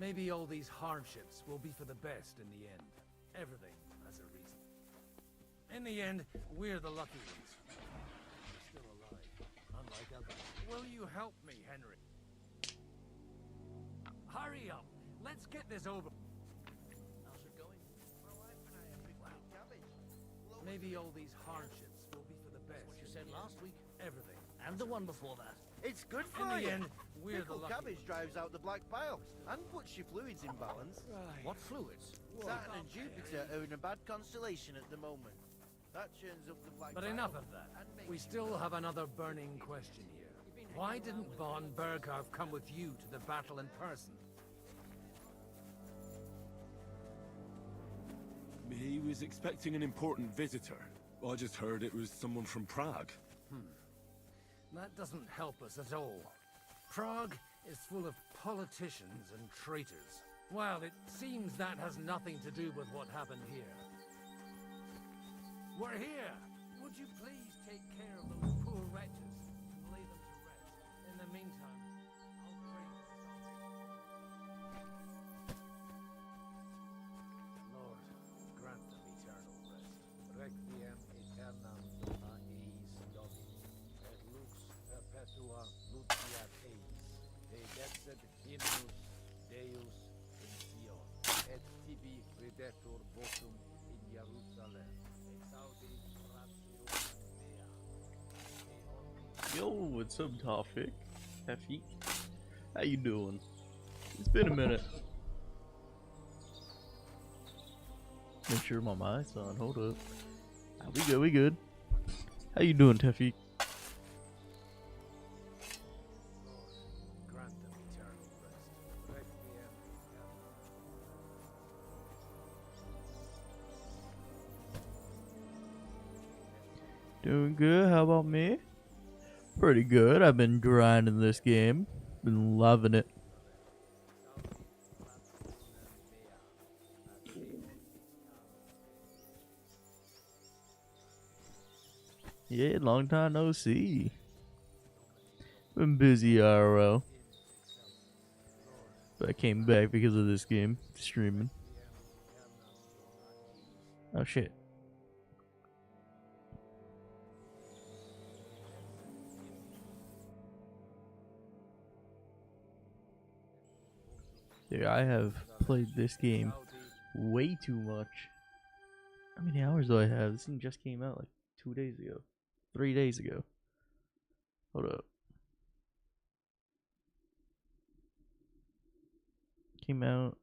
Maybe all these hardships will be for the best in the end. Everything has a reason. In the end, we're the lucky ones. We're still alive, unlike others. Will you help me, Henry? Hurry up! Let's get this over. How's it going? My wife and I have been cabbage. Maybe all these hardships will be for the best. What you said last week. Everything. And the one before that. It's good for In you. the end, we're the Pickled lucky cabbage ones. drives out the black bile and puts your fluids in balance. Right. What fluids? Saturn and Jupiter are in a bad constellation at the moment. That churns up the black But bile enough of that. and makes We you still have another burning question here. Why didn't von Berghoff come with you to the battle in person? He was expecting an important visitor. I just heard it was someone from Prague. That doesn't help us at all. Prague is full of politicians and traitors. Well, it seems that has nothing to do with what happened here. We're here! Would you please take care of those poor wretches and lay them to rest? In the meantime, I'll pray for salvation. Lord, grant them eternal rest. Requiem aeternam dona eis Domini, et lux perpetua luceat eis. Te dexet hymnus Deus in Sion, et tibi credetur votum in Jerusalem. Exaudi ratio Dea. Yo, what's up, Tafik? Tafik? How you doing? It's been a minute. Make sure my mic's on. Hold up. Ah, we good, we good. How you doing, Tafik? Grant them eternal rest. Requiem Doing good. How about me? Pretty good. I've been grinding this game. Been loving it. Yeah, long time no see. Been busy IRL. But I came back because of this game. Streaming. Oh shit. Dude, I have played this game way too much. How many hours do I have? This thing just came out like 2 days ago. 3 days ago. Hold up. Came out.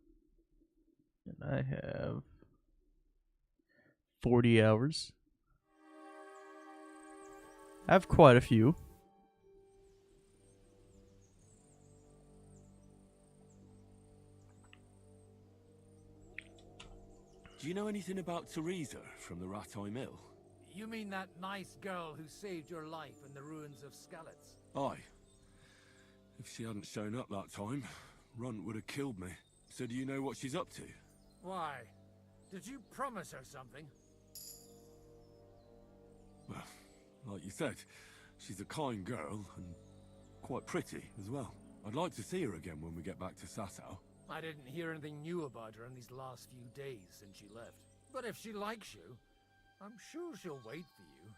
And I have 40 hours. I have quite a few. Do you know anything about Teresa from the Rattay Mill? You mean that nice girl who saved your life in the ruins of Skalitz? Aye. If she hadn't shown up that time, Runt would have killed me. So do you know what she's up to? Why? Did you promise her something? Well, like you said, she's a kind girl and quite pretty as well. I'd like to see her again when we get back to Sasau. I didn't hear anything new about her in these last few days since she left. But if she likes you, I'm sure she'll wait for you.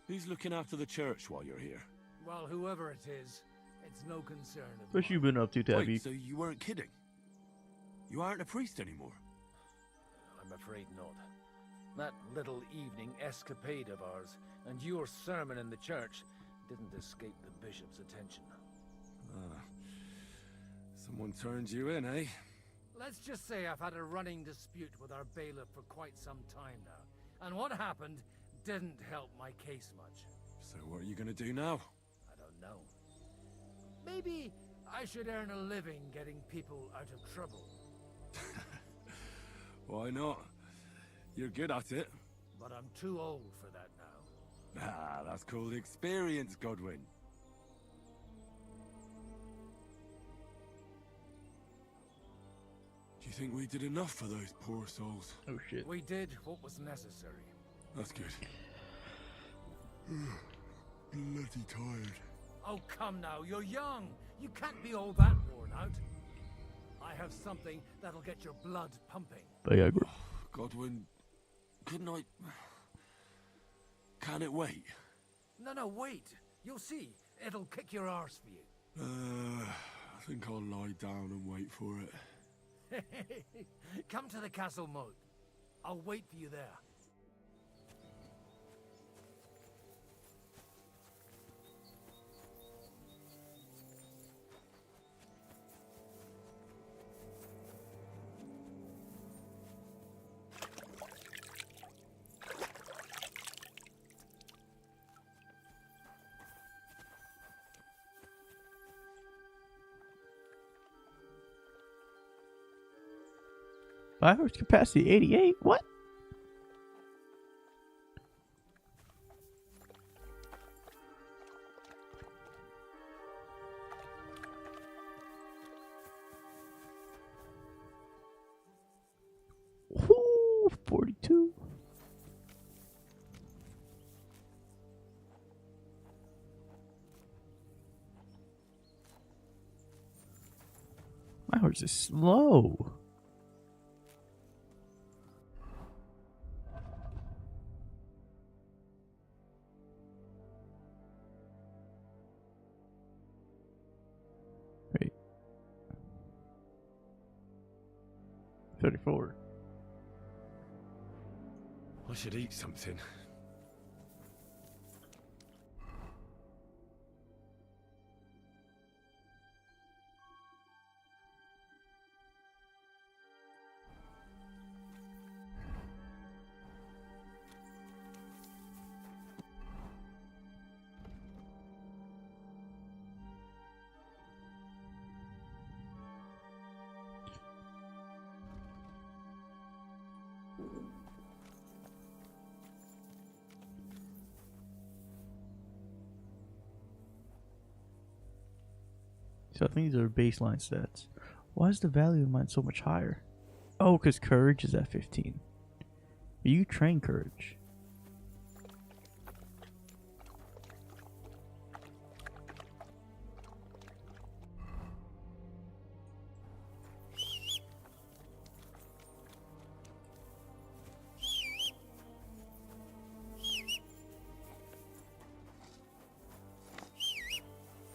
Who's looking after the church while you're here? Well, whoever it is, it's no concern of What you mine. been up to, Tabby? Wait, so you weren't kidding? You aren't a priest anymore? I'm afraid not. That little evening escapade of ours and your sermon in the church didn't escape the bishop's attention. Ah. Someone turned you in, eh? Let's just say I've had a running dispute with our bailiff for quite some time now. And what happened didn't help my case much. So what are you gonna do now? I don't know. Maybe I should earn a living getting people out of trouble. Why not? You're good at it. But I'm too old for that now. Ah, that's called experience, Godwin. Do you think we did enough for those poor souls? Oh shit. We did what was necessary. That's good. Bloody tired. Oh, come now, you're young. You can't be all that worn out. I have something that'll get your blood pumping. Viagra. Godwin, couldn't I... Can it wait? No, wait. You'll see. It'll kick your arse for you. I think I'll lie down and wait for it. Come to the castle moat. I'll wait for you there. Fireworks capacity 88? What? Ooh, 42. My horse is slow. Wait. 34. I should eat something. So I think these are baseline stats. Why is the value of mine so much higher? Oh, because courage is at 15. You train courage.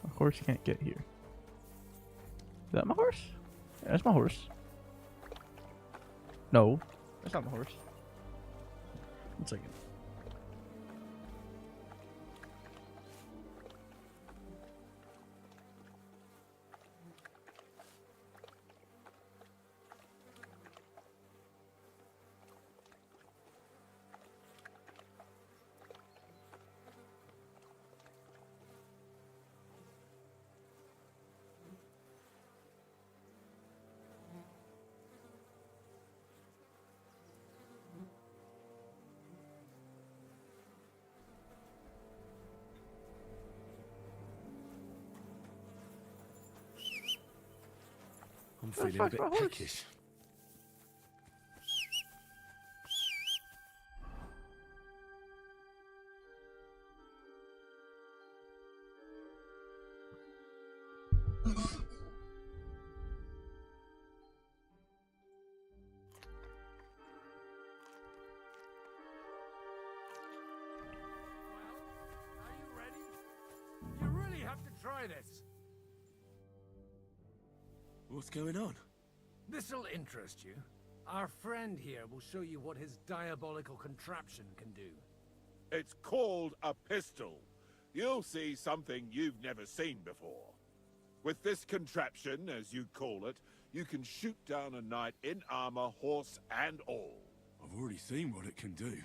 My horse can't get here. Is that my horse? Yeah, that's my horse. No, that's not my horse. 1 second. I'm feeling a fuck's bit my horse? peckish. Are you ready? You really have to try this. What's going on? This'll interest you. Our friend here will show you what his diabolical contraption can do. It's called a pistol. You'll see something you've never seen before. With this contraption, as you call it, you can shoot down a knight in armor, horse and all. I've already seen what it can do.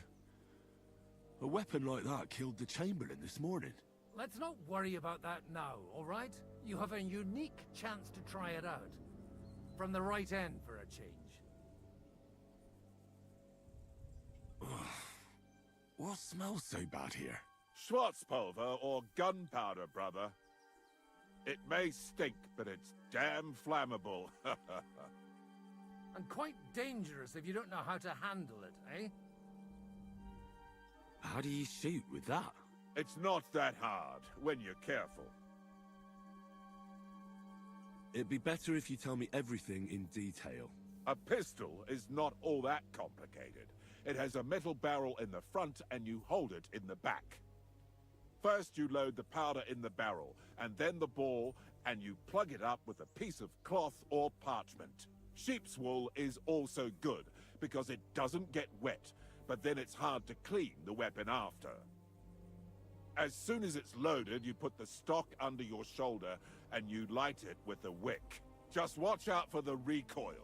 A weapon like that killed the Chamberlain this morning. Let's not worry about that now, all right? You have a unique chance to try it out. From the right end for a change. What smells so bad here? Schwarzpulver or gunpowder, brother. It may stink, but it's damn flammable. And quite dangerous if you don't know how to handle it, eh? How do you shoot with that? It's not that hard, when you're careful. It'd be better if you tell me everything in detail. A pistol is not all that complicated. It has a metal barrel in the front and you hold it in the back. First you load the powder in the barrel, and then the ball, and you plug it up with a piece of cloth or parchment. Sheep's wool is also good, because it doesn't get wet, but then it's hard to clean the weapon after. As soon as it's loaded, you put the stock under your shoulder, and you light it with a wick. Just watch out for the recoil.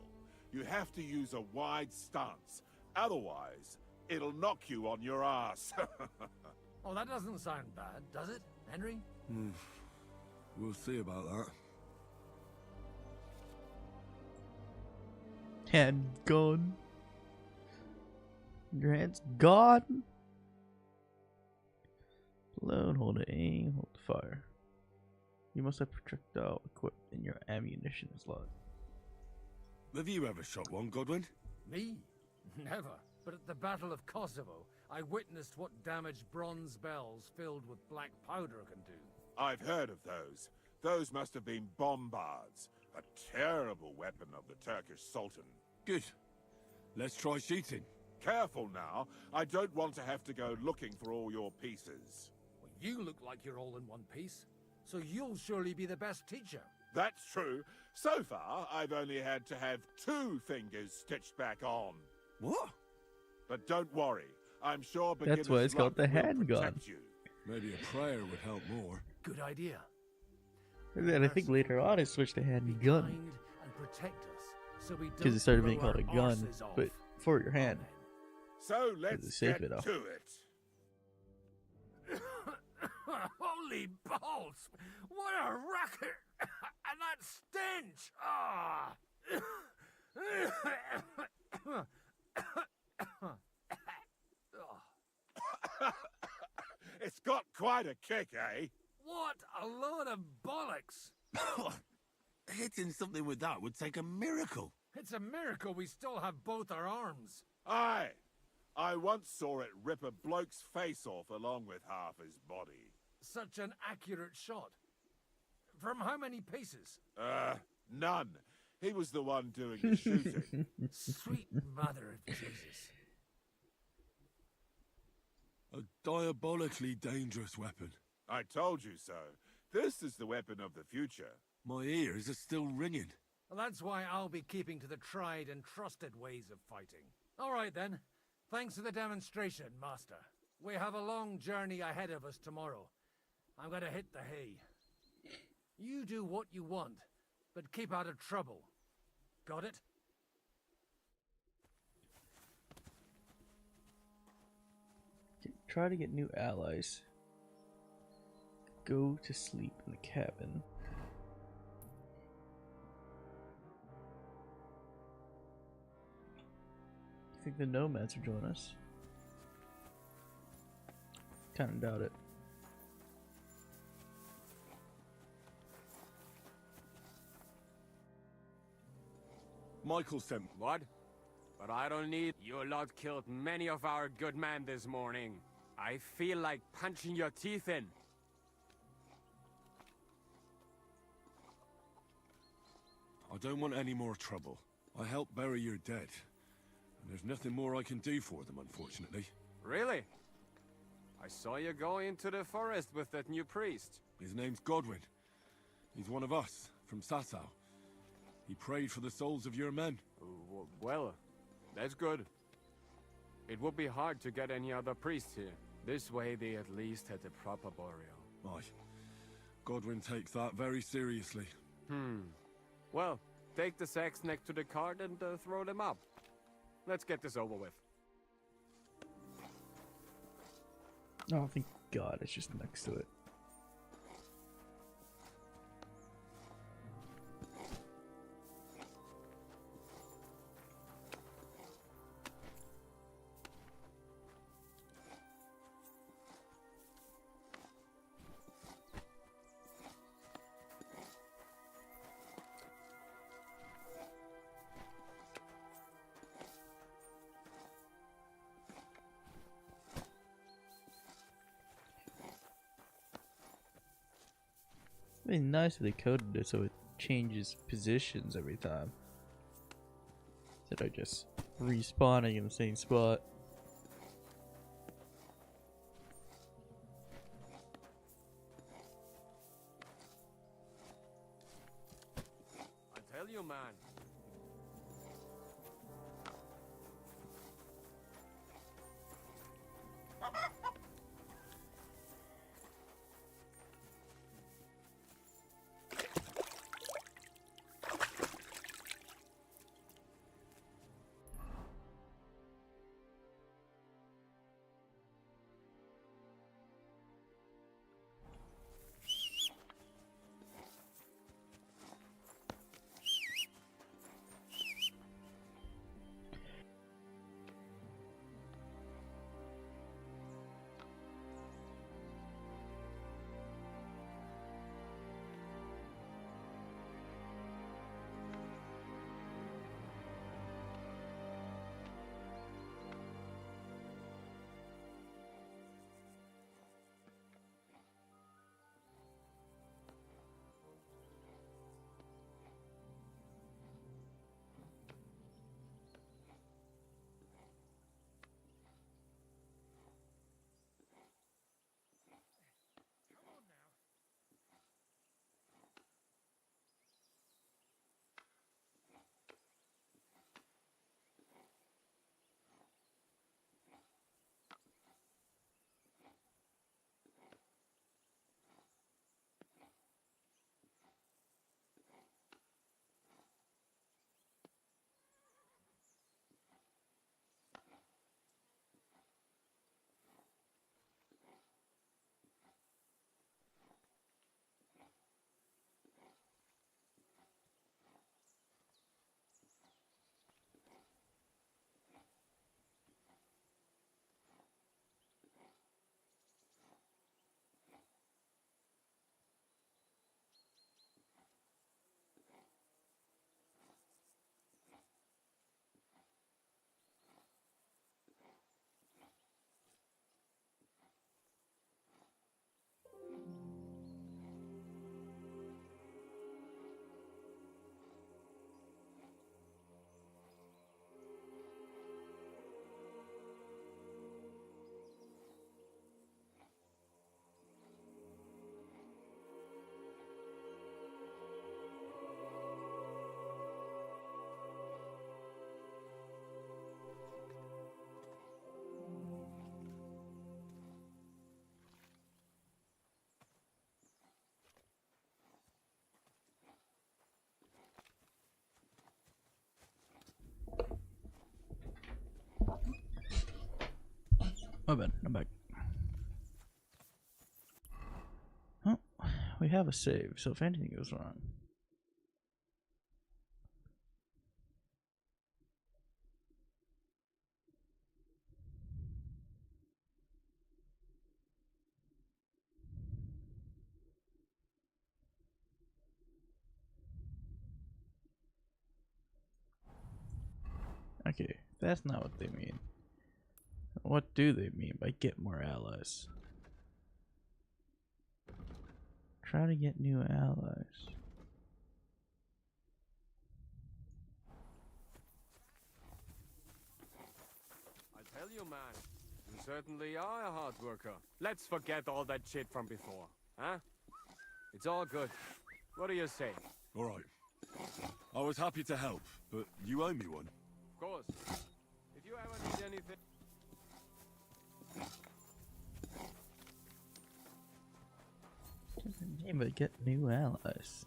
You have to use a wide stance, otherwise, it'll knock you on your ass. Oh, that doesn't sound bad, does it, Henry? We'll see about that. Hand gone. Your hand's gone. Alone, hold it, aim, hold the fire. You must have projectile equipped in your ammunition slot. Have you ever shot one, Godwin? Me? Never. But at the Battle of Kosovo, I witnessed what damage bronze bells filled with black powder can do. I've heard of those. Those must have been bombards. A terrible weapon of the Turkish Sultan. Good. Let's try shooting. Careful now. I don't want to have to go looking for all your pieces. Well, you look like you're all in one piece, so you'll surely be the best teacher. That's true. So far, I've only had to have 2 fingers stitched back on. What? But don't worry. I'm sure beginner's That's why it's called the luck will handgun. protect you. Maybe a prayer would help more. Good idea. And then I think later on it switched to hand Be gun. kind and protect us, so we Because don't it started blow being called a our gun, arses off. but for your hand. So let's it's safe get enough. to it. Holy balls! What a racket! And that stench! Ah! It's got quite a kick, eh? What a load of bollocks! Hitting something with that would take a miracle. It's a miracle we still have both our arms. Aye. I once saw it rip a bloke's face off along with half his body. Such an accurate shot. From how many paces? None. He was the one doing the shooting. Sweet mother of Jesus. A diabolically dangerous weapon. I told you so. This is the weapon of the future. My ears are still ringing. Well, that's why I'll be keeping to the tried and trusted ways of fighting. All right, then. Thanks for the demonstration, Master. We have a long journey ahead of us tomorrow. I'm gonna hit the hay. You do what you want, but keep out of trouble. Got it? Try to get new allies. Go to sleep in the cabin. You think the nomads will join us? Kinda doubt it. Michael sent. What? But I don't need... Your lot killed many of our good men this morning. I feel like punching your teeth in. I don't want any more trouble. I helped bury your dead. And there's nothing more I can do for them, unfortunately. Really? I saw you go into the forest with that new priest. His name's Godwin. He's one of us, from Sasau. He prayed for the souls of your men. Well, that's good. It would be hard to get any other priests here. This way they at least had a proper burial. Aye. Godwin takes that very seriously. Well, take the sacks next to the cart and throw them up. Let's get this over with. Oh, thank God, it's just next to it. It'd be nice if they coded it so it changes positions every time. Instead of just respawning in the same spot. I tell you, man. My bad, I'm back. Oh, we have a save, so if anything goes wrong. Okay, that's not what they mean. What do they mean by get more allies? Try to get new allies. I tell you, man. You certainly are a hard worker. Let's forget all that shit from before, huh? It's all good. What do you say? All right. I was happy to help, but you owe me one. Of course. If you ever need anything... Doesn't mean but get new allies.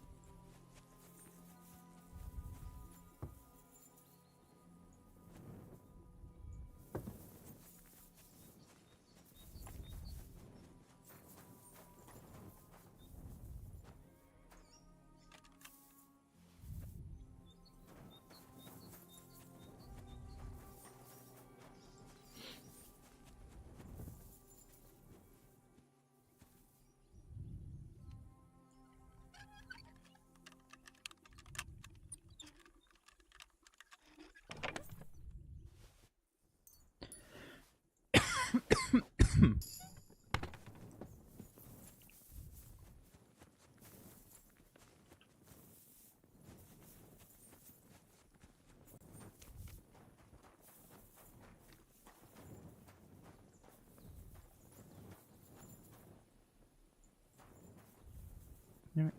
Damn it.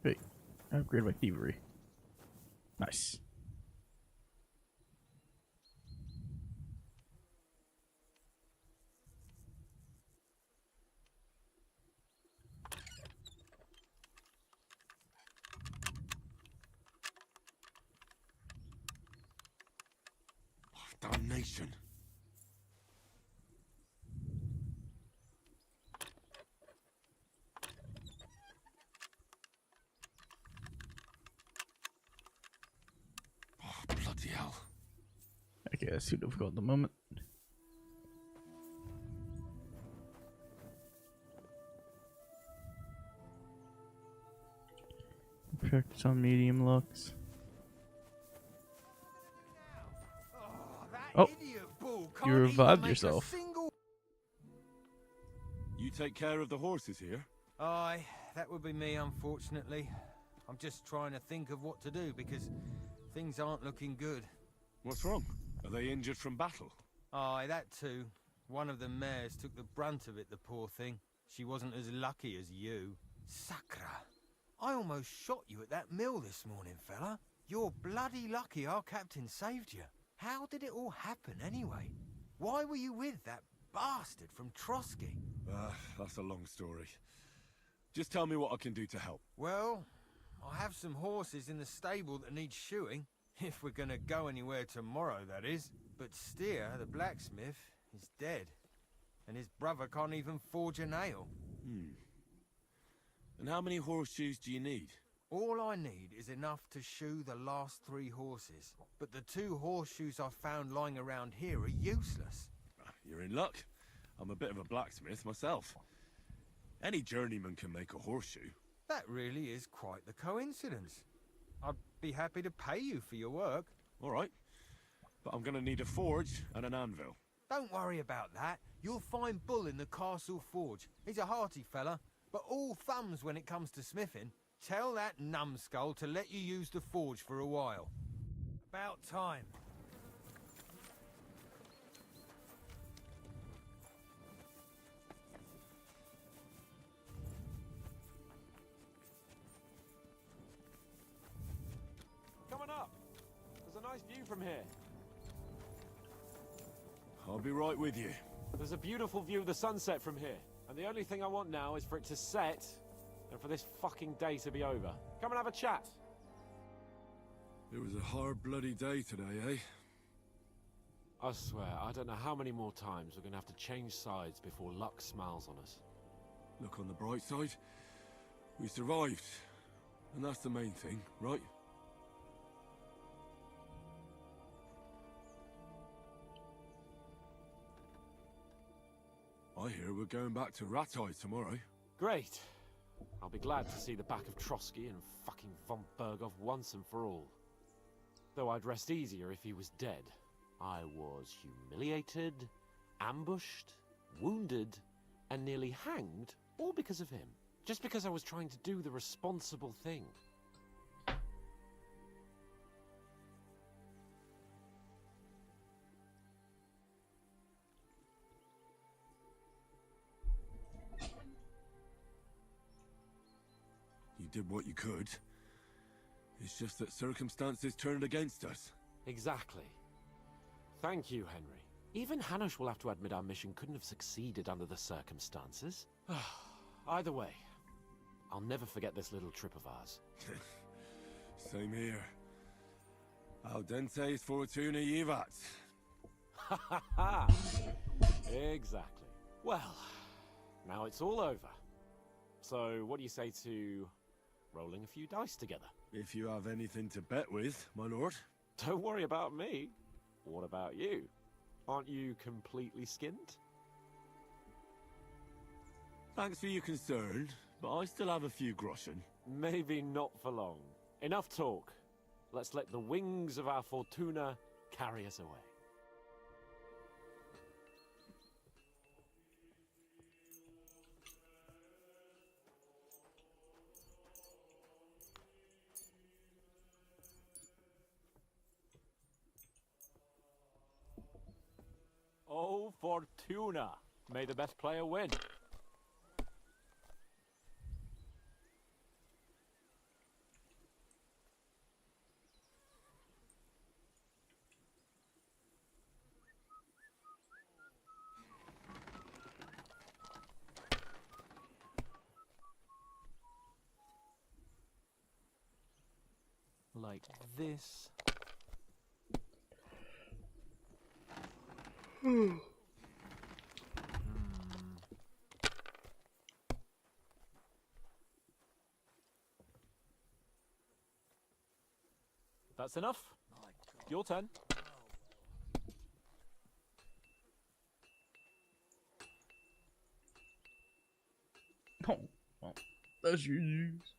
Wait. Upgrade my thievery. Nice. Damnation. Oh, bloody hell. Okay, let's see what we've got at the moment. Practice on medium looks. Oh, you revived yourself. You take care of the horses here? Aye, that would be me, unfortunately. I'm just trying to think of what to do because things aren't looking good. What's wrong? Are they injured from battle? Aye, that too. One of the mares took the brunt of it, the poor thing. She wasn't as lucky as you. Sacra. I almost shot you at that mill this morning, fella. You're bloody lucky our captain saved you. How did it all happen, anyway? Why were you with that bastard from Trotsky? That's a long story. Just tell me what I can do to help. Well, I have some horses in the stable that need shoeing. If we're gonna go anywhere tomorrow, that is. But Steer, the blacksmith, is dead. And his brother can't even forge a nail. And how many horseshoes do you need? All I need is enough to shoe the last 3 horses. But the 2 horseshoes I found lying around here are useless. You're in luck. I'm a bit of a blacksmith myself. Any journeyman can make a horseshoe. That really is quite the coincidence. I'd be happy to pay you for your work. All right. But I'm gonna need a forge and an anvil. Don't worry about that. You'll find Bull in the castle forge. He's a hearty fella, but all thumbs when it comes to smithing. Tell that numbskull to let you use the forge for a while. About time. Coming up. There's a nice view from here. I'll be right with you. There's a beautiful view of the sunset from here. And the only thing I want now is for it to set and for this fucking day to be over. Come and have a chat. It was a hard bloody day today, eh? I swear, I don't know how many more times we're gonna have to change sides before luck smiles on us. Look on the bright side. We survived. And that's the main thing, right? I hear we're going back to Ratai tomorrow. Great. I'll be glad to see the back of Trotsky and fucking von Berghoff once and for all. Though I'd rest easier if he was dead. I was humiliated, ambushed, wounded, and nearly hanged, all because of him. Just because I was trying to do the responsible thing. You did what you could. It's just that circumstances turned against us. Exactly. Thank you, Henry. Even Hanush will have to admit our mission couldn't have succeeded under the circumstances. Either way, I'll never forget this little trip of ours. Same here. Audentes fortuna jivat. Ha ha ha! Exactly. Well, now it's all over. So, what do you say to rolling a few dice together? If you have anything to bet with, my lord. Don't worry about me. What about you? Aren't you completely skinned? Thanks for your concern, but I still have a few groschen. Maybe not for long. Enough talk. Let's let the wings of our fortuna carry us away. Oh, Fortuna! May the best player win. like this. That's enough. Your turn. Oh, well, that's your use.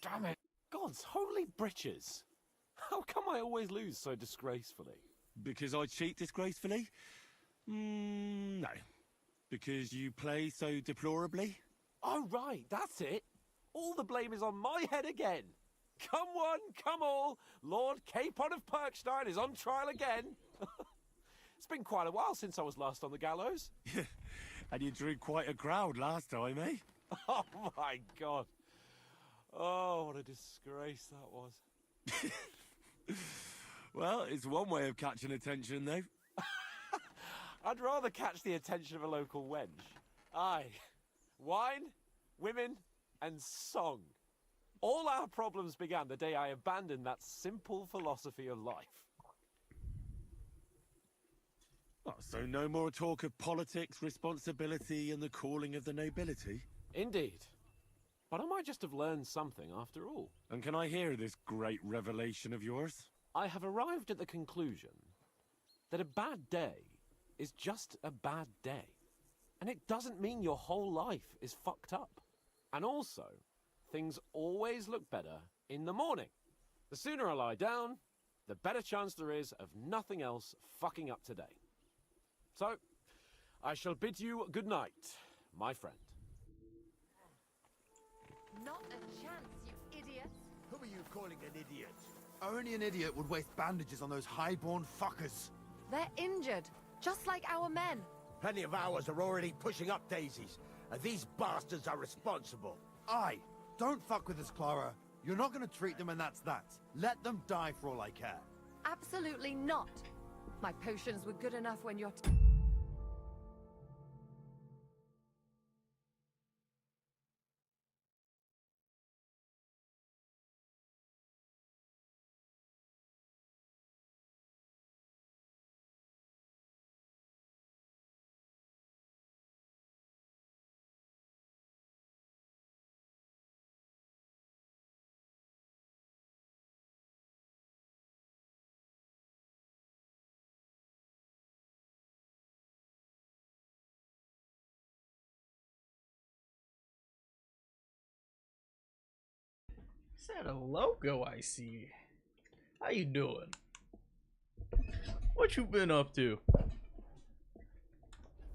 Damn it. God's holy britches. How come I always lose so disgracefully? Because I cheat disgracefully? No. Because you play so deplorably? Oh, right, that's it. All the blame is on my head again. Come one, come all. Lord Capon of Perkstein is on trial again. It's been quite a while since I was last on the gallows. And you drew quite a crowd last time, eh? Oh, my God. Oh, what a disgrace that was. Well, it's one way of catching attention, though. I'd rather catch the attention of a local wench. Aye. Wine, women, and song. All our problems began the day I abandoned that simple philosophy of life. Oh, so no more talk of politics, responsibility, and the calling of the nobility? Indeed. But I might just have learned something after all. And can I hear this great revelation of yours? I have arrived at the conclusion that a bad day is just a bad day. And it doesn't mean your whole life is fucked up. And also, things always look better in the morning. The sooner I lie down, the better chance there is of nothing else fucking up today. So, I shall bid you good night, my friend. Not a chance, you idiot. Who are you calling an idiot? Only an idiot would waste bandages on those highborn fuckers. They're injured, just like our men. Plenty of ours are already pushing up daisies, and these bastards are responsible. Aye, don't fuck with us, Clara. You're not gonna treat them and that's that. Let them die for all I care. Absolutely not. My potions were good enough when you're... Is that a logo I see? How you doing? What you been up to?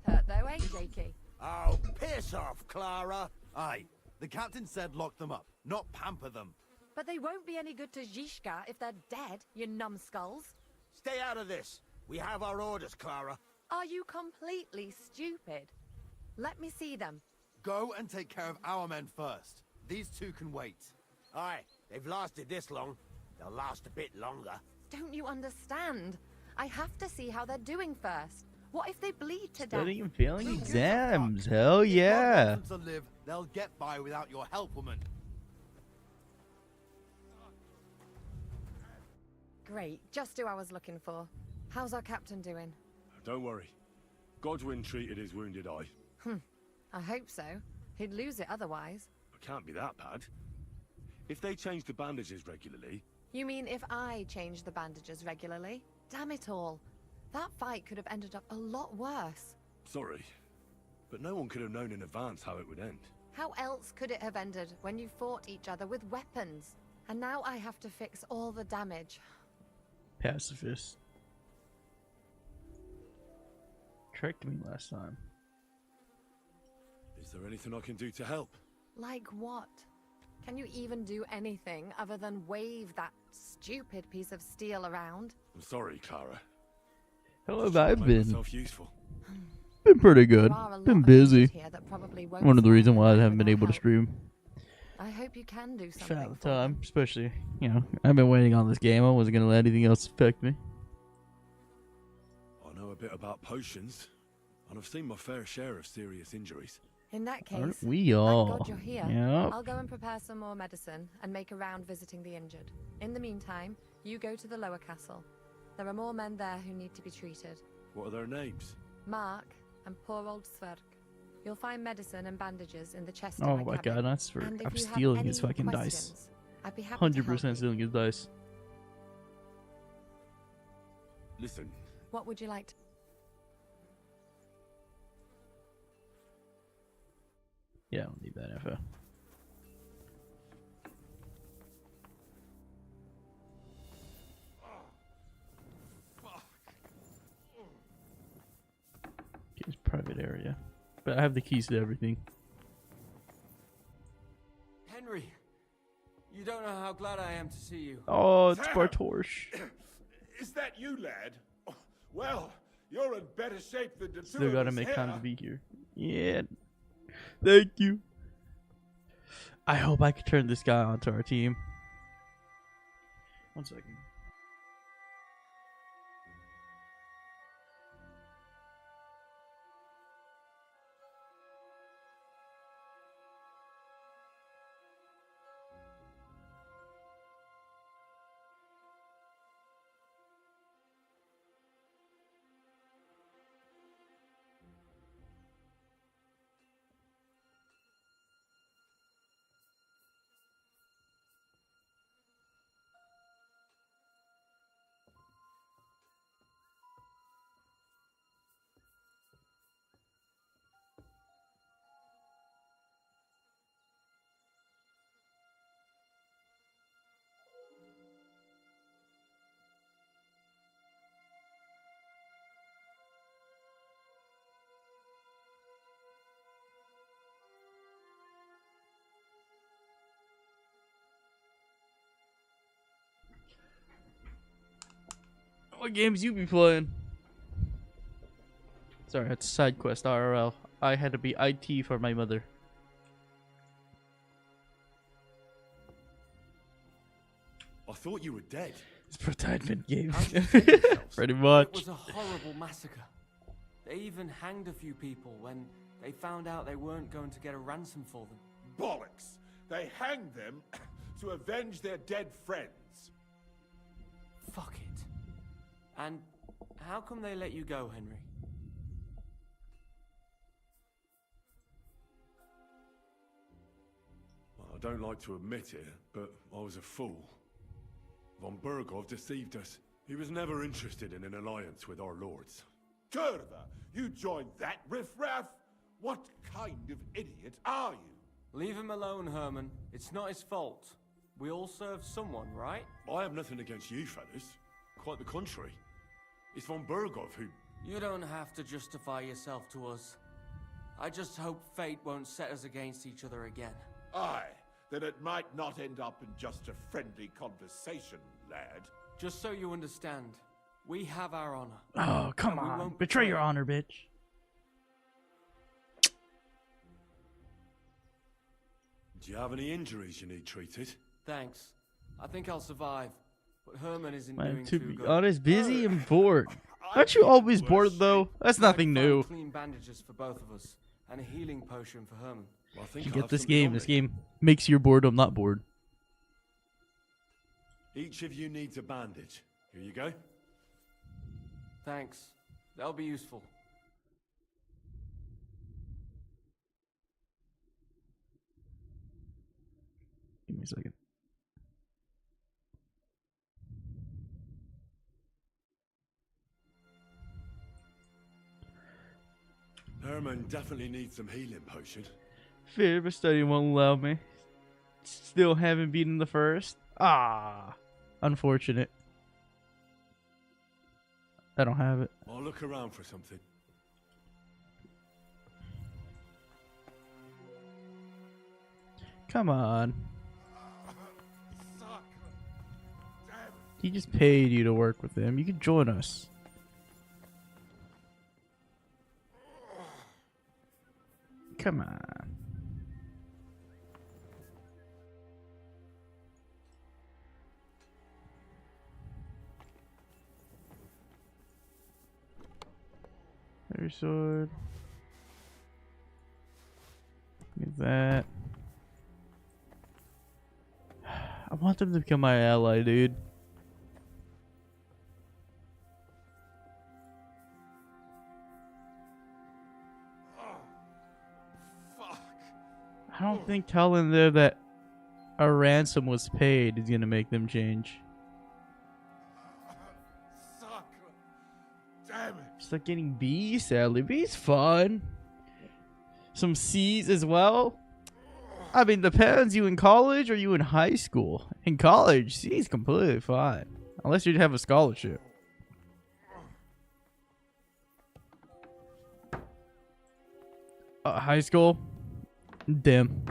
Hurt though, ain't Jakey? Oh, piss off, Clara. Aye, the captain said lock them up, not pamper them. But they won't be any good to Zhishka if they're dead, you numbskulls. Stay out of this. We have our orders, Clara. Are you completely stupid? Let me see them. Go and take care of our men first. These two can wait. Aye, they've lasted this long. They'll last a bit longer. Don't you understand? I have to see how they're doing first. What if they bleed to death? Studying and failing Who gives a exams. fuck? Hell If God yeah. wants them to live, they'll get by without your help, woman. Great, just who I was looking for. How's our captain doing? Don't worry. Godwin treated his wounded eye. I hope so. He'd lose it otherwise. It can't be that bad. If they change the bandages regularly... You mean if I change the bandages regularly? Damn it all. That fight could have ended up a lot worse. Sorry, but no one could have known in advance how it would end. How else could it have ended when you fought each other with weapons? And now I have to fix all the damage. Pacifist. Tricked me last time. Is there anything I can do to help? Like what? Can you even do anything other than wave that stupid piece of steel around? I'm sorry, Clara. How Just have I trying to make been? myself useful. Been pretty good. There are a lot Been of busy. things here that probably won't One of the survive reasons why I without haven't been able to help. stream. I hope you can do something. Found the for them. time, especially, you know, I've been waiting on this game. I wasn't gonna let anything else affect me. I know a bit about potions, and I've seen my fair share of serious injuries. In that Aren't case, we all? thank God you're here. Yep. I'll go and prepare some more medicine and make a round visiting the injured. In the meantime, you go to the lower castle. There are more men there who need to be treated. What are their names? Mark and poor old Sverk. You'll find medicine and bandages in the chest in Oh my my cabin. god, that's for And if I'm you have stealing his any fucking dice. questions, I'd be happy to help 100% you. stealing his dice. Listen, What would you like to... Yeah, I don't need that info. Okay, it's private area. But I have the keys to everything. Henry, you don't know how glad I am to see you. Oh, it's Sam! Bartosz. Is that you, lad? Oh, well, you're in better shape than the Still two gotta of us make here. time to be here. Yeah. Thank you. I hope I can turn this guy onto our team. 1 second. What games you be playing? Sorry, it's side quest IRL. I had to be IT for my mother. I thought you were dead. It's prototyping game. How'd you take yourselves? Pretty It much. was a horrible massacre. They even hanged a few people when they found out they weren't going to get a ransom for them. Bollocks! They hanged them to avenge their dead friends. Fuck it. And how come they let you go, Henry? Well, I don't like to admit it, but I was a fool. Von Bergov deceived us. He was never interested in an alliance with our lords. Kurva, you joined that riffraff? What kind of idiot are you? Leave him alone, Herman. It's not his fault. We all serve someone, right? I have nothing against you, fellas. Quite the contrary. It's von Bergov who... You don't have to justify yourself to us. I just hope fate won't set us against each other again. Aye, then it might not end up in just a friendly conversation, lad. Just so you understand, we have our honor. Oh, come And we on. won't Betray your betray it. honor, bitch. Do you have any injuries you need treated? Thanks. I think I'll survive. But Herman isn't Man, doing to too be good. honest, busy and bored. Aren't you always bored, though? That's nothing I found new. Clean bandages for both of us, and a healing potion for Herman. Well, I think You I get have this something game. on This me. game makes your boredom not bored. Each of you needs a bandage. Here you go. Thanks. That'll be useful. Give me a second. Herman definitely needs some healing potion. Fear of study won't allow me. Still haven't beaten the first. Ah, unfortunate. I don't have it. I'll look around for something. Come on. Suck. Damn it. He just paid you to work with him. You can join us. Come on. There's sword. that. I want them to become my ally, dude. I don't think telling them that a ransom was paid is gonna make them change. Damn it. Just like getting B's, sadly. B's fun. Some C's as well. I mean, depends. You in college or you in high school? In college, C's completely fine. Unless you have a scholarship. High school? Dim.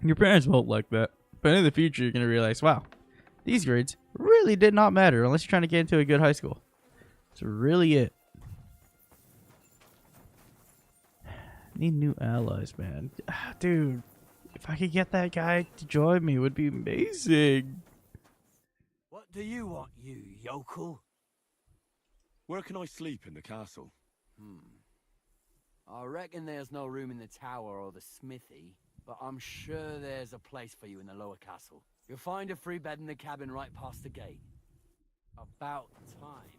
Your parents won't like that. But in the future, you're going to realize, wow, these grades really did not matter unless you're trying to get into a good high school. That's really it. Need new allies, man. Dude, if I could get that guy to join me, it would be amazing. What do you want, you yokel? Where can I sleep in the castle? I reckon there's no room in the tower or the smithy, but I'm sure there's a place for you in the lower castle. You'll find a free bed in the cabin right past the gate. About time.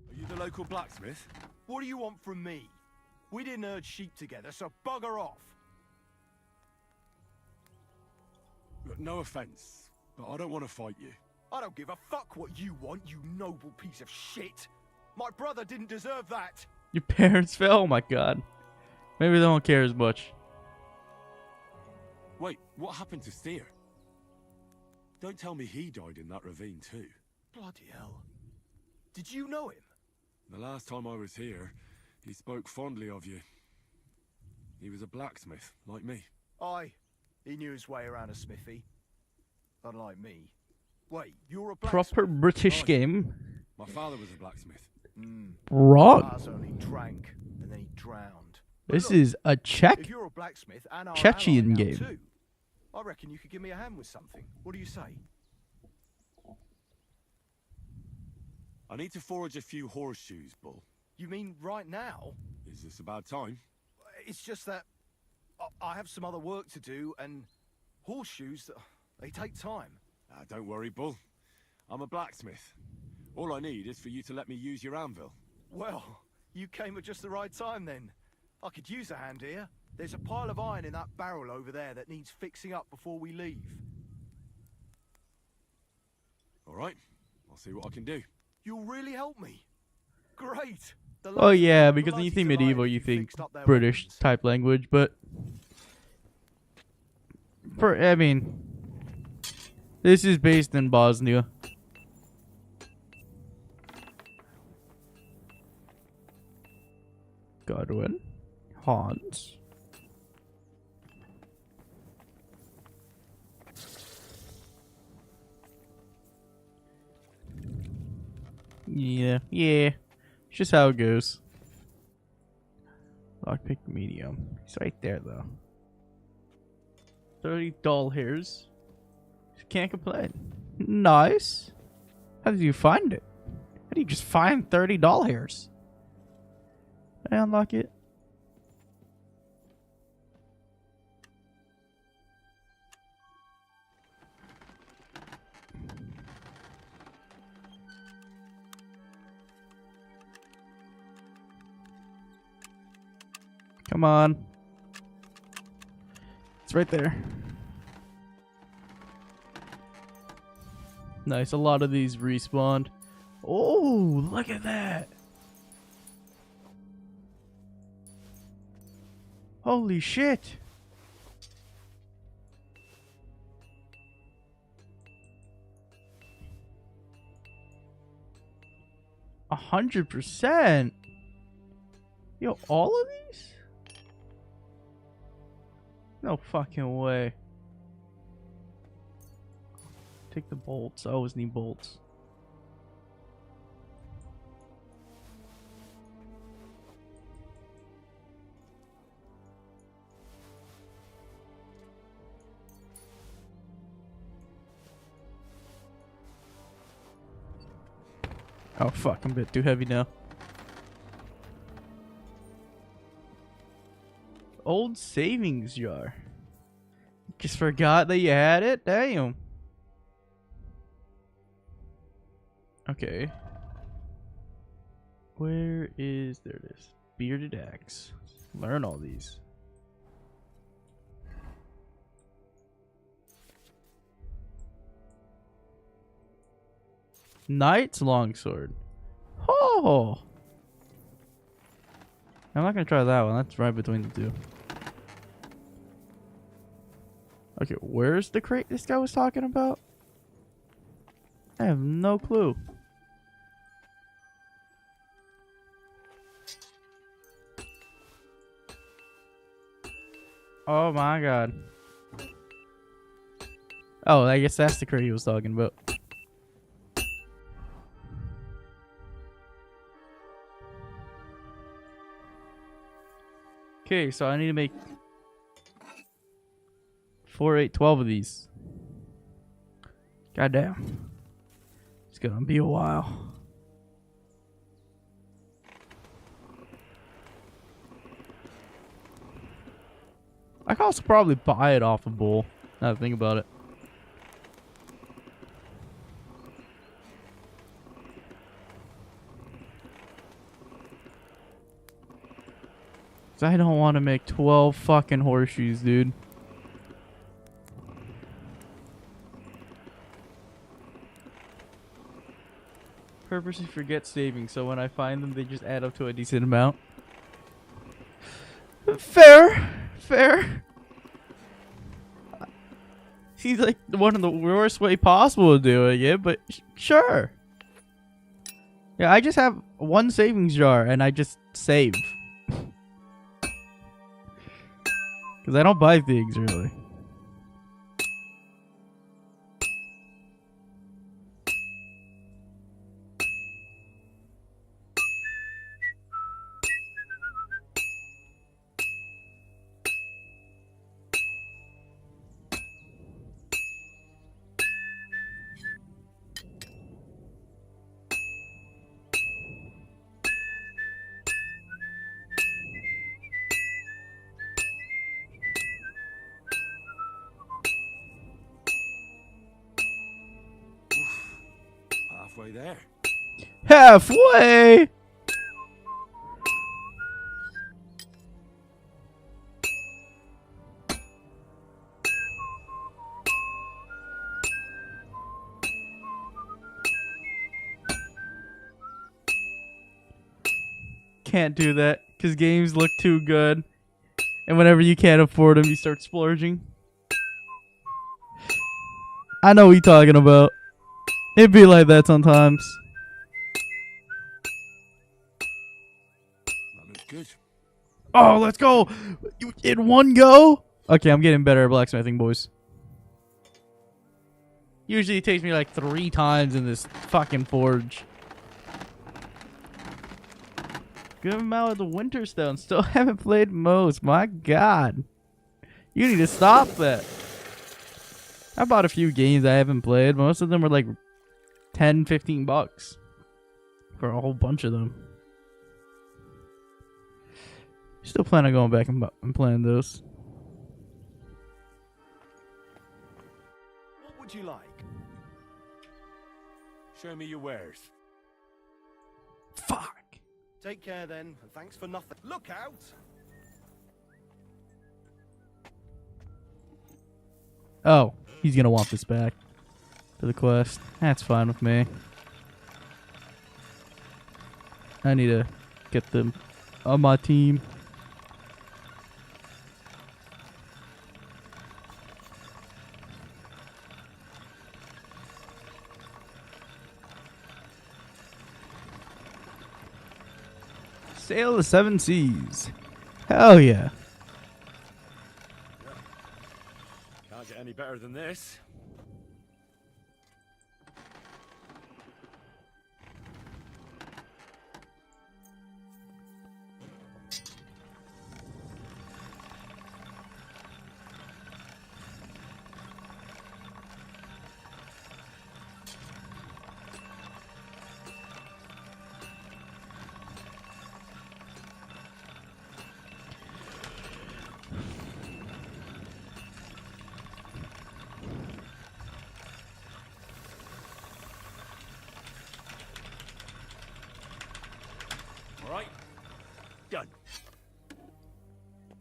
Are you the local blacksmith? What do you want from me? We didn't herd sheep together, so bugger off. Look, no offense, but I don't want to fight you. I don't give a fuck what you want, you noble piece of shit. My brother didn't deserve that. Your parents fell? Oh my god. Maybe they don't care as much. Wait, what happened to Steer? Don't tell me he died in that ravine too. Bloody hell. Did you know him? The last time I was here, he spoke fondly of you. He was a blacksmith, like me. Aye. He knew his way around a smithy. Unlike me. Wait, you're a blacksmith? Proper British game. My father was a blacksmith. Wrong. Ours only drank, and then he drowned. This Look, is a if you're a blacksmith and our ally Chechen now game. too, I reckon you could give me a hand with something. What do you say? I need to forage a few horseshoes, Bull. You mean right now? Is this about time? It's just that I have some other work to do, and horseshoes, they take time. Don't worry, Bull. I'm a blacksmith. All I need is for you to let me use your anvil. Well, you came at just the right time then. I could use a hand here. There's a pile of iron in that barrel over there that needs fixing up before we leave. All right, I'll see what I can do. You'll really help me. Great. Oh yeah, because when you think medieval, you think British type language, but I mean, this is based in Bosnia. Godwin, Hans. Yeah. It's just how it goes. Lockpick medium. It's right there though. 30 doll hairs. Can't complain. Nice. How did you find it? How do you just find 30 doll hairs? I unlock it. Come on. It's right there. Nice. A lot of these respawned. Oh, look at that. Holy shit. A 100%. Yo, all of these? No fucking way. Take the bolts. I always need bolts. Oh fuck, I'm a bit too heavy now. Old savings jar. Just forgot that you had it? Damn. Okay. Where is... There it is. Bearded axe. Learn all these. Knight's longsword. Oh! I'm not gonna try that one. That's right between the two. Okay, where's the crate this guy was talking about? I have no clue. Oh my god. Oh, I guess that's the crate he was talking about. Okay, so I need to make 4, 8, 12 of these. Goddamn. It's gonna be a while. I could also probably buy it off a bull. Now that I think about it. I don't want to make 12 fucking horseshoes, dude. Purposely forget saving, so when I find them, they just add up to a decent amount. Fair. Fair. Seems like one of the worst way possible of doing it, but sure. Yeah, I just have one savings jar, and I just save. Because I don't buy things, really. Halfway there. Halfway! Can't do that because games look too good. And whenever you can't afford them, you start splurging. I know what you're talking about. It'd be like that sometimes. That looks good. Oh, let's go! In one go? Okay, I'm getting better at blacksmithing, boys. Usually it takes me like 3 times in this fucking forge. Good amount of the Winterstone. Still haven't played most. My god. You need to stop that. I bought a few games I haven't played. Most of them were like 10, 15 bucks. For a whole bunch of them. Still plan on going back and playing those. What would you like? Show me your wares. Fuck. Take care then, and thanks for nothing. Look out! Oh, he's gonna want this back for the quest. That's fine with me. I need to get them on my team. Sail the 7 seas. Hell yeah. Can't get any better than this.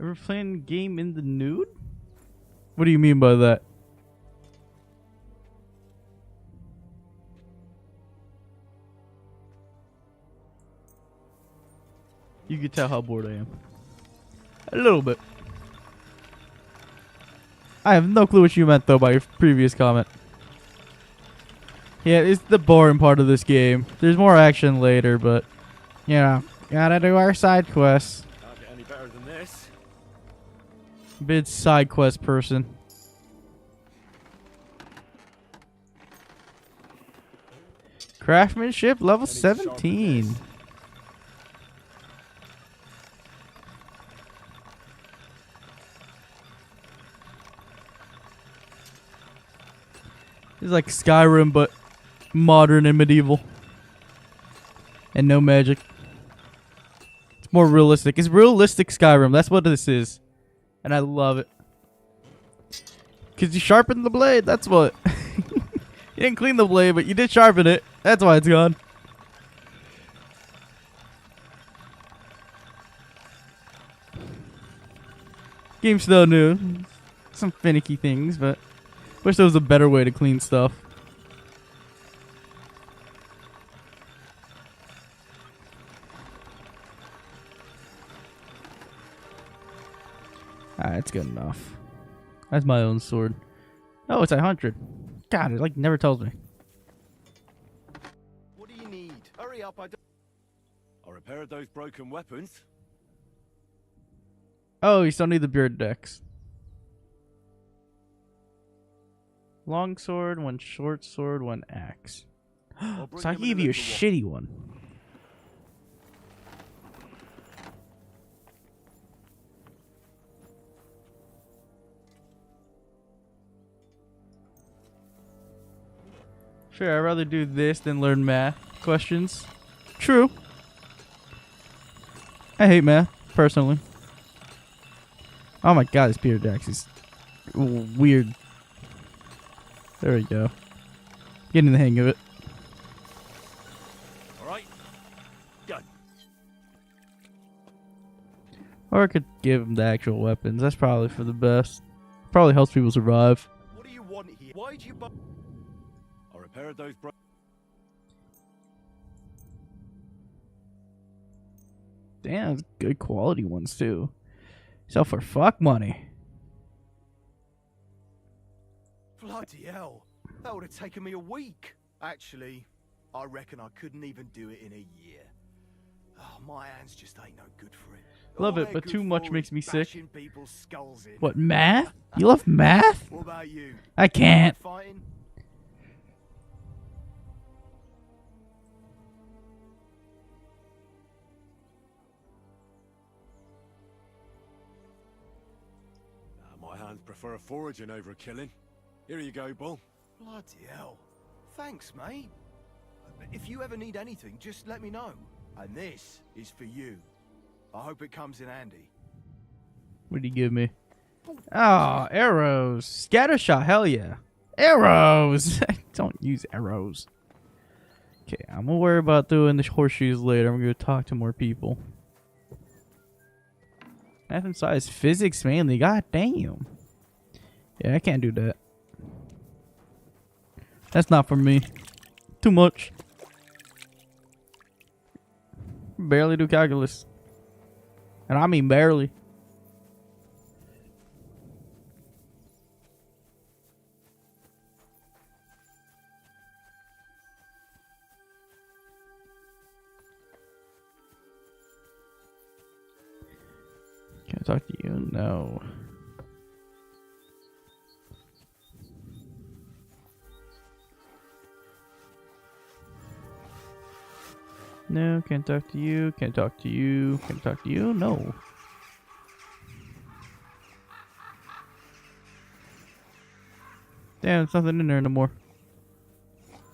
Ever playing a game in the nude? What do you mean by that? You can tell how bored I am. A little bit. I have no clue what you meant though by your previous comment. Yeah, it's the boring part of this game. There's more action later, but you know, gotta do our side quests. Can't get any better than this. Big side quest person. Craftsmanship level 17. It's like Skyrim, but modern and medieval. And no magic. It's more realistic. It's realistic Skyrim. That's what this is. And I love it. Because you sharpen the blade. That's what. You didn't clean the blade, but you did sharpen it. That's why it's gone. Game's still new. Some finicky things, but wish there was a better way to clean stuff. Alright, that's good enough. That's my own sword. Oh, it's 100. God, it like never tells me. What do you need? Hurry up, I don't... I repaired those broken weapons. Oh, you still need the beard decks. Long sword, one short sword, one axe. So I gave you a shitty one. Sure, I'd rather do this than learn math questions. True. I hate math, personally. Oh my god, this beard deck is weird. There we go. Getting the hang of it. Alright. Done. Or I could give them the actual weapons. That's probably for the best. Probably helps people survive. What do you want here? Why'd you buy... I repaired those Damn, that's good quality ones too. Sell for fuck money. Bloody hell. That would have taken me a week. Actually, I reckon I couldn't even do it in a year. Oh, my hands just ain't no good for it. Love All it, they're but good too much for makes is me sick. bashing people's skulls in. What, math? You love math? What about you? I can't. Fighting? My hands prefer foraging over killing. Here you go, Bull. Bloody hell. Thanks, mate. If you ever need anything, just let me know. And this is for you. I hope it comes in handy. What did he give me? Oh, arrows. Scatter shot, hell yeah. Arrows! Don't use arrows. Okay, I'm gonna worry about doing the horseshoes later. I'm gonna talk to more people. Math and science, physics mainly. God damn. Yeah, I can't do that. That's not for me. Too much. Barely do calculus. And I mean barely. Can I talk to you? No. No, can't talk to you, can't talk to you, can't talk to you, no. Damn, there's nothing in there no more.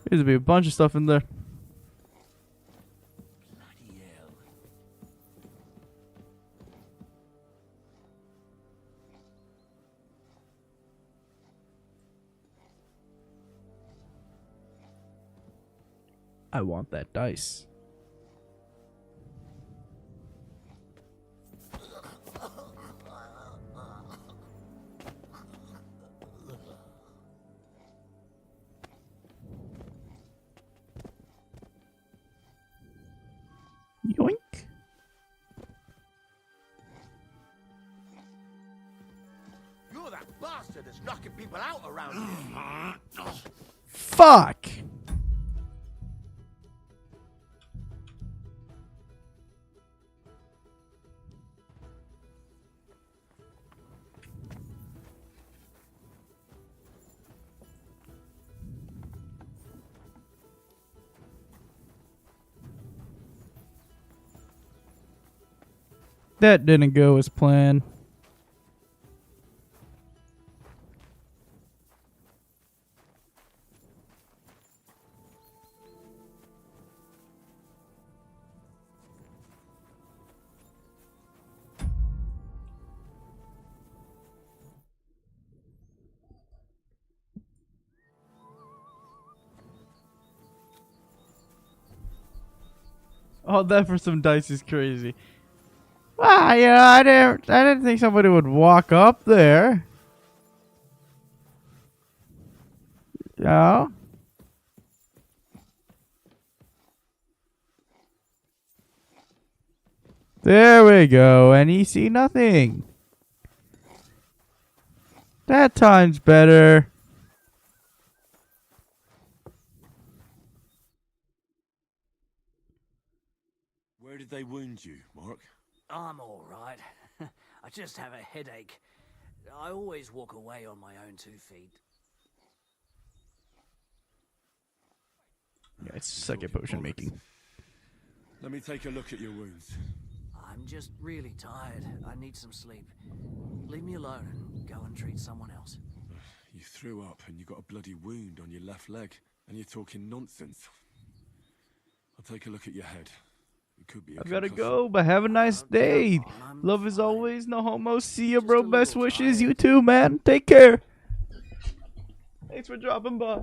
There's be a bunch of stuff in there. Bloody hell. I want that dice. that's knocking people out around here. Fuck! That didn't go as planned. Oh, that for some dice is crazy. Well, yeah, I didn't think somebody would walk up there. Yeah. There we go, and you see nothing. That time's better. Where did they wound you, Mark? I'm all right. I just have a headache. I always walk away on my own 2 feet. Yeah, it's suck at potion making. Let me take a look at your wounds. I'm just really tired. I need some sleep. Leave me alone and go and treat someone else. You threw up and you got a bloody wound on your left leg, and you're talking nonsense. I'll take a look at your head. It could be a I've gotta concussion. go, but have a nice day. Love as always, no homo. See ya, bro. Best wishes. You too, man. Take care. Thanks for dropping by.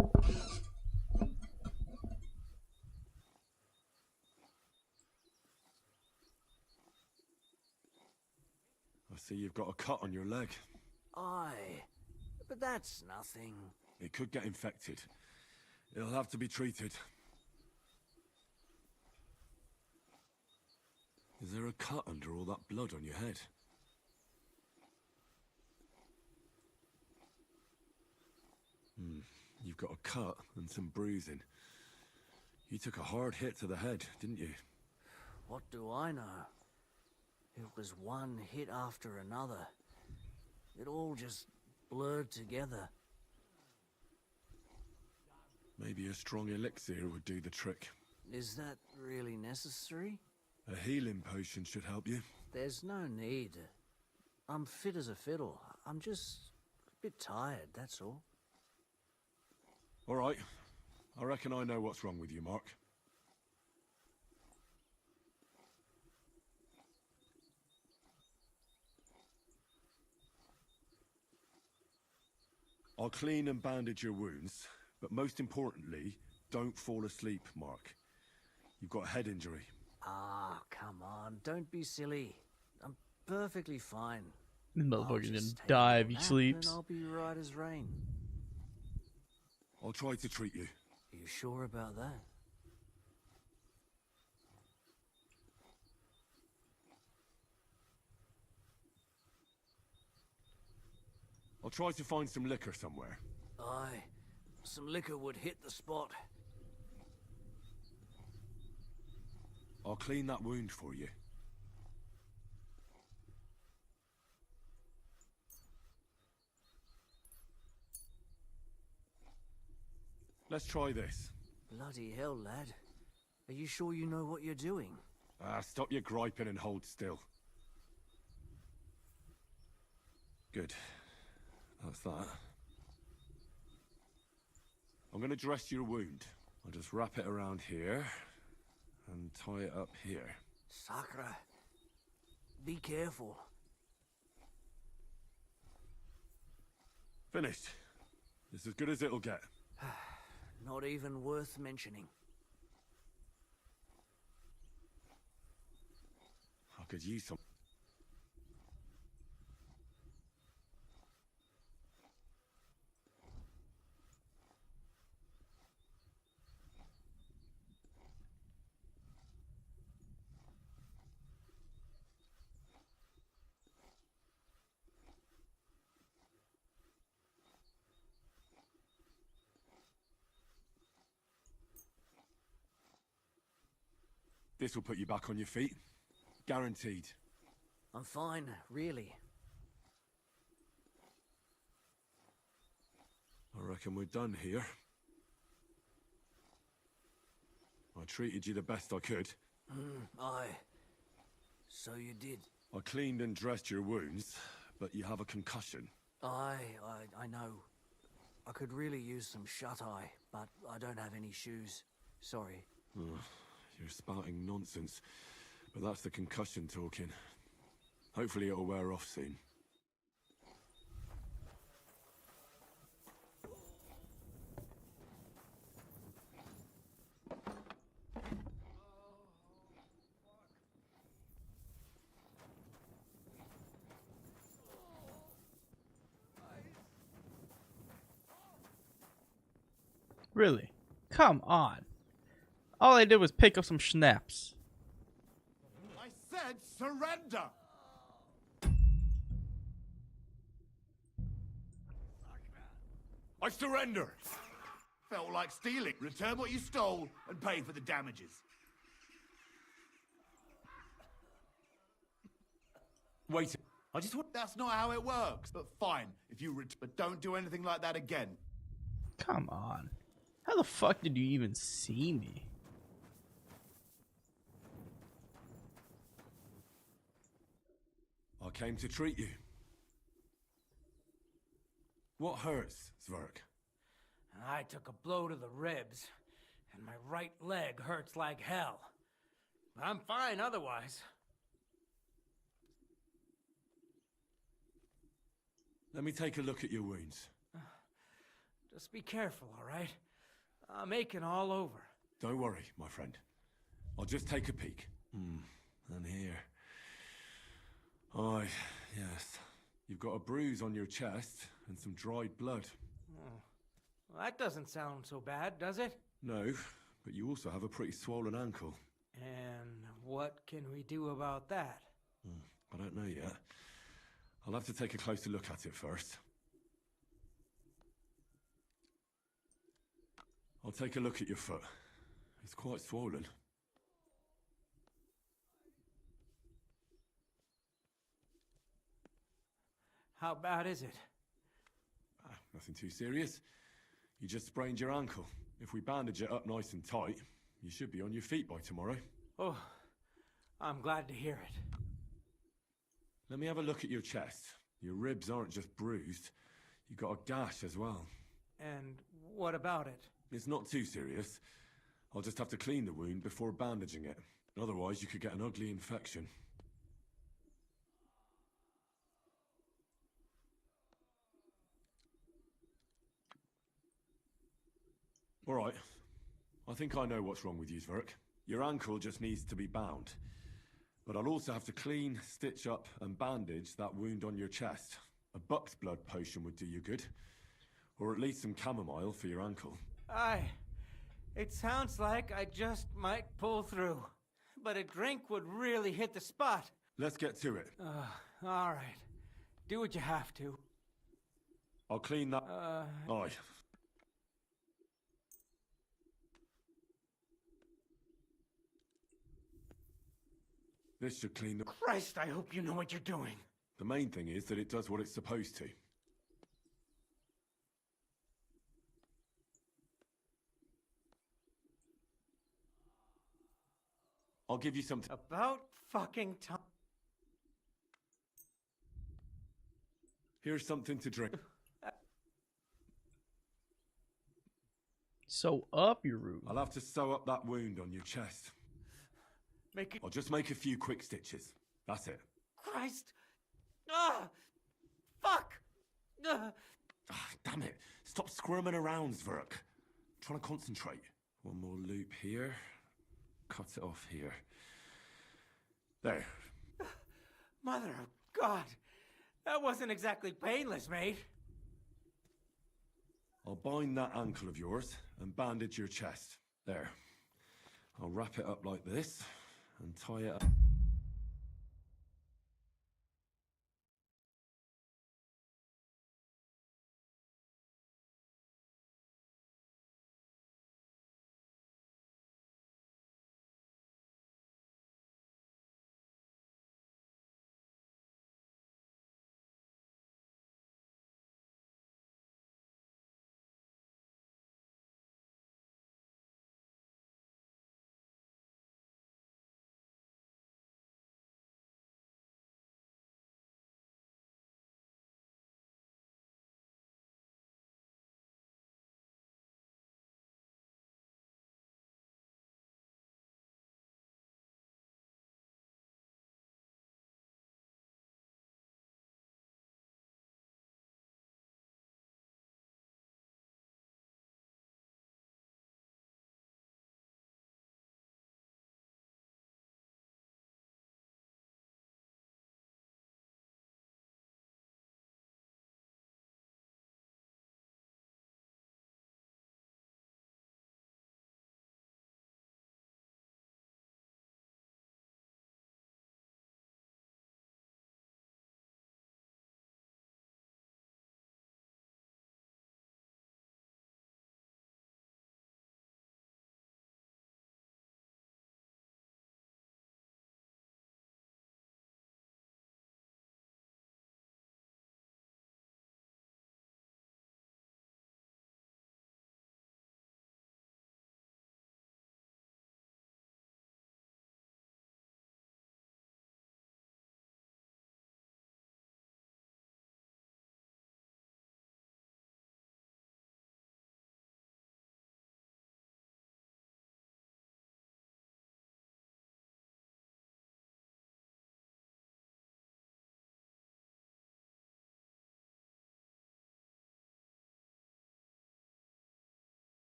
I see you've got a cut on your leg. Aye, but that's nothing. It could get infected. It'll have to be treated. Is there a cut under all that blood on your head? You've got a cut and some bruising. You took a hard hit to the head, didn't you? What do I know? It was one hit after another. It all just blurred together. Maybe a strong elixir would do the trick. Is that really necessary? A healing potion should help you. There's no need. I'm fit as a fiddle. I'm just a bit tired, that's all. All right. I reckon I know what's wrong with you, Mark. I'll clean and bandage your wounds, but most importantly, don't fall asleep, Mark. You've got a head injury. Ah, come on. Don't be silly. I'm perfectly fine. This I'll motherfucker's gonna just take a die if little he nap sleeps. and I'll be right as rain. I'll try to treat you. Are you sure about that? I'll try to find some liquor somewhere. Aye. Some liquor would hit the spot. I'll clean that wound for you. Let's try this. Bloody hell, lad. Are you sure you know what you're doing? Stop your griping and hold still. Good. That's that. I'm gonna dress your wound. I'll just wrap it around here and tie it up here. Sakra. Be careful. Finished. It's as good as it'll get. Not even worth mentioning. I could use some. This will put you back on your feet. Guaranteed. I'm fine, really. I reckon we're done here. I treated you the best I could. Aye. So you did. I cleaned and dressed your wounds, but you have a concussion. I know. I could really use some shut-eye, but I don't have any shoes. Sorry. You're spouting nonsense, but that's the concussion talking. Hopefully it'll wear off soon. Really? Come on. All I did was pick up some schnapps. I said surrender! I surrender! Felt like stealing. Return what you stole and pay for the damages. Wait, I just want... That's not how it works. But fine, if you but don't do anything like that again. Come on. How the fuck did you even see me? I came to treat you. What hurts, Zwerg? I took a blow to the ribs, and my right leg hurts like hell. I'm fine otherwise. Let me take a look at your wounds. Just be careful, all right? I'm aching all over. Don't worry, my friend. I'll just take a peek. And here. Aye, yes. You've got a bruise on your chest and some dried blood. Oh. Well, that doesn't sound so bad, does it? No, but you also have a pretty swollen ankle. And what can we do about that? I don't know yet. I'll have to take a closer look at it first. I'll take a look at your foot. It's quite swollen. How bad is it? Nothing too serious. You just sprained your ankle. If we bandage it up nice and tight, you should be on your feet by tomorrow. Oh, I'm glad to hear it. Let me have a look at your chest. Your ribs aren't just bruised. You've got a gash as well. And what about it? It's not too serious. I'll just have to clean the wound before bandaging it. Otherwise, you could get an ugly infection. All right. I think I know what's wrong with you, Zwerg. Your ankle just needs to be bound. But I'll also have to clean, stitch up, and bandage that wound on your chest. A buck's blood potion would do you good. Or at least some chamomile for your ankle. Aye. It sounds like I just might pull through. But a drink would really hit the spot. Let's get to it. All right. Do what you have to. I'll clean that... Aye. This should clean the... Christ, I hope you know what you're doing. The main thing is that it does what it's supposed to. I'll give you something... About fucking time. Here's something to drink. Sew up your wound. I'll have to sew up that wound on your chest. Make it... I'll just make a few quick stitches. That's it. Christ! Ah! Fuck! Damn it. Stop squirming around, Zwerg. I'm trying to concentrate. One more loop here. Cut it off here. There. Mother of God! That wasn't exactly painless, mate. I'll bind that ankle of yours and bandage your chest. There. I'll wrap it up like this and tie it up.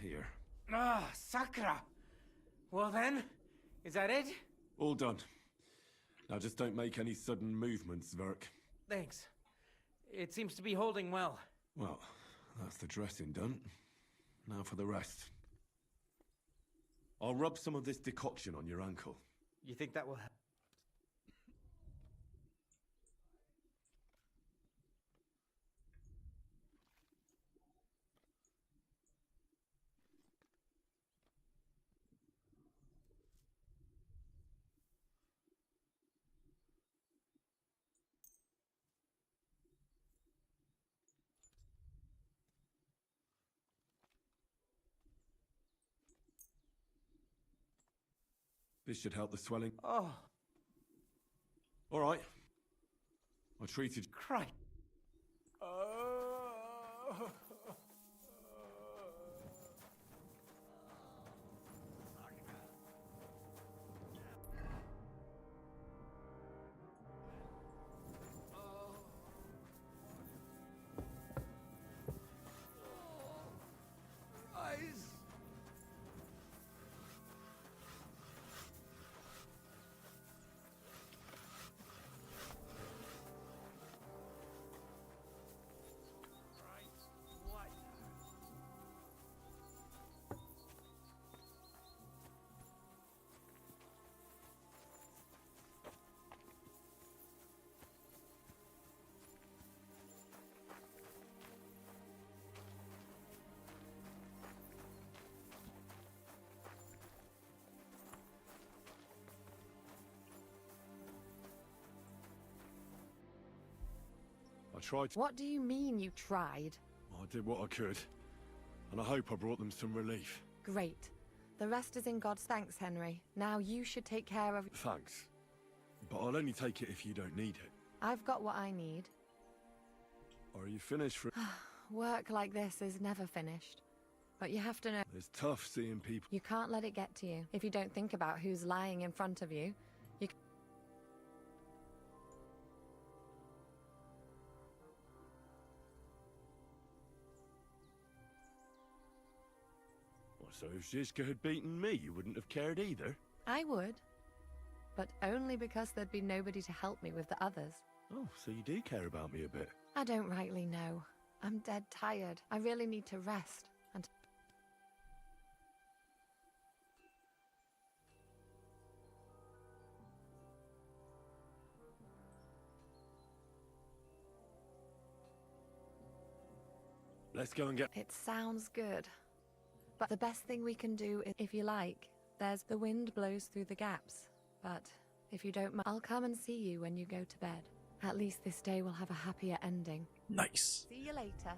here. Ah, Sakra! Well then, is that it? All done. Now just don't make any sudden movements, Verk. Thanks. It seems to be holding well. Well, that's the dressing done. Now for the rest. I'll rub some of this decoction on your ankle. You think that will help? This should help the swelling. Oh, All right. I treated... Christ. I tried... What do you mean you tried? I did what I could. And I hope I brought them some relief. Great. The rest is in God's thanks, Henry. Now you should take care of... Thanks. But I'll only take it if you don't need it. I've got what I need. Are you finished for... Work like this is never finished. But you have to know... It's tough seeing people... You can't let it get to you. If you don't think about who's lying in front of you, you... So if Zizka had beaten me, you wouldn't have cared either? I would. But only because there'd be nobody to help me with the others. Oh, so you do care about me a bit. I don't rightly know. I'm dead tired. I really need to rest. And... Let's go and get... It sounds good. But the best thing we can do is, if you like, there's the wind blows through the gaps. But if you don't mind, I'll come and see you when you go to bed. At least this day will have a happier ending. Nice. See you later.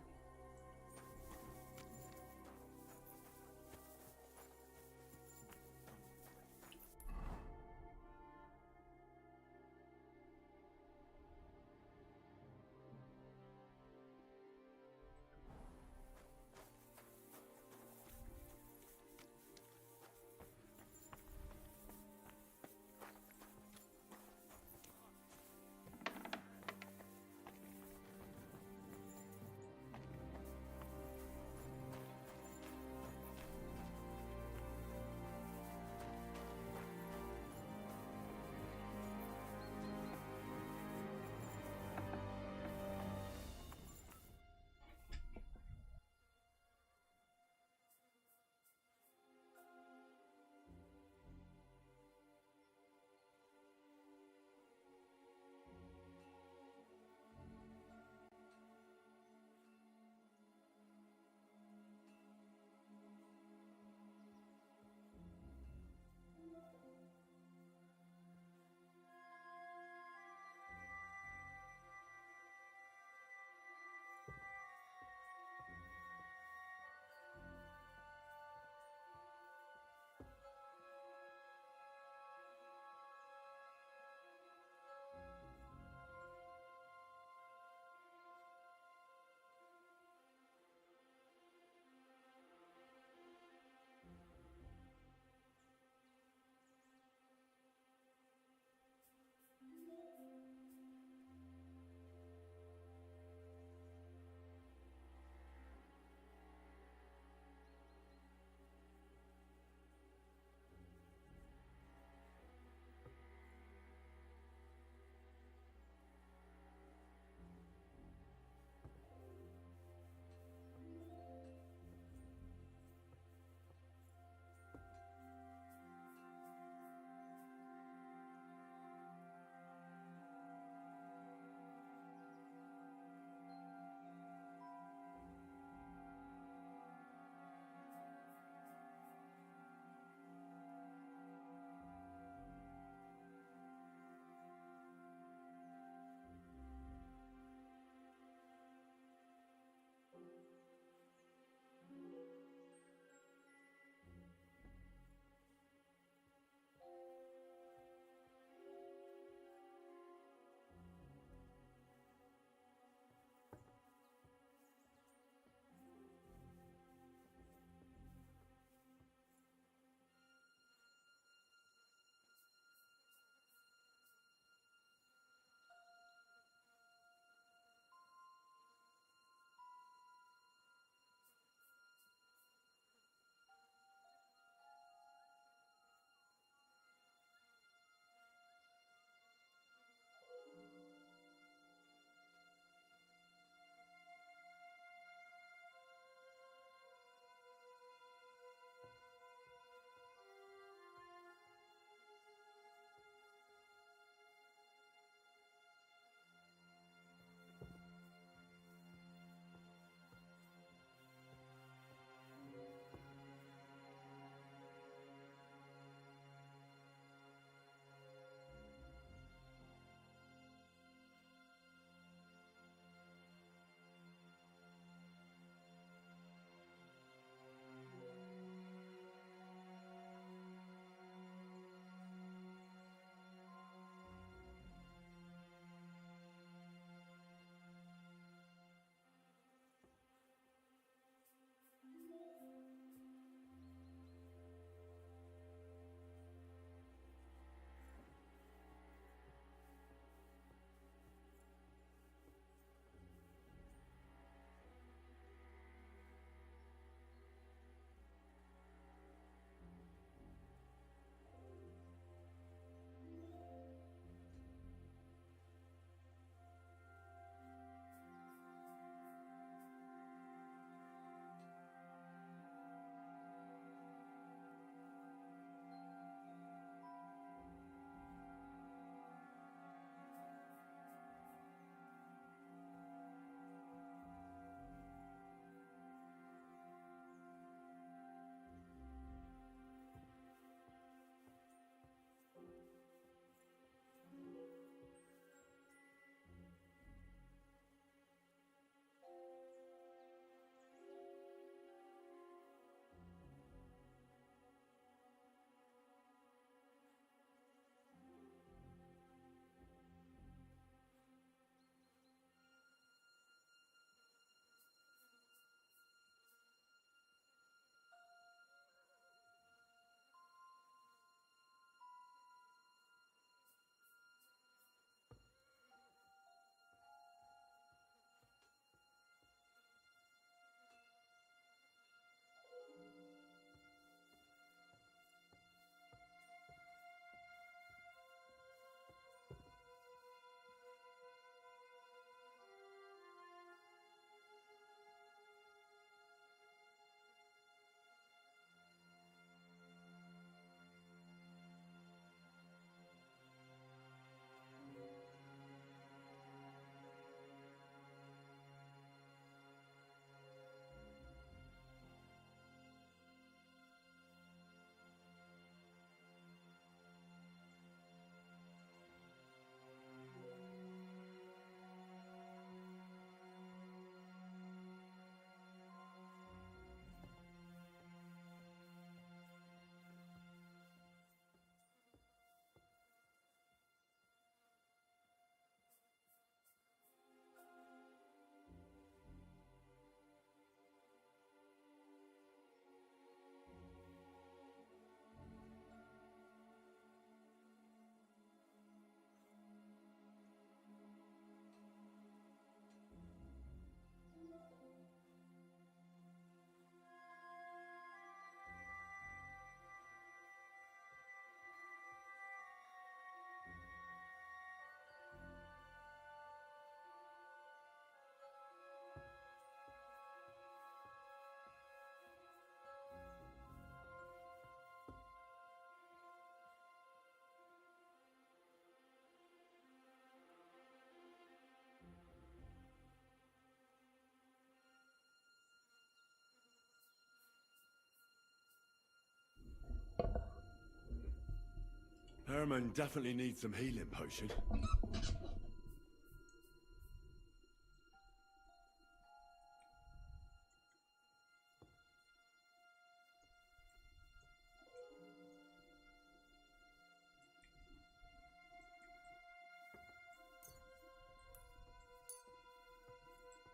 Herman definitely needs some healing potion.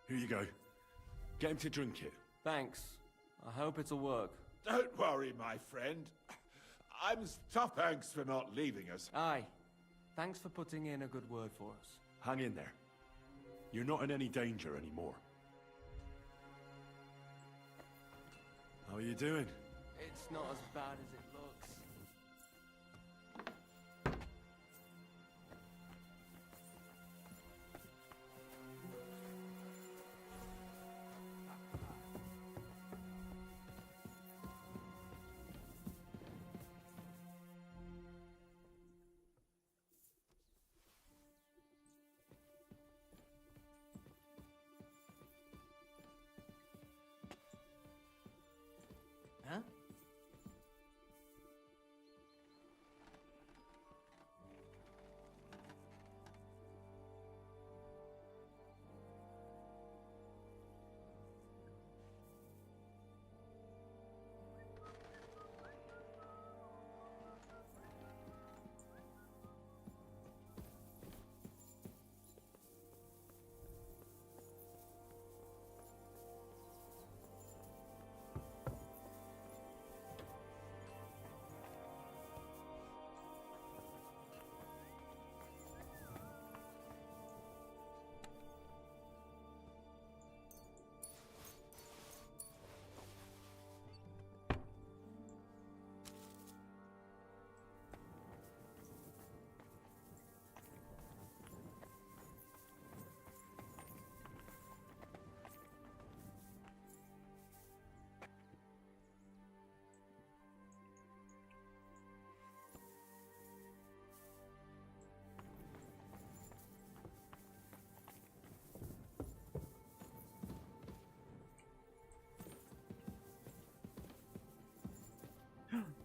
Here you go. Get him to drink it. Thanks. I hope it'll work. Don't worry, my friend. Thanks for not leaving us. Aye. Thanks for putting in a good word for us. Hang in there. You're not in any danger anymore. How are you doing? It's not as bad as it looks. Huh?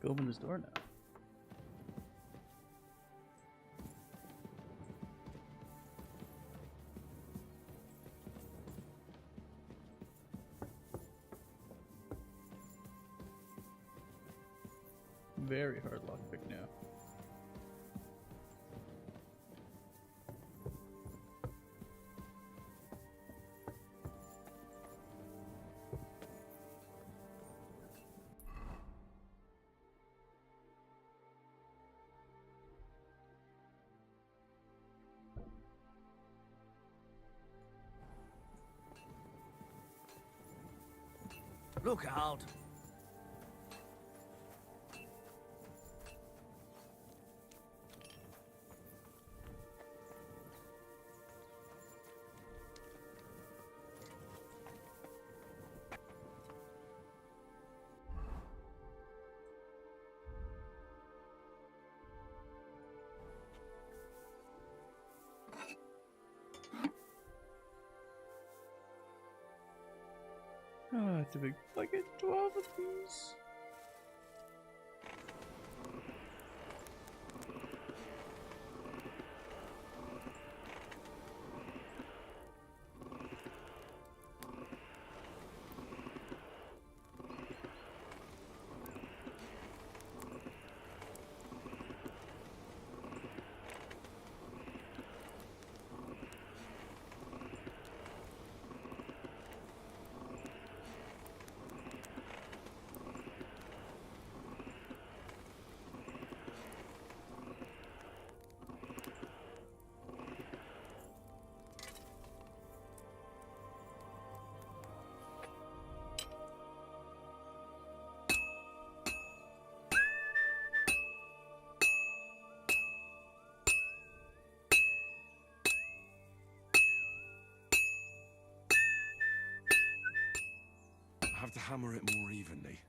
Go open this door now. Very hard lockpick now. Look out! Oh, it's a big fucking 12 of these. I have to hammer it more evenly.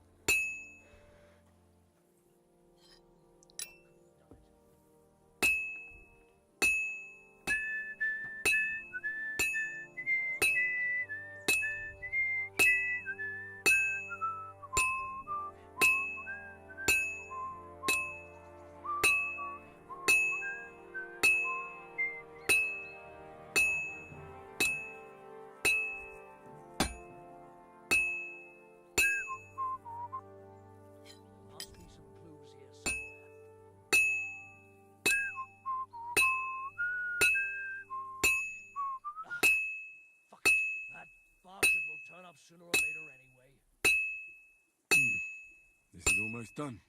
turn up sooner or later anyway. This is almost done.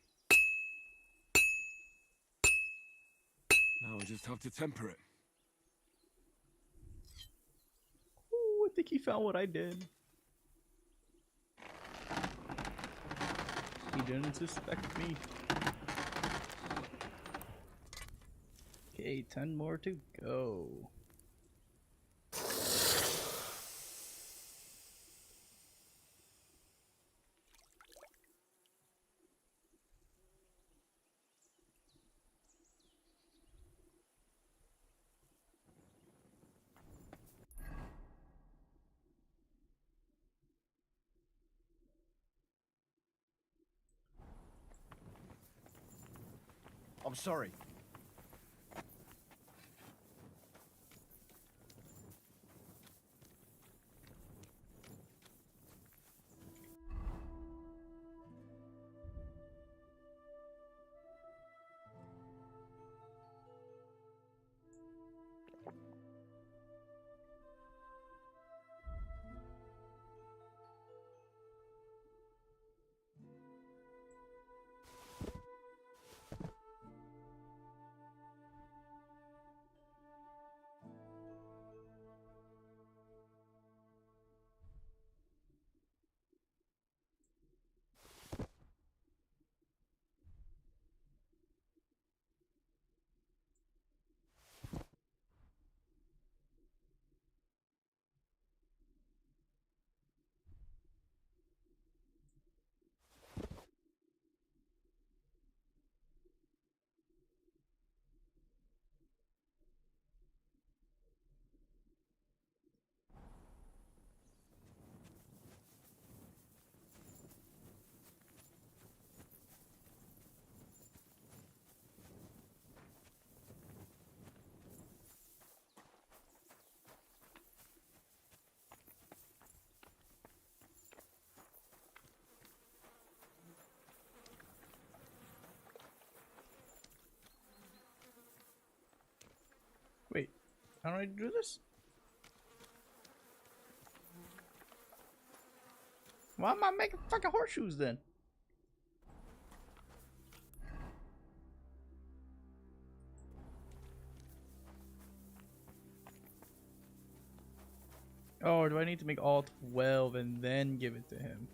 Now I just have to temper it. Ooh, I think he found what I did. He didn't suspect me. Okay, 10 more to go. I'm sorry. Wait, how do I do this? Why am I making fucking horseshoes then? Oh, or do I need to make all 12 and then give it to him?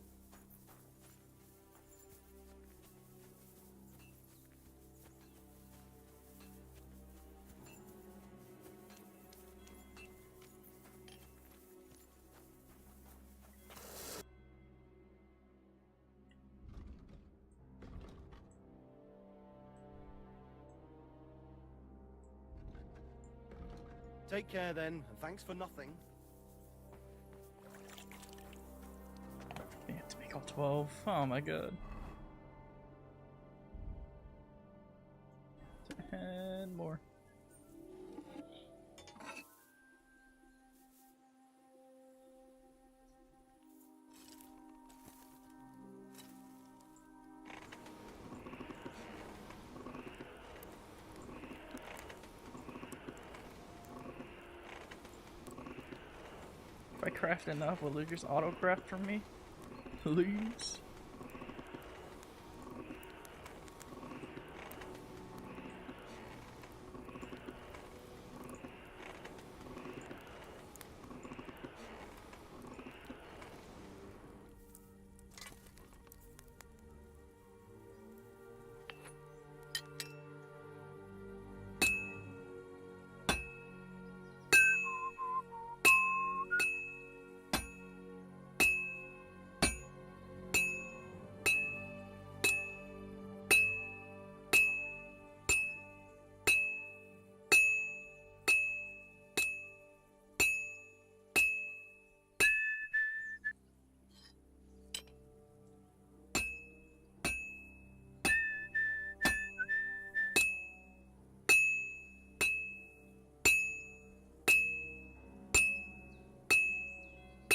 Take care then, and thanks for nothing. I have to make all 12. Oh my god. 10 more. If I craft enough, will it just auto craft for me? Please.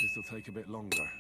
This'll take a bit longer.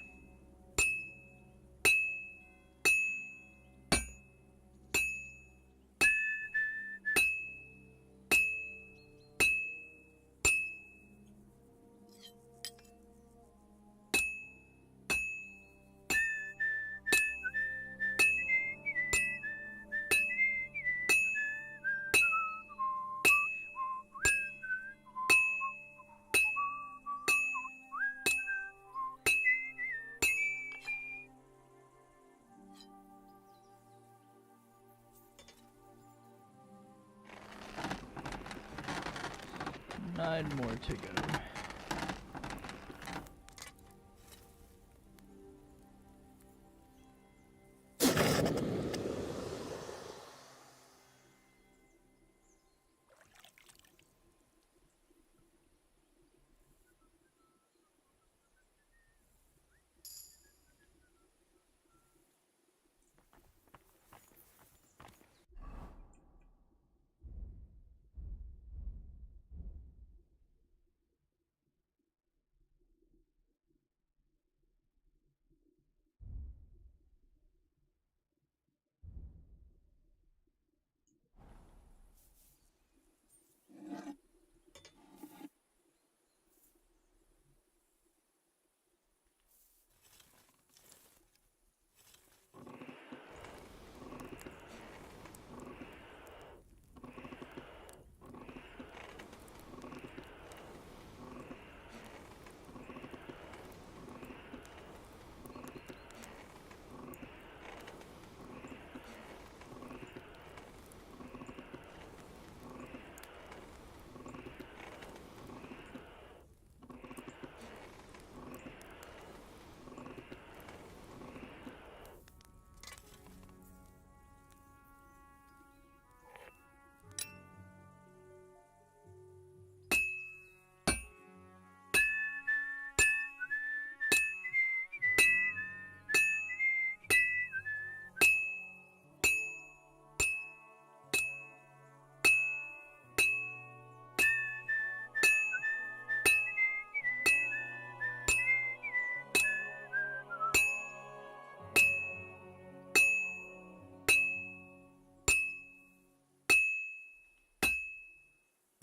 One more to go.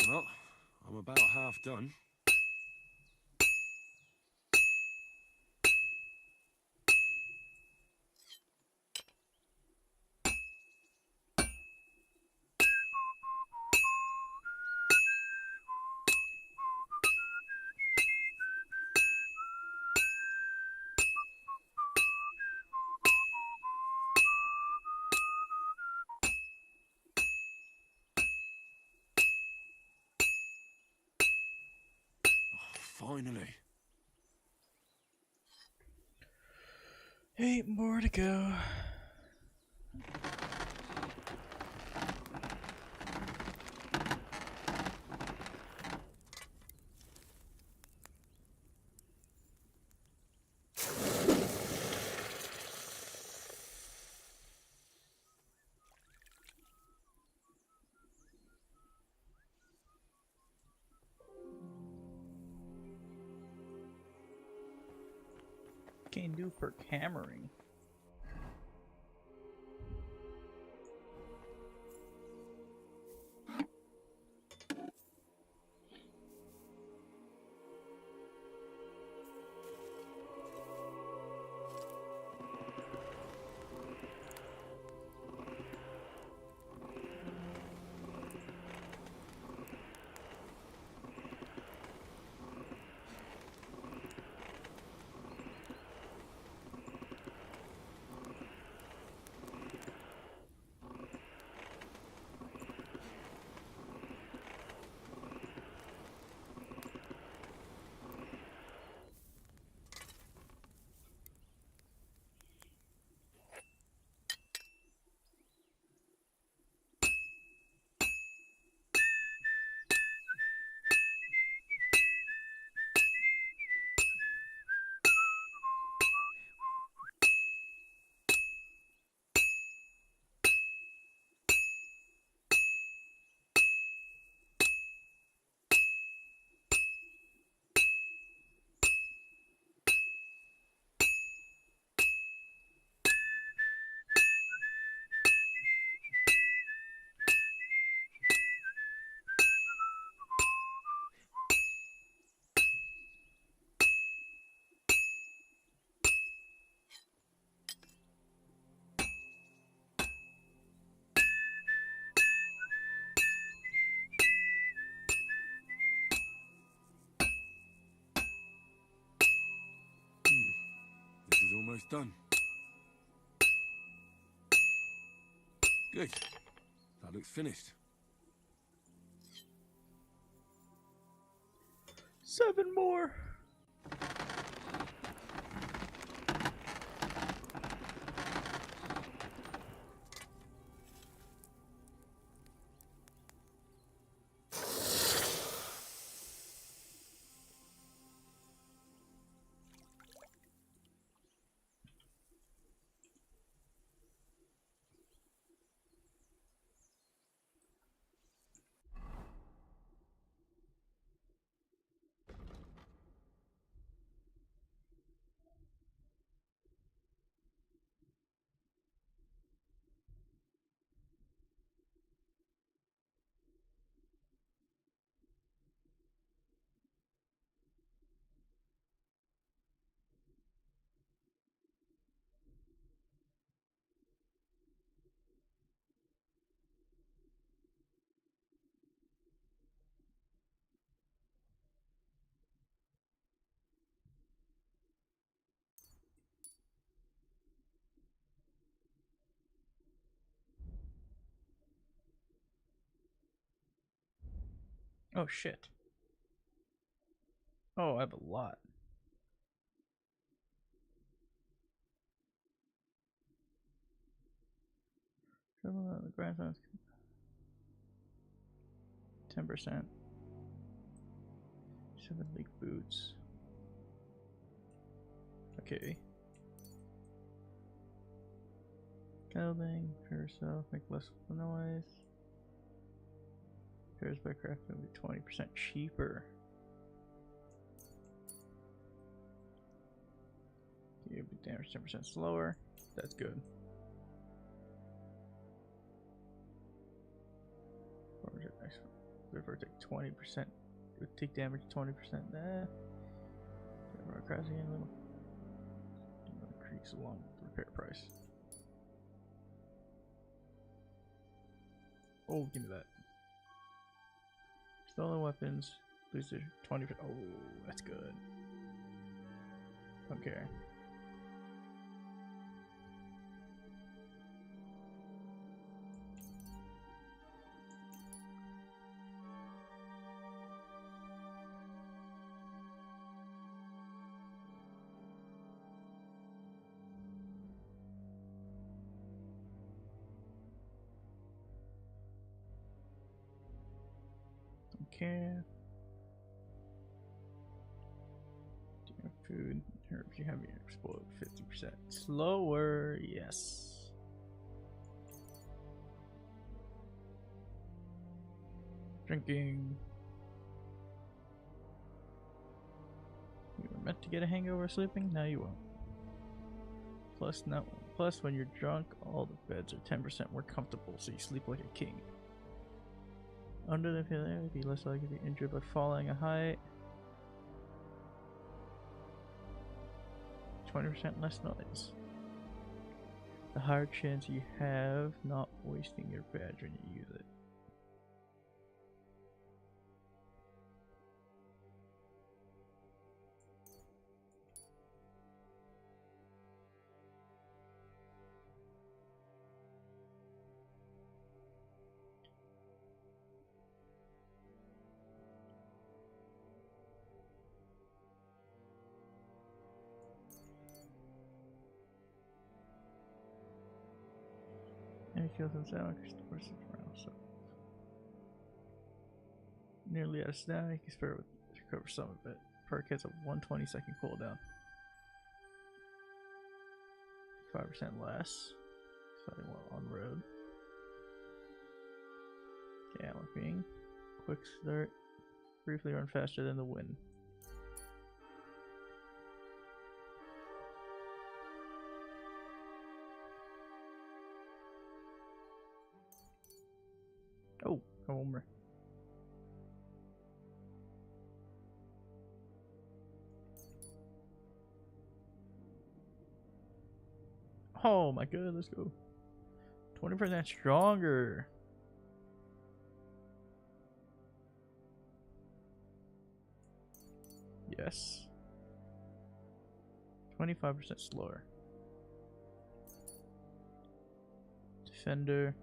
Well, I'm about half done. Finally. 8 more to go. Can do for hammering. This is almost done. Good. That looks finished. 7 more. Oh shit. Oh, I have a lot. The grandson's 10%. 7 league boots. Okay. Clothing for yourself, make less noise. Repairs by crafting will be 20% cheaper. You'll be damaged 10% slower. That's good. If I take 20%, it would take damage 20%. Nah. Crashing in a little. Increase along with the repair price. Oh, give me that. Stolen weapons. Lose their 20%. Oh, that's good. Okay. Okay. Food, herbs, you have your explode 50% slower, yes. Drinking. You were meant to get a hangover sleeping, now you won't. Plus when you're drunk, all the beds are 10% more comfortable, so you sleep like a king. Under the pillar, you'd be less likely to be injured by falling a height. 20% less noise. The higher chance you have not wasting your badge when you use it. And he kills himself and restores his round, so nearly out of stamina, he can spare with recover some of it. Perk has a 120-second cooldown. 5% less. Fighting while on road. Okay, being quick start. Briefly run faster than the wind. Oh, Homer. Oh my god, let's go. 20% stronger. Yes. 25% slower. Defender.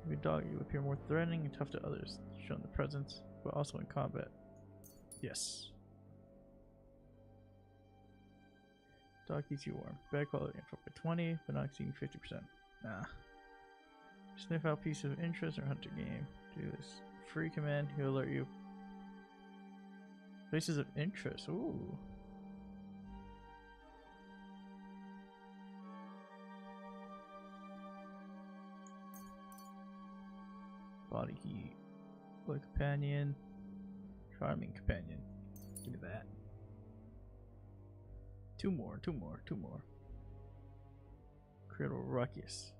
If your dog, you appear more threatening and tough to others, showing the presence, but also in combat. Yes. Dog keeps you warm. Bad quality info by 20, but not exceeding 50%. Nah. Sniff out piece of interest or hunter game. Do this. Free command, he'll alert you. Places of interest. Ooh. Body heat. Boy companion. Charming companion. Give me that. Two more. Cradle ruckus.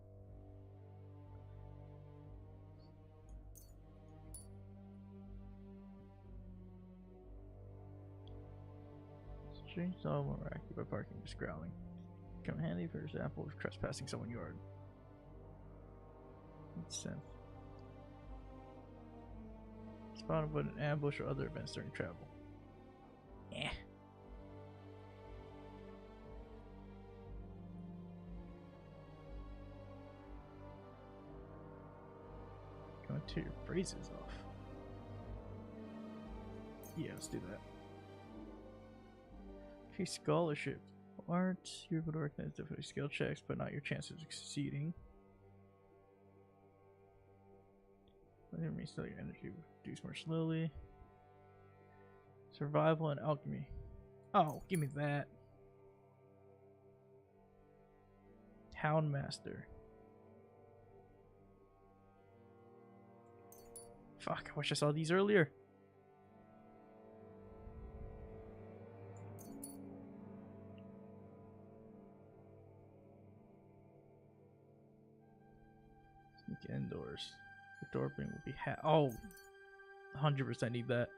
Strange dog when we're active by barking or growling. Come handy, for example, if trespassing someone's yard. Makes sense. Spawn about an ambush or other events during travel. Yeah. Going to your phrases off. Yeah, let's do that. Okay, scholarship. Art, you're able to recognize difficulty skill checks, but not your chances of succeeding. Let him restore your energy, reduce more slowly. Survival and alchemy. Oh, give me that. Town Master. Fuck, I wish I saw these earlier. Sneak indoors. The door opening will be oh, 100% need that.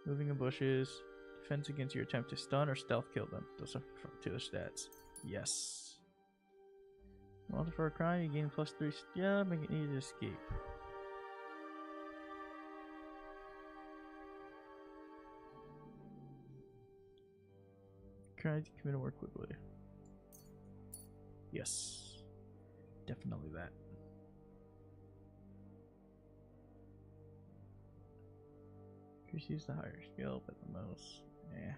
Moving in bushes. Defense against your attempt to stun or stealth kill them. Those are to the stats. Yes. Wanted for a crime, you gain +3. Yeah, make it easy to escape. Crimes you commit more quickly. Yes. Definitely that. Chris used the higher skill, but the most. Yeah.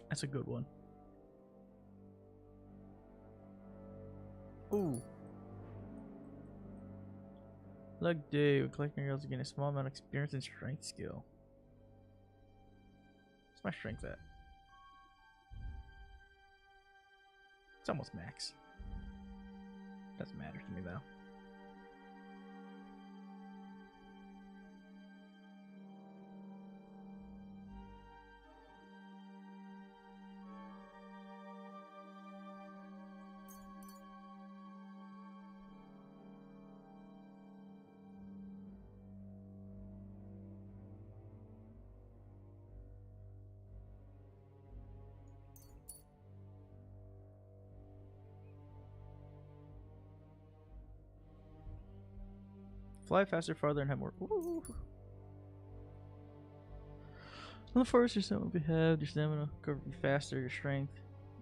That's a good one. Ooh. Luck Dave, collecting girls to gain a small amount of experience and strength skill. What's my strength at? It's almost max. Doesn't matter to me though. Fly faster, farther, and have more. Ooh. On the forest, your stamina will be halved, your stamina will be faster, your strength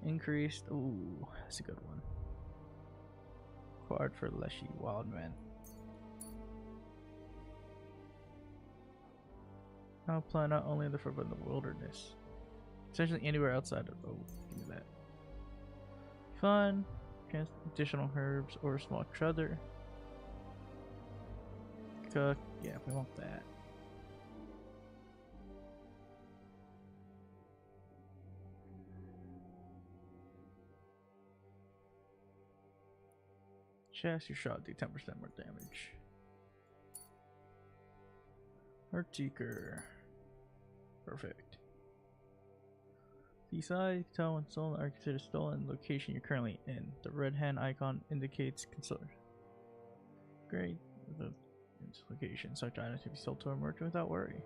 increased. Ooh, that's a good one. Acquired for Leshy Wildman. Now apply not only in the front but in the wilderness. Essentially anywhere outside of. Oh, give me that. Fun. Additional herbs or small treasure. Cook. Yeah, we want that. Chest, your shot do 10% more damage. Heartseeker. Perfect. Seaside, you can tell when stolen or considered stolen location you're currently in. The red hand icon indicates consider. Great. The location. Such items can be sold to a merchant without worry.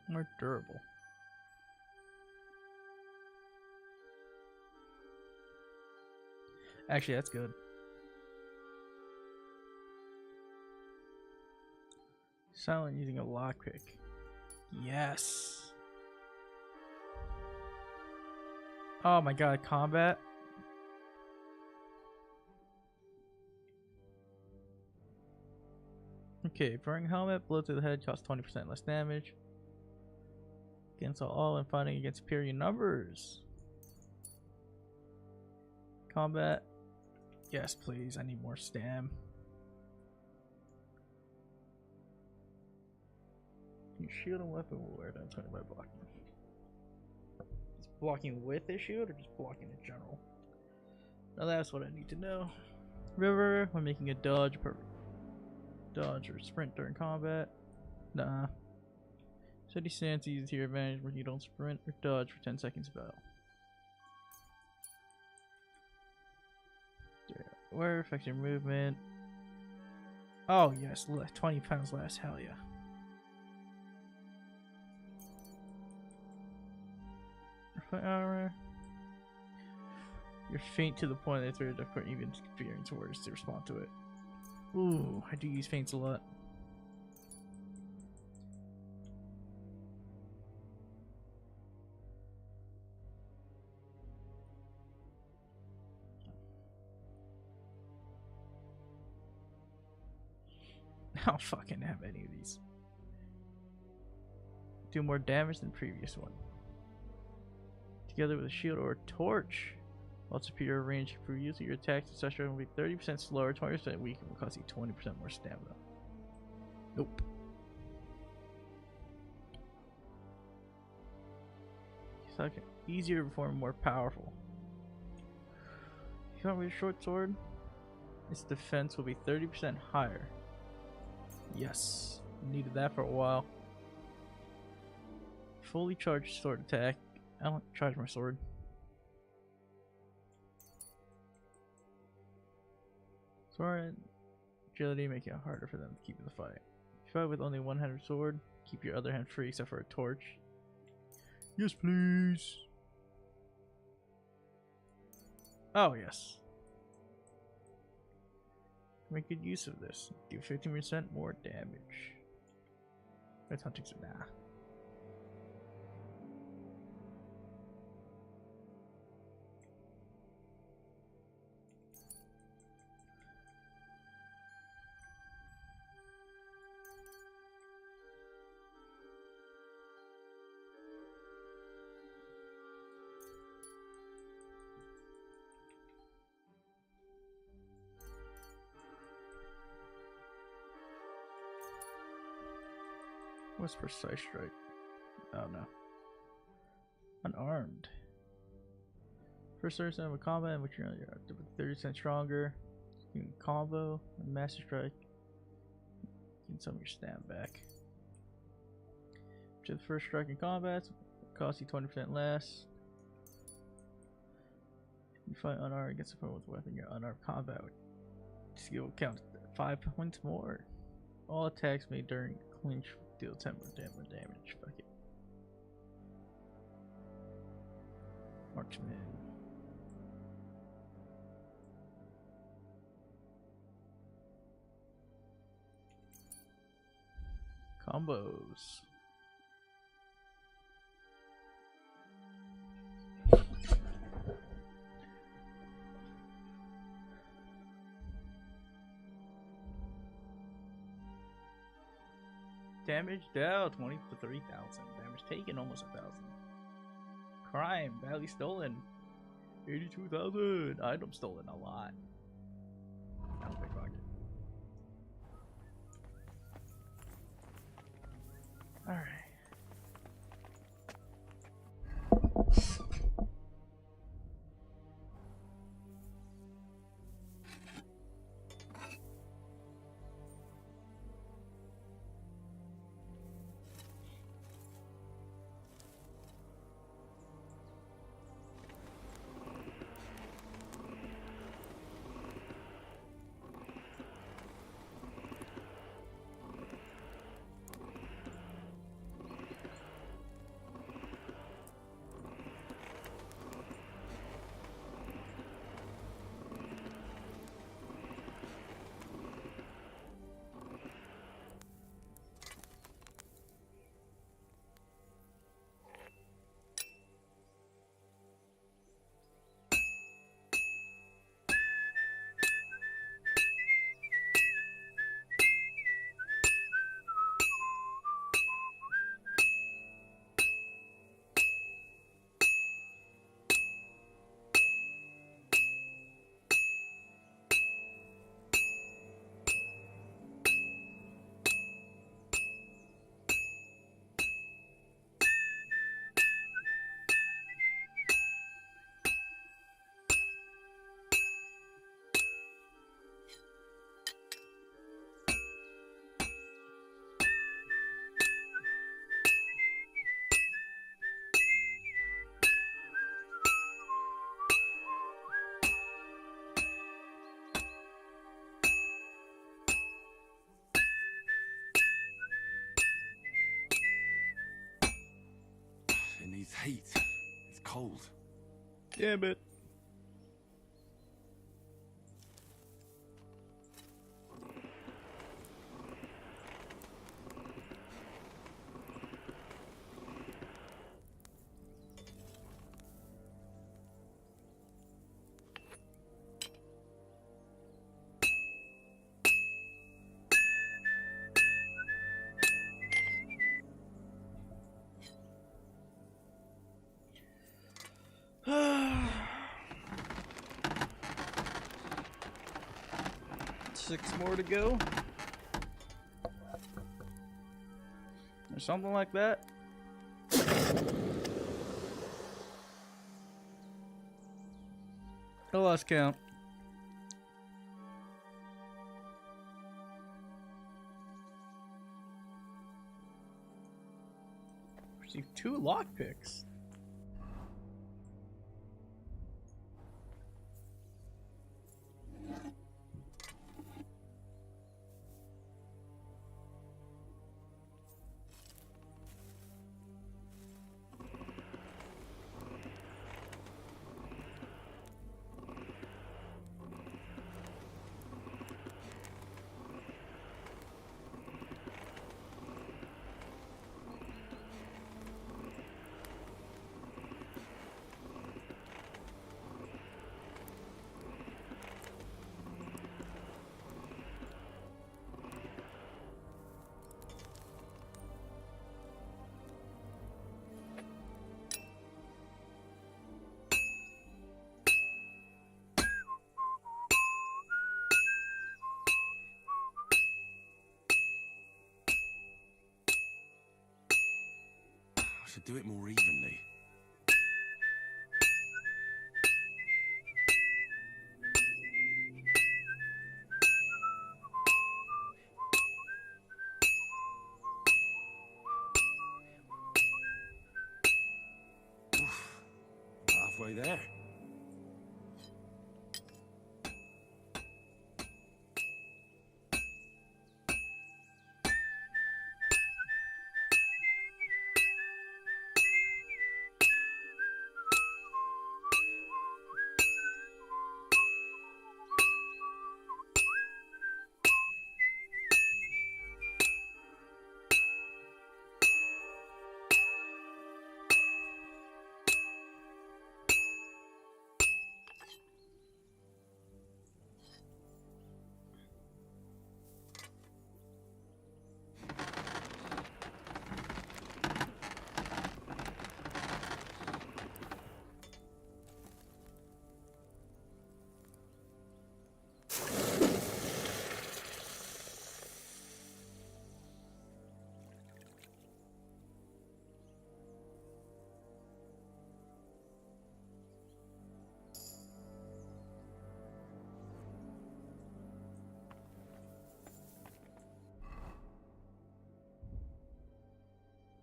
More durable. Actually, that's good. Silent using a lockpick. Yes. Oh my god, combat. Okay, throwing helmet, blow to the head costs 20% less damage. Against all and fighting against superior numbers. Combat. Yes, please. I need more stam. Your shield and weapon will wear down 20 by blocking. Is blocking with a shield or just blocking in general? Now that's what I need to know. River, when making a dodge, dodge or sprint during combat. Nah. Steady stance uses to your advantage when you don't sprint or dodge for 10 seconds of battle. Where affects your movement. Oh yes, 20 pounds less, hell yeah. Armor. You're faint to the point that they're different even experience words to respond to it. Ooh, I do use feints a lot. I don't fucking have any of these. Do more damage than previous one. Together with a shield or a torch. While superior range for using your attacks, etc. will be 30% slower, 20% weaker, and will cost you 20% more stamina. Nope. So okay. Easier to perform, more powerful. If you want with a short sword, its defense will be 30% higher. Yes, needed that for a while. Fully charged sword attack. I don't charge my sword. Sword agility make it harder for them to keep in the fight. If you fight with only one-handed sword, keep your other hand free except for a torch. Yes, please. Oh yes. Make good use of this. Do 15% more damage. That's hunting, so nah. What's precise strike? Oh no. Unarmed. First 30% of a combat in which you're 30% stronger. You can combo and master strike. You can some of your stamina back. To the first strike in combat, it costs you 20% less. You fight unarmed against a opponent with a weapon, your unarmed combat skill counts 5 points more. All attacks made during clinch deal 10 more damage. Fuck it. Marksman. Combos. Damage dealt 20 to 3,000. Damage taken almost 1,000. Crime value stolen 82,000. Item stolen a lot. That was big pocket. All right. needs heat. It's cold. Damn it. Six more to go. Or something like that. I lost count. Received 2 lockpicks. I should do it more evenly. Oof. Halfway there.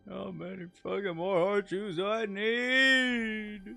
How many fucking more horseshoes do I need?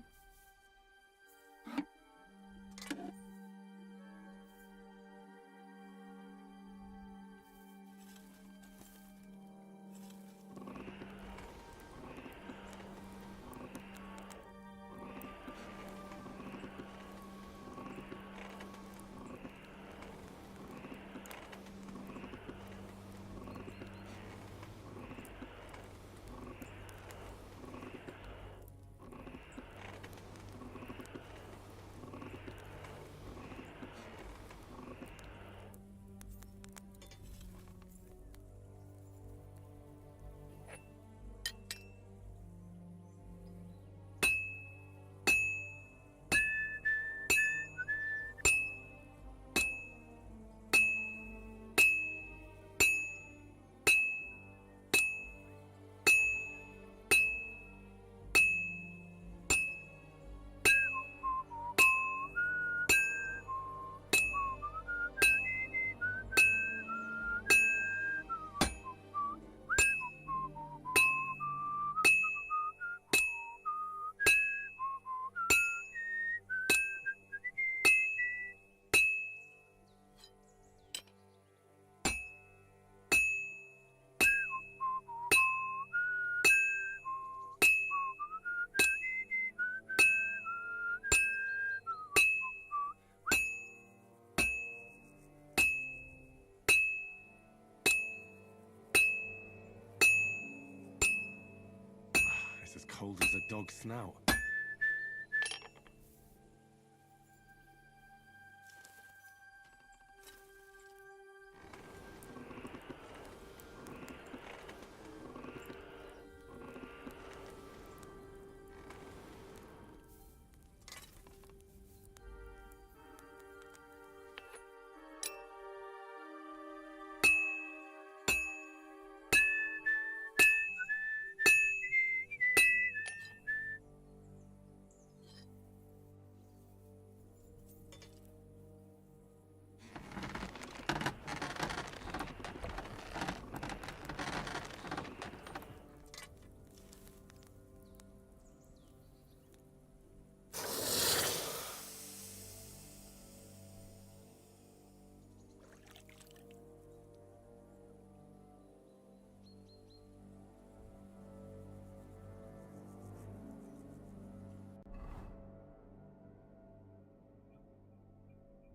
It's as cold as a dog's snout.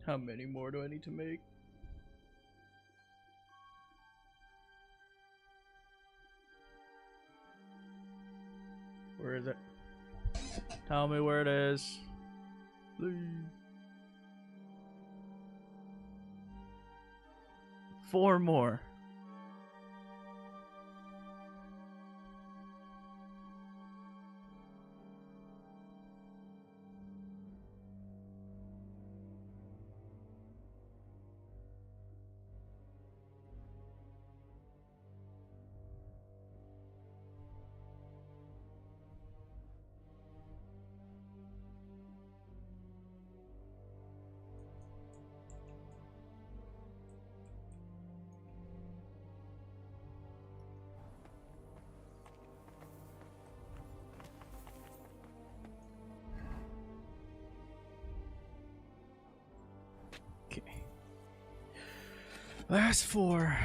How many more do I need to make? Where is it? Tell me where it is. Please. 4 more. Last 4.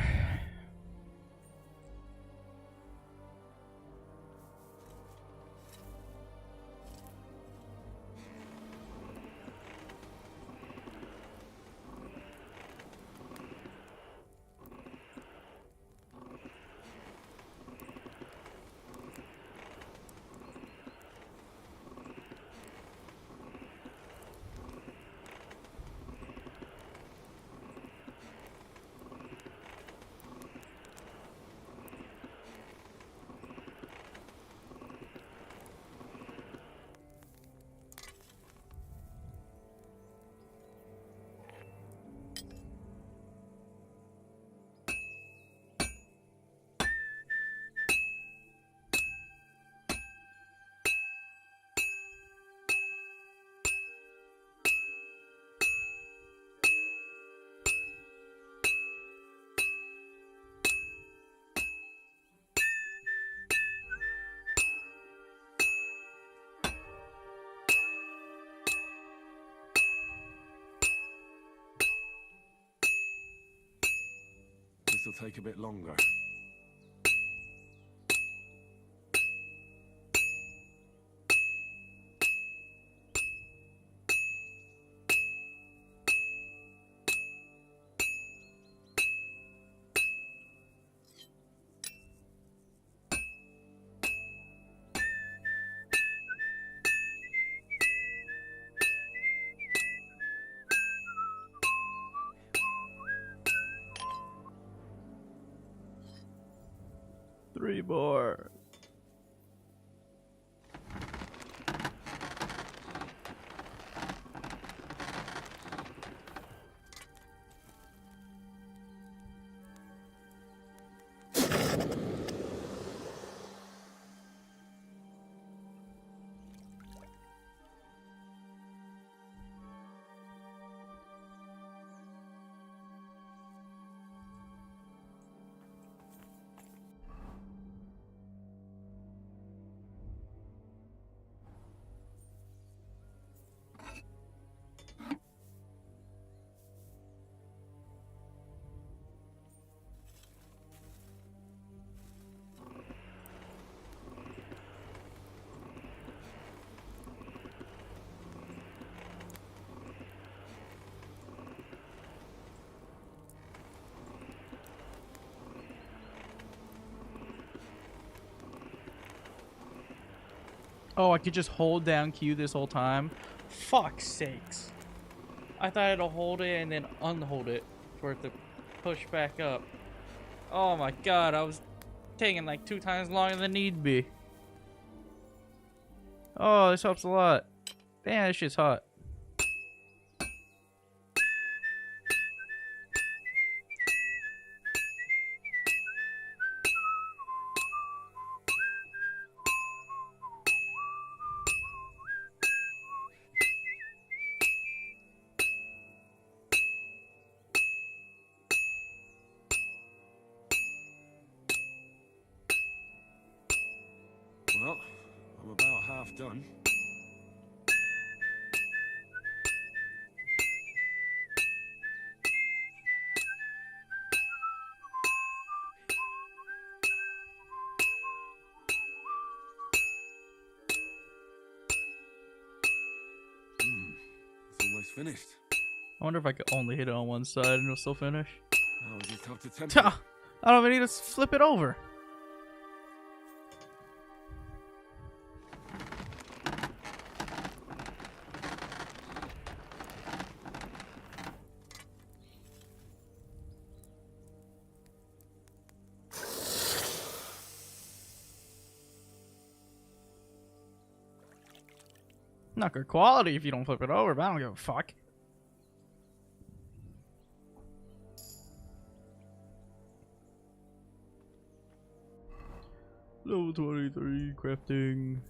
This will take a bit longer. Three more. Oh, I could just hold down Q this whole time? Fuck's sakes. I thought I had to hold it and then unhold it for it to push back up. Oh my god, I was taking like 2 times longer than need be. Oh, this helps a lot. Damn, this shit's hot. Well, I'm about half done. It's almost finished. I wonder if I could only hit it on one side and it'll still finish. Oh, we just have to tempt it. I don't even need to flip it over. Not good quality if you don't flip it over, but I don't give a fuck. Level 23 crafting.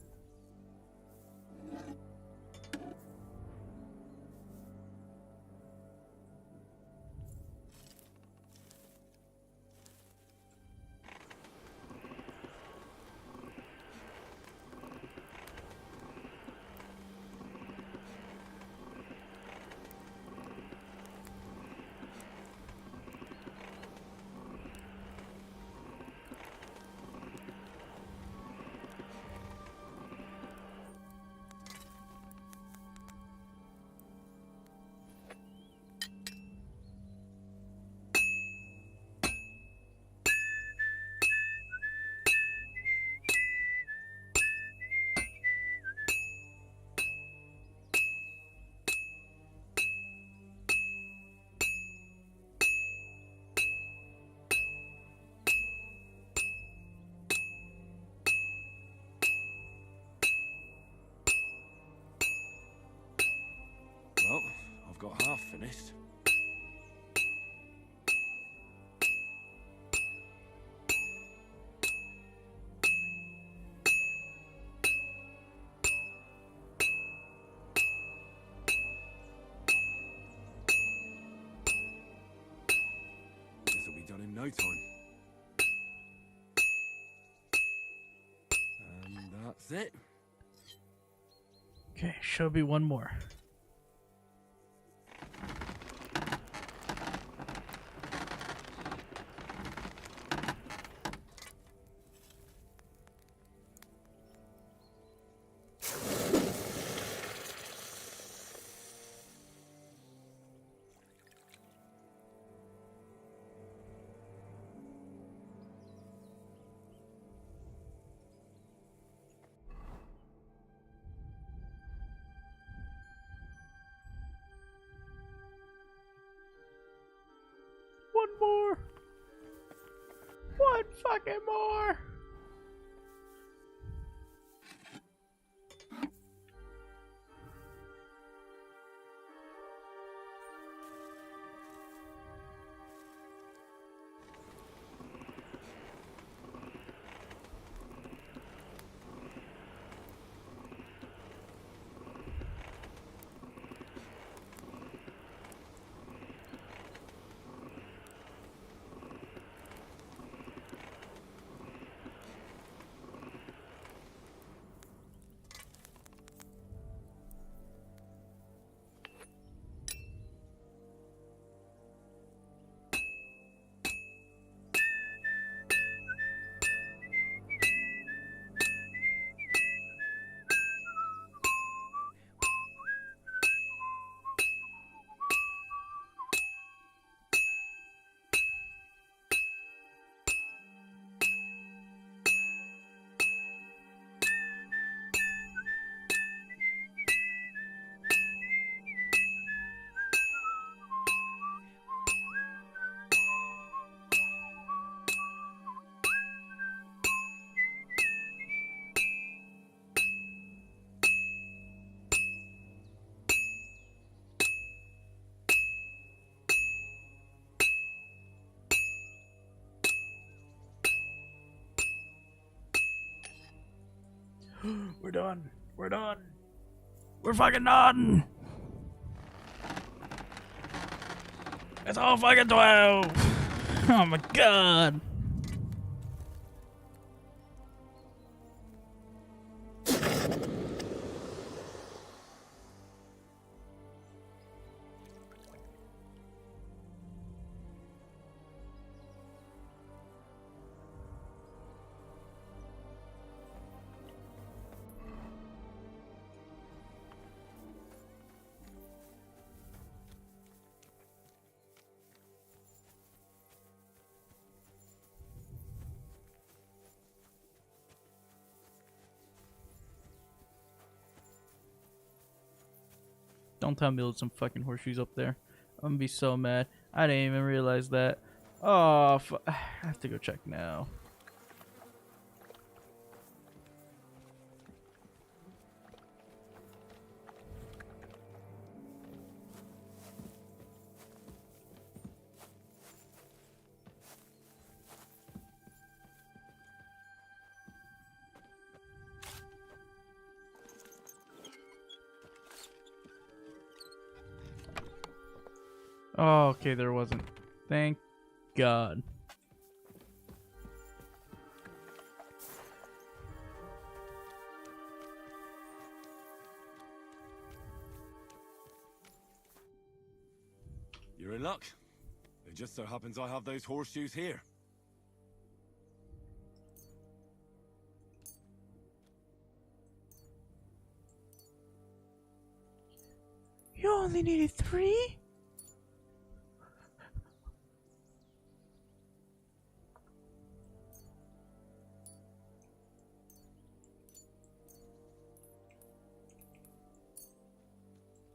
Well, I've got half finished. This'll be done in no time. And that's it. Okay, should be one more. One more. One fucking more. We're done. We're done. We're fucking done. It's all fucking 12. Oh my god. Don't tell me there's some fucking horseshoes up there. I'm gonna be so mad. I didn't even realize that. Oh, I have to go check now. Oh, okay, there wasn't. Thank God. You're in luck. It just so happens I have those horseshoes here. You only needed 3?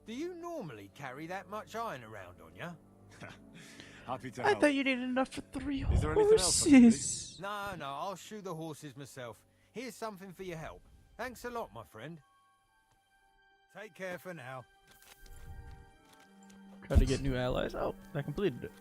Do you normally carry that much iron around on you? Happy to I help. thought you needed enough for 3 Is there anything else I can do? horses. No, I'll shoe the horses myself. Here's something for your help. Thanks a lot, my friend. Take care for now. Try to get new allies. Oh, I completed it.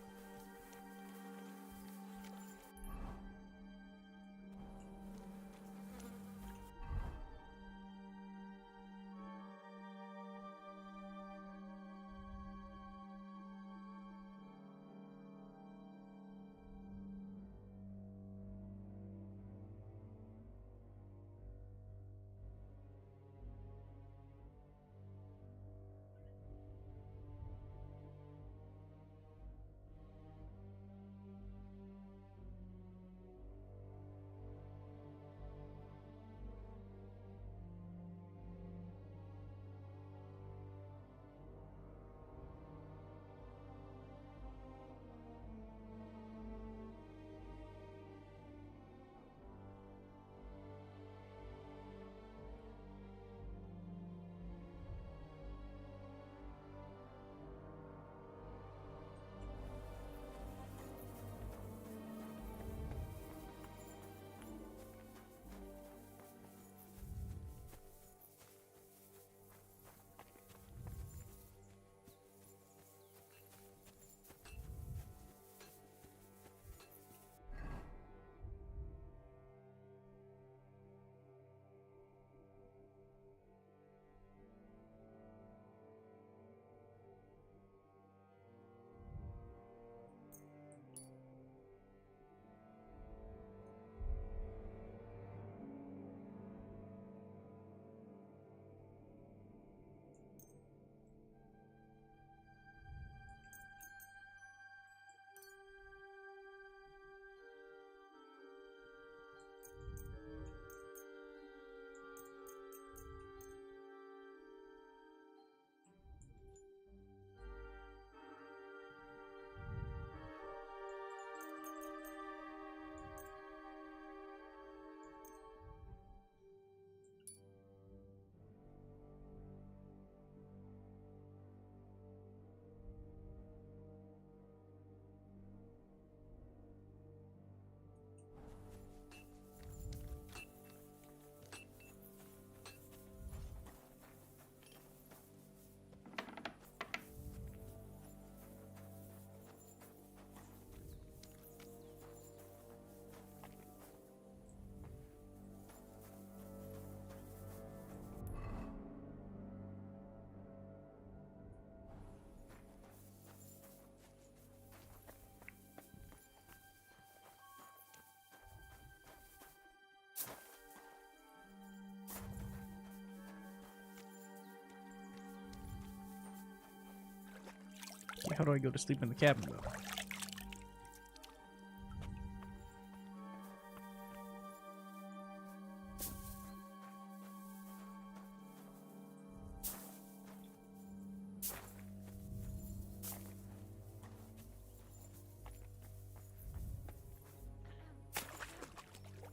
How do I go to sleep in the cabin though?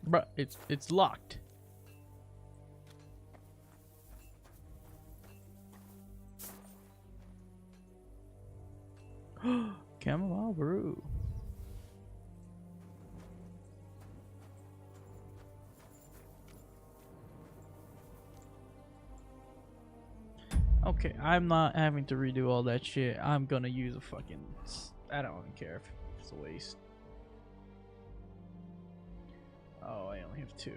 Bruh, it's locked. Chamomile brew. Okay, I'm not having to redo all that shit. I'm gonna use a fucking... I don't even care if it's a waste. Oh, I only have 2.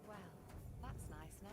Well, that's nice now.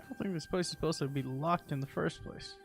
I don't think this place is supposed to be locked in the first place.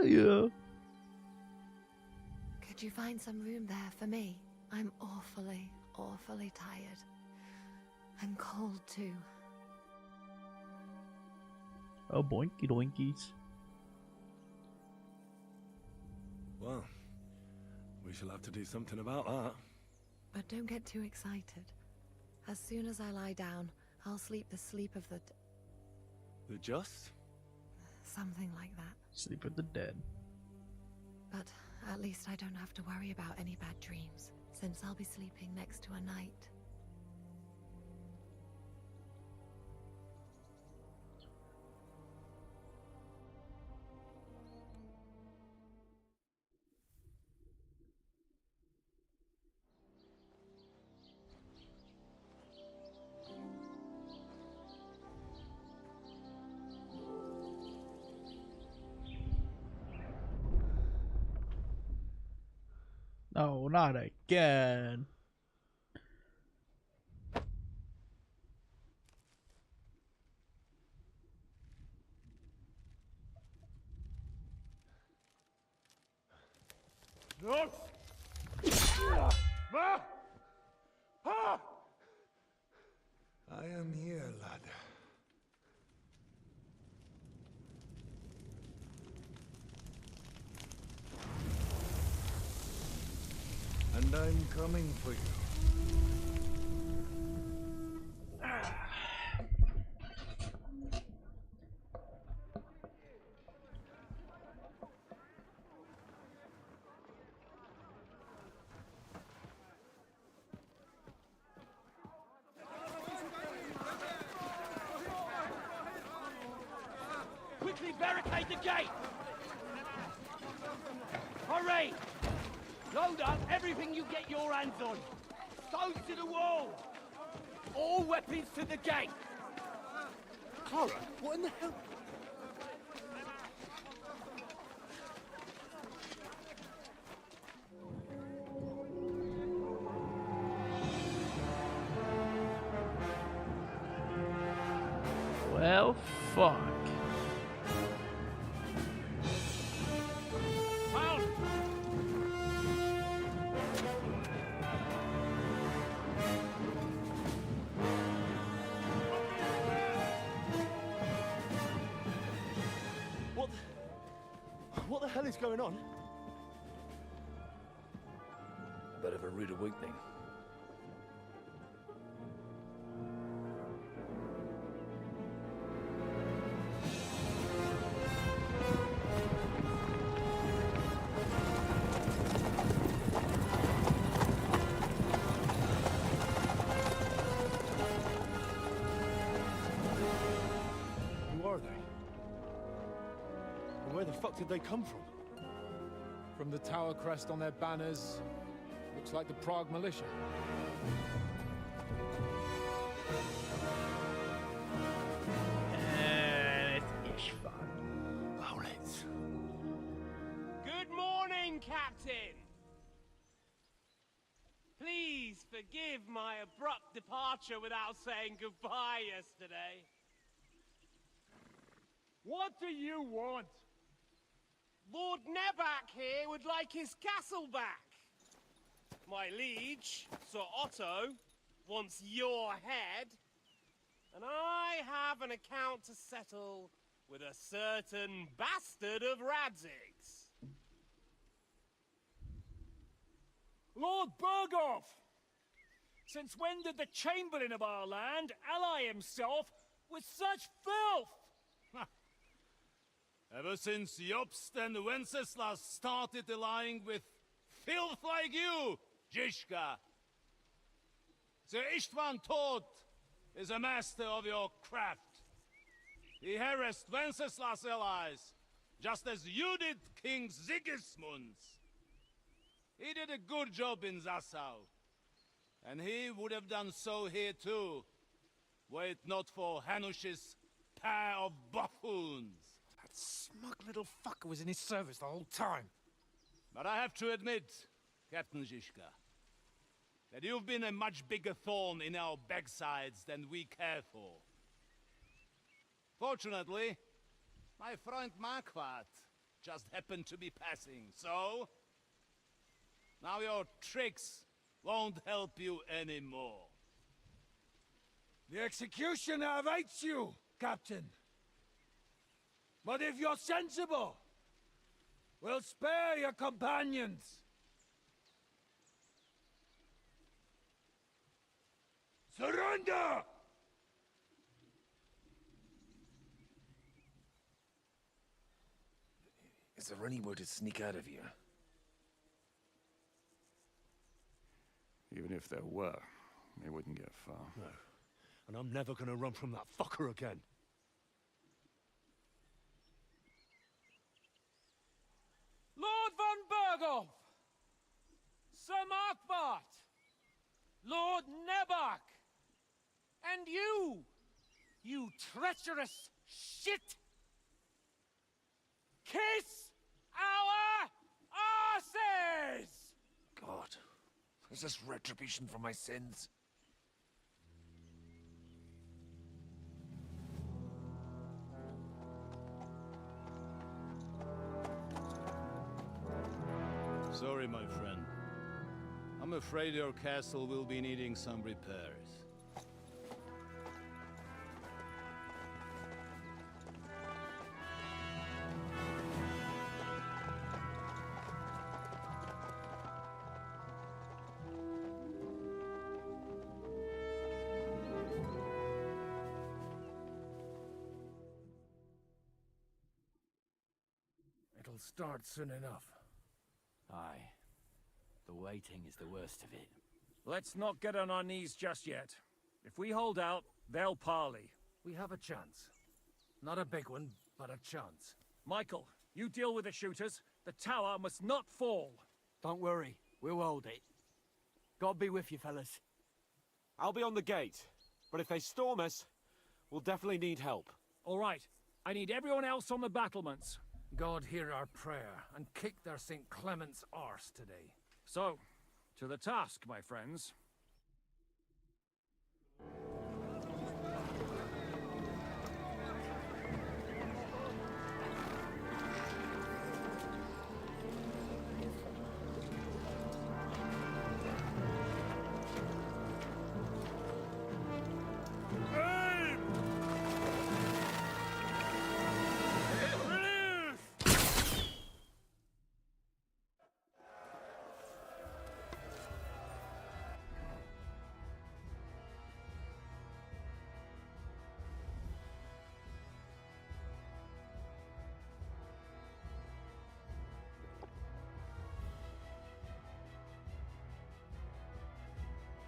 Yeah. Could you find some room there for me? I'm awfully tired. I'm cold too. Oh, boinky doinkies. Well, we shall have to do something about that. But don't get too excited. As soon as I lie down, I'll sleep the sleep of the... The just? Something like that. Sleep with the dead. But at least I don't have to worry about any bad dreams, since I'll be sleeping next to a knight. No, not again. No! I am here, lad. And I'm coming for you. Quickly barricade the gate! Hurry! Load up everything you get your hands on. Stones to the wall. All weapons to the gate. Clara, what in the hell? Well, fuck. What the hell is going on? A bit of a rude awakening. Who are they? And where the fuck did they come from? From the tower crest on their banners, looks like the Prague militia. Good morning, Captain! Please forgive my abrupt departure without saying goodbye yesterday. What do you want? Lord Nebak here would like his castle back. My liege, Sir Otto, wants your head. And I have an account to settle with a certain bastard of Radzig's. Lord Berghoff! Since when did the Chamberlain of our land ally himself with such filth? Ever since Jobst and Wenceslas started allying with filth like you, Zizka. Sir Istvan Tod is a master of your craft. He harassed Wenceslas' allies, just as you did King Sigismund's. He did a good job in Zassau, and he would have done so here too, were it not for Hanush's pair of buffoons. That smug little fucker was in his service the whole time. But I have to admit, Captain Zizka, that you've been a much bigger thorn in our backsides than we care for. Fortunately, my friend Marquardt just happened to be passing, so... now your tricks won't help you anymore. The executioner awaits you, Captain. But if you're sensible, we'll spare your companions. Surrender! Is there any way to sneak out of here? Even if there were, they wouldn't get far. No. And I'm never gonna run from that fucker again. Lord von Berghoff! Sir Marquardt! Lord Nebak! And you treacherous shit! Kiss our asses! God, is this retribution for my sins? Sorry, my friend. I'm afraid your castle will be needing some repairs. It'll start soon enough. Aye. The waiting is the worst of it. Let's not get on our knees just yet. If we hold out, they'll parley. We have a chance. Not a big one, but a chance. Michael, you deal with the shooters. The tower must not fall. Don't worry, we'll hold it. God be with you, fellas. I'll be on the gate, but if they storm us, we'll definitely need help. All right. I need everyone else on the battlements. God hear our prayer and kick their St. Clement's arse today. So, to the task, my friends.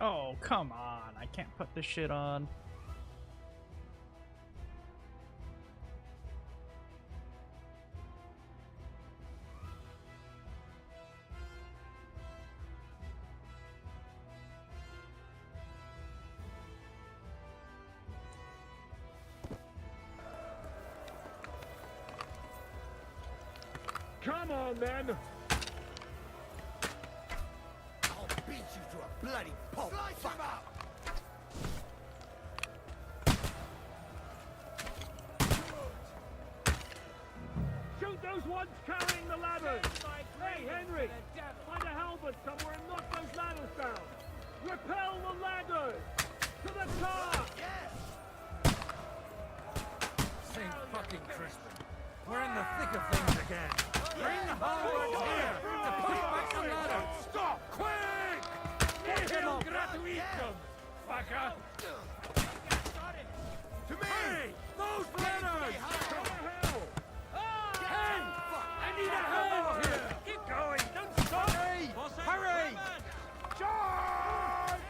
Oh, come on. I can't put this shit on. Come on, then! I'll beat you to a bloody pulp. Slice him up! Shoot those ones carrying the ladders! Hey, Henry! Find a halberd somewhere and knock those ladders down! Repel the ladders! To the top! Yes! St. fucking Crispin. We're in the thick of things again. Bring the halberds here! To push back the ladder! Stop! Quick! Get him gratuitum! Fucker! To me! Hey! Those ladders! Come to hell! Hey! I need a hand here! Keep going! Don't stop! Hurry! Charge!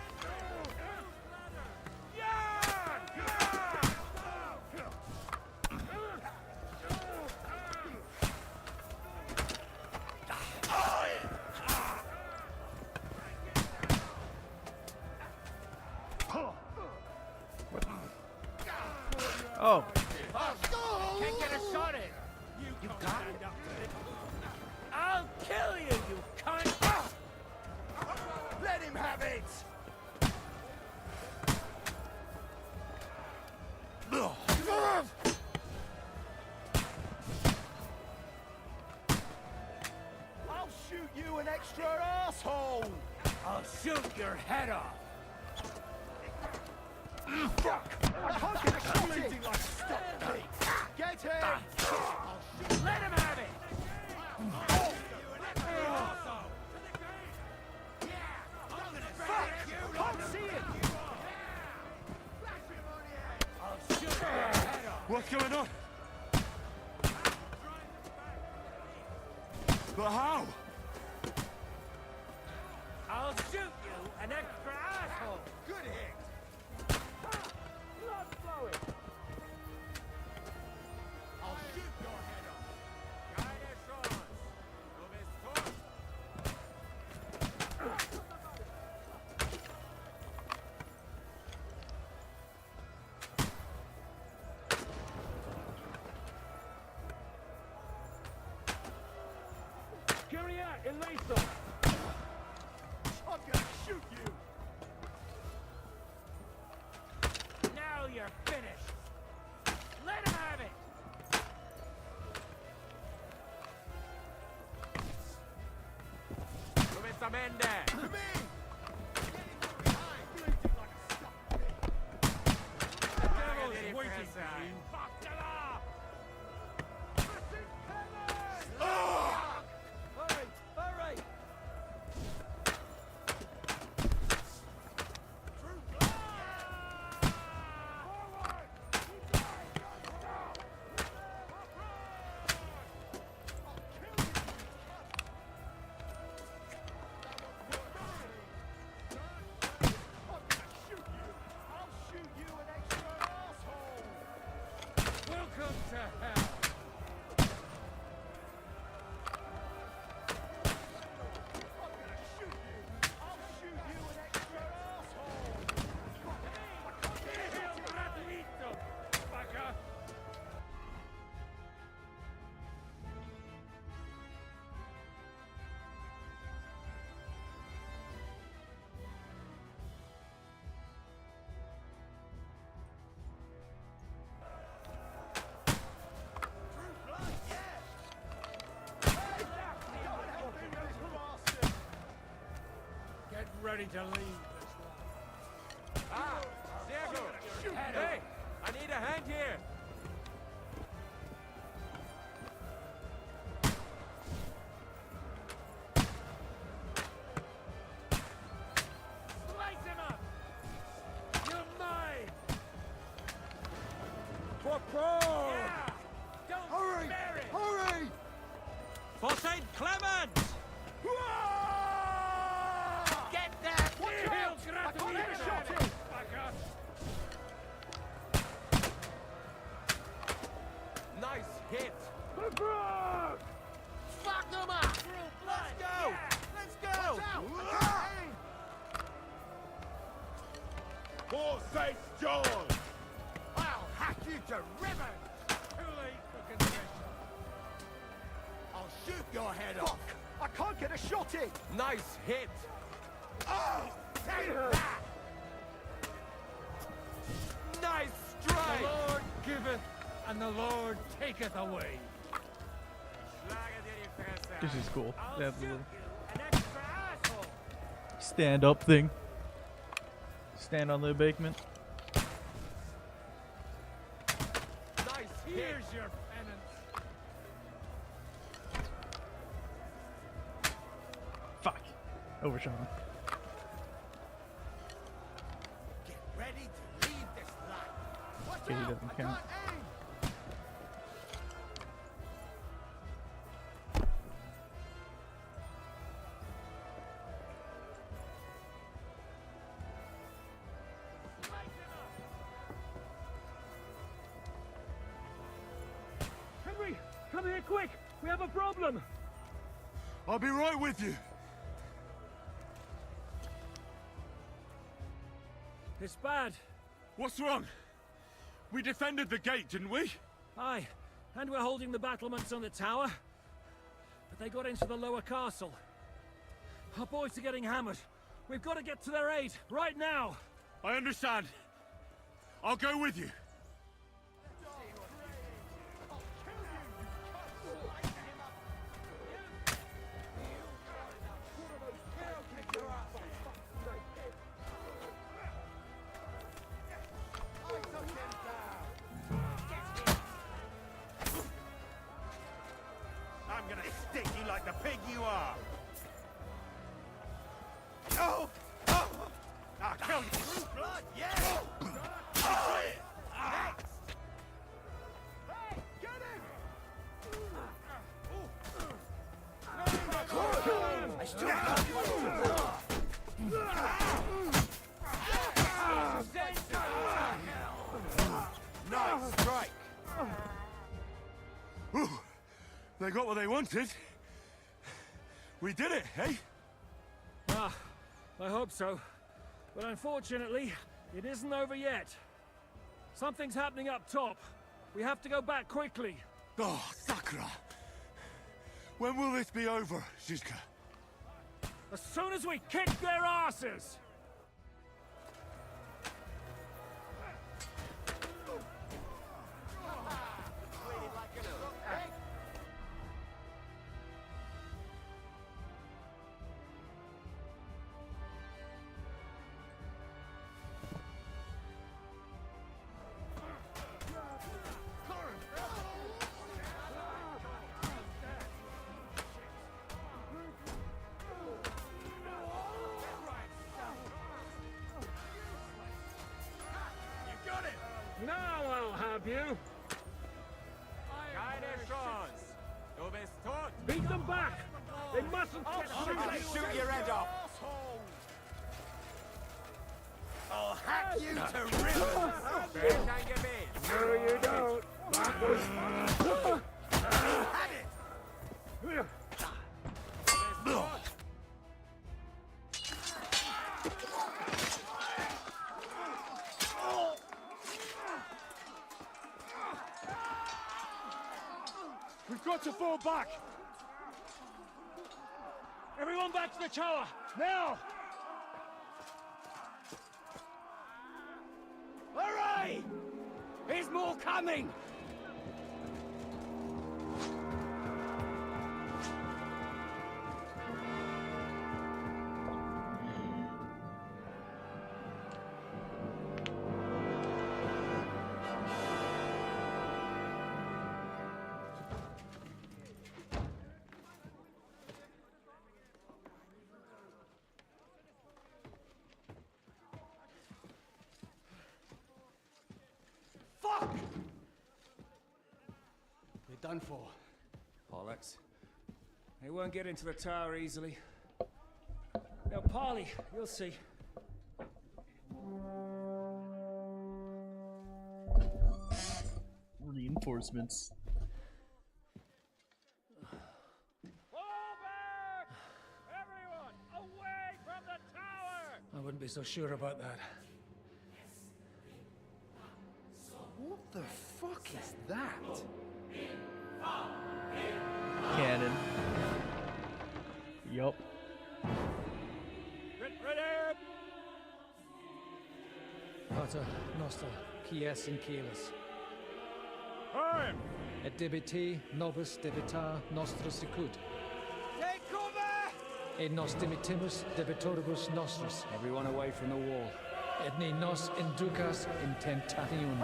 Oh. Can't get a shot in! You got it? I'll kill you, you cunt! Let him have it! I'll shoot you an extra asshole! I'll shoot your head off! Fuck! I can't get a shot in! Like stop me! Get him! Let him have it! Fuck! Can't see it! I'll shoot your head off! What's going on? But how? I'll shoot you an extra asshole! Good hit! Blood flowing! I'll shoot your head off! Kyria eleison! I'm gonna shoot you! Now you're finished! Let him have it! Comenzamente! To me! Get in from behind! Bleeding like a stuck pig! Devil's waiting for you! Fuck Alright! ready to leave this life. Ah, Diego! Hey, I need a hand here. Slice him up! You're mine! For pro! Yeah! Don't Hurry! spare it! Hurry! For St. Clement! Get that! Watch He'll out! I grab can't me get a with shot it. in! Fucker. Nice hit! Fuck them up! Let's go! Let's go! For St. John! I'll hack you to ribbons! Too late for confession. I'll shoot your head Fuck! off! I can't get a shot in! Nice hit! Oh! Take that! Nice The strike! Lord giveth, and the Lord taketh away. This is cool. They have the little An extra asshole. stand up thing. Stand on the embankment. Nice hit! Here's your penance. Fuck. Overshot him. Get ready to leave this life! Watch Okay, he out! doesn't I count. can't aim! Henry, come here quick. We have a problem. I'll be right with you. It's bad. What's wrong? We defended the gate, didn't we? Aye, and we're holding the battlements on the tower. But they got into the lower castle. Our boys are getting hammered. We've got to get to their aid, right now. I understand. I'll go with you. I'm gonna stick you like the pig you are! Oh! Oh! I'll kill you! True blood, yeah! Next! Hey, get him! I still got Nice strike! Whew. They got what they wanted. We did it, eh? Ah, I hope so. But unfortunately, it isn't over yet. Something's happening up top. We have to go back quickly. Oh, Sakura. When will this be over, Zizka? As soon as we kick their asses! Now I'll have you! Beat them back! They mustn't get I'll shoot your head off! I'll hack you to ribbons! No, you don't! Have it! We've got to fall back! Everyone back to the tower! Now! Hurry! There's more coming! Done for. Bollocks. They won't get into the tower easily. Now, Polly, you'll see. Reinforcements. Everyone, away from the tower! I wouldn't be so sure about that. What the fuck is that? Cannon. Yup. Ready! Pater Noster, Kies in Kielis. Time! Et debiti nobis debitar nostris sicut. Take cover! Et nos dimitimus debitoribus nostris. Everyone away from the wall. Et ni nos inducas in tentationem.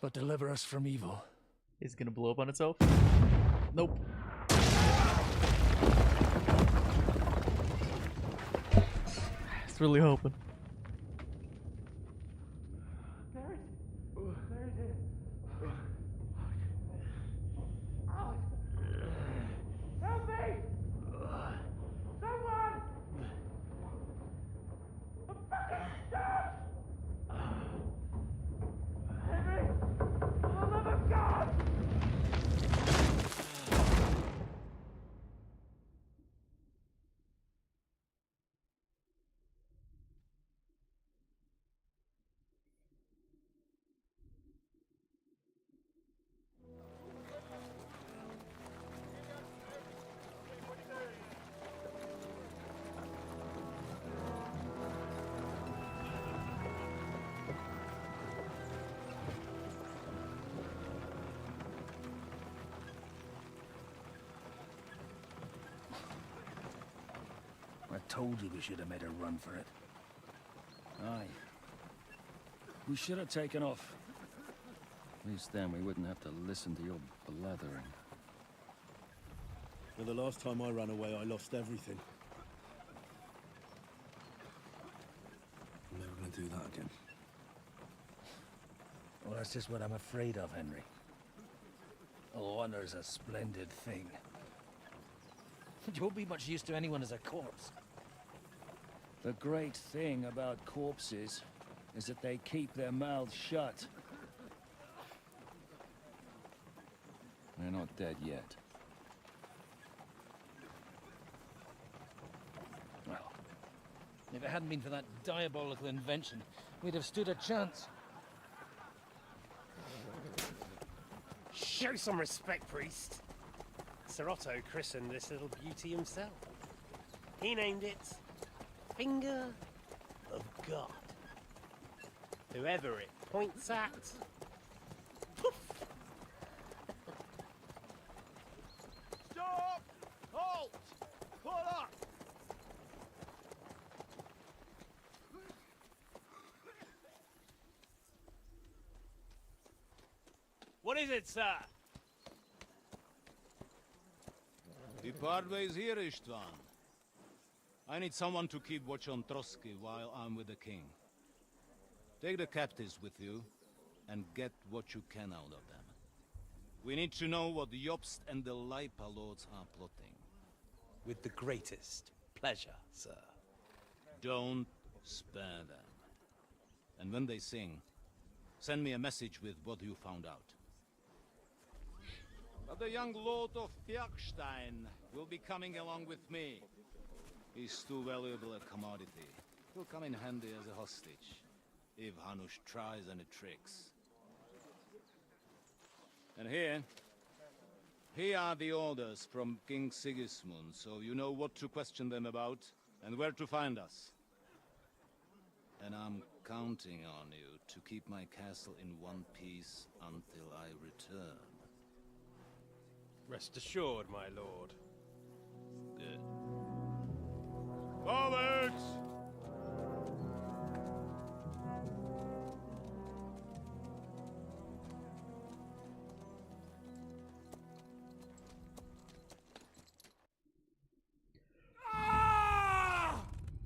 But deliver us from evil. Is it gonna blow up on itself? Nope. It's really hoping. Help me! Someone! I'm fucking stuck! Henry! For the love of God! I told you we should have made a run for it. Aye. We should have taken off. At least then we wouldn't have to listen to your blathering. Well, the last time I ran away, I lost everything. I'm never gonna do that again. Well, that's just what I'm afraid of, Henry. Honor's a splendid thing. You won't be much use to anyone as a corpse. The great thing about corpses is that they keep their mouths shut. They're not dead yet. Well, if it hadn't been for that diabolical invention, we'd have stood a chance. Show some respect, priest. Sir Otto christened this little beauty himself. He named it Finger of God. Whoever it points at, poof! Stop! Halt! Pull up! What is it, sir? The Parway's here, Istvan. I need someone to keep watch on Trotsky while I'm with the king. Take the captives with you, and get what you can out of them. We need to know what the Jobst and the Leipa lords are plotting. With the greatest pleasure, sir. Don't spare them. And when they sing, send me a message with what you found out. But the young lord of Fjarkstein will be coming along with me. He's too valuable a commodity. He'll come in handy as a hostage, if Hanush tries any tricks. And here are the orders from King Sigismund, so you know what to question them about, and where to find us. And I'm counting on you to keep my castle in one piece until I return. Rest assured, my lord. Good. Forwards!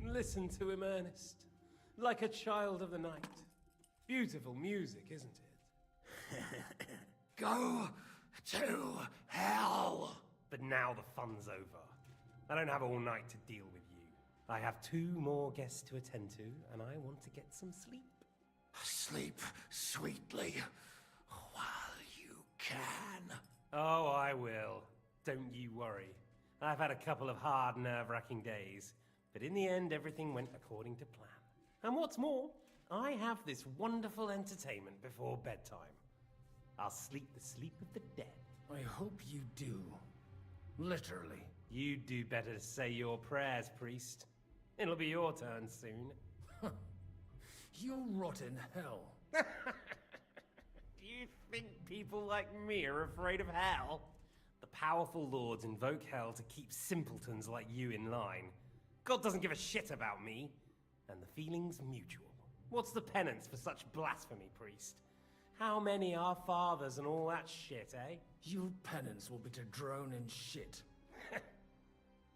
Listen to him, Ernest. Like a child of the night. Beautiful music, isn't it? Go to hell! But now the fun's over. I don't have all night to deal with you. I have 2 more guests to attend to, and I want to get some sleep. Sleep sweetly while you can. Oh, I will. Don't you worry. I've had a couple of hard, nerve-wracking days, but in the end, everything went according to plan. And what's more, I have this wonderful entertainment before bedtime. I'll sleep the sleep of the dead. I hope you do. Literally. You'd do better to say your prayers, priest. It'll be your turn soon. You rot in hell. Do you think people like me are afraid of hell? The powerful lords invoke hell to keep simpletons like you in line. God doesn't give a shit about me, and the feeling's mutual. What's the penance for such blasphemy, priest? How many are fathers and all that shit, eh? Your penance will be to drown in shit.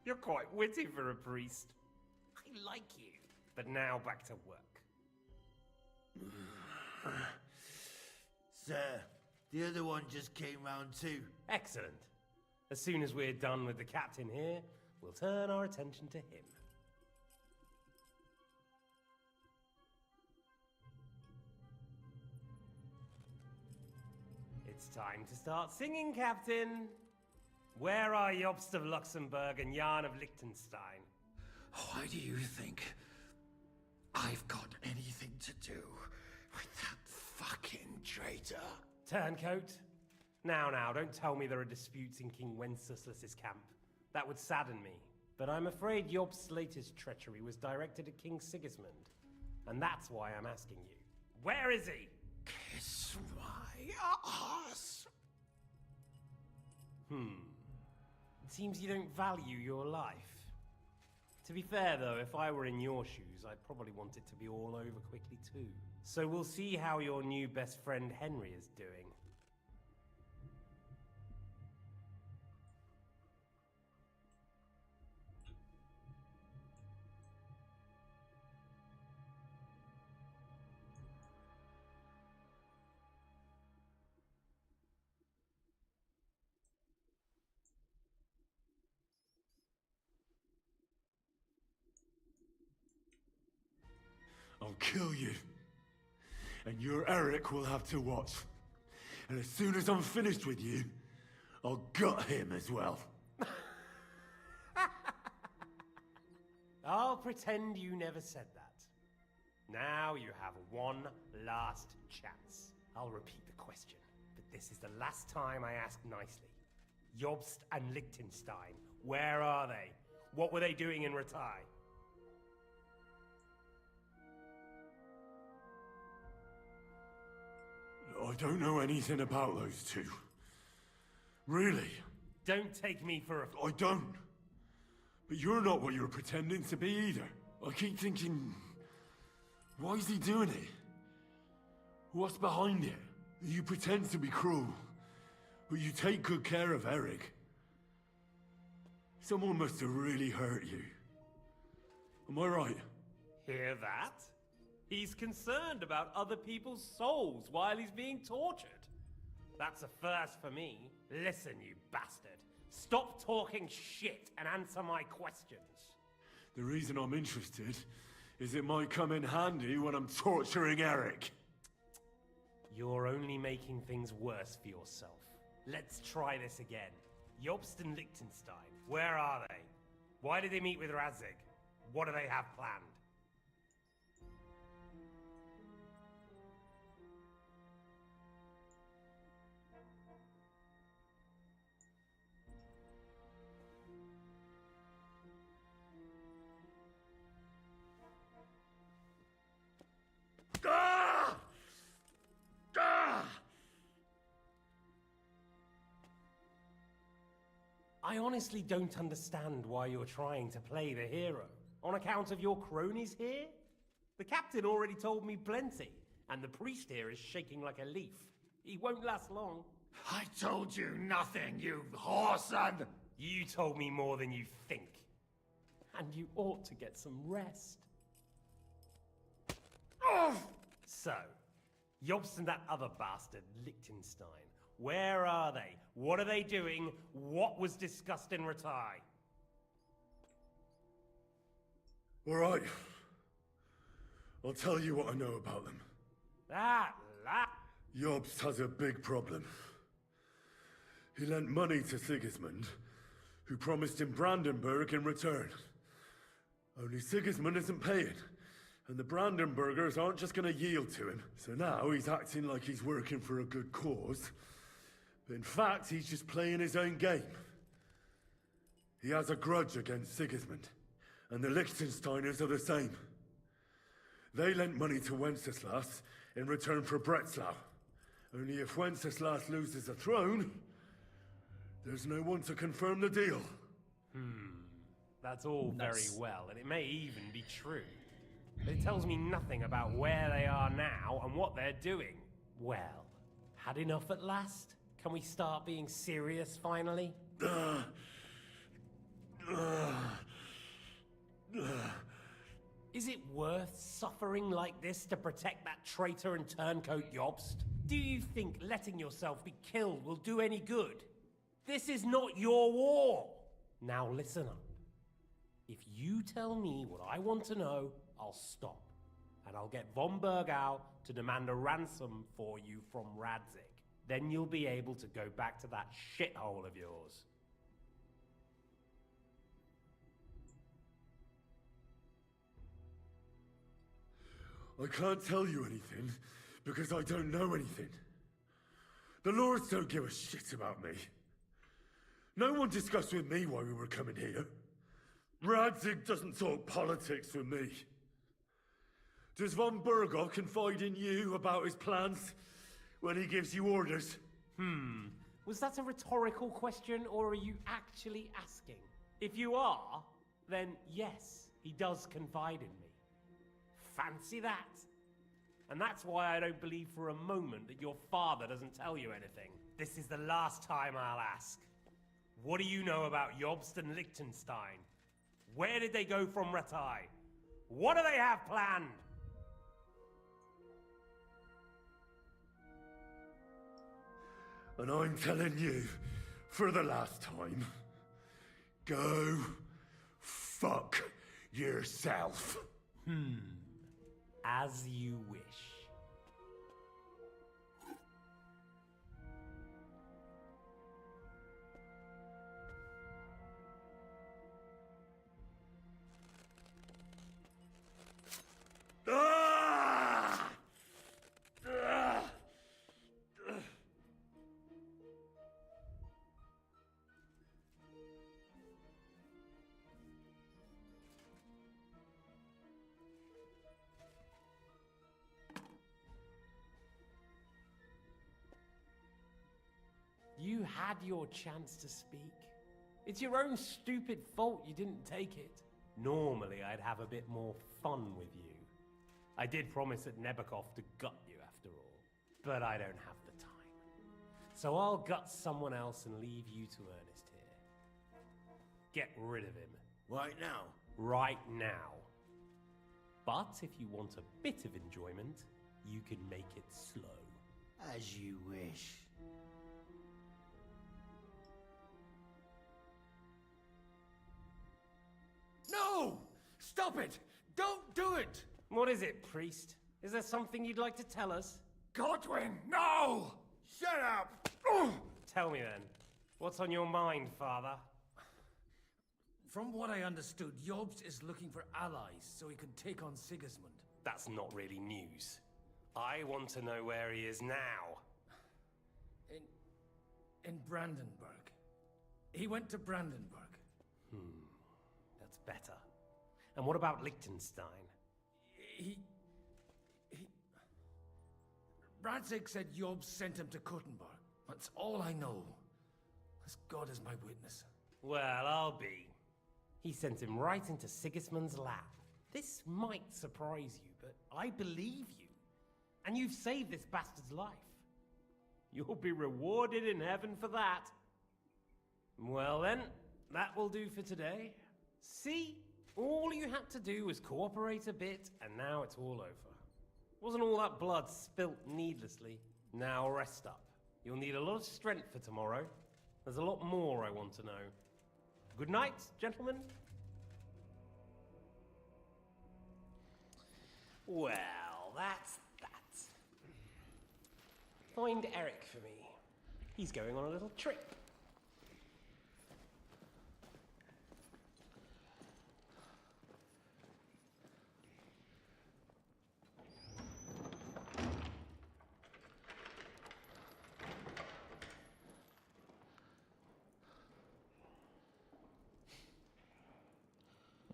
You're quite witty for a priest. I like you. But now back to work. Sir, the other one just came round too. Excellent. As soon as we're done with the captain here, we'll turn our attention to him. It's time to start singing, Captain. Where are Jobst of Luxembourg and Jan of Liechtenstein? Why do you think I've got anything to do with that fucking traitor? Turncoat? Now, don't tell me there are disputes in King Wenceslas's camp. That would sadden me. But I'm afraid Jobst's latest treachery was directed at King Sigismund. And that's why I'm asking you. Where is he? Kiss my ass. It seems you don't value your life. To be fair, though, if I were in your shoes, I'd probably want it to be all over quickly, too. So we'll see how your new best friend Henry is doing. I'll kill you. And your Eric will have to watch. And as soon as I'm finished with you, I'll gut him as well. I'll pretend you never said that. Now you have one last chance. I'll repeat the question, but this is the last time I ask nicely. Jobst and Liechtenstein, where are they? What were they doing in Ratai? I don't know anything about those two. Really? Don't take me for a... I don't. But you're not what you're pretending to be either. I keep thinking... Why is he doing it? What's behind it? You pretend to be cruel, but you take good care of Eric. Someone must have really hurt you. Am I right? Hear that? He's concerned about other people's souls while he's being tortured. That's a first for me. Listen, you bastard. Stop talking shit and answer my questions. The reason I'm interested is it might come in handy when I'm torturing Eric. You're only making things worse for yourself. Let's try this again. Jobst and Liechtenstein, where are they? Why did they meet with Razig? What do they have planned? I honestly don't understand why you're trying to play the hero. On account of your cronies here? The captain already told me plenty, and the priest here is shaking like a leaf. He won't last long. I told you nothing, you whoreson! You told me more than you think. And you ought to get some rest. So, Jobst and that other bastard, Liechtenstein. Where are they? What are they doing? What was discussed in Ratai? All right. I'll tell you what I know about them. Jobst has a big problem. He lent money to Sigismund, who promised him Brandenburg in return. Only Sigismund isn't paying, and the Brandenburgers aren't just gonna yield to him. So now he's acting like he's working for a good cause, but in fact he's just playing his own game. He has a grudge against Sigismund, and the Liechtensteiners are the same. They lent money to Wenceslas in return for Breslau. Only if Wenceslas loses the throne, there's no one to confirm the deal. That's all very well, and it may even be true. But it tells me nothing about where they are now and what they're doing. Well, had enough at last? Can we start being serious finally? Is it worth suffering like this to protect that traitor and turncoat Jobst? Do you think letting yourself be killed will do any good? This is not your war! Now listen up. If you tell me what I want to know, I'll stop. And I'll get von Bergau to demand a ransom for you from Radzig. Then you'll be able to go back to that shithole of yours. I can't tell you anything, because I don't know anything. The Lords don't give a shit about me. No one discussed with me why we were coming here. Radzig doesn't talk politics with me. Does von Bergau confide in you about his plans when he gives you orders? Was that a rhetorical question, or are you actually asking? If you are, then yes, he does confide in me. Fancy that. And that's why I don't believe for a moment that your father doesn't tell you anything. This is the last time I'll ask. What do you know about Jobst and Liechtenstein? Where did they go from Ratai? What do they have planned? And I'm telling you, for the last time, go fuck yourself. As you wish. You had your chance to speak. It's your own stupid fault you didn't take it. Normally, I'd have a bit more fun with you. I did promise at Nebakov to gut you after all, but I don't have the time. So I'll gut someone else and leave you to Ernest here. Get rid of him. Right now? Right now. But if you want a bit of enjoyment, you can make it slow. As you wish. No! Stop it! Don't do it! What is it, priest? Is there something you'd like to tell us? Godwin, no! Shut up! Tell me then. What's on your mind, father? From what I understood, Jobst is looking for allies so he can take on Sigismund. That's not really news. I want to know where he is now. In Brandenburg. He went to Brandenburg. That's better. And what about Liechtenstein? Radzig said Jobst sent him to Kuttenberg. That's all I know. As God is my witness. Well, I'll be. He sent him right into Sigismund's lap. This might surprise you, but I believe you. And you've saved this bastard's life. You'll be rewarded in heaven for that. Well then, that will do for today. See? All you had to do was cooperate a bit, and now it's all over. Wasn't all that blood spilt needlessly? Now rest up. You'll need a lot of strength for tomorrow. There's a lot more I want to know. Good night, gentlemen. Well, that's that. Find Eric for me. He's going on a little trip.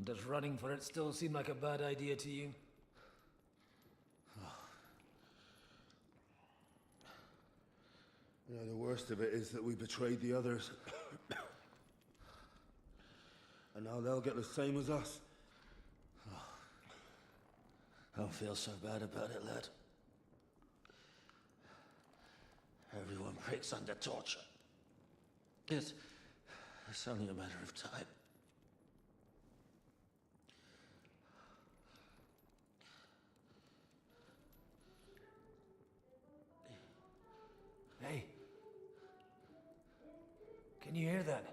Does running for it still seem like a bad idea to you? You know, the worst of it is that we betrayed the others. And now they'll get the same as us. I don't feel so bad about it, lad. Everyone breaks under torture. It's only a matter of time. Hey. Can you hear that?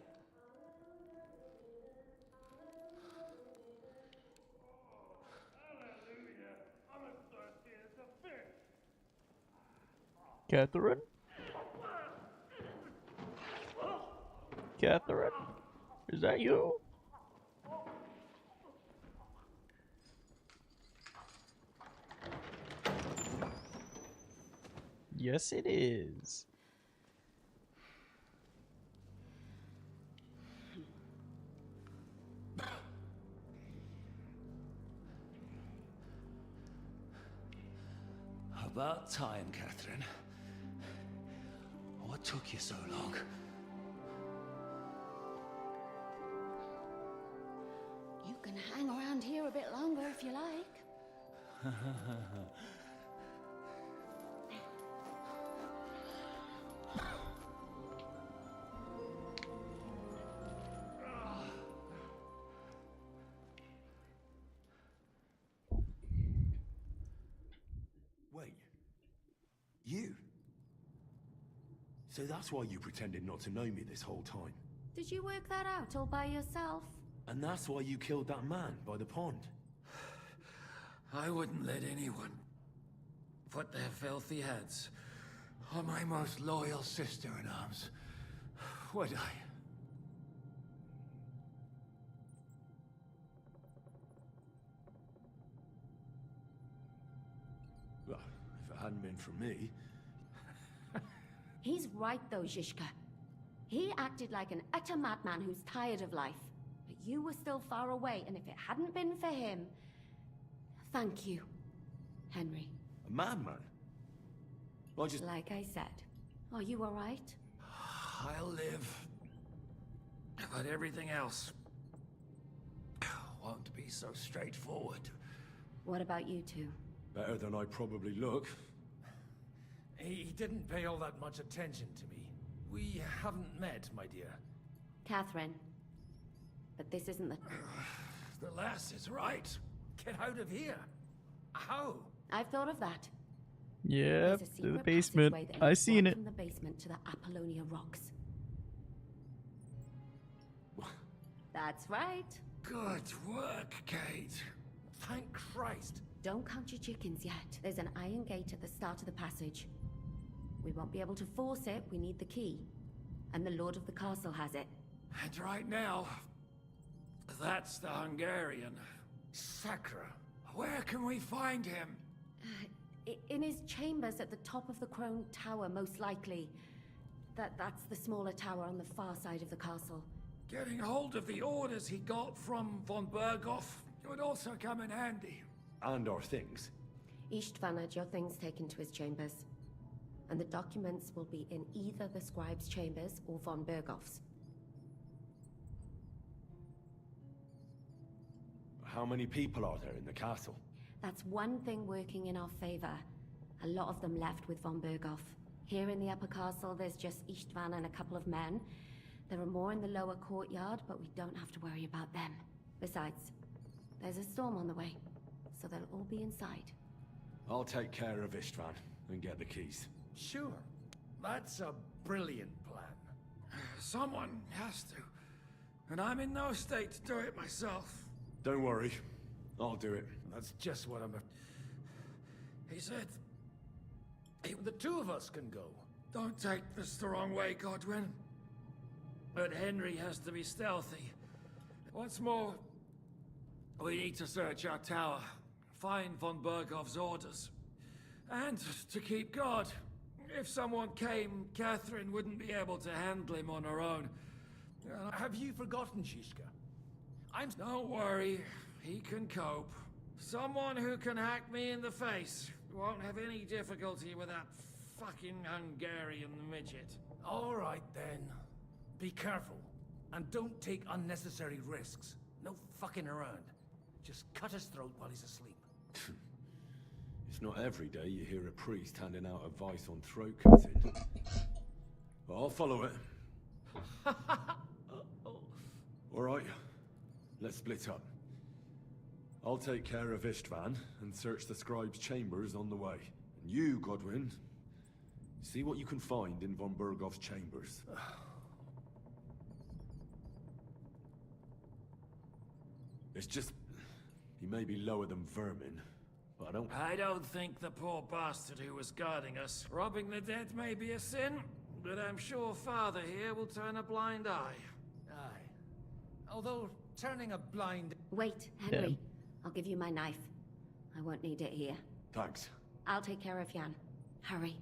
Catherine? Catherine? Is that you? Yes, it is. About time, Catherine. What took you so long? You can hang around here a bit longer if you like. Wait. You? So that's why you pretended not to know me this whole time. Did you work that out all by yourself? And that's why you killed that man by the pond. I wouldn't let anyone put their filthy heads on my most loyal sister-in-arms, would I? Well, if it hadn't been for me... He's right though, Zhishka. He acted like an utter madman who's tired of life. But you were still far away, and if it hadn't been for him... Thank you, Henry. A madman? I just... Like I said. Are you alright? I'll live. But everything else won't be so straightforward. What about you two? Better than I probably look. He didn't pay all that much attention to me. We haven't met, my dear. Catherine. But this isn't the... The lass is right. Get out of here. How? I've thought of that. Yep, There's a to the secret basement. passageway that I leads seen right it. from the basement to the Apollonia rocks. That's right. Good work, Kate. Thank Christ. Don't count your chickens yet. There's an iron gate at the start of the passage. We won't be able to force it. We need the key. And the Lord of the Castle has it. And right now, that's the Hungarian. Sakra. Where can we find him? In his chambers at the top of the Crone Tower, most likely. That's the smaller tower on the far side of the castle. Getting hold of the orders he got from von Berghoff would also come in handy. And our things. Istvan had your things taken to his chambers. And the documents will be in either the scribe's chambers or von Berghoff's. How many people are there in the castle? That's one thing working in our favor. A lot of them left with von Berghoff. Here in the upper castle, there's just Istvan and a couple of men. There are more in the lower courtyard, but we don't have to worry about them. Besides, there's a storm on the way, so they'll all be inside. I'll take care of Istvan and get the keys. Sure. That's a brilliant plan. Someone has to. And I'm in no state to do it myself. Don't worry. I'll do it. That's just what I'm... He said... The two of us can go. Don't take this the wrong way, Godwin. But Henry has to be stealthy. What's more, we need to search our tower, find von Bergov's orders, and to keep guard. If someone came, Catherine wouldn't be able to handle him on her own. Have you forgotten, Zizka? Don't worry, he can cope. Someone who can hack me in the face won't have any difficulty with that fucking Hungarian midget. All right, then. Be careful. And don't take unnecessary risks. No fucking around. Just cut his throat while he's asleep. It's not every day you hear a priest handing out advice on throat cutting. But I'll follow it. Alright, let's split up. I'll take care of Istvan and search the scribe's chambers on the way. And you, Godwin, see what you can find in von Bergov's chambers. It's just... he may be lower than vermin, but I don't think the poor bastard who was guarding us. Robbing the dead may be a sin, but I'm sure Father here will turn a blind eye. Aye. Although, turning a blind... Wait, Henry. I'll give you my knife. I won't need it here. Thanks. I'll take care of Jan. Hurry.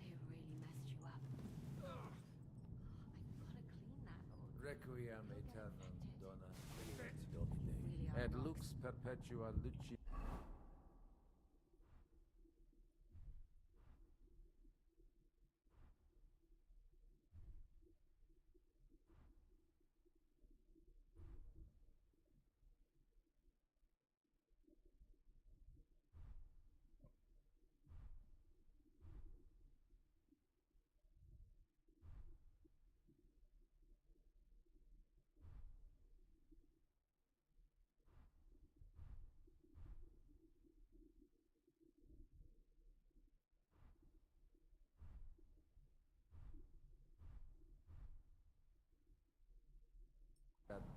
They really messed you up. Requiem aeternam dona spiritus Domine, et lux perpetua luci.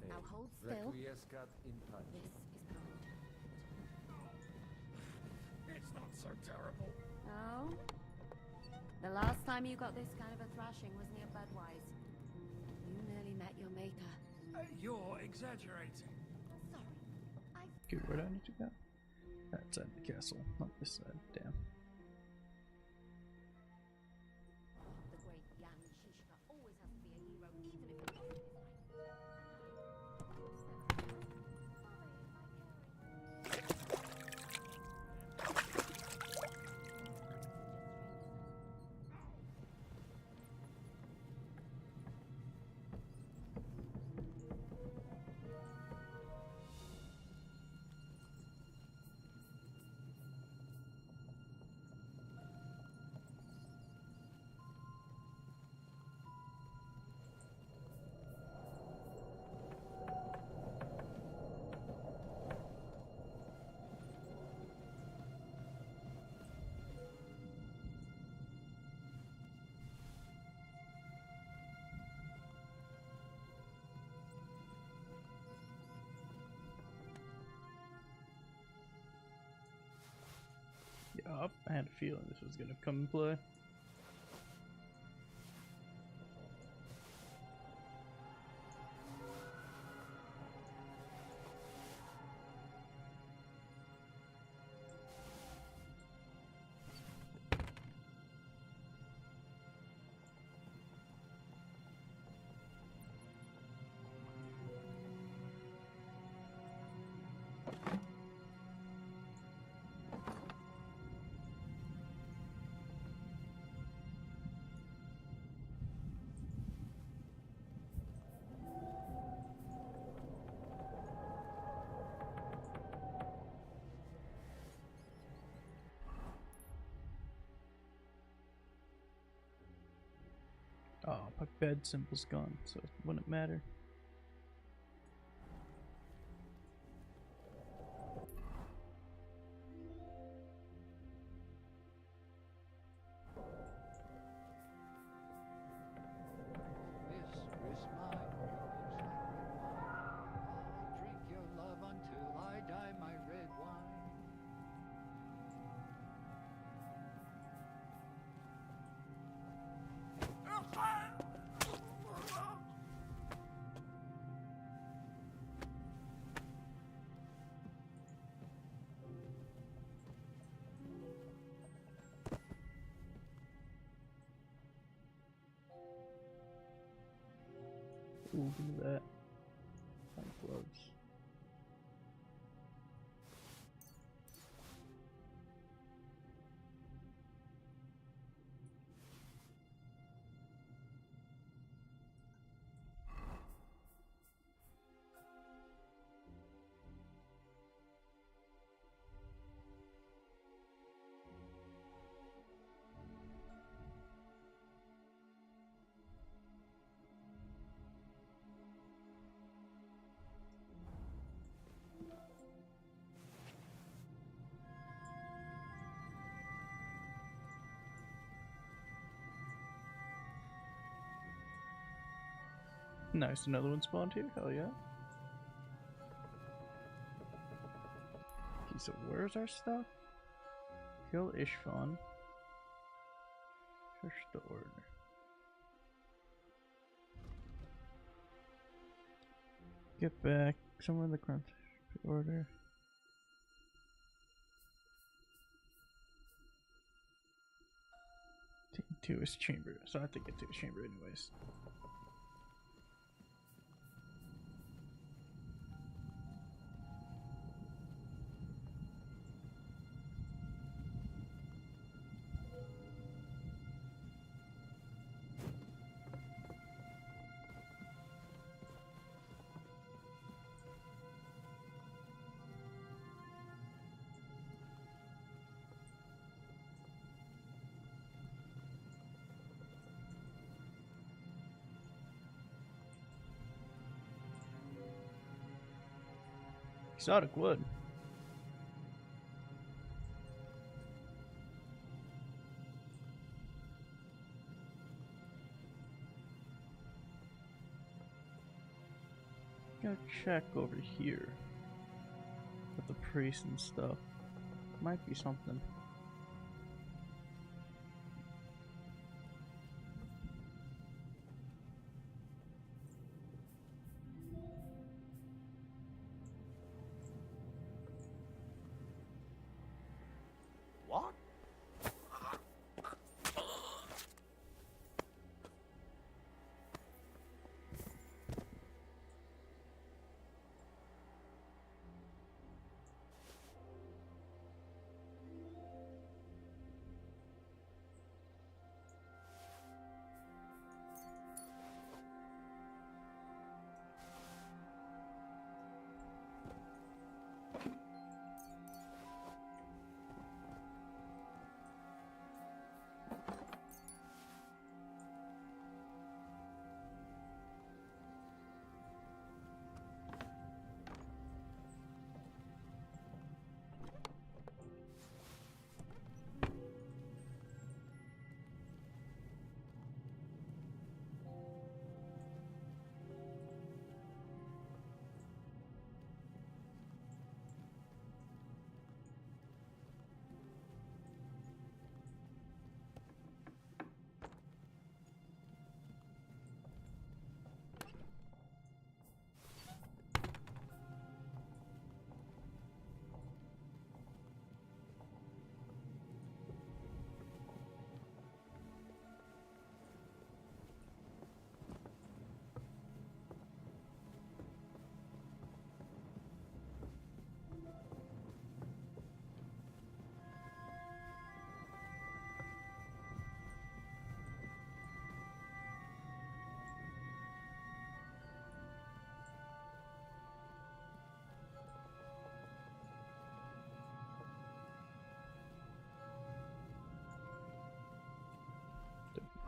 Now hold still. Requiescat in pace. This is gold. It's not so terrible. Oh? The last time you got this kind of a thrashing was near Budweiser. You nearly met your maker. You're exaggerating. Sorry. Okay, where do I need to go? That side of the castle, not this side. Damn. The great Jan Shishka always has to be a hero, even if it wasn't his life. Yup, I had a feeling this was gonna come and play. Oh, my bed symbol's gone, so it wouldn't matter. Ooh, give me that. Like gloves. Nice, another one spawned here? Hell yeah. Okay, so where's our stuff? Kill Ishvan. Push the order. Get back somewhere in the front. Order. Take to his chamber. So I have to get to his chamber anyways. Exotic wood. Gotta check over here with the priest and stuff. Might be something. What?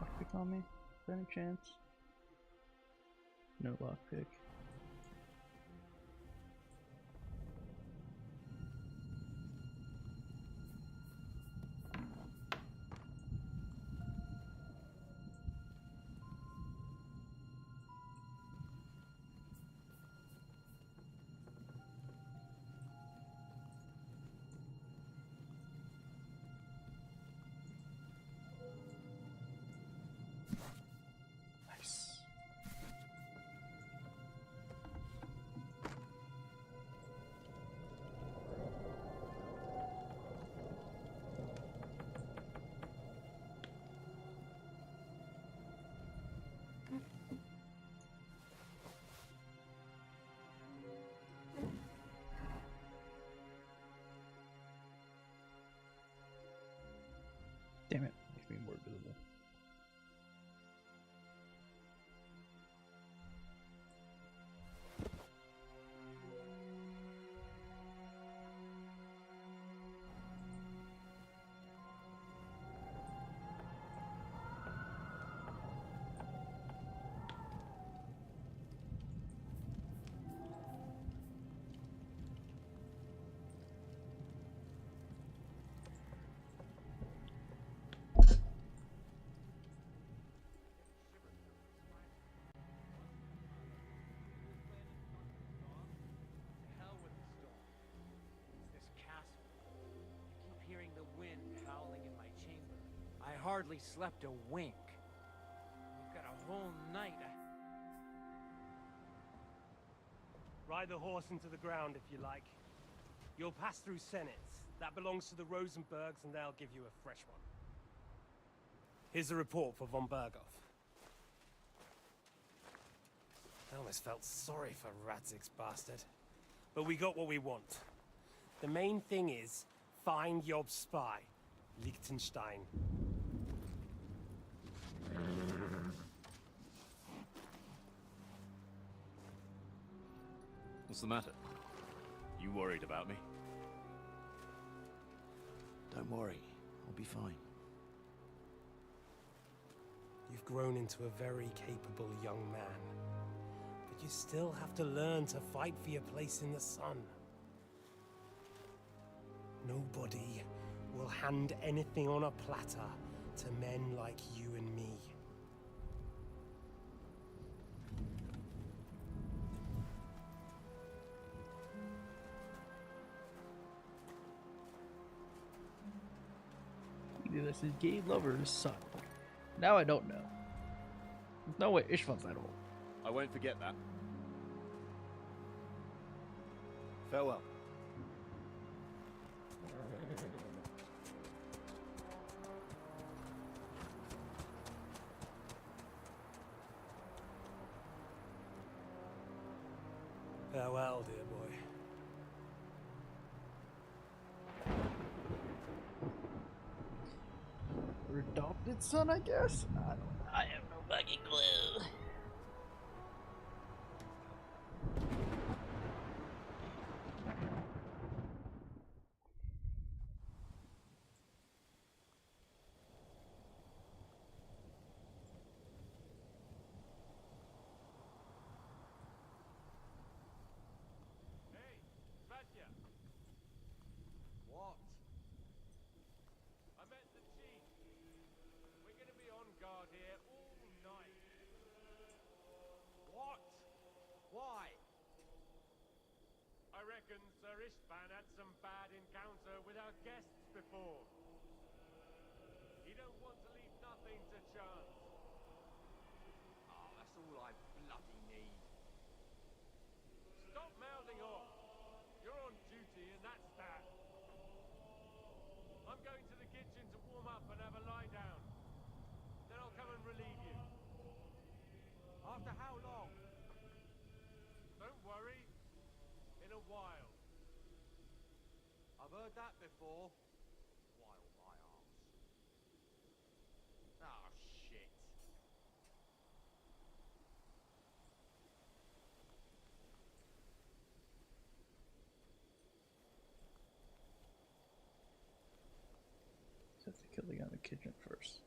Lockpick on me? By any chance? No lockpick. Damn it. Makes me more visible. Hell with the storm. This castle. I keep hearing the wind howling in my chamber. I hardly slept a wink. We've got a whole night. Ride the horse into the ground if you like. You'll pass through Senates. That belongs to the Rosenbergs, and they'll give you a fresh one. Here's a report for von Berghoff. I almost felt sorry for Radzig's bastard. But we got what we want. The main thing is, find Job's spy, Liechtenstein. What's the matter? You worried about me? Don't worry, I'll be fine. You've grown into a very capable young man. But you still have to learn to fight for your place in the sun. Nobody will hand anything on a platter to men like you and me. Either that's his gay lover or his son. Now I don't know. There's no way Ishvan's that old. I won't forget that. Farewell. Farewell, dear boy. Her adopted son, I guess? I have no fucking clue. Hey, Svatya. What? I met the chief. We're gonna be on guard here all night. What? Why? I reckon Sir Istvan had some bad encounter with our guests before. He don't want to leave nothing to chance. Oh, that's all I bloody need. Stop mouthing off. You're on duty and that's that. I'm going to the kitchen to warm up and have a lie down. Then I'll come and relieve you. After how long? Don't worry. In a while. I've heard that before. While my arse. Oh, shit. Just have to kill the guy in the kitchen first.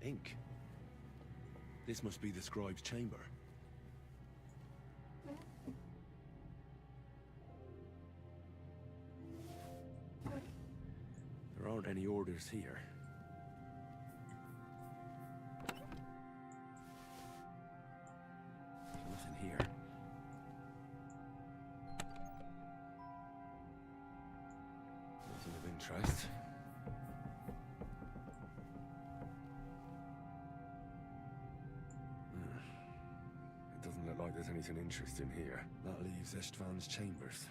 ink. This must be the scribe's chamber. There aren't any orders here. There's nothing here. Nothing of interest. It doesn't look like there's anything interesting here. That leaves Istvan's chambers.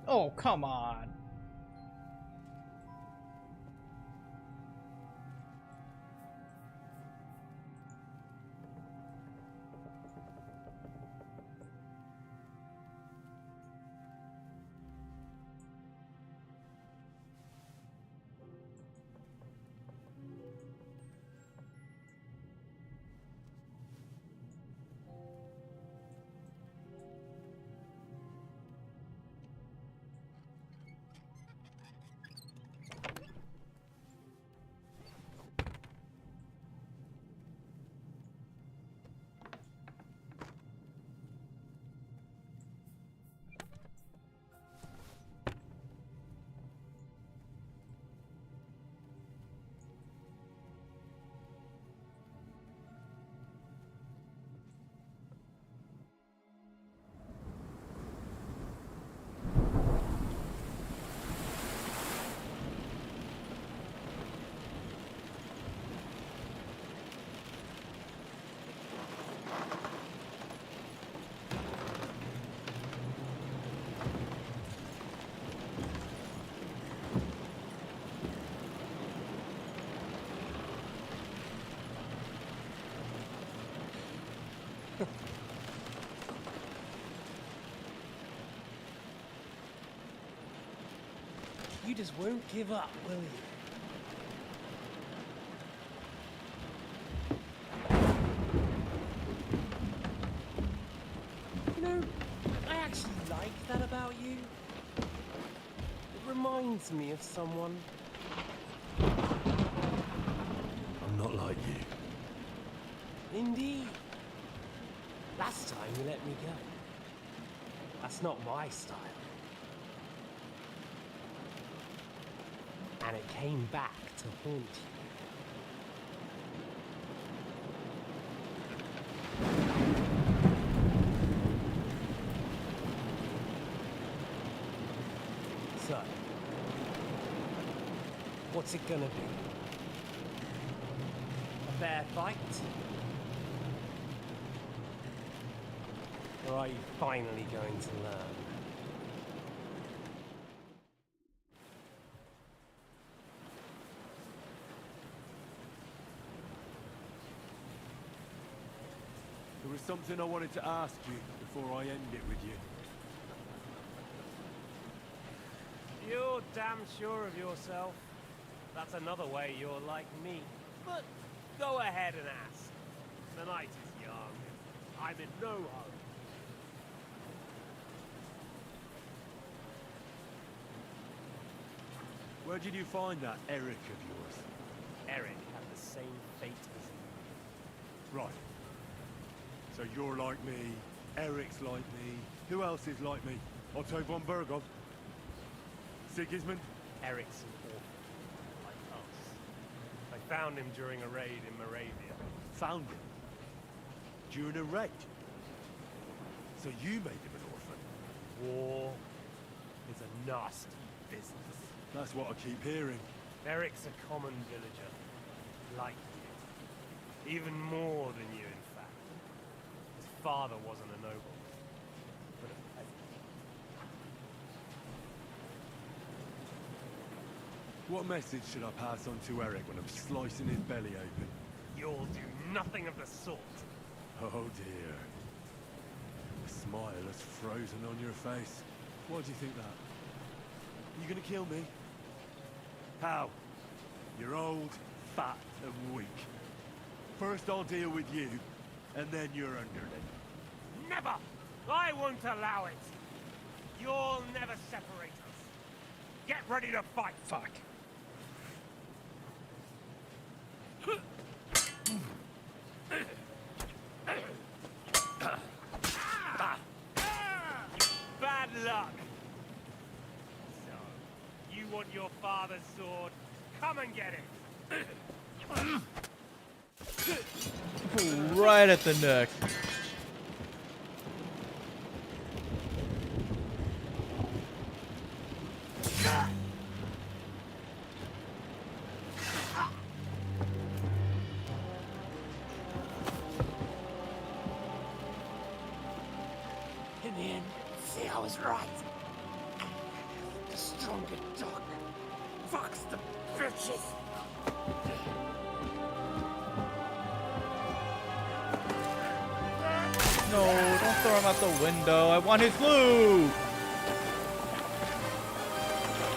Oh, come on. You just won't give up, will you? You know, I actually like that about you. It reminds me of someone. I'm not like you. Indeed. Last time you let me go. That's not my style. And it came back to haunt you. So, what's it gonna be? A fair fight? Or are you finally going to learn? There was something I wanted to ask you before I end it with you. You're damn sure of yourself. That's another way you're like me. But go ahead and ask. The night is young. I'm in no hurry. Where did you find that Eric of yours? Eric had the same fate as you. Right. So you're like me, Eric's like me. Who else is like me? Otto von Berghoff? Sigismund? Eric's an orphan, like us. I found him during a raid in Moravia. Found him? During a raid? So you made him an orphan? War is a nasty business. That's what I keep hearing. Eric's a common villager, like you. Even more than you, in fact. His father wasn't a noble, but a peasant. What message should I pass on to Eric when I'm slicing his belly open? You'll do nothing of the sort. Oh dear. The smile is frozen on your face. Why do you think that? You gonna kill me? How? You're old, fat, and weak. First I'll deal with you, and then you're underling. Never! I won't allow it! You'll never separate us. Get ready to fight! Fuck. Bad luck! So, you want your father's sword? Come and get it! Right at the neck. In the end, see, I was right. The stronger dog fucks the bitches. No, don't throw him out the window. I want his loot.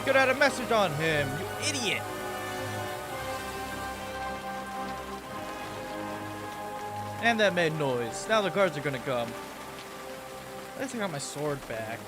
Could have had a message on him, you idiot. And that made noise. Now the guards are gonna come. At least I got my sword back.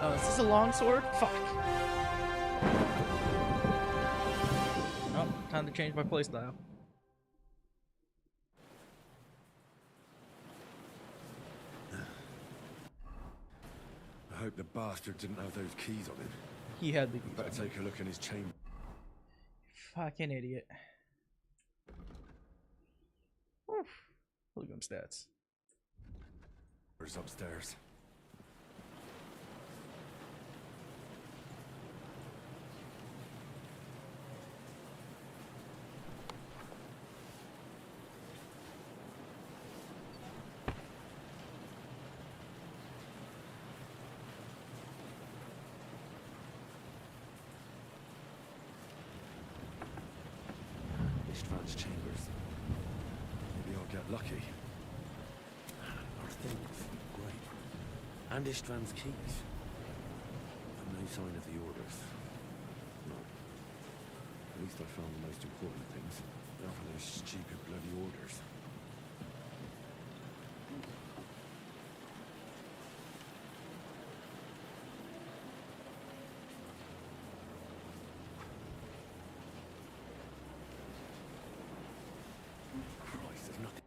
Oh, is this a long sword? Fuck. Oh, time to change my playstyle. I hope the bastard didn't have those keys on him. He had the keys. Better take a look in his chamber. Fucking idiot. Oof. Look at them stats. Where's upstairs? Ishtvan's chambers. Maybe I'll get lucky. Our things, great. And Ishtvan's keys. And no sign of the orders. No. At least I found the most important things. Not for those stupid bloody orders. Christ, there's nothing.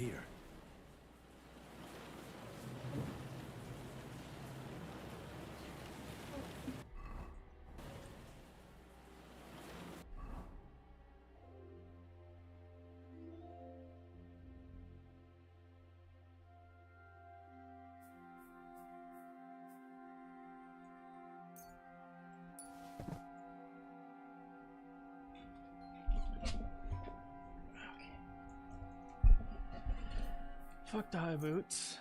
here. Fuck the high boots.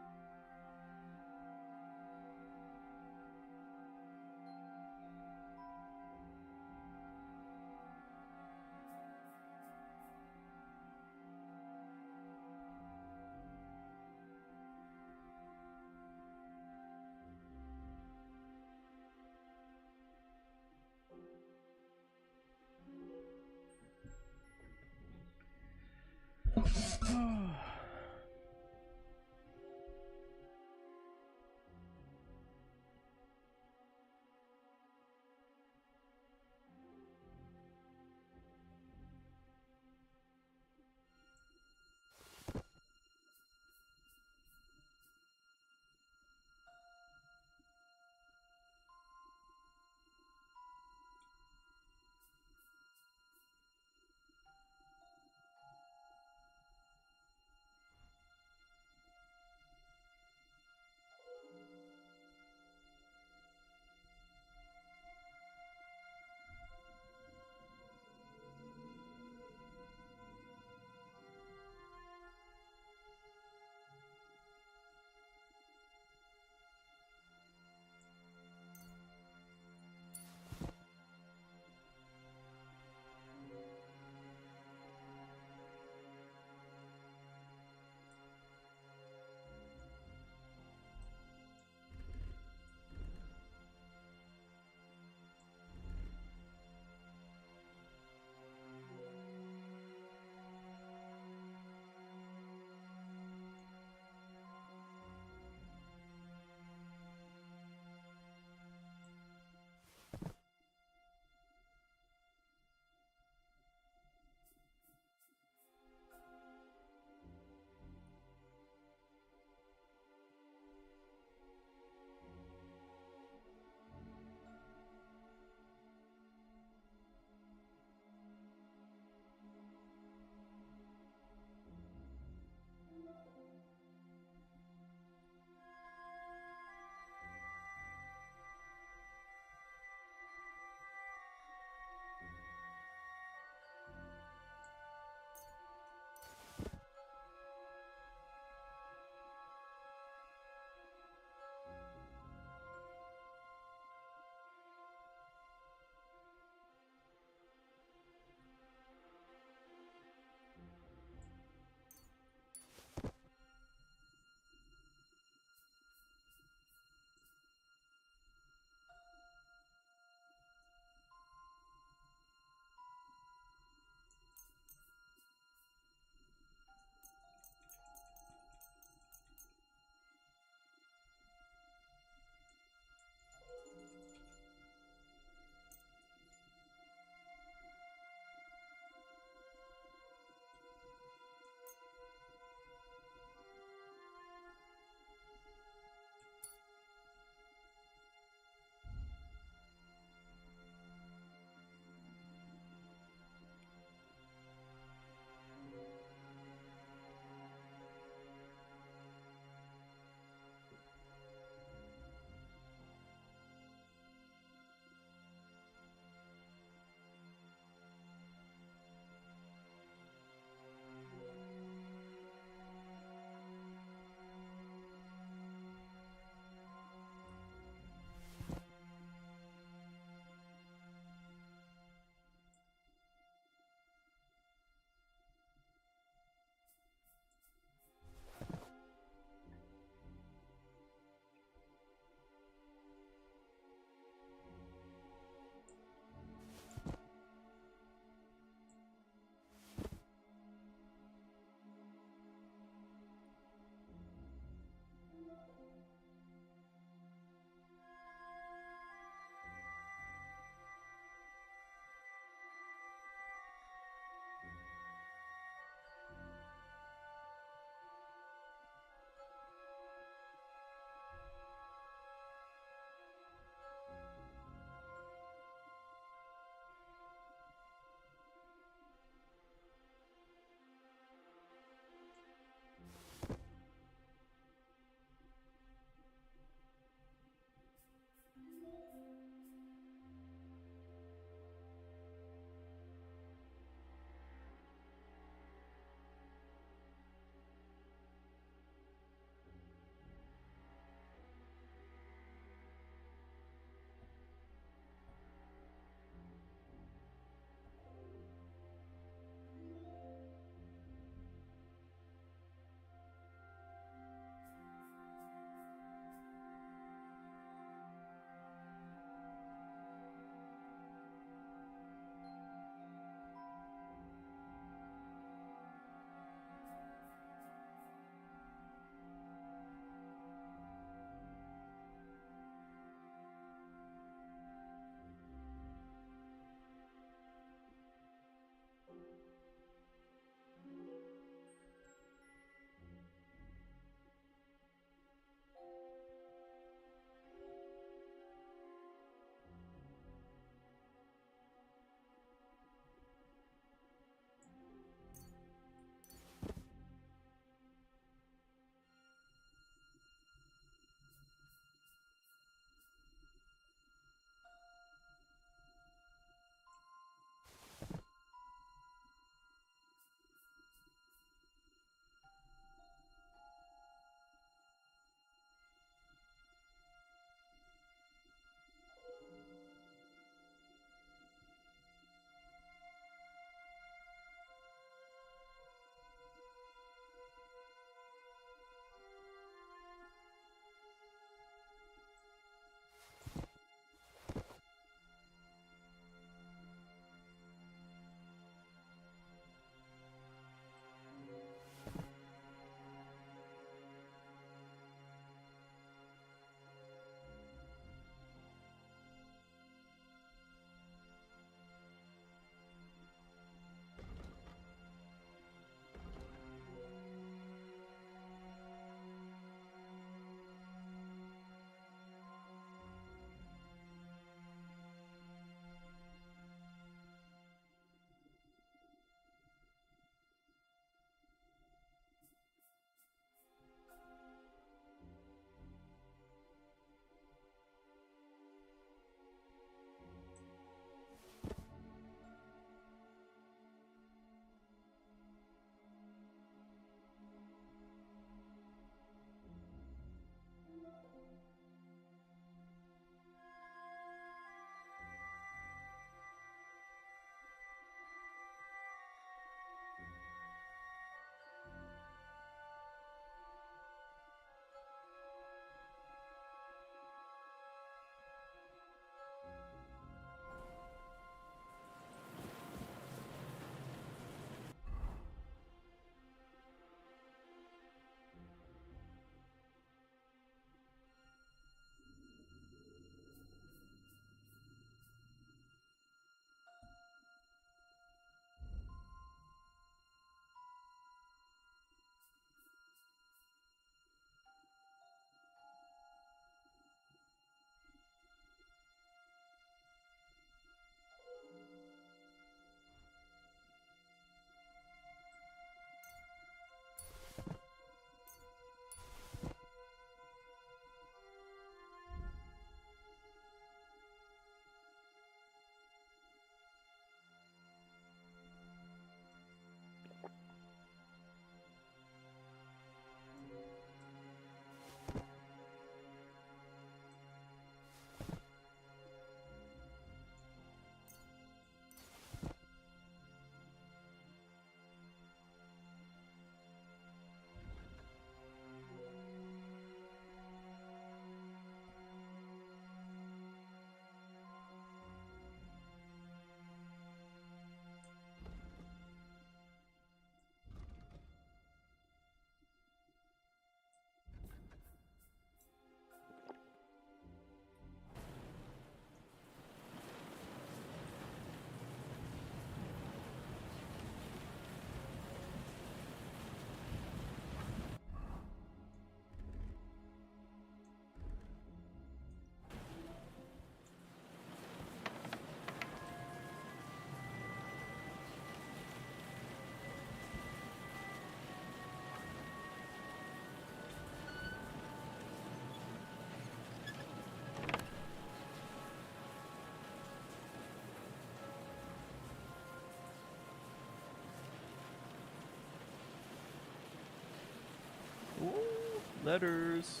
Letters.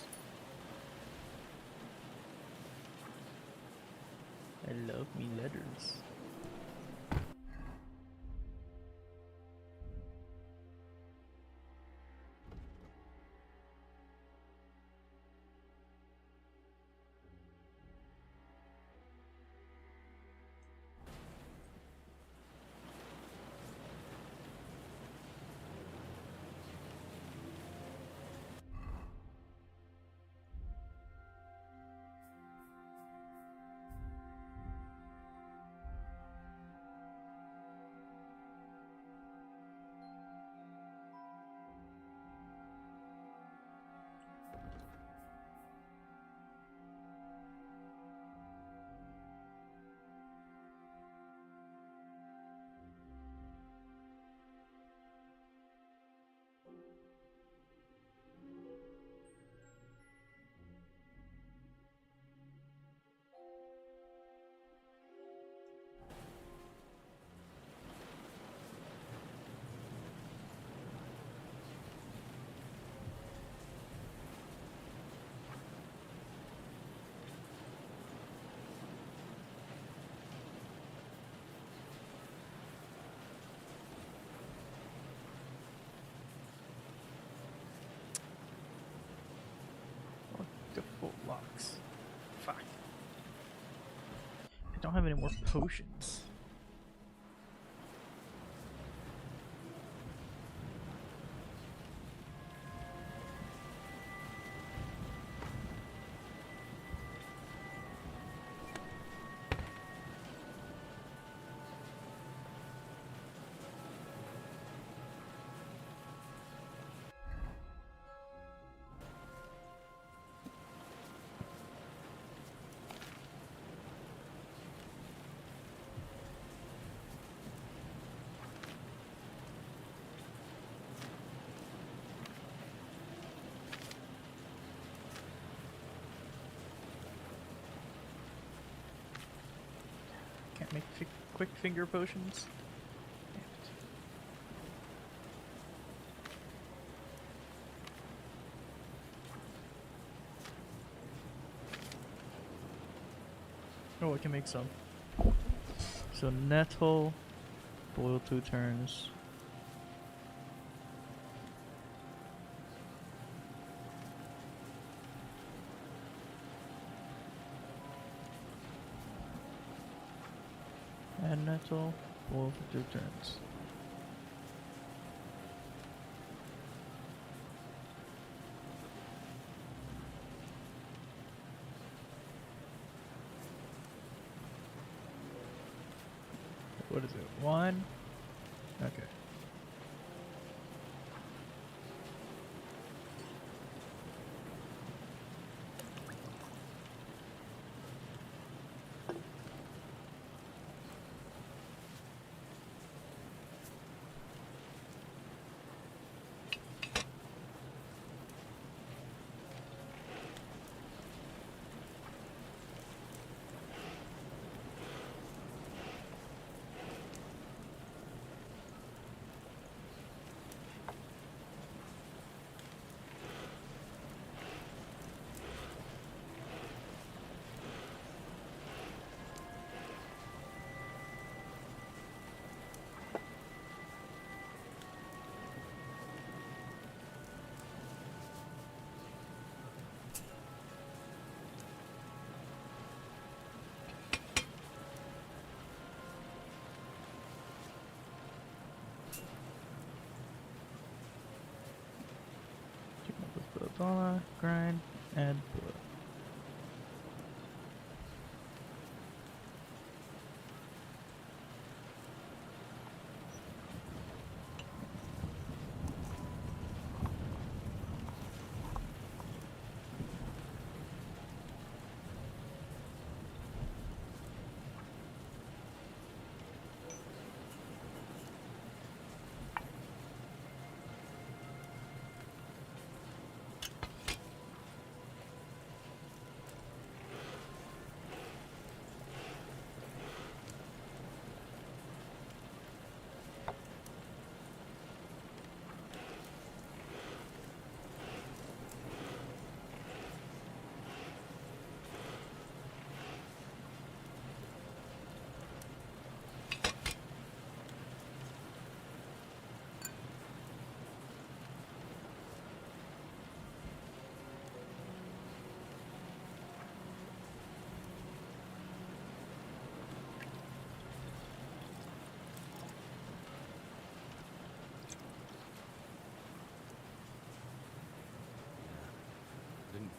I love me letters. Default locks. Fuck. I don't have any more potions. Can't make quick finger potions. Damn it. Oh, I can make some. So nettle, boil 2 turns. And nettle, boil for 2 turns. What is it? 1? Okay. Belladonna, grind, add blood.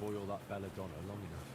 spoil that belladonna long enough.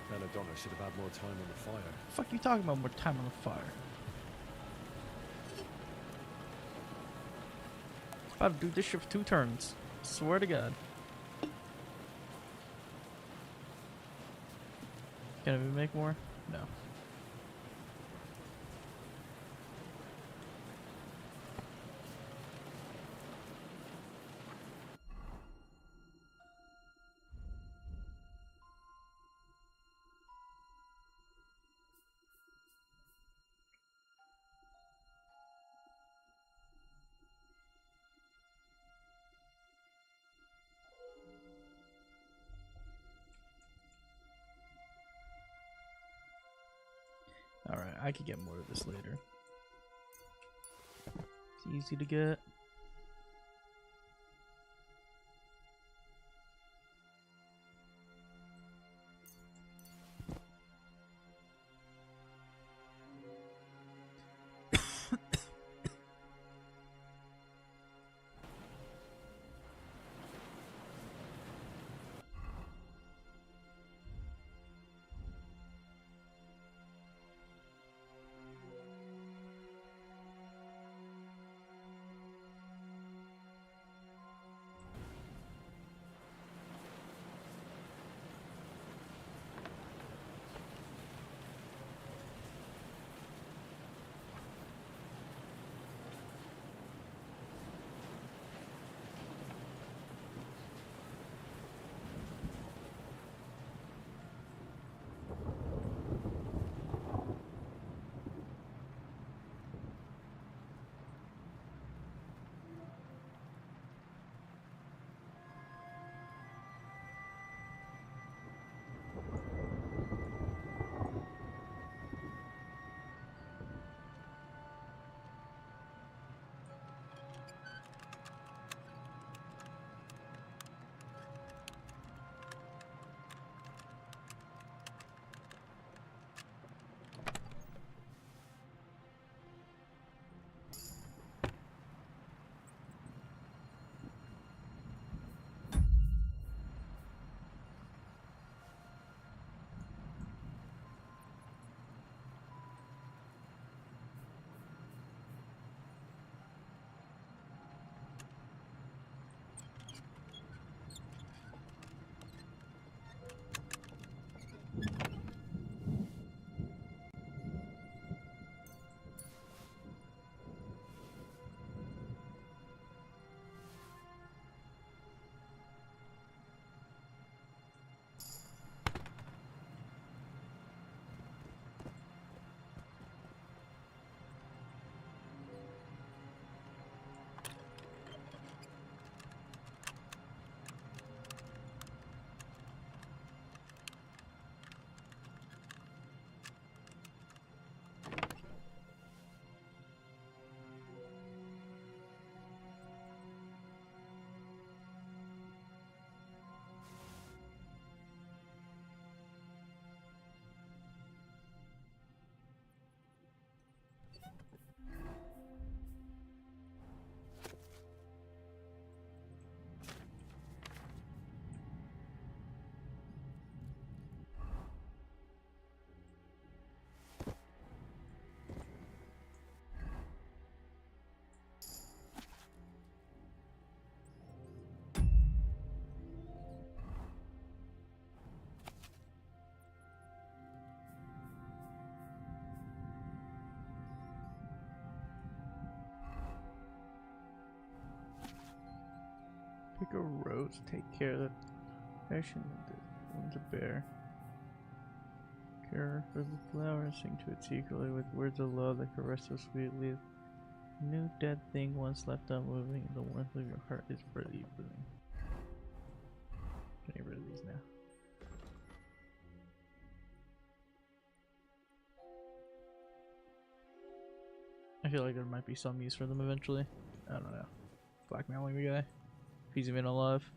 Belladonna should have had more time on the fire. Fuck you talking about more time on the fire? About to do this shit for 2 turns. Swear to God. Can we make more? No. Alright, I could get more of this later. It's easy to get. gross. Take care of the passion of the bear. Care for the flower and sing to it secretly with words of love that caress so sweetly. New dead thing once left unmoving, the warmth of your heart is breathing. Getting rid of these now. I feel like there might be some use for them eventually. I don't know. Blackmailing the guy. If he's even alive.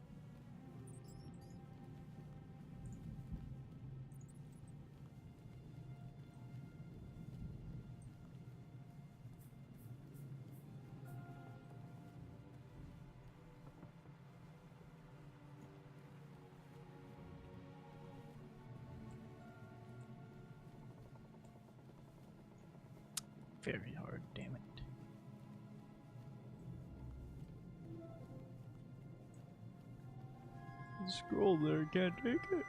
Very hard, damn it. The scroll there, can't take it.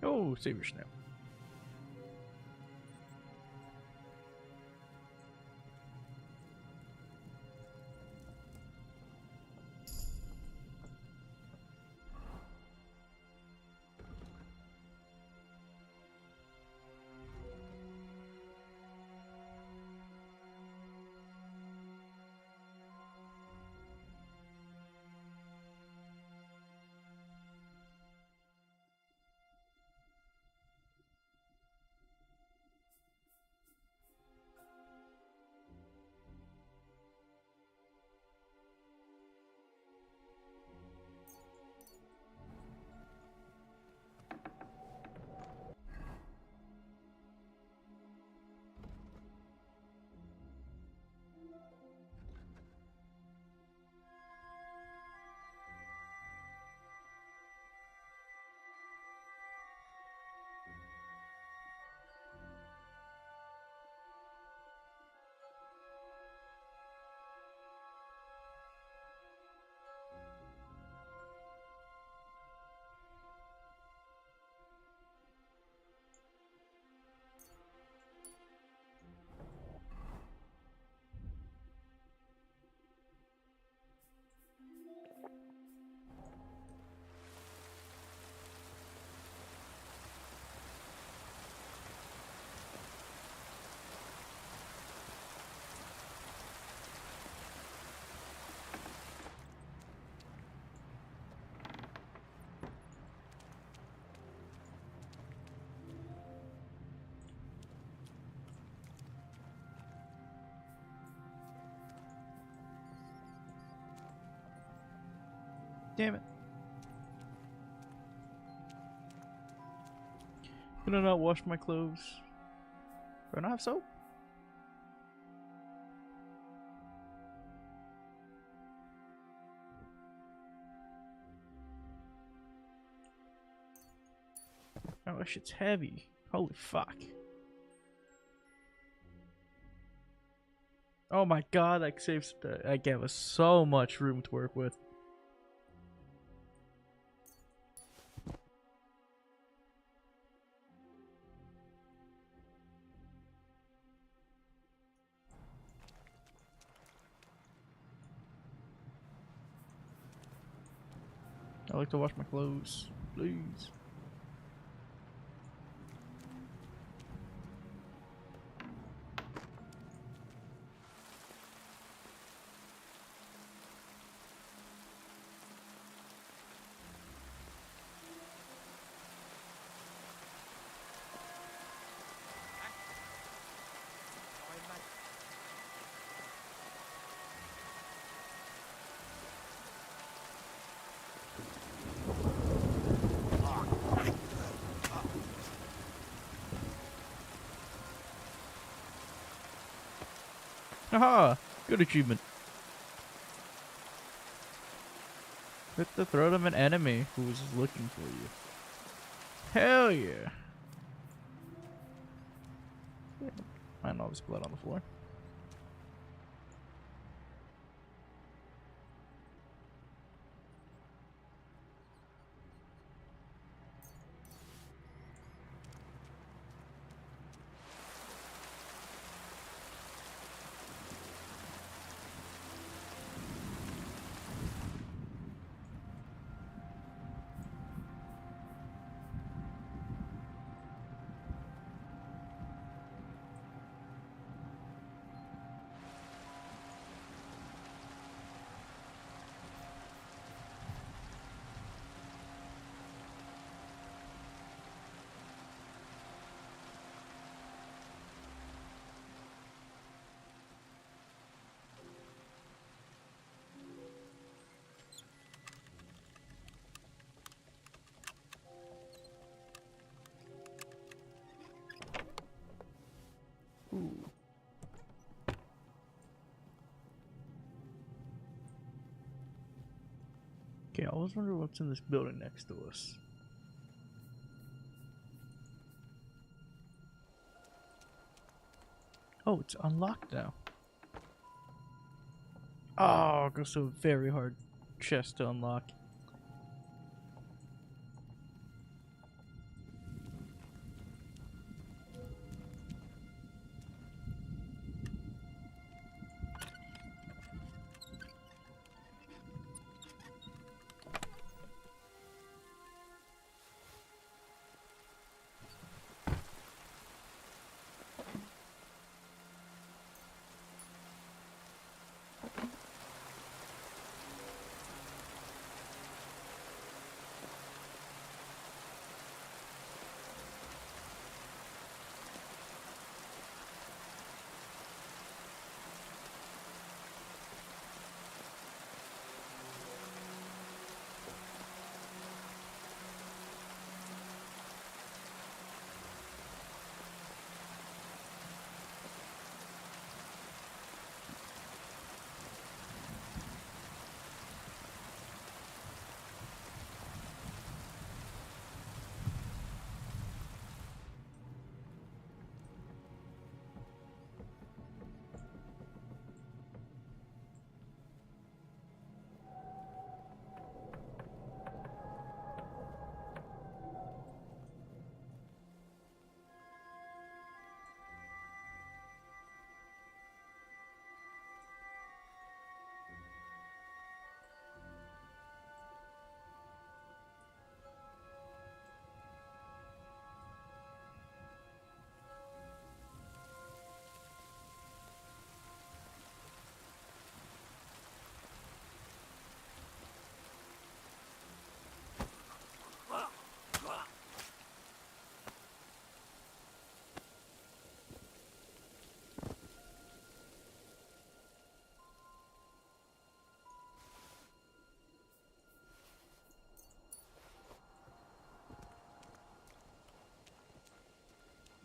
Oh, Saber Snap. Damn it. Can I not wash my clothes? Do I not have soap? Oh, that shit's heavy. Holy fuck. Oh my god, that saves. That gave us so much room to work with. I like to wash my clothes, please. Haha! Good achievement. Hit the throat of an enemy who was looking for you. Hell yeah! I know there's blood on the floor. Ooh. Okay, I always wonder what's in this building next to us. Oh, it's unlocked now. Oh, it goes to a very hard chest to unlock.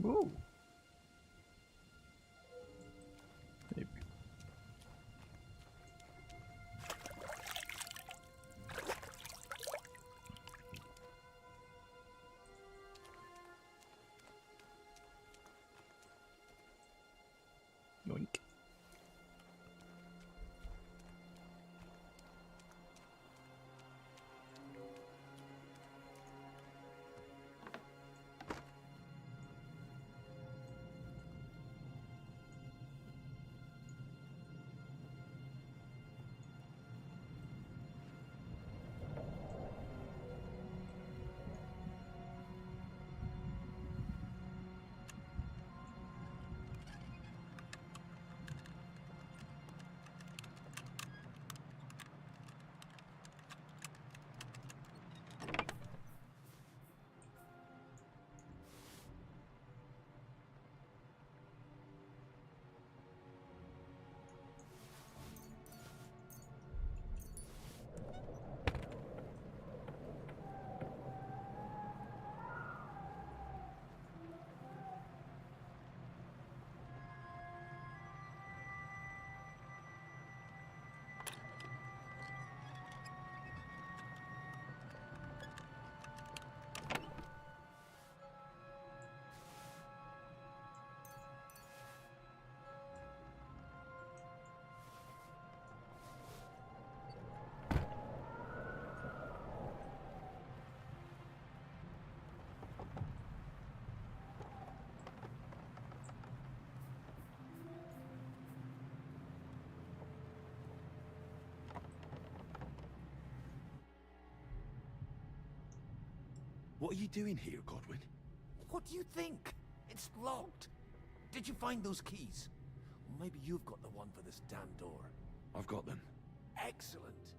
Ooh. Maybe. Yoink. What are you doing here, Godwin? What do you think? It's locked. Did you find those keys? Maybe you've got the one for this damn door. I've got them. Excellent.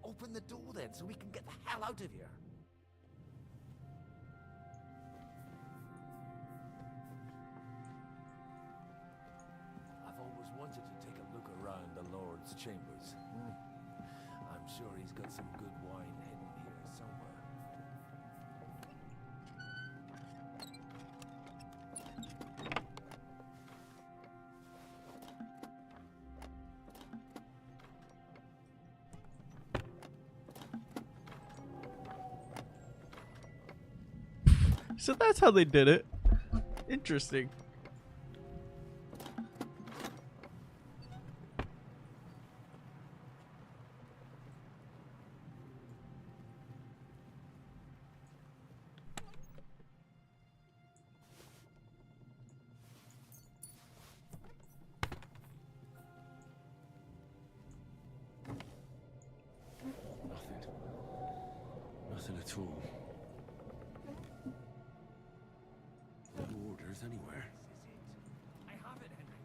Open the door then, so we can get the hell out of here. I've always wanted to take a look around the Lord's chambers. I'm sure he's got some good wine hidden here somewhere. So that's how they did it. Interesting. Nothing at all. No orders anywhere. I have it, Henry.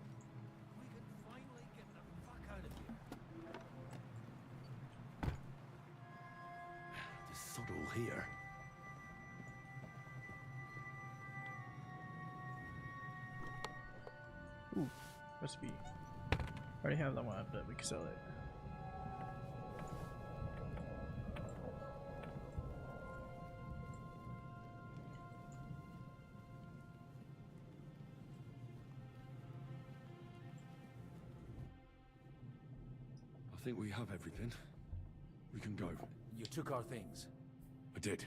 We can finally get the fuck out of here. There's sod all here. Ooh, recipe. Already have that one, but we can sell it. I think we have everything. We can go. You took our things. I did.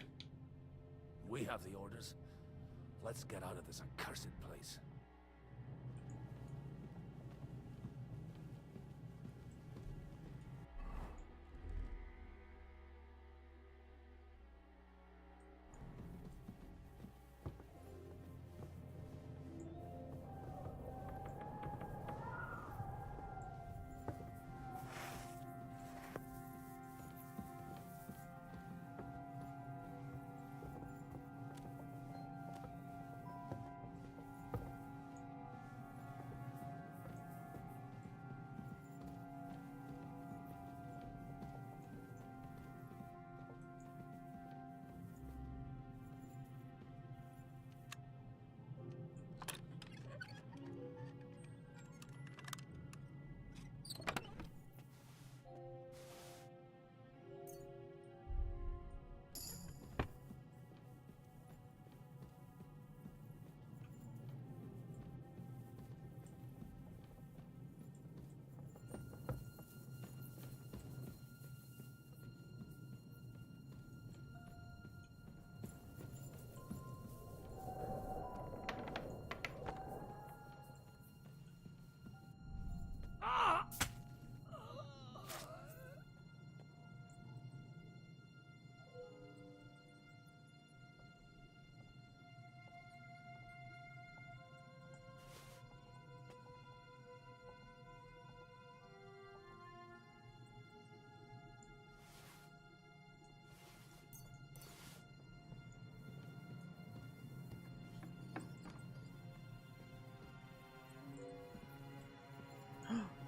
We have the orders. Let's get out of this accursed place.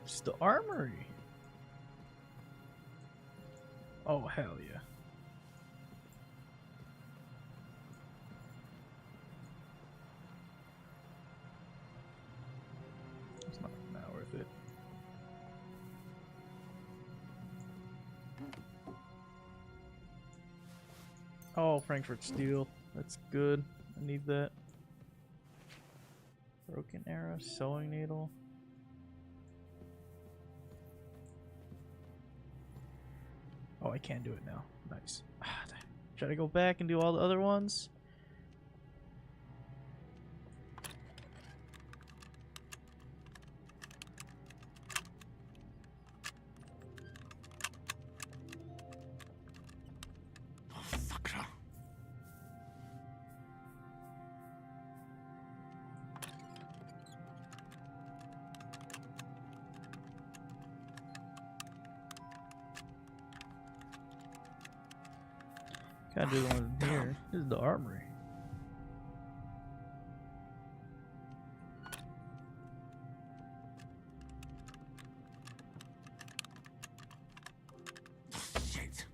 It's the armory. Oh, hell yeah. It's not worth it. Oh, Frankfurt steel. That's good. I need that. Broken arrow, sewing needle. Oh, I can't do it now. Nice. Try to go back and do all the other ones. Gotta do the one here. This is the armory. Shit.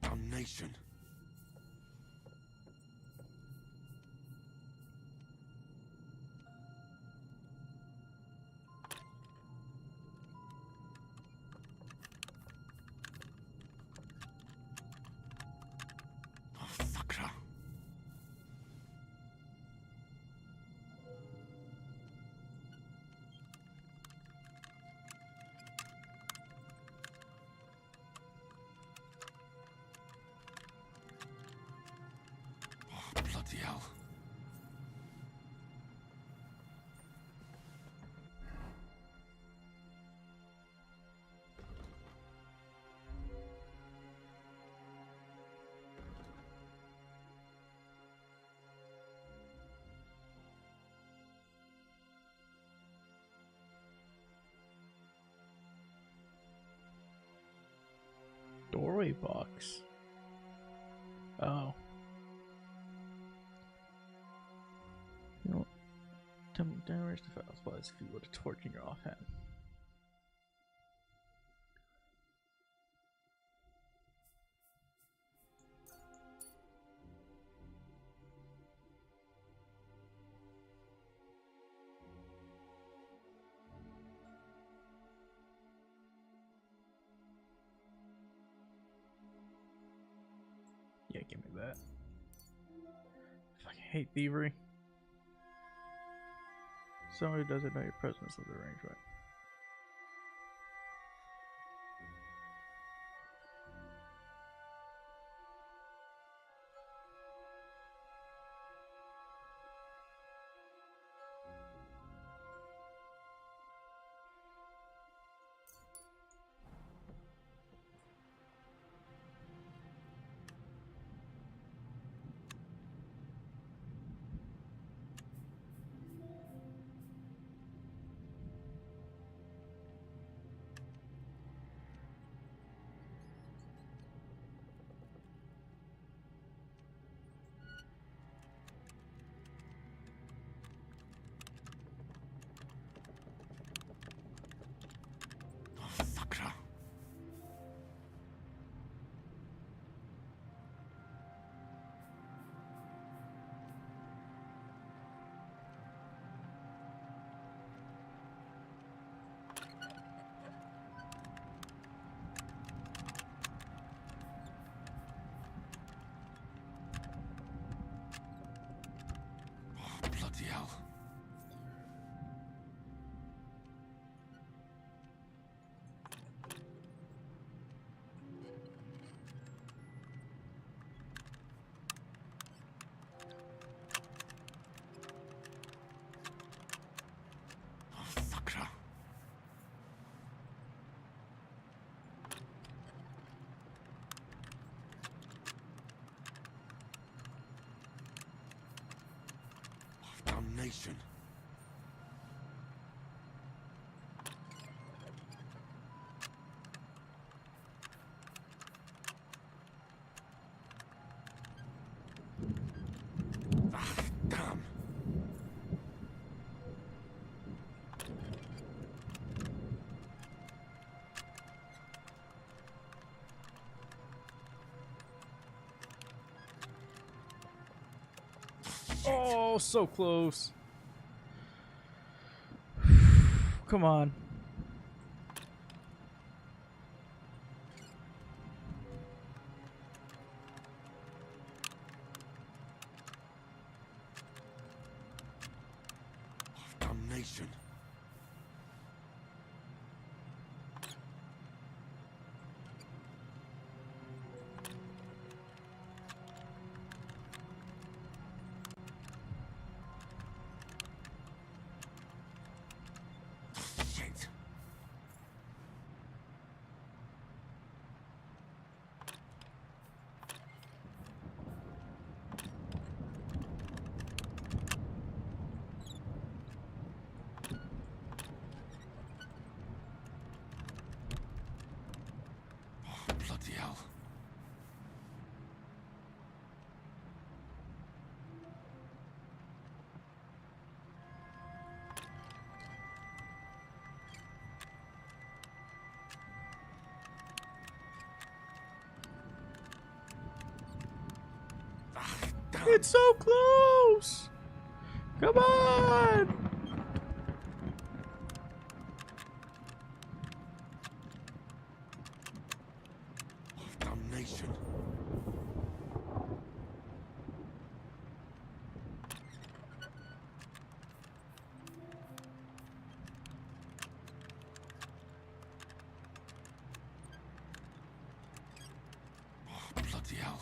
Damnation. Oh, Sakra. Oh, bloody hell. Doorway box. Oh. You know, damage the file supplies if you would a torch in your offhand. Yeah, give me that. Fucking hate thievery. Somebody doesn't know your presence of the range, right? Oh, Sakra. Oh, bloody hell. Oh, Sakra. Oh, damnation. Ah, damn. Oh, so close. Come on. Damnation. Shit. hell. It's so close! Come on! Damnation. Oh, bloody hell.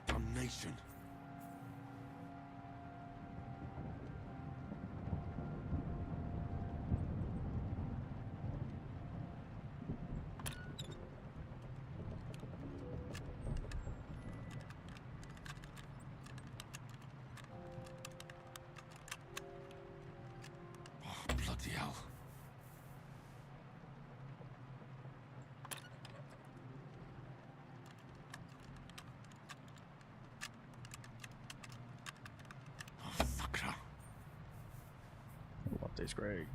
Damnation. Oh, bloody hell. Tastes great.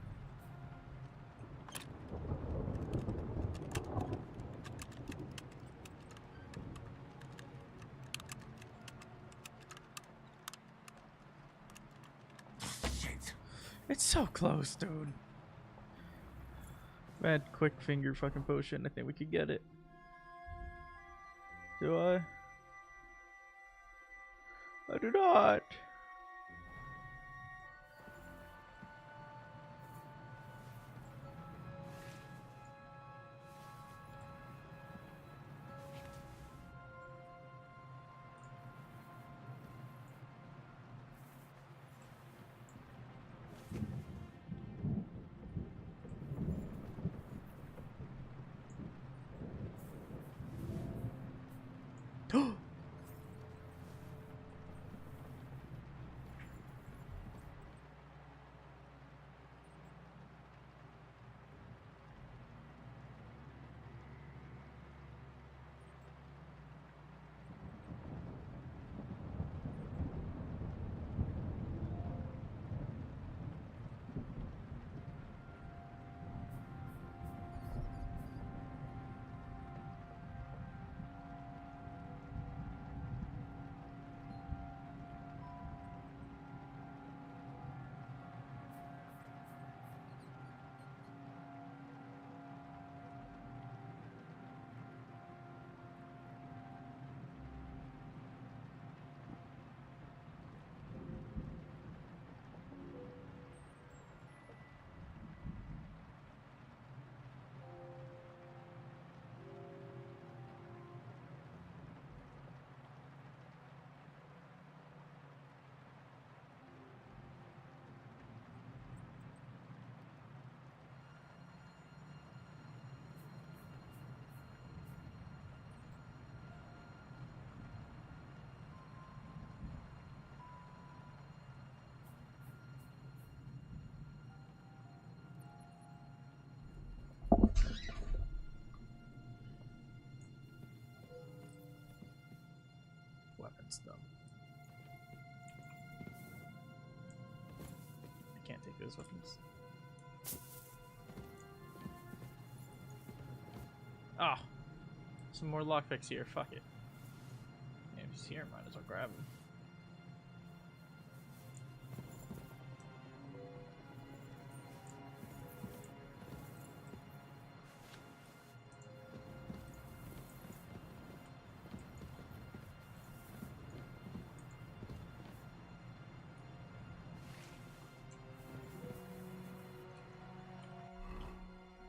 Shit. It's so close, dude. Bad quick finger fucking potion. I think we could get it. Do I? I do not. Weapons though. I can't take those weapons. Ah, oh, some more lockpicks here. Fuck it. Yeah, if he's here, might as well grab him.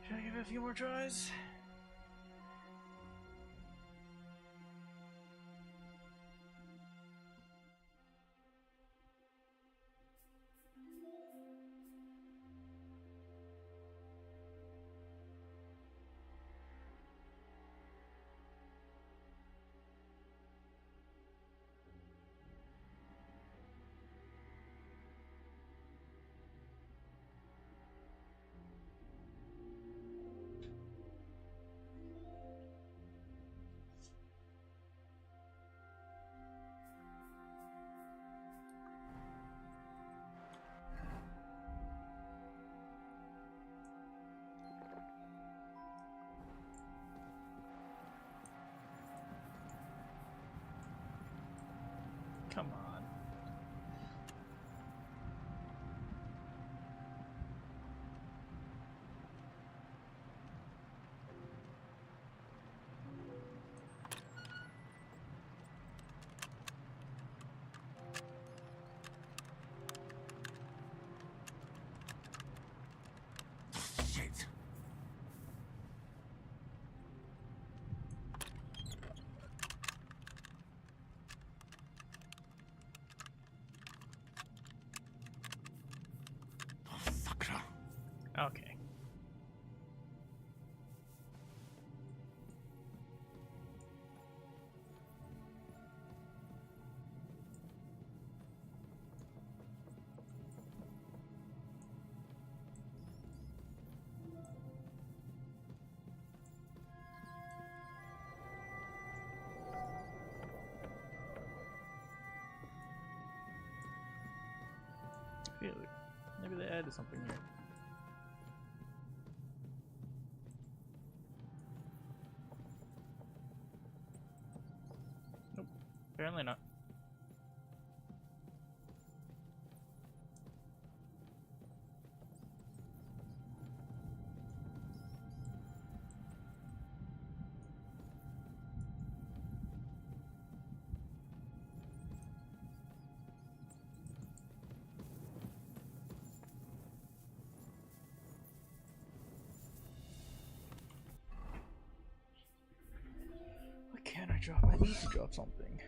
Should I give it a few more tries? feel it. Maybe they added something here. Nope. Apparently not. What can I drop? I need to drop something.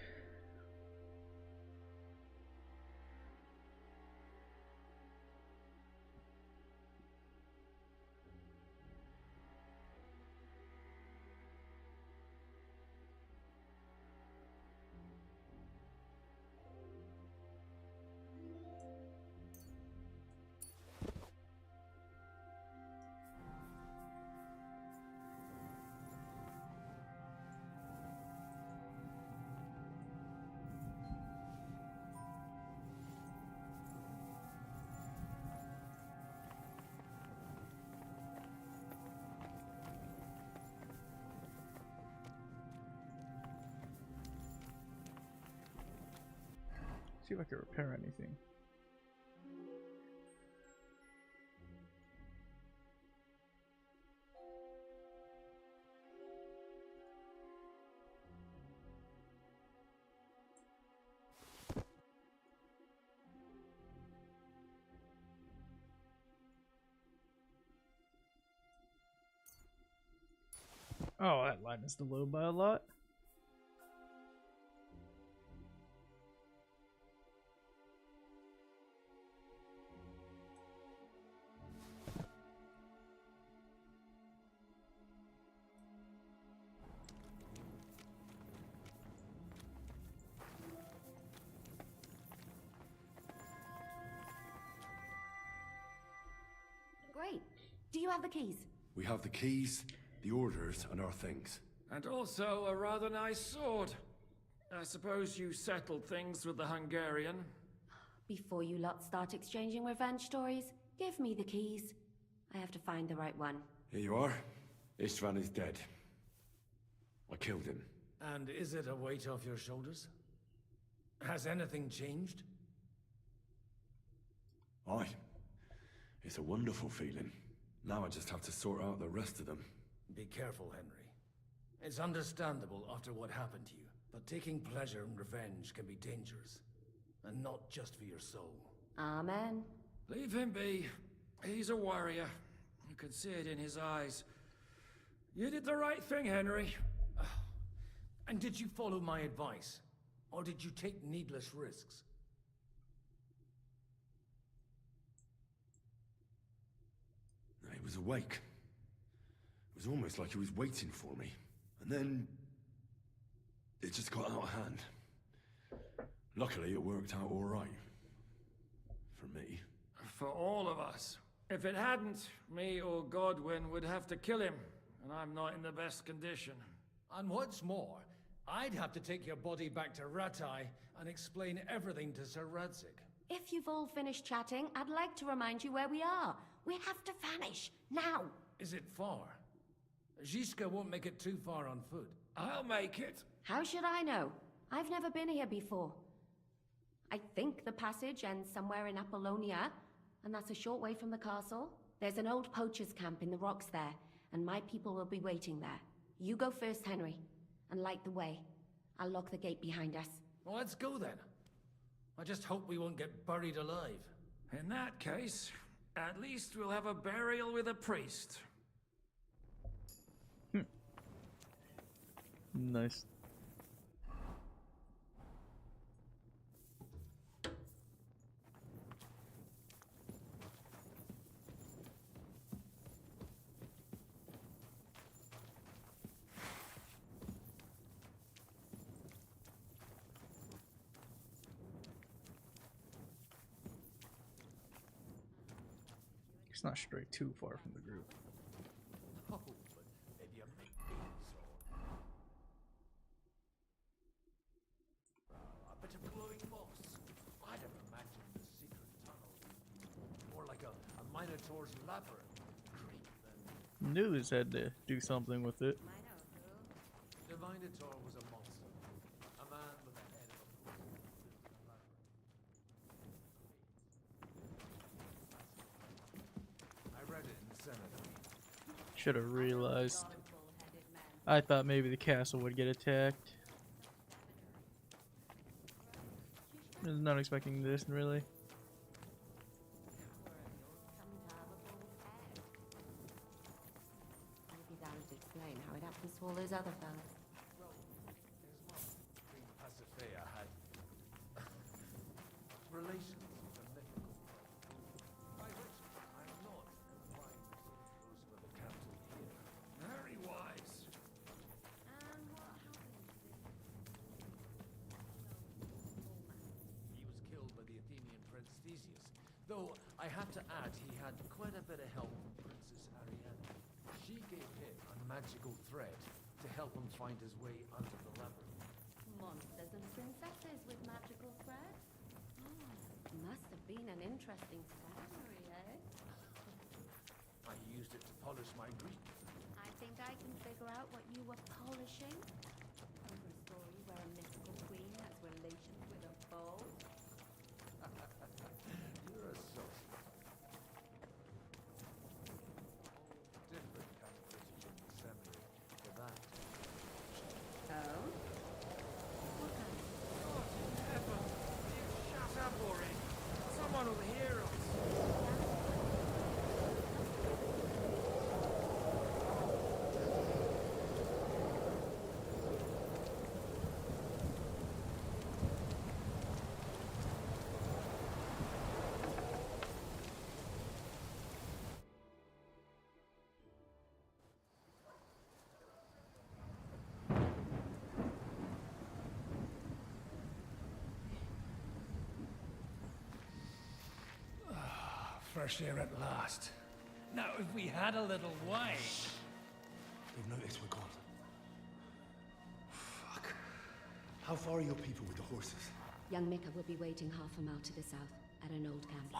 See if I can repair anything. Oh, that lightens the load by a lot. Great. Do you have the keys? We have the keys, the orders, and our things. And also a rather nice sword. I suppose you settled things with the Hungarian. Before you lot start exchanging revenge stories, give me the keys. I have to find the right one. Here you are. Istvan is dead. I killed him. And is it a weight off your shoulders? Has anything changed? Aye. It's a wonderful feeling. Now I just have to sort out the rest of them. Be careful, Henry. It's understandable after what happened to you, but taking pleasure in revenge can be dangerous. And not just for your soul. Amen. Leave him be. He's a warrior. You can see it in his eyes. You did the right thing, Henry. And did you follow my advice? Or did you take needless risks? He was awake. It was almost like he was waiting for me. And then... it just got out of hand. Luckily, it worked out all right. For me. For all of us. If it hadn't, me or Godwin would have to kill him, and I'm not in the best condition. And what's more, I'd have to take your body back to Ratai and explain everything to Sir Radzig. If you've all finished chatting, I'd like to remind you where we are. We have to vanish, now! Is it far? Zizka won't make it too far on foot. I'll make it. How should I know? I've never been here before. I think the passage ends somewhere in Apollonia, and that's a short way from the castle. There's an old poacher's camp in the rocks there, and my people will be waiting there. You go first, Henry, and light the way. I'll lock the gate behind us. Well, let's go then. I just hope we won't get buried alive. In that case, at least we'll have a burial with a priest. Nice. It's not straight too far from the group. Oh, but maybe a make a bit of glowing moss. I'd have imagined the secret tunnel Minotaur's labyrinth. Creep, then. News had to do something with it. The Minotaur was a monster. A man with a head of a I read it in the cemetery. Should have realized. I thought maybe the castle would get attacked. I was not expecting this, really. Maybe that would explain how it happens to all those other fellas. Queen Pasiphae had relations with a mythical god. By which I am not implying those were the captain here. Very wise. He was killed by the Athenian Prince Theseus, though I have to add he had quite a bit of help from Princess Ariadne. She gave him a magical thread to help him find his way under the labyrinth. Monsters and princesses with magical thread? Must have been an interesting ceremony, eh? I used it to polish my Greek. I think I can figure out what you were polishing. Over a story where a mythical queen has relations with a foe. You're a sauce. Different kind of footage in the seminary for that. Oh? What kind? Evan, you shut up, Ori. Someone will hear us. Fresh air at last. Now, if we had a little wine. They've noticed we're gone. Fuck. How far are your people with the horses? Young Mika will be waiting half a mile to the south, at an old camp.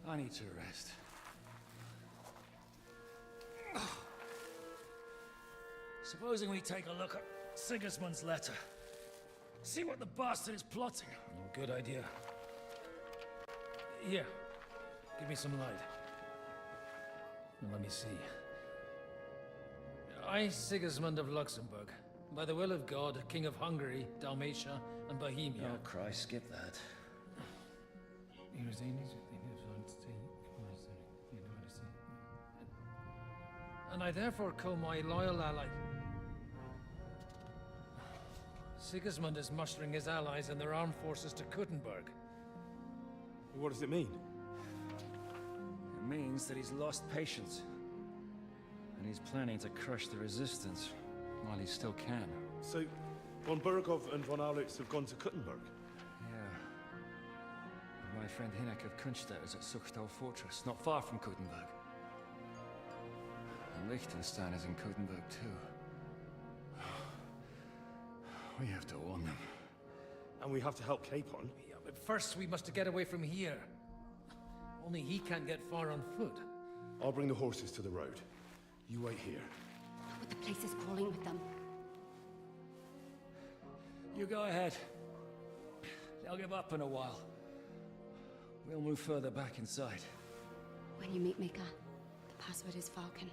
I need to rest. Supposing we take a look at Sigismund's letter. See what the bastard is plotting. Good idea. Here, give me some light. Now let me see. I, Sigismund of Luxembourg, by the will of God, King of Hungary, Dalmatia, and Bohemia. Oh, Christ, skip that. And I therefore call my loyal ally. Sigismund is mustering his allies and their armed forces to Kuttenberg. What does it mean? It means that he's lost patience. And he's planning to crush the resistance while he still can. So, von Burgov and von Aulitz have gone to Kuttenberg? Yeah. And my friend Hinek of Kunstadt is at Suchtal Fortress, not far from Kuttenberg. And Liechtenstein is in Kuttenberg too. We have to warn them. And we have to help Capon? Yeah, but first we must get away from here. Only he can't get far on foot. I'll bring the horses to the road. You wait here. But the place is crawling with them. You go ahead. They'll give up in a while. We'll move further back inside. When you meet Mika, the password is Falcon.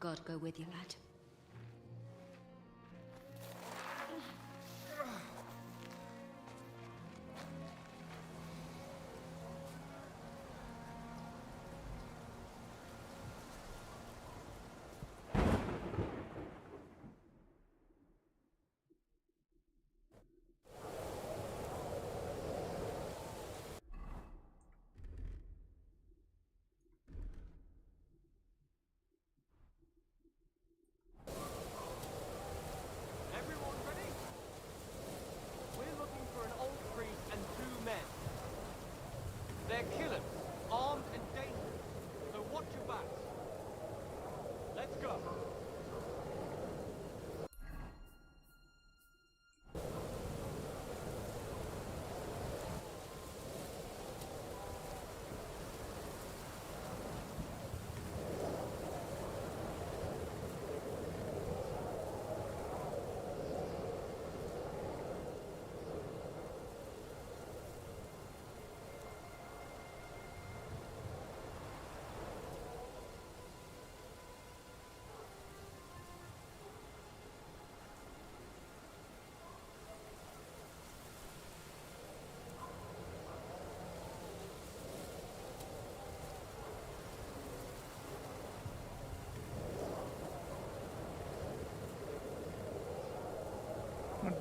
God go with you, lad.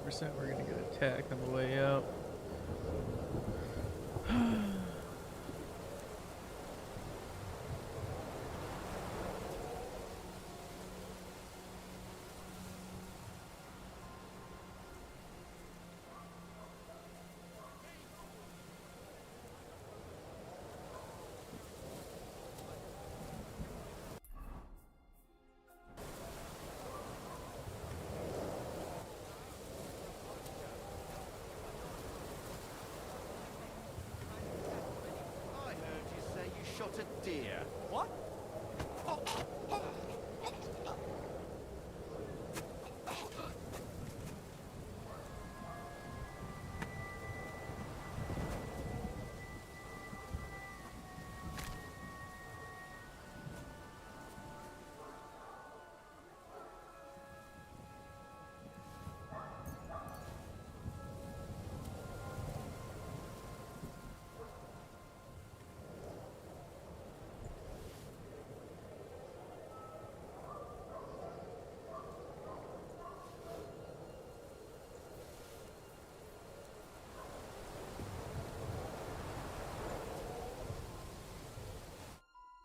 100% we're gonna get attacked on the way out. I heard you say you shot a deer. What?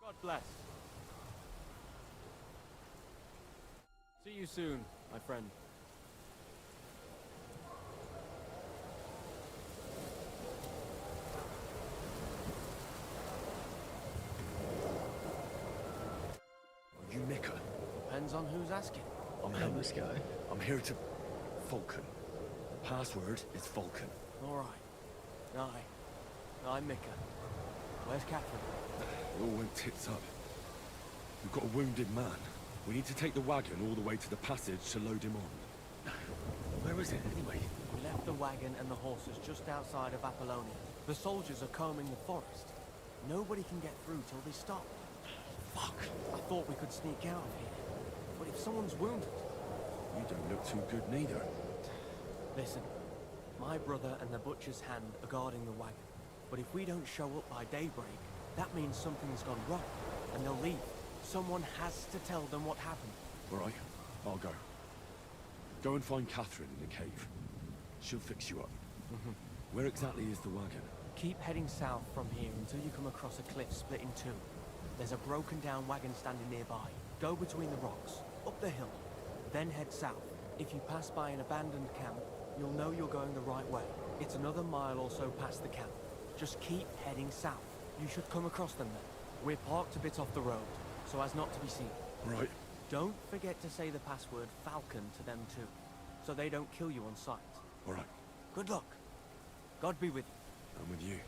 God bless. See you soon, my friend. Are you Mika? Depends on who's asking. I'm I know this guy. I'm here to... Falcon. The password is Falcon. Alright. I'm Mika. Where's Catherine? It all went tits up. We've got a wounded man. We need to take the wagon all the way to the passage to load him on. Where is it, anyway? We left the wagon and the horses just outside of Apollonia. The soldiers are combing the forest. Nobody can get through till they stop. Fuck. I thought we could sneak out of here. But if someone's wounded... You don't look too good neither. Listen, my brother and the butcher's hand are guarding the wagon. But if we don't show up by daybreak, that means something's gone wrong, and they'll leave. Someone has to tell them what happened. All right, I'll go. Go and find Catherine in the cave. She'll fix you up. Where exactly is the wagon? Keep heading south from here until you come across a cliff split in two. There's a broken down wagon standing nearby. Go between the rocks, up the hill, then head south. If you pass by an abandoned camp, you'll know you're going the right way. It's another mile or so past the camp. Just keep heading south. You should come across them then. We're parked a bit off the road, so as not to be seen. Right. Don't forget to say the password Falcon to them too, so they don't kill you on sight. All right. Good luck. God be with you. I'm with you.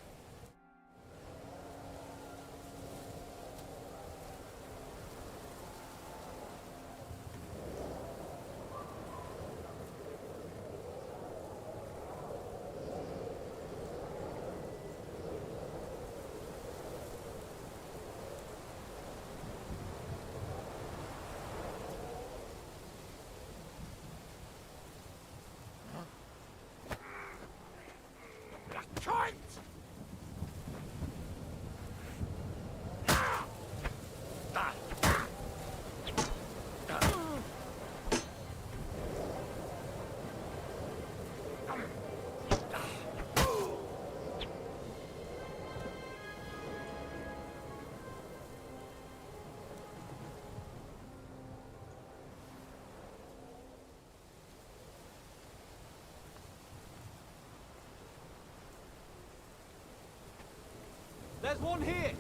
There's one here!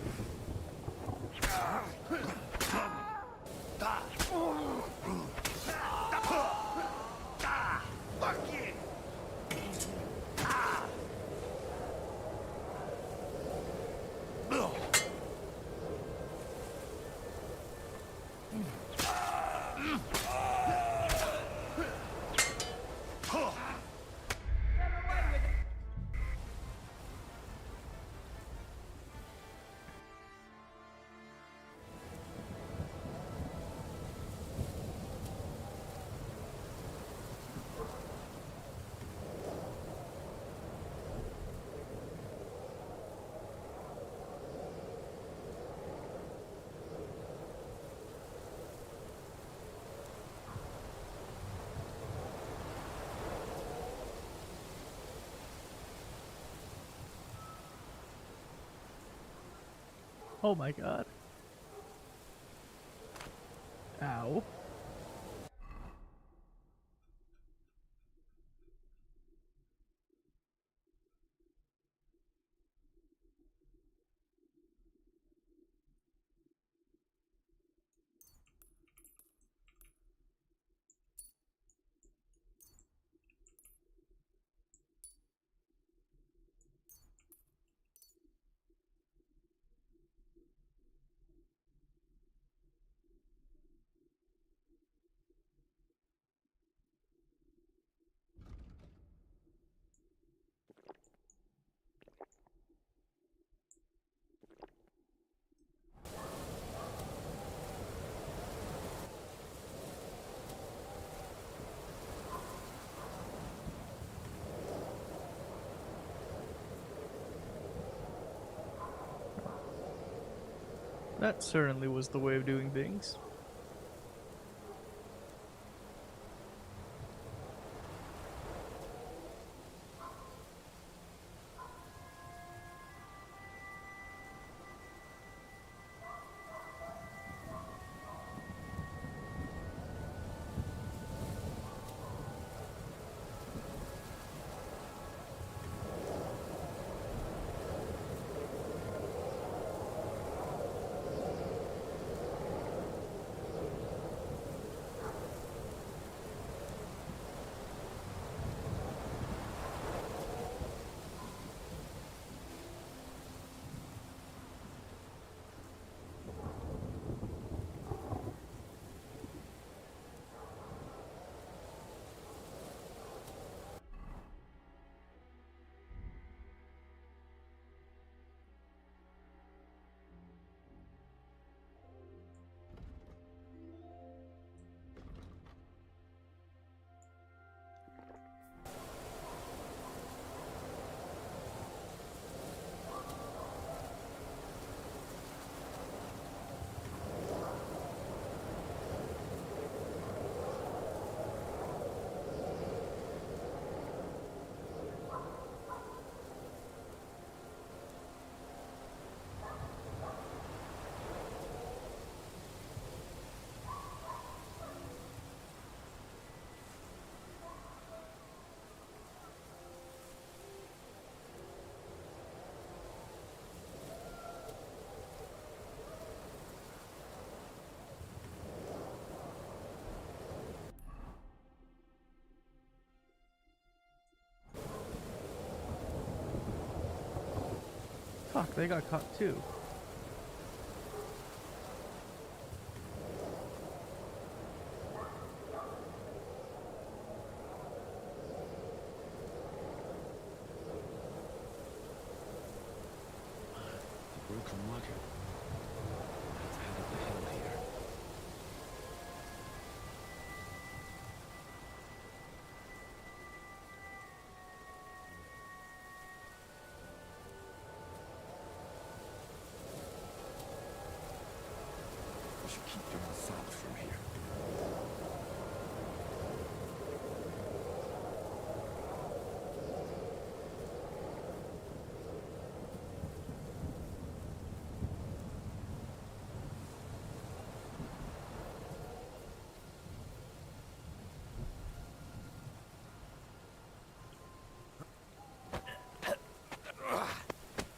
Fuck you! Oh my god. Ow. That certainly was the way of doing things. Fuck, they got caught too. Broken wagon. That's head up the hill here. We should keep going south from here.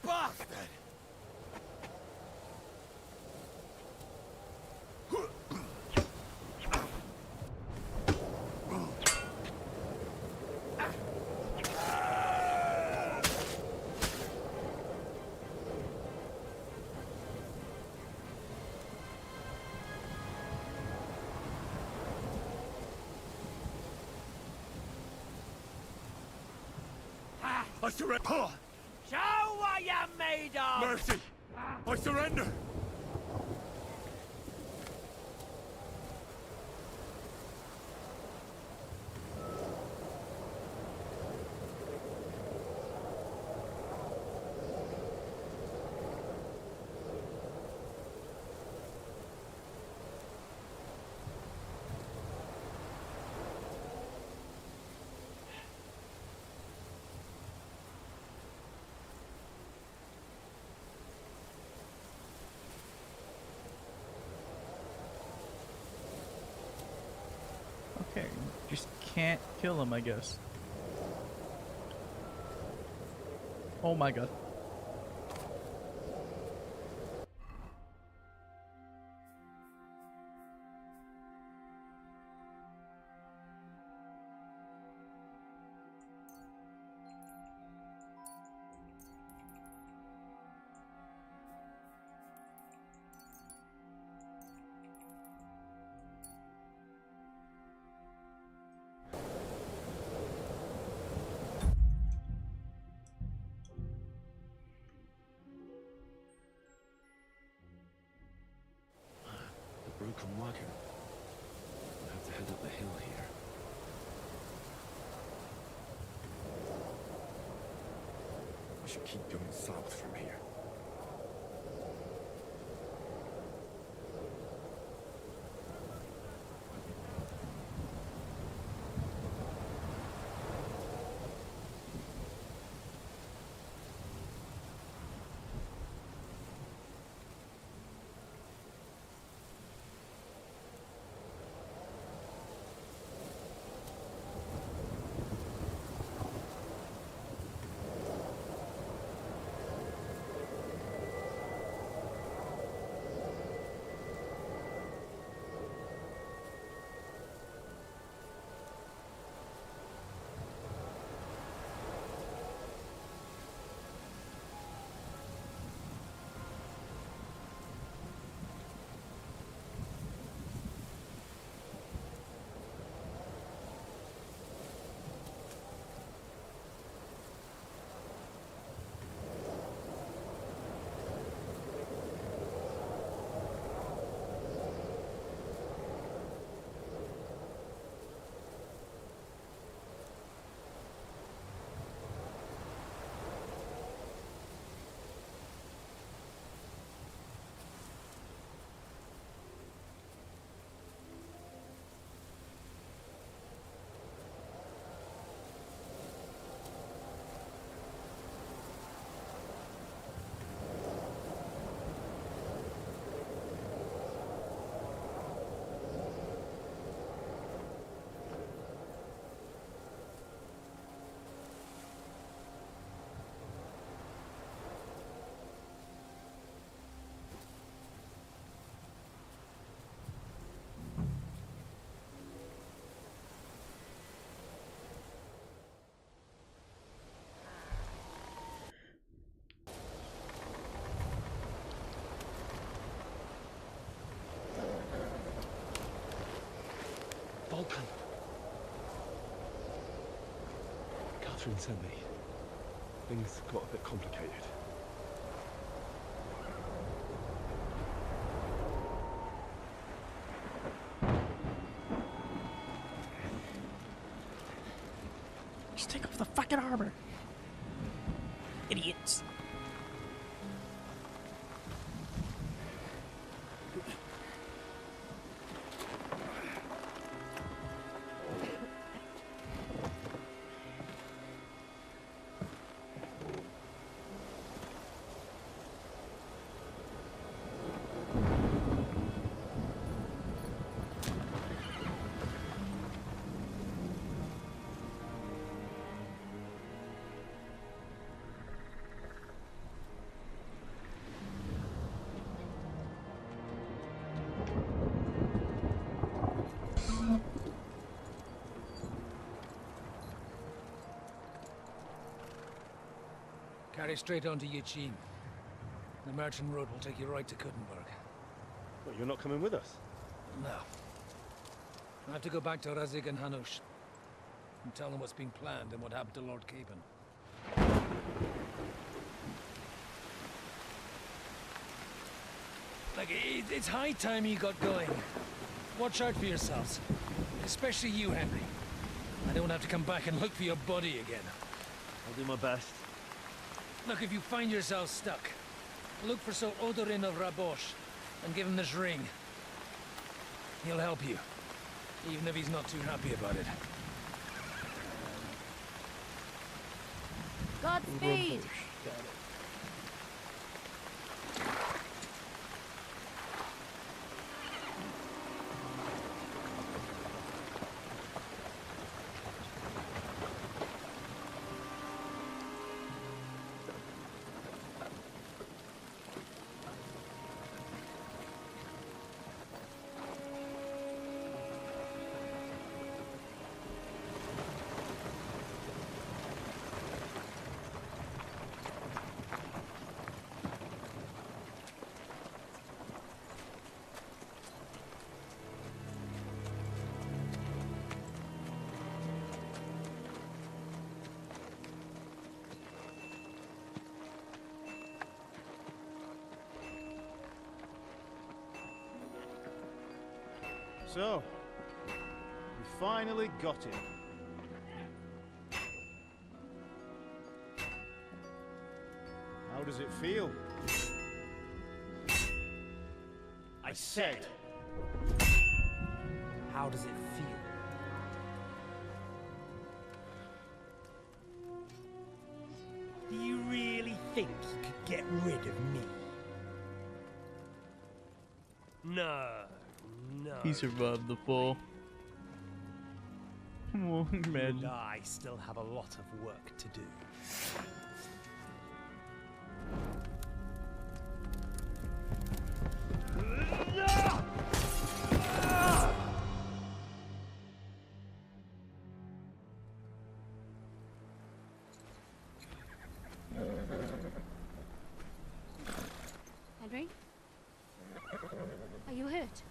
Bastard! I surrender. Show what you're made of! Mercy! I surrender! Just can't kill him, I guess. Oh my god. Broken wagon. I have to head up the hill here. I should keep going south from here. Vulcan. Catherine sent me. Things got a bit complicated. Just take off the fucking armor. Idiots. Carry straight on to Yichin. The Merchant Road will take you right to Kuttenberg. Well, you're not coming with us? No. I have to go back to Razik and Hanush and tell them what's been planned and what happened to Lord Capon. Like, it's high time you got going. Watch out for yourselves. Especially you, Henry. I don't have to come back and look for your body again. I'll do my best. Look, if you find yourself stuck, look for Sir Odorin of Rabosh and give him this ring. He'll help you, even if he's not too happy about it. Godspeed! Got it. So, we finally got him. How does it feel? I said, how does it feel? Do you really think you could get rid of me? No, no. He survived the fall. Come on, man. And I still have a lot of work to do. Henry? Are you hurt?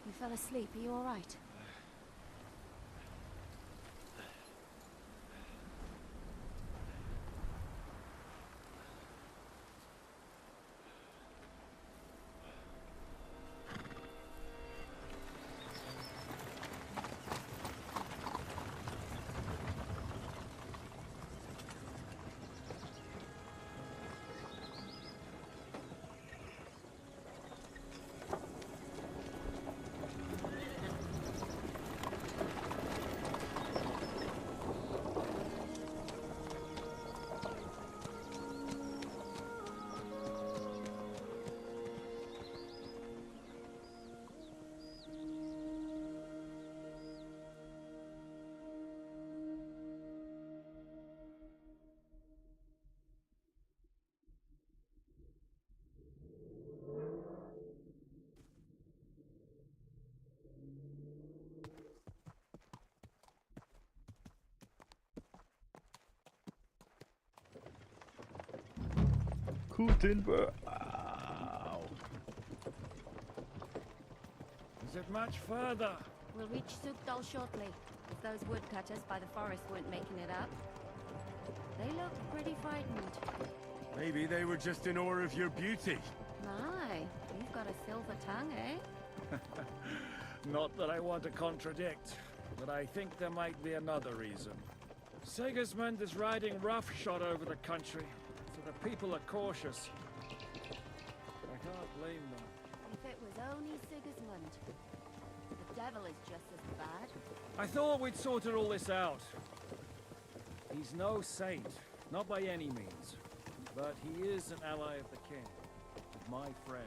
You fell asleep. Are you all right? Gutenberg. Is it much further? We'll reach Sukdal shortly. If those woodcutters by the forest weren't making it up. They look pretty frightened. Maybe they were just in awe of your beauty. My, you've got a silver tongue, eh? Not that I want to contradict, but I think there might be another reason. Sigismund is riding roughshod over the country, so the people are cautious. I can't blame them. If it was only Sigismund. The devil is just as bad. I thought we'd sorted all this out. He's no saint, not by any means. But he is an ally of the king. My friend.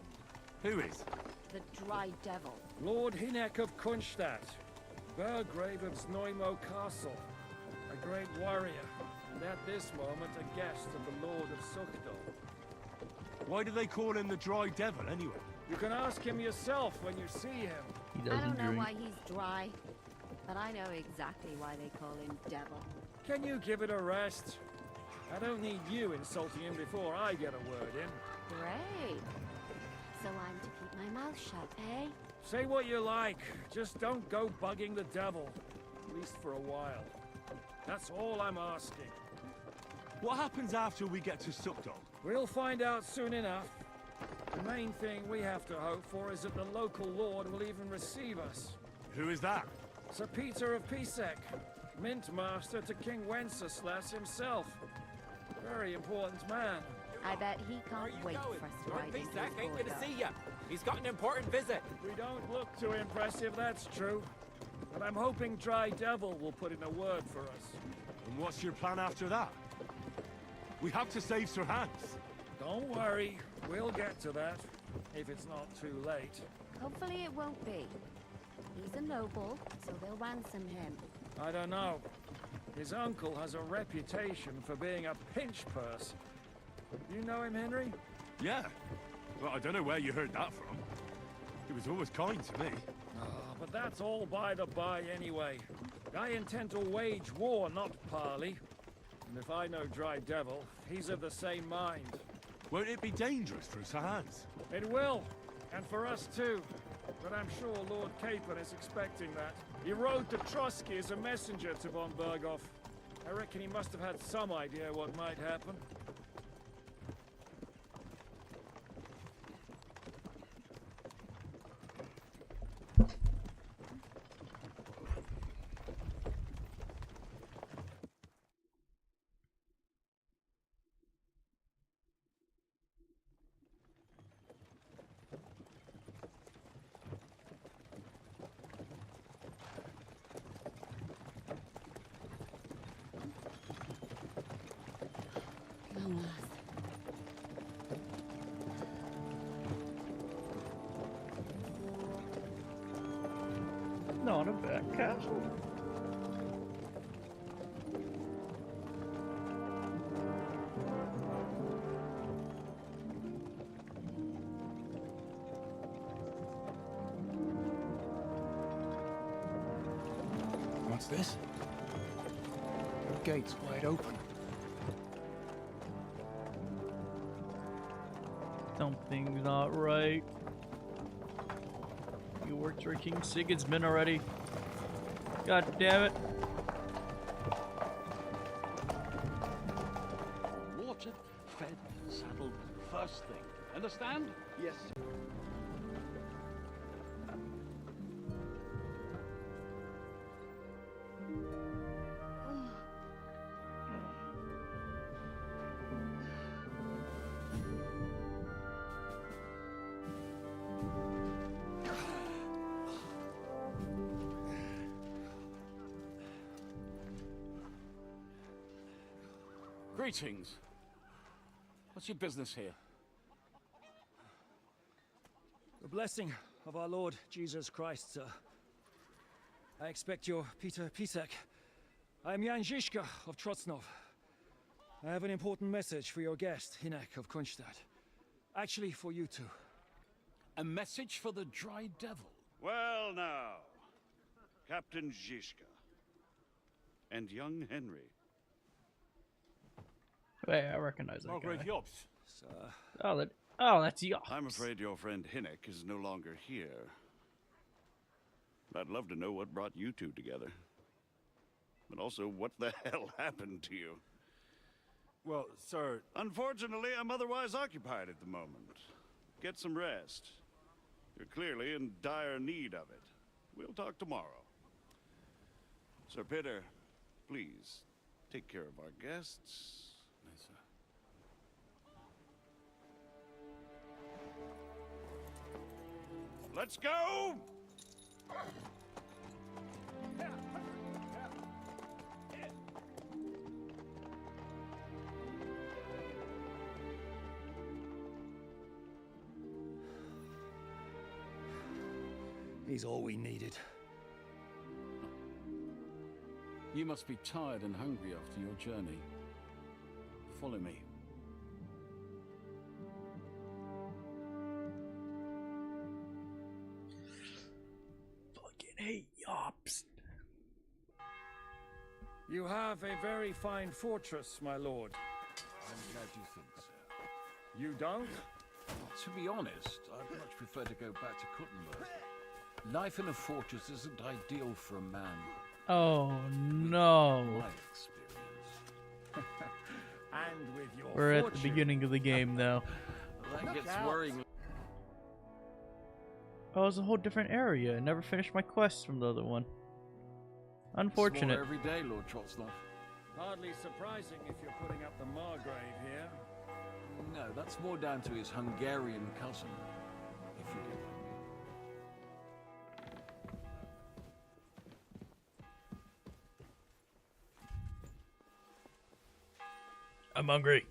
Who is? The Dry Devil. Lord Hinek of Kunstadt, Burgrave of Znojmo Castle, a great warrior, and at this moment a guest of the Lord of Sukdal. Why do they call him the Dry Devil, anyway? You can ask him yourself when you see him. He I doesn't don't know drink. why he's dry, but I know exactly why they call him Devil. Can you give it a rest? I don't need you insulting him before I get a word in. Great. So I'm to keep my mouth shut, eh? Say what you like, just don't go bugging the devil. At least for a while. That's all I'm asking. What happens after we get to Sukdal? We'll find out soon enough. The main thing we have to hope for is that the local lord will even receive us. Who is that? Sir Peter of Pisek, Mint Master to King Wenceslas himself. Very important man. I bet he can't wait for us to ride into his border. you. He's got an important visit. We don't look too impressive, that's true. But I'm hoping Dry Devil will put in a word for us. And what's your plan after that? We have to save Sir Hans. Don't worry, we'll get to that, if it's not too late. Hopefully it won't be. He's a noble, so they'll ransom him. I don't know. His uncle has a reputation for being a pinch purse. You know him, Henry? Yeah. Well, I don't know where you heard that from. He was always kind to me. But that's all by the by anyway. I intend to wage war, not parley. And if I know Dry Devil, he's of the same mind. Won't it be dangerous for Sir Hans? It will, and for us too. But I'm sure Lord Capon is expecting that. He rode to Trotsky as a messenger to von Berghoff. I reckon he must have had some idea what might happen. Not a bad castle. What's this? The gate's wide open. Something's not right. You worked for King Sigismund already. God damn it. Watered, fed, saddled, first thing. Understand? Yes. Greetings. What's your business here? The blessing of our Lord Jesus Christ, sir. I expect your Peter Pisek. I am Jan Žižka of Trocnov. I have an important message for your guest, Hinek of Kronstadt. Actually, for you two. A message for the Dry Devil? Well now, Captain Žižka. And young Henry. Wait, I recognize that Margaret guy. Jobs. Oh, that's Jobs. I'm afraid your friend Hinek is no longer here. I'd love to know what brought you two together. But also, what the hell happened to you? Well, sir... Unfortunately, I'm otherwise occupied at the moment. Get some rest. You're clearly in dire need of it. We'll talk tomorrow. Sir Peter, please, take care of our guests. Yes, sir. Let's go! He's all we needed. You must be tired and hungry after your journey. Follow me. Fucking hate Yops. You have a very fine fortress, my lord. I'm glad you think so. You don't? To be honest, I'd much prefer to go back to Kuttenberg. Life in a fortress isn't ideal for a man. Oh no. My experience. And with your We're at the fortune. beginning of the game though. That gets worrying. Oh, it's a whole different area. I never finished my quests from the other one. Unfortunate. More every day, Lord Trotslov. Hardly surprising if you're putting up the Margrave here. No, that's more down to his Hungarian cousin, if you get I'm hungry.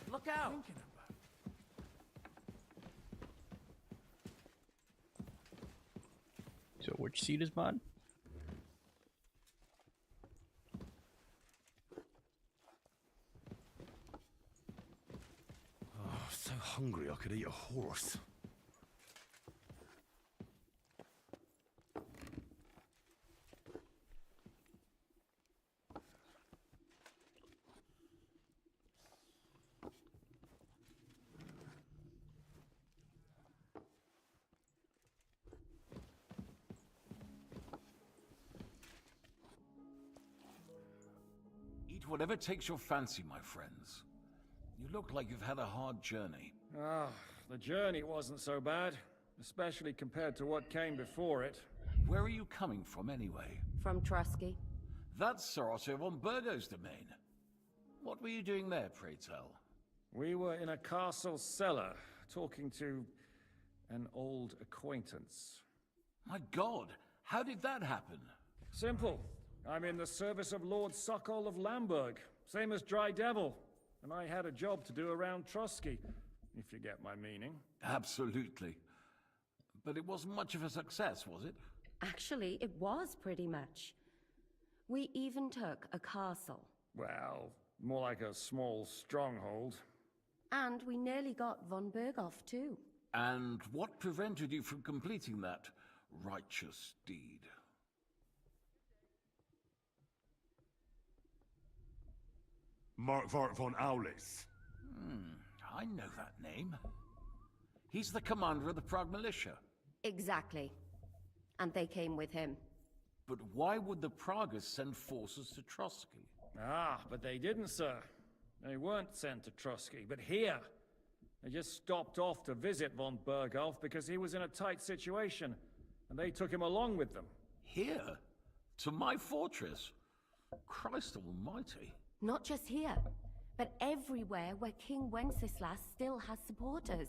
Look out! So which seat is mine? Oh, so hungry I could eat a horse. Eat whatever takes your fancy, my friends. You look like you've had a hard journey. Ah, the journey wasn't so bad, especially compared to what came before it. Where are you coming from, anyway? From Trusky. That's Sir Otto von Burgo's domain. What were you doing there, pray tell? We were in a castle cellar, talking to an old acquaintance. My God, how did that happen? Simple. I'm in the service of Lord Sokol of Lamberg, same as Dry Devil, and I had a job to do around Trusky, if you get my meaning. Absolutely. But it wasn't much of a success, was it? Actually, it was pretty much. We even took a castle. Well, more like a small stronghold. And we nearly got von Berghoff, too. And what prevented you from completing that righteous deed? Markvart von Aulis. I know that name. He's the commander of the Prague militia. Exactly. And they came with him. But why would the Praguers send forces to Trusky? Ah, but they didn't, sir. They weren't sent to Trusky, but here. They just stopped off to visit von Berghoff because he was in a tight situation, and they took him along with them. Here? To my fortress? Christ almighty. Not just here, but everywhere where King Wenceslas still has supporters.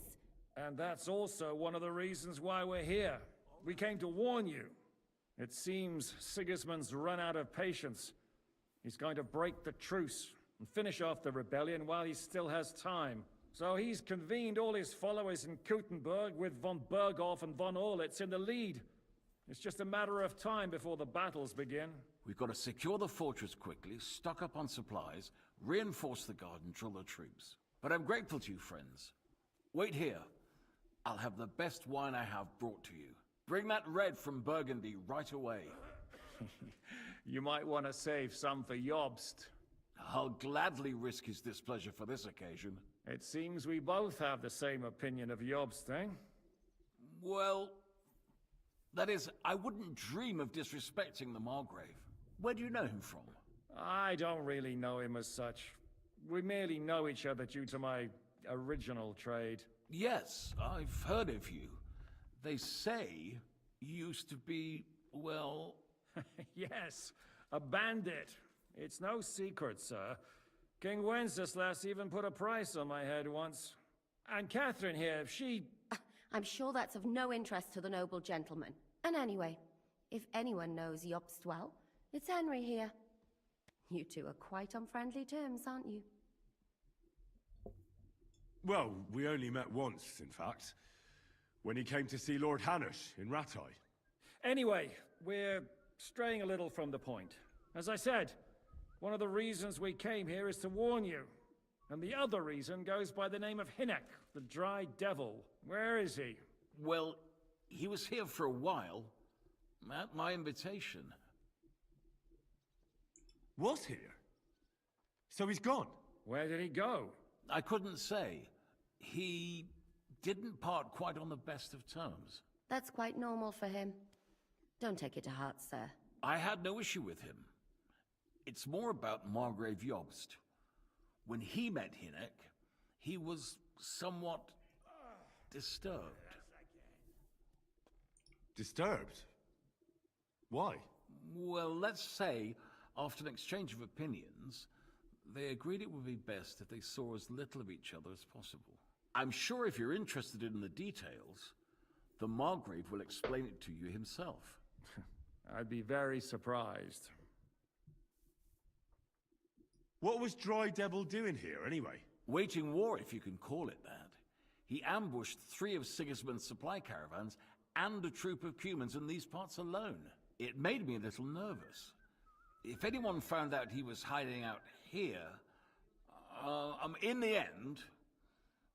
And that's also one of the reasons why we're here. We came to warn you. It seems Sigismund's run out of patience. He's going to break the truce and finish off the rebellion while he still has time. So he's convened all his followers in Kuttenberg with von Berghoff and von Orlitz in the lead. It's just a matter of time before the battles begin. We've got to secure the fortress quickly, stock up on supplies, reinforce the guard and drill the troops. But I'm grateful to you, friends. Wait here. I'll have the best wine I have brought to you. Bring that red from Burgundy right away. You might want to save some for Jobst. I'll gladly risk his displeasure for this occasion. It seems we both have the same opinion of Jobst, eh? Well, that is, I wouldn't dream of disrespecting the Margrave. Where do you know him from? I don't really know him as such. We merely know each other due to my original trade. Yes, I've heard of you. They say you used to be, well... Yes, a bandit. It's no secret, sir. King Wenceslas even put a price on my head once. And Catherine here, she... I'm sure that's of no interest to the noble gentleman. And anyway, if anyone knows Jobst well, it's Henry here. You two are quite on friendly terms, aren't you? Well, we only met once, in fact. When he came to see Lord Hanush in Ratai. Anyway, we're straying a little from the point. As I said, one of the reasons we came here is to warn you. And the other reason goes by the name of Hinek, the Dry Devil. Where is he? Well, he was here for a while. At my invitation. Was here? So he's gone? Where did he go? I couldn't say. He didn't part quite on the best of terms. That's quite normal for him. Don't take it to heart, sir. I had no issue with him. It's more about Margrave Jobst. When he met Hinek, he was somewhat disturbed. Disturbed? Why? Well, let's say, after an exchange of opinions, they agreed it would be best if they saw as little of each other as possible. I'm sure if you're interested in the details, the Margrave will explain it to you himself. I'd be very surprised. What was Dry Devil doing here, anyway? Waging war, if you can call it that. He ambushed 3 of Sigismund's supply caravans and a troop of Cumans in these parts alone. It made me a little nervous. If anyone found out he was hiding out here, in the end,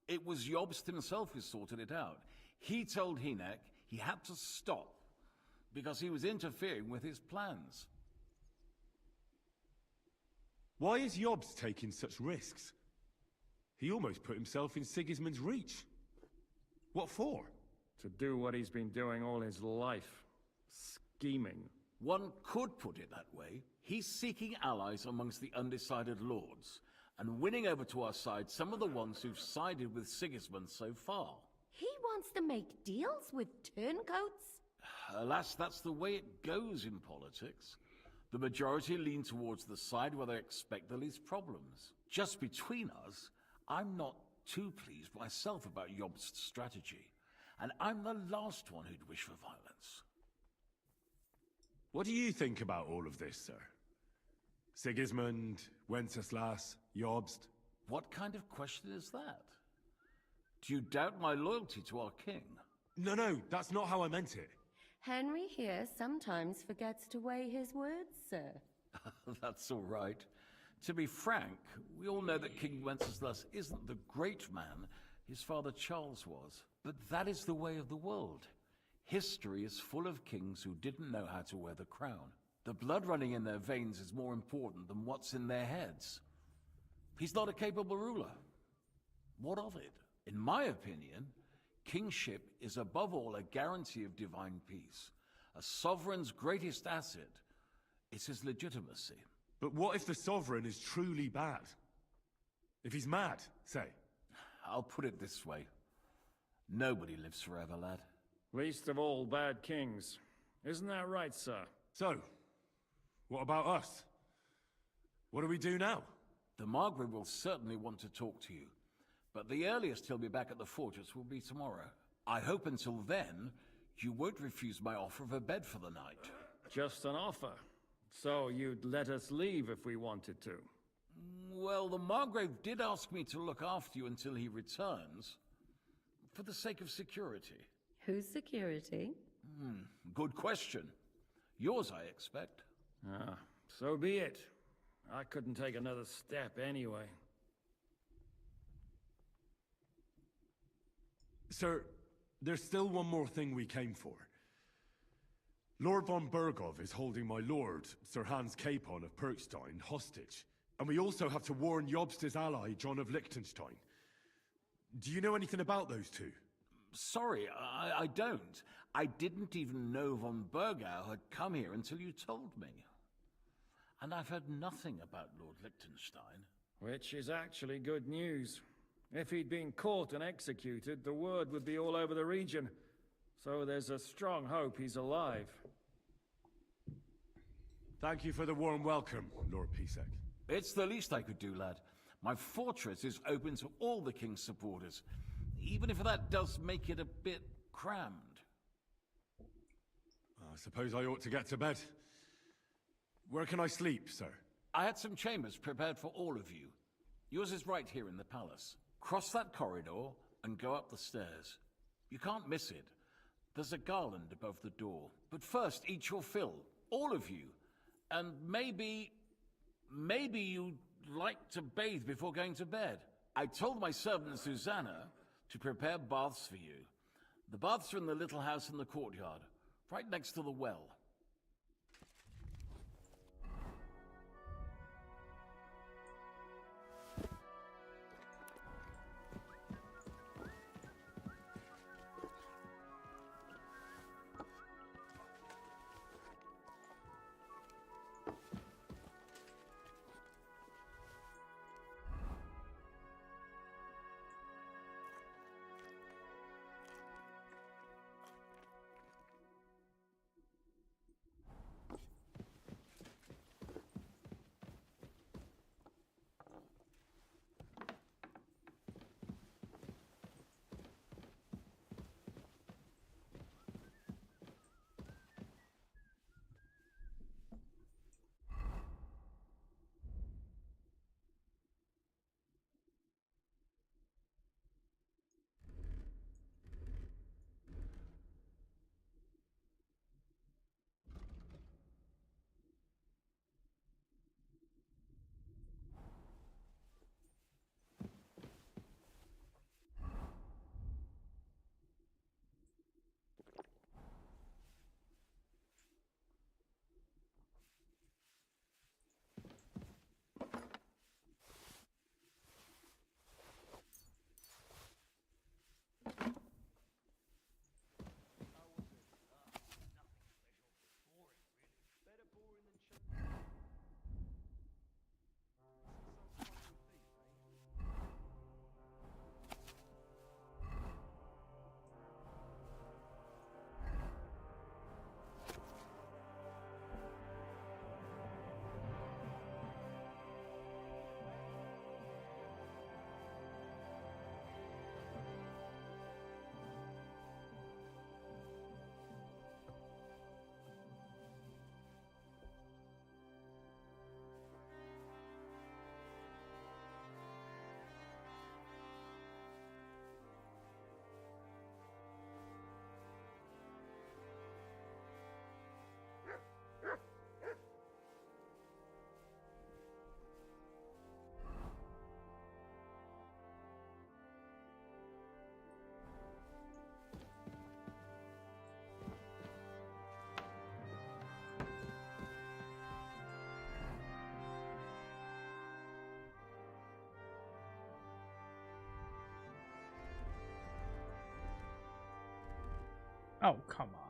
it was Jobst himself who sorted it out. He told Hinek he had to stop because he was interfering with his plans. Why is Jobst taking such risks? He almost put himself in Sigismund's reach. What for? To do what he's been doing all his life. Scheming. One could put it that way. He's seeking allies amongst the undecided lords, and winning over to our side some of the ones who've sided with Sigismund so far. He wants to make deals with turncoats? Alas, that's the way it goes in politics. The majority lean towards the side where they expect the least problems. Just between us, I'm not too pleased myself about Jobst's strategy, and I'm the last one who'd wish for violence. What do you think about all of this, sir? Sigismund, Wenceslas, Jobst? What kind of question is that? Do you doubt my loyalty to our king? No, that's not how I meant it. Henry here sometimes forgets to weigh his words, sir. That's all right. To be frank, we all know that King Wenceslas isn't the great man his father Charles was. But that is the way of the world. History is full of kings who didn't know how to wear the crown. The blood running in their veins is more important than what's in their heads. He's not a capable ruler. What of it? In my opinion, kingship is above all a guarantee of divine peace. A sovereign's greatest asset is his legitimacy. But what if the sovereign is truly bad? If he's mad, say? I'll put it this way. Nobody lives forever, lad. Least of all bad kings. Isn't that right, sir? So, what about us? What do we do now? The Margrave will certainly want to talk to you, but the earliest he'll be back at the fortress will be tomorrow. I hope until then, you won't refuse my offer of a bed for the night. Just an offer. So you'd let us leave if we wanted to? Well, the Margrave did ask me to look after you until he returns, for the sake of security. Whose security? Good question. Yours, I expect. So be it. I couldn't take another step anyway. Sir, there's still one more thing we came for. Lord von Bergov is holding my lord, Sir Hans Capon of Perkstein, hostage. And we also have to warn Jobst's ally, John of Liechtenstein. Do you know anything about those two? Sorry, I don't. I didn't even know von Bergau had come here until you told me. And I've heard nothing about Lord Liechtenstein. Which is actually good news. If he'd been caught and executed, the word would be all over the region. So there's a strong hope he's alive. Thank you for the warm welcome, Lord Pisek. It's the least I could do, lad. My fortress is open to all the king's supporters, even if that does make it a bit crammed. I suppose I ought to get to bed. Where can I sleep, sir? I had some chambers prepared for all of you. Yours is right here in the palace. Cross that corridor and go up the stairs. You can't miss it. There's a garland above the door. But first, eat your fill. All of you. And maybe you'd like to bathe before going to bed. I told my servant Susanna to prepare baths for you. The baths are in the little house in the courtyard, right next to the well. Oh, come on.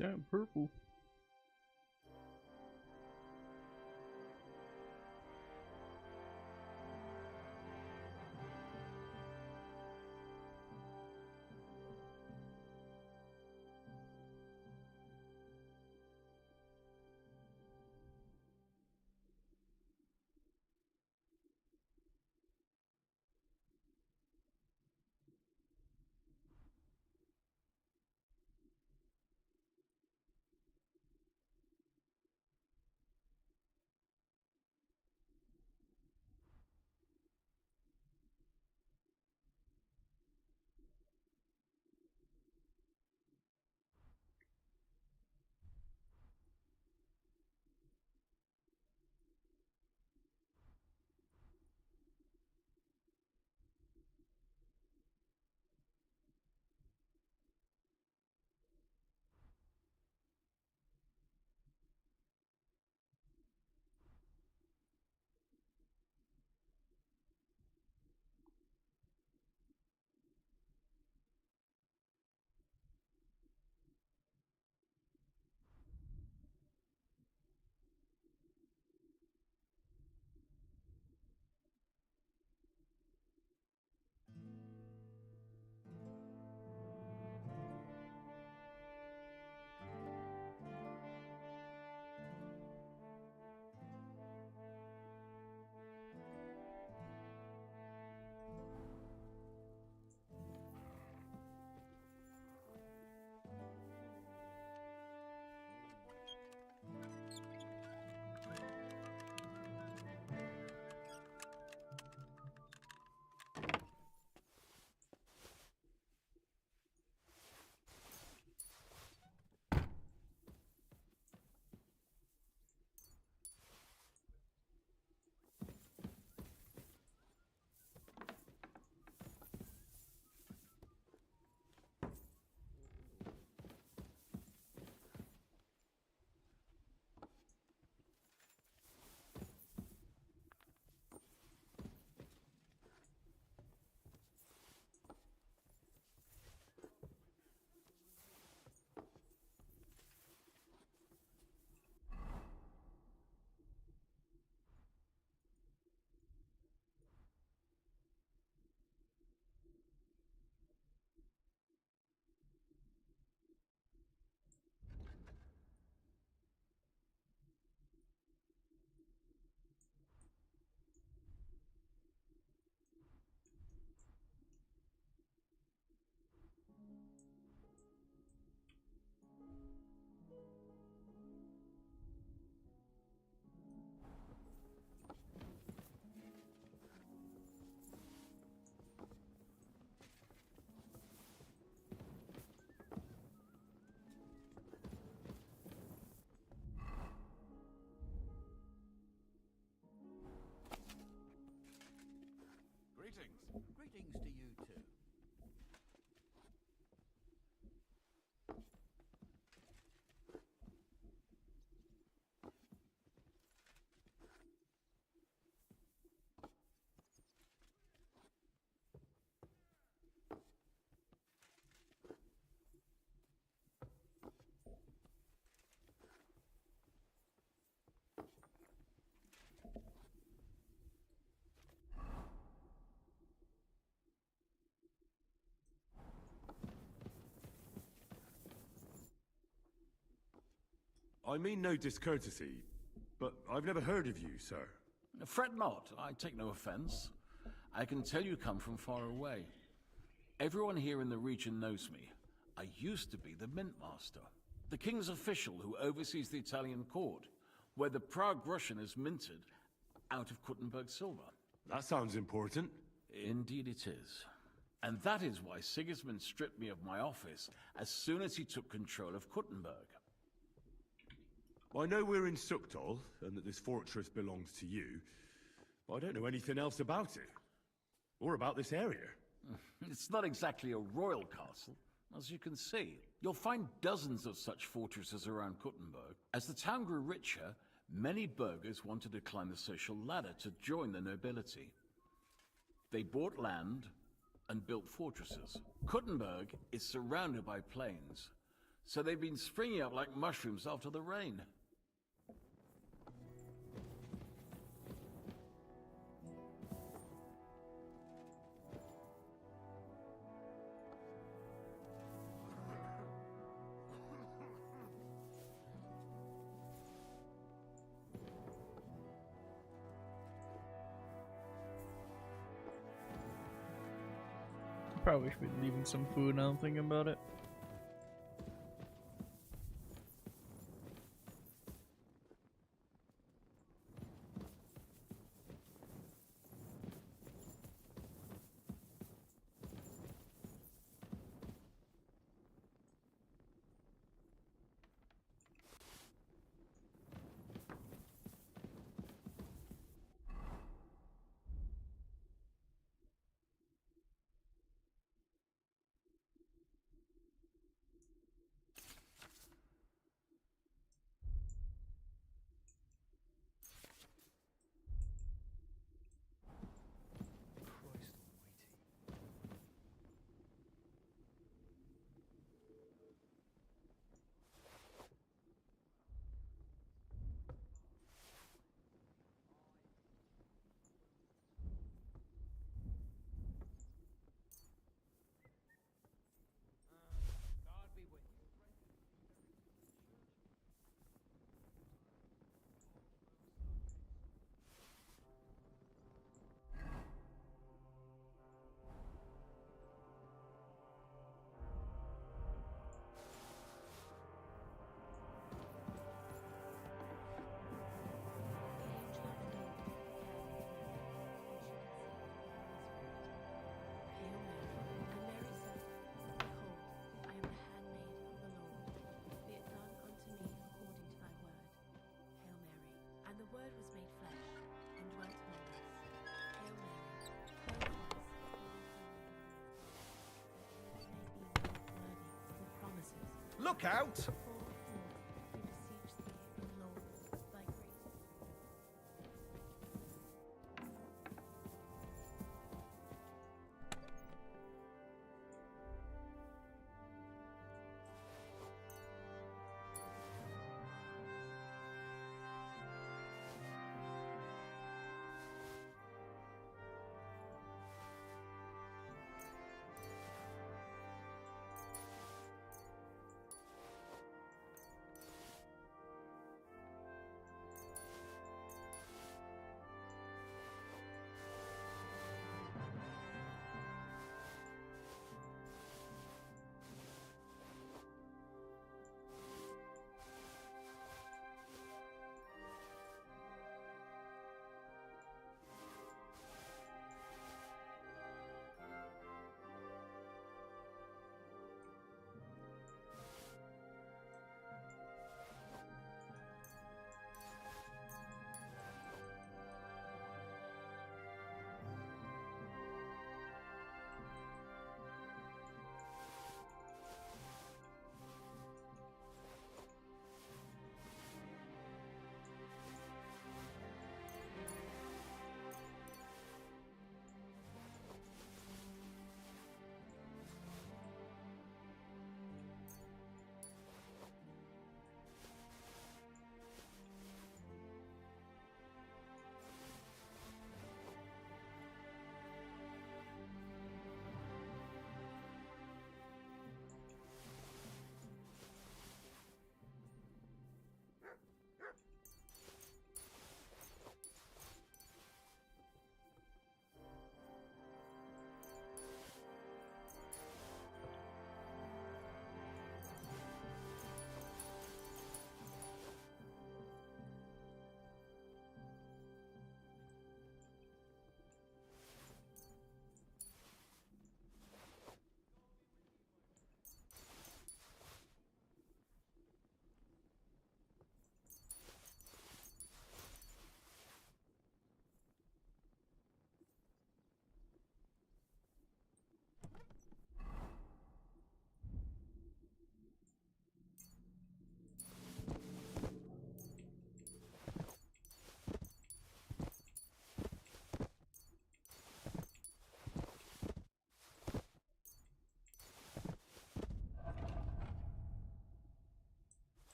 Damn, purple. I mean no discourtesy, but I've never heard of you, sir. Fret not, I take no offense. I can tell you come from far away. Everyone here in the region knows me. I used to be the Mint Master, the king's official who oversees the Italian court, where the Prague Russian is minted out of Kuttenberg silver. That sounds important. Indeed it is. And that is why Sigismund stripped me of my office as soon as he took control of Kuttenberg. I know we're in Suktal, and that this fortress belongs to you, but I don't know anything else about it. Or about this area. It's not exactly a royal castle, as you can see. You'll find dozens of such fortresses around Kuttenberg. As the town grew richer, many burghers wanted to climb the social ladder to join the nobility. They bought land and built fortresses. Kuttenberg is surrounded by plains, so they've been springing up like mushrooms after the rain. Probably should be leaving some food now I'm thinking about it. Look out!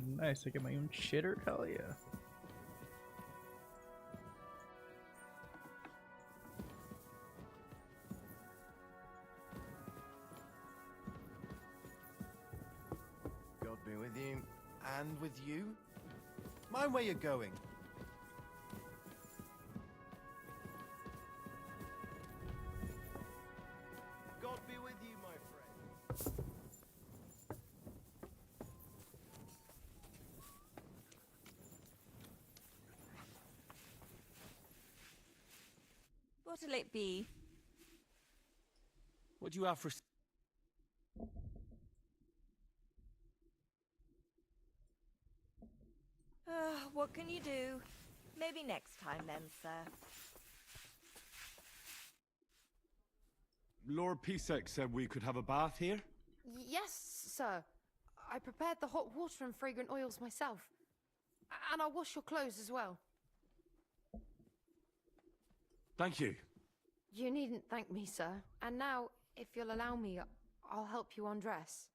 Nice, I get my own shitter? Hell yeah. God be with you, and with you. Mind where you're going. God be with you, my friend. What'll it be? What do you have for... What can you do? Maybe next time then, sir. Lord Pisek said we could have a bath here? Yes, sir. I prepared the hot water and fragrant oils myself. And I'll wash your clothes as well. Thank you. You needn't thank me, sir. And now, if you'll allow me, I'll help you undress.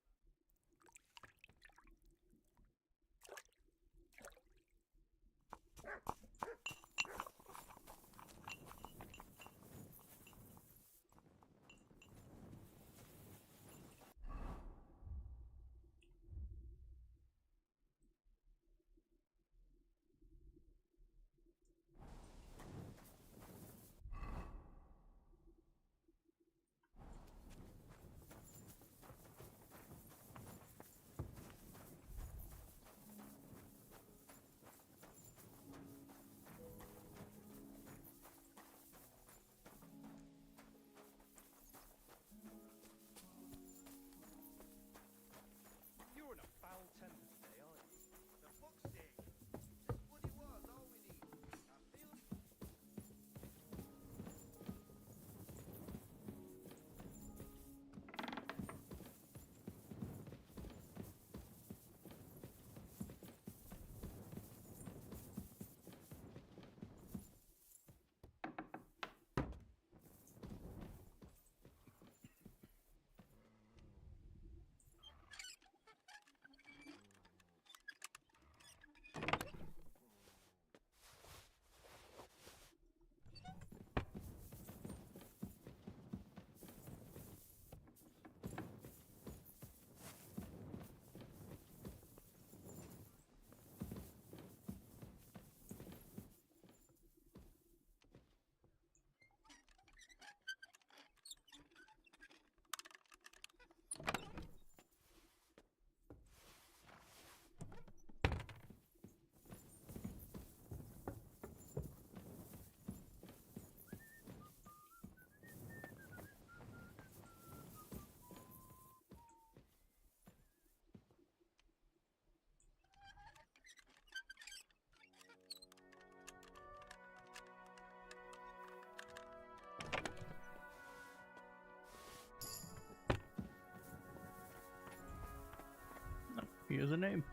You're in a foul temper today, aren't you? The fuck's sake. Just what it was, all we need. I feel... Here's a name.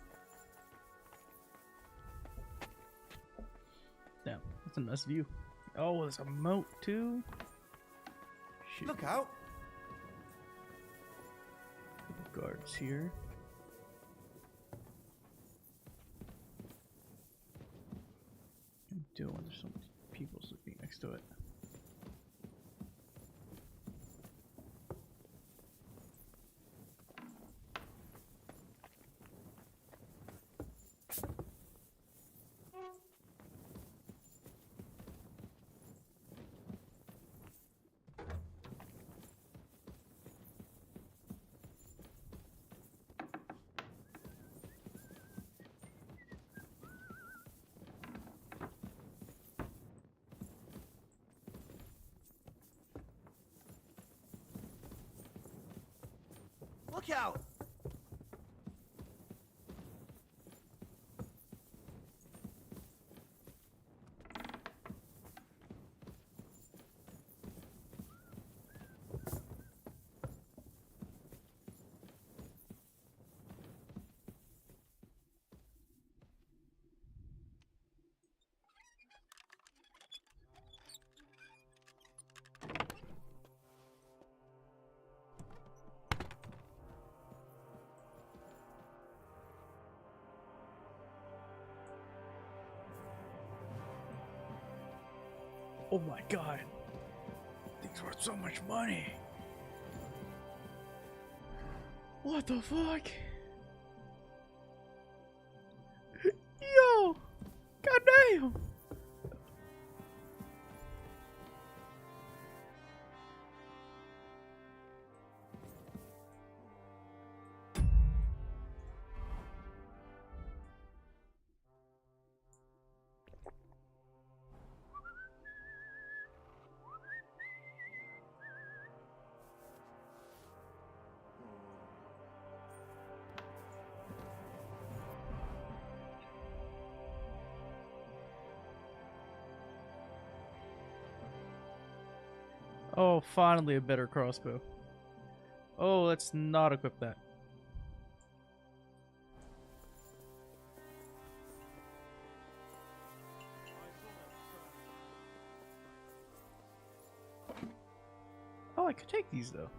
Damn, that's a nice view. Oh, there's a moat too. Shit. Look out! Couple guards here. I'm doing. There's some people sleeping next to it. Look out! Oh my god. Things worth so much money. What the fuck? Yo! Goddamn! Oh, finally a better crossbow. Oh, let's not equip that. Oh, I could take these though.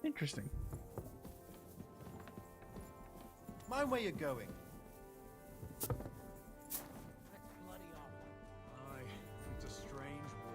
Interesting. Mind where you're going. Aye, it's a strange war.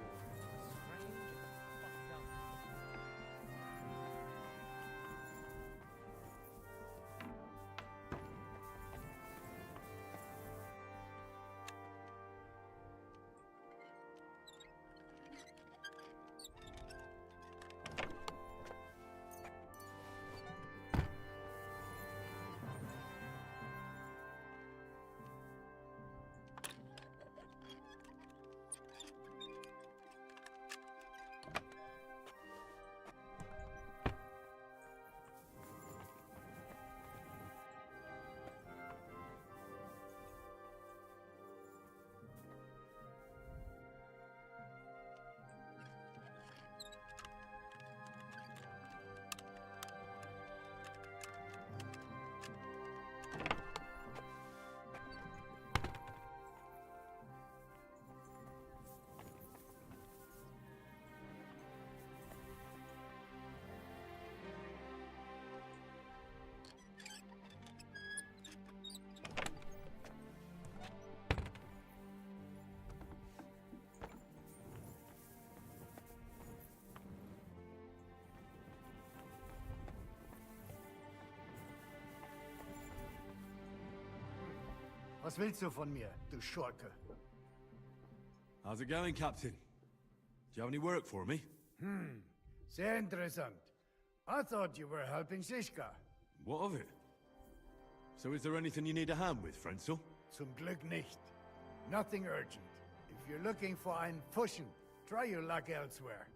Was willst du von mir, du Schurke? How's it going, Captain? Do you have any work for me? Sehr interessant. I thought you were helping Siska. What of it? So is there anything you need a hand with, Frenzel? Zum Glück nicht. Nothing urgent. If you're looking for einen Pfuschen, try your luck elsewhere.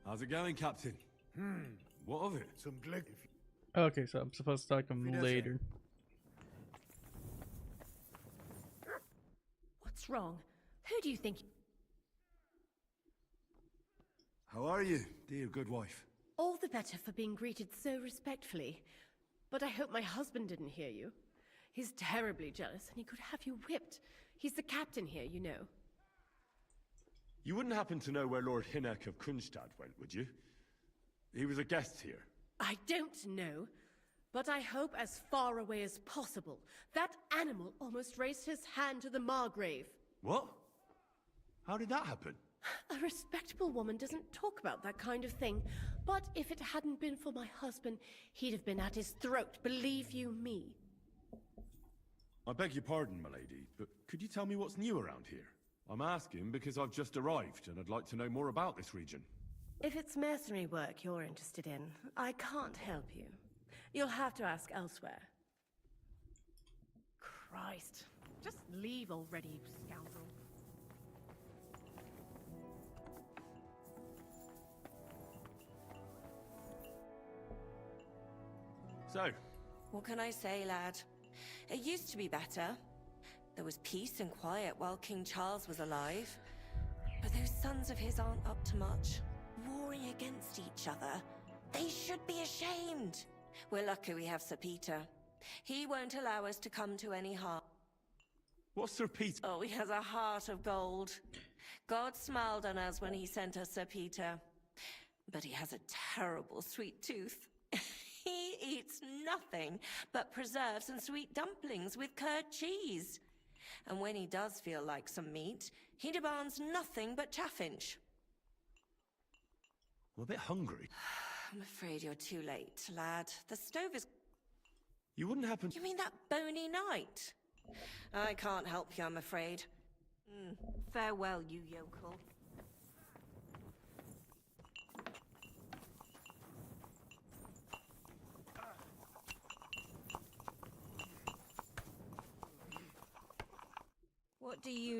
How's it going, Captain? What of it? Zum Glück. Okay, so I'm supposed to talk to him later. What's wrong? Who do you think? How are you, dear good wife? All the better for being greeted so respectfully. But I hope my husband didn't hear you. He's terribly jealous and he could have you whipped. He's the captain here, you know. You wouldn't happen to know where Lord Hinnock of Kunstad went, would you? He was a guest here. I don't know, but I hope as far away as possible. That animal almost raised his hand to the Margrave. What? How did that happen? A respectable woman doesn't talk about that kind of thing, but if it hadn't been for my husband, he'd have been at his throat, believe you me. I beg your pardon, milady, but could you tell me what's new around here? I'm asking because I've just arrived and I'd like to know more about this region. If it's mercenary work you're interested in, I can't help you. You'll have to ask elsewhere. Christ. Just leave already, you scoundrel. So? What can I say, lad? It used to be better. There was peace and quiet while King Charles was alive. But those sons of his aren't up to much. Warring against each other. They should be ashamed. We're lucky we have Sir Peter. He won't allow us to come to any harm. What's Sir Peter? Oh, he has a heart of gold. God smiled on us when he sent us Sir Peter. But he has a terrible sweet tooth. He eats nothing but preserves and sweet dumplings with curd cheese. And when he does feel like some meat, he demands nothing but chaffinch. I'm a bit hungry. I'm afraid you're too late, lad. The stove is... You wouldn't happen... You mean that bony knight? I can't help you, I'm afraid. Farewell, you yokel. What do you...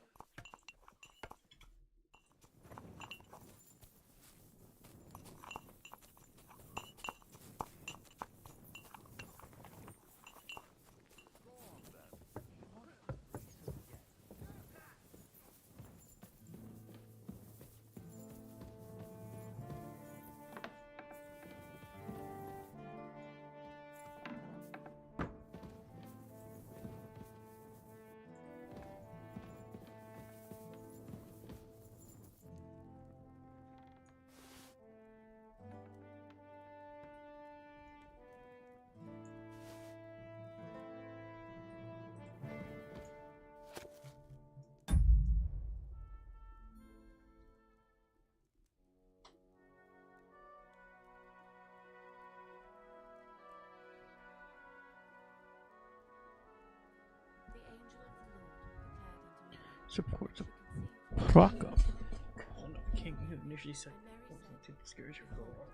Supports a Proko. King who initially said to discourage your goal.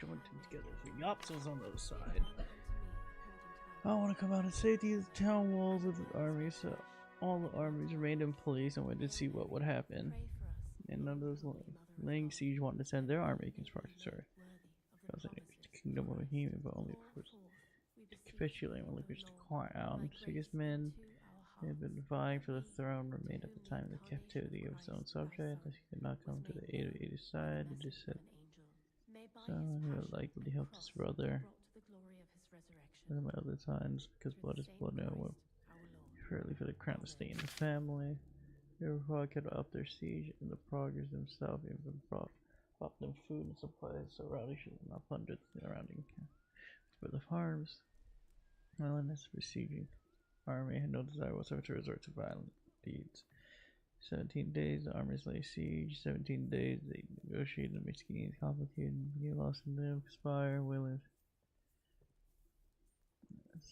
Joined him together. So Yops was on the other side. I want to come out and safety of the town walls of the army, so all the armies remained in place and waited to see what would happen. And none of those laying siege wanted to send their army against Partisar. Because the kingdom of Bohemia, but only for to capitulate when reached the crown. Sieg's men had been vying for the throne, remained at the time of the captivity of his own subject, as he could not come to the aid of either side. He just said someone who had likely helped his brother. One of my other times, because blood is blood, no one fairly for the crown to stay in the family. They were kept up their siege, and the Proggers themselves even brought them food and supplies, so rowdy should not plunder the surrounding for the farms. Willingness of besieging army had no desire whatsoever to resort to violent deeds. 17 days the armies lay siege. 17 days they negotiated and made schemes complicated. You lost in them, conspire, willing.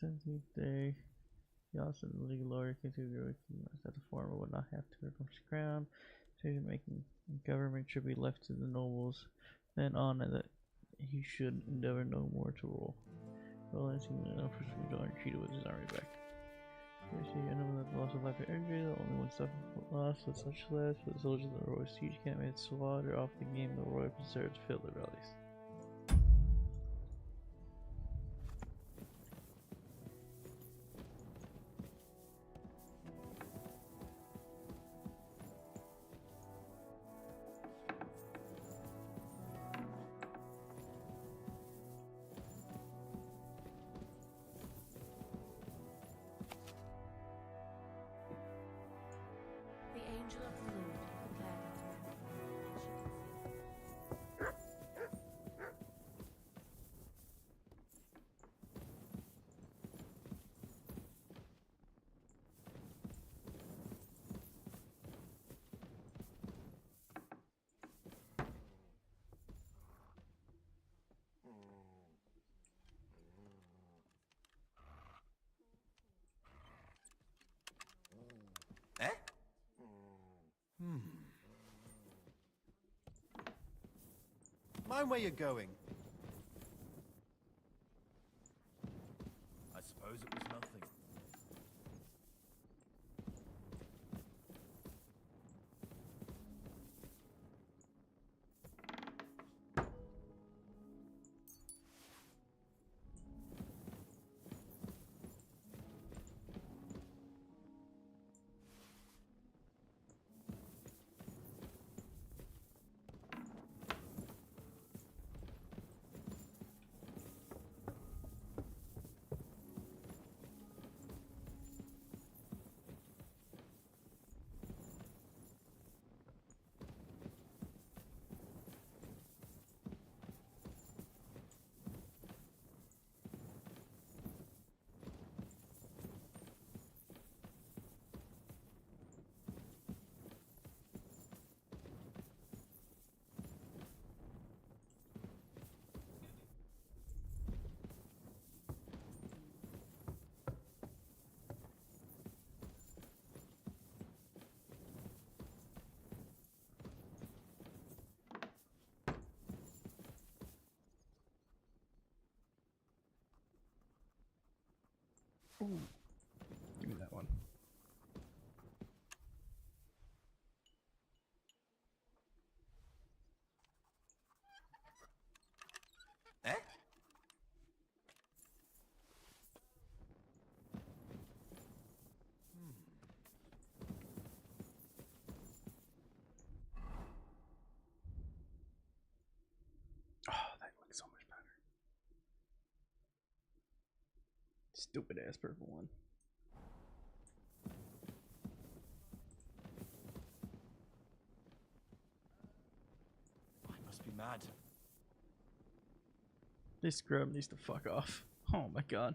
17th day, Yassin, the legal lawyer, came to agree that the former would not have to relinquish the crown. Decision-making government should be left to the nobles. Then on, and that he should endeavor no more to rule. Well, he treated with his army back. I know that the loss of life and energy, the only one suffering loss was such less, but the soldiers of the royal siege camp made slaughter off the game the royal preserves filled the rallies. Mind where you're going. I suppose it was nothing. Ooh. Give me that one. Eh? Oh, that looks so much better. Stupid ass purple one. I must be mad. This scrub needs to fuck off. Oh my god.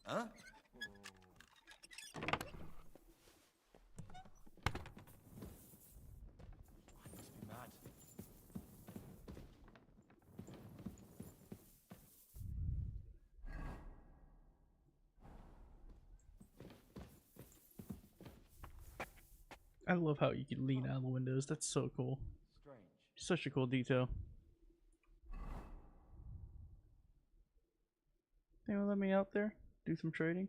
Huh? I must be mad. I love how you can lean out the windows. That's so cool. Strange. Such a cool detail. They will let me out there, do some trading.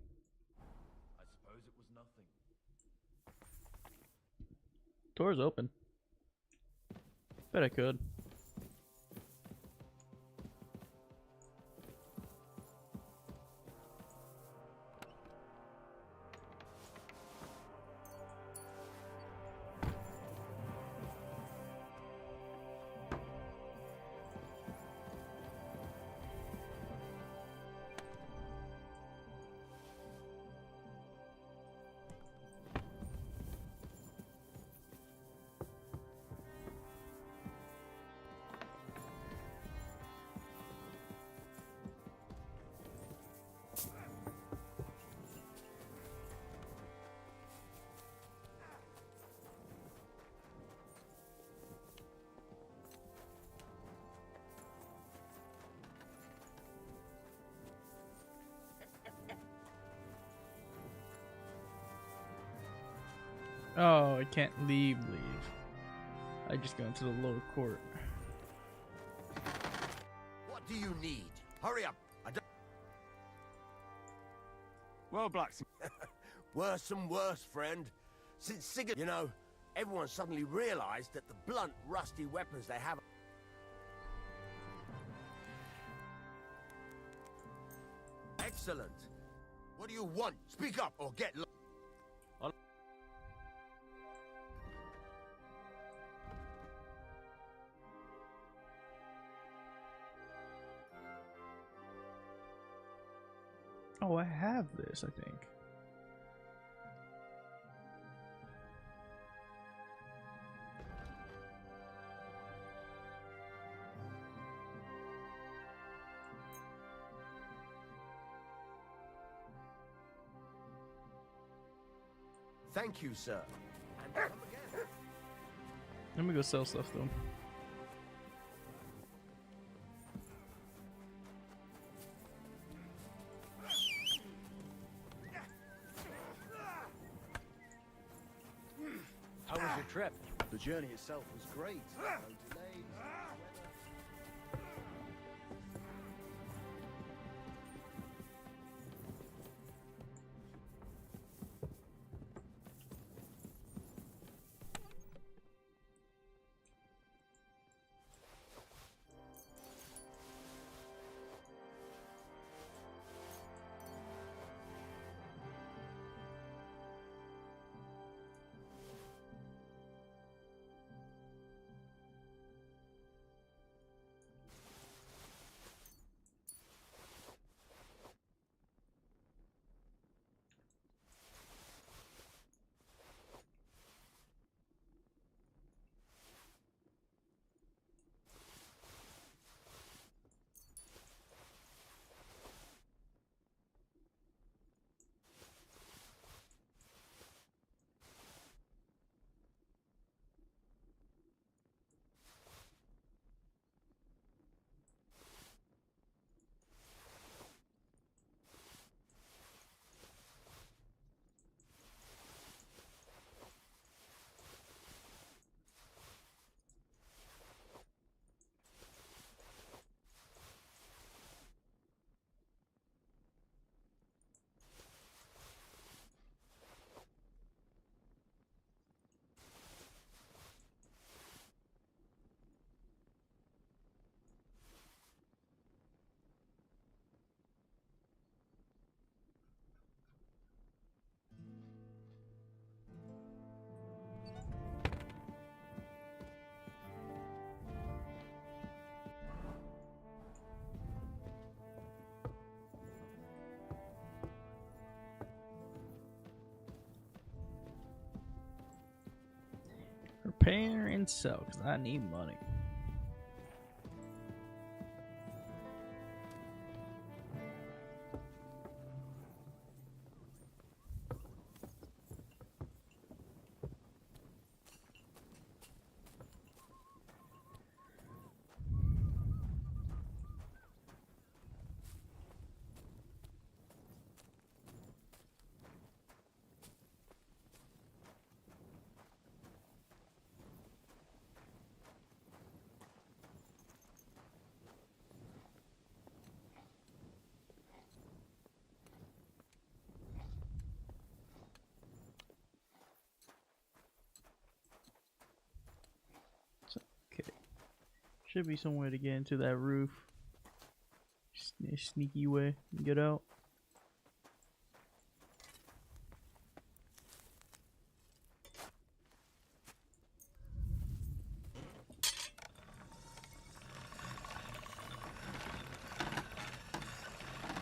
I suppose it was nothing. Door's open. Bet I could. Oh, I can't leave. I just go into the lower court. What do you need? Hurry up. I don't... Well, blacksmith. Worse and worse, friend. Since Sigurd, you know, everyone suddenly realized that the blunt, rusty weapons they have... Excellent. What do you want? Speak up or get lost. Oh, I have this, I think. Thank you, sir. And come again. Let me go sell stuff though. trip? The journey itself was great. No delays, no weather. Repair and sell, because I need money. Okay. Should be somewhere to get into that roof. Sneaky way and get out.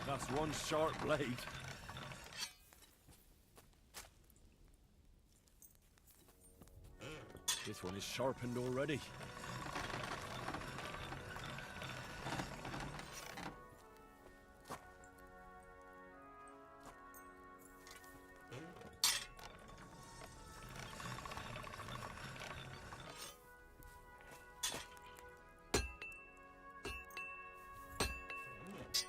That's one sharp blade. This one is sharpened already.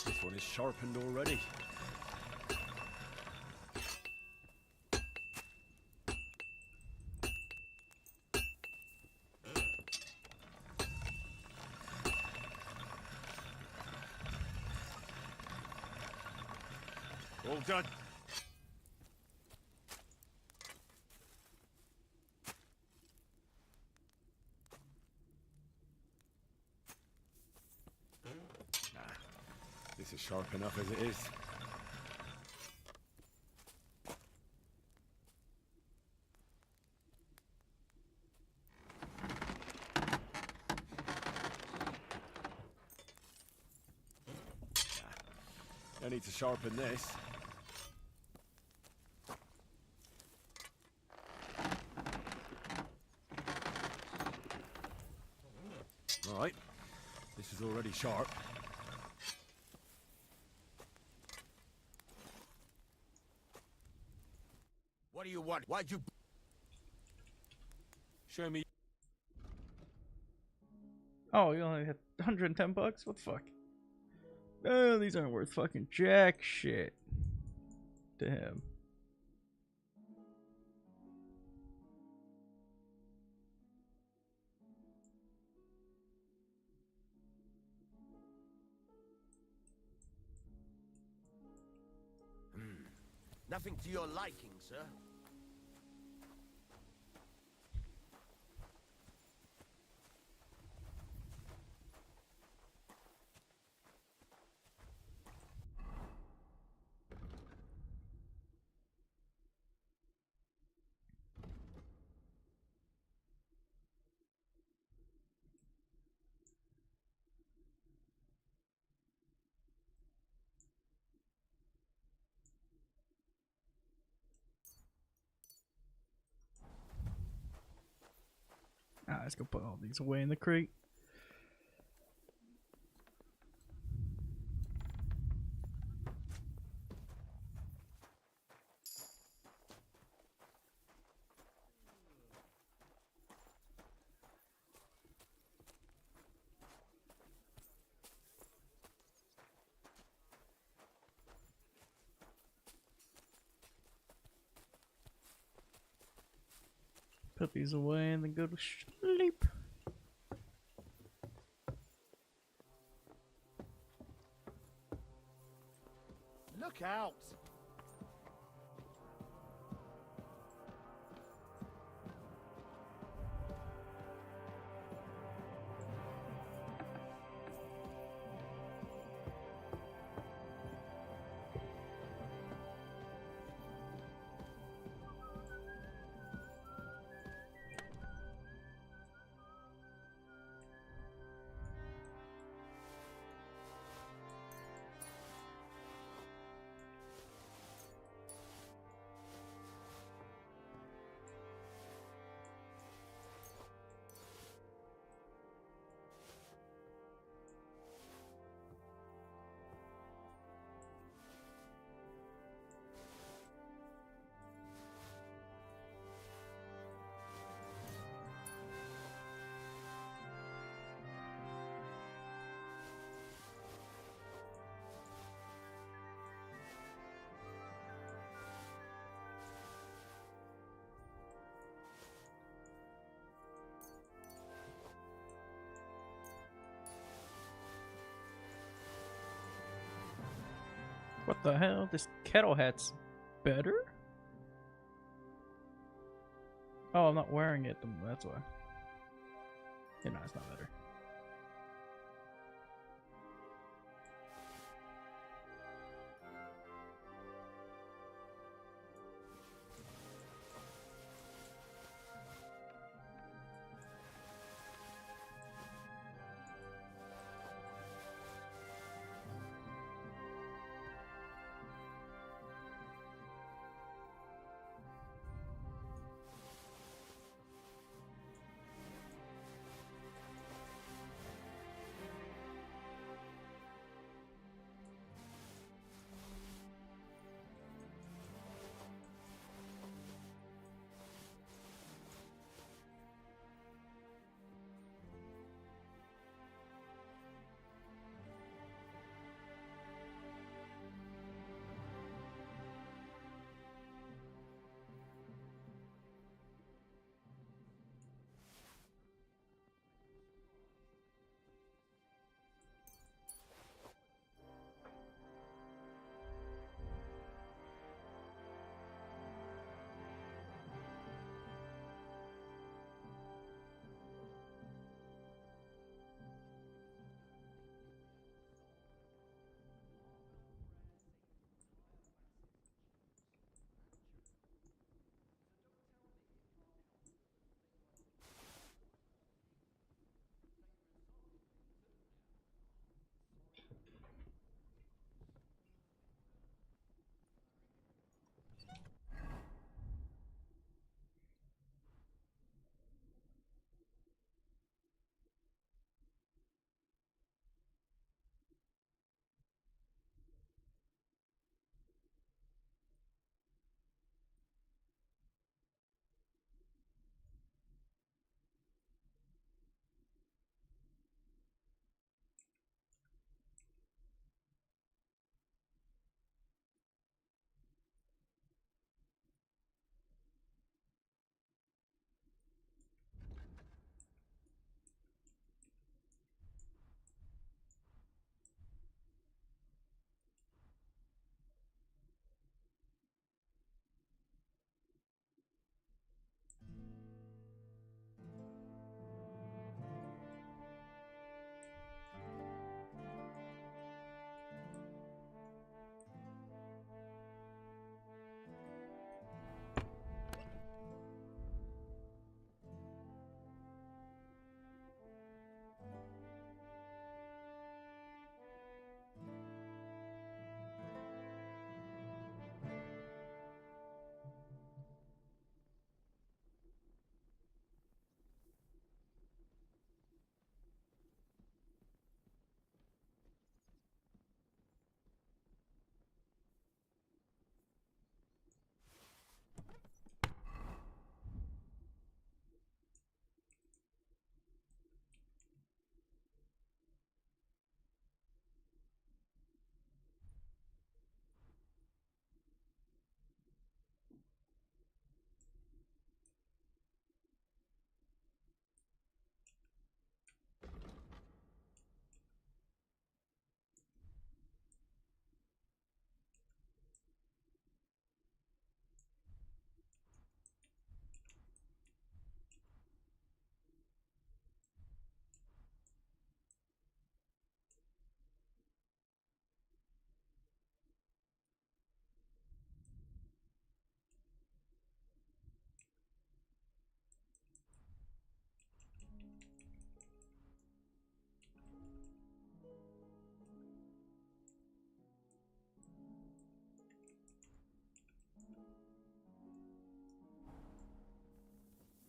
This one is sharpened already. All done. Nah, this is sharp enough as it is. No need to sharpen this. Alright, this is already sharp. What do you want? Why'd you... Show me. Oh, you only had 110 bucks? What the fuck? Oh, these aren't worth fucking jack shit to him. Nothing to your liking, sir. Ah, let's go put all these away in the crate. Put these away and then go to sleep. Look out! What the hell? This kettle hat's better? Oh, I'm not wearing it. That's why. Yeah, no, it's not better.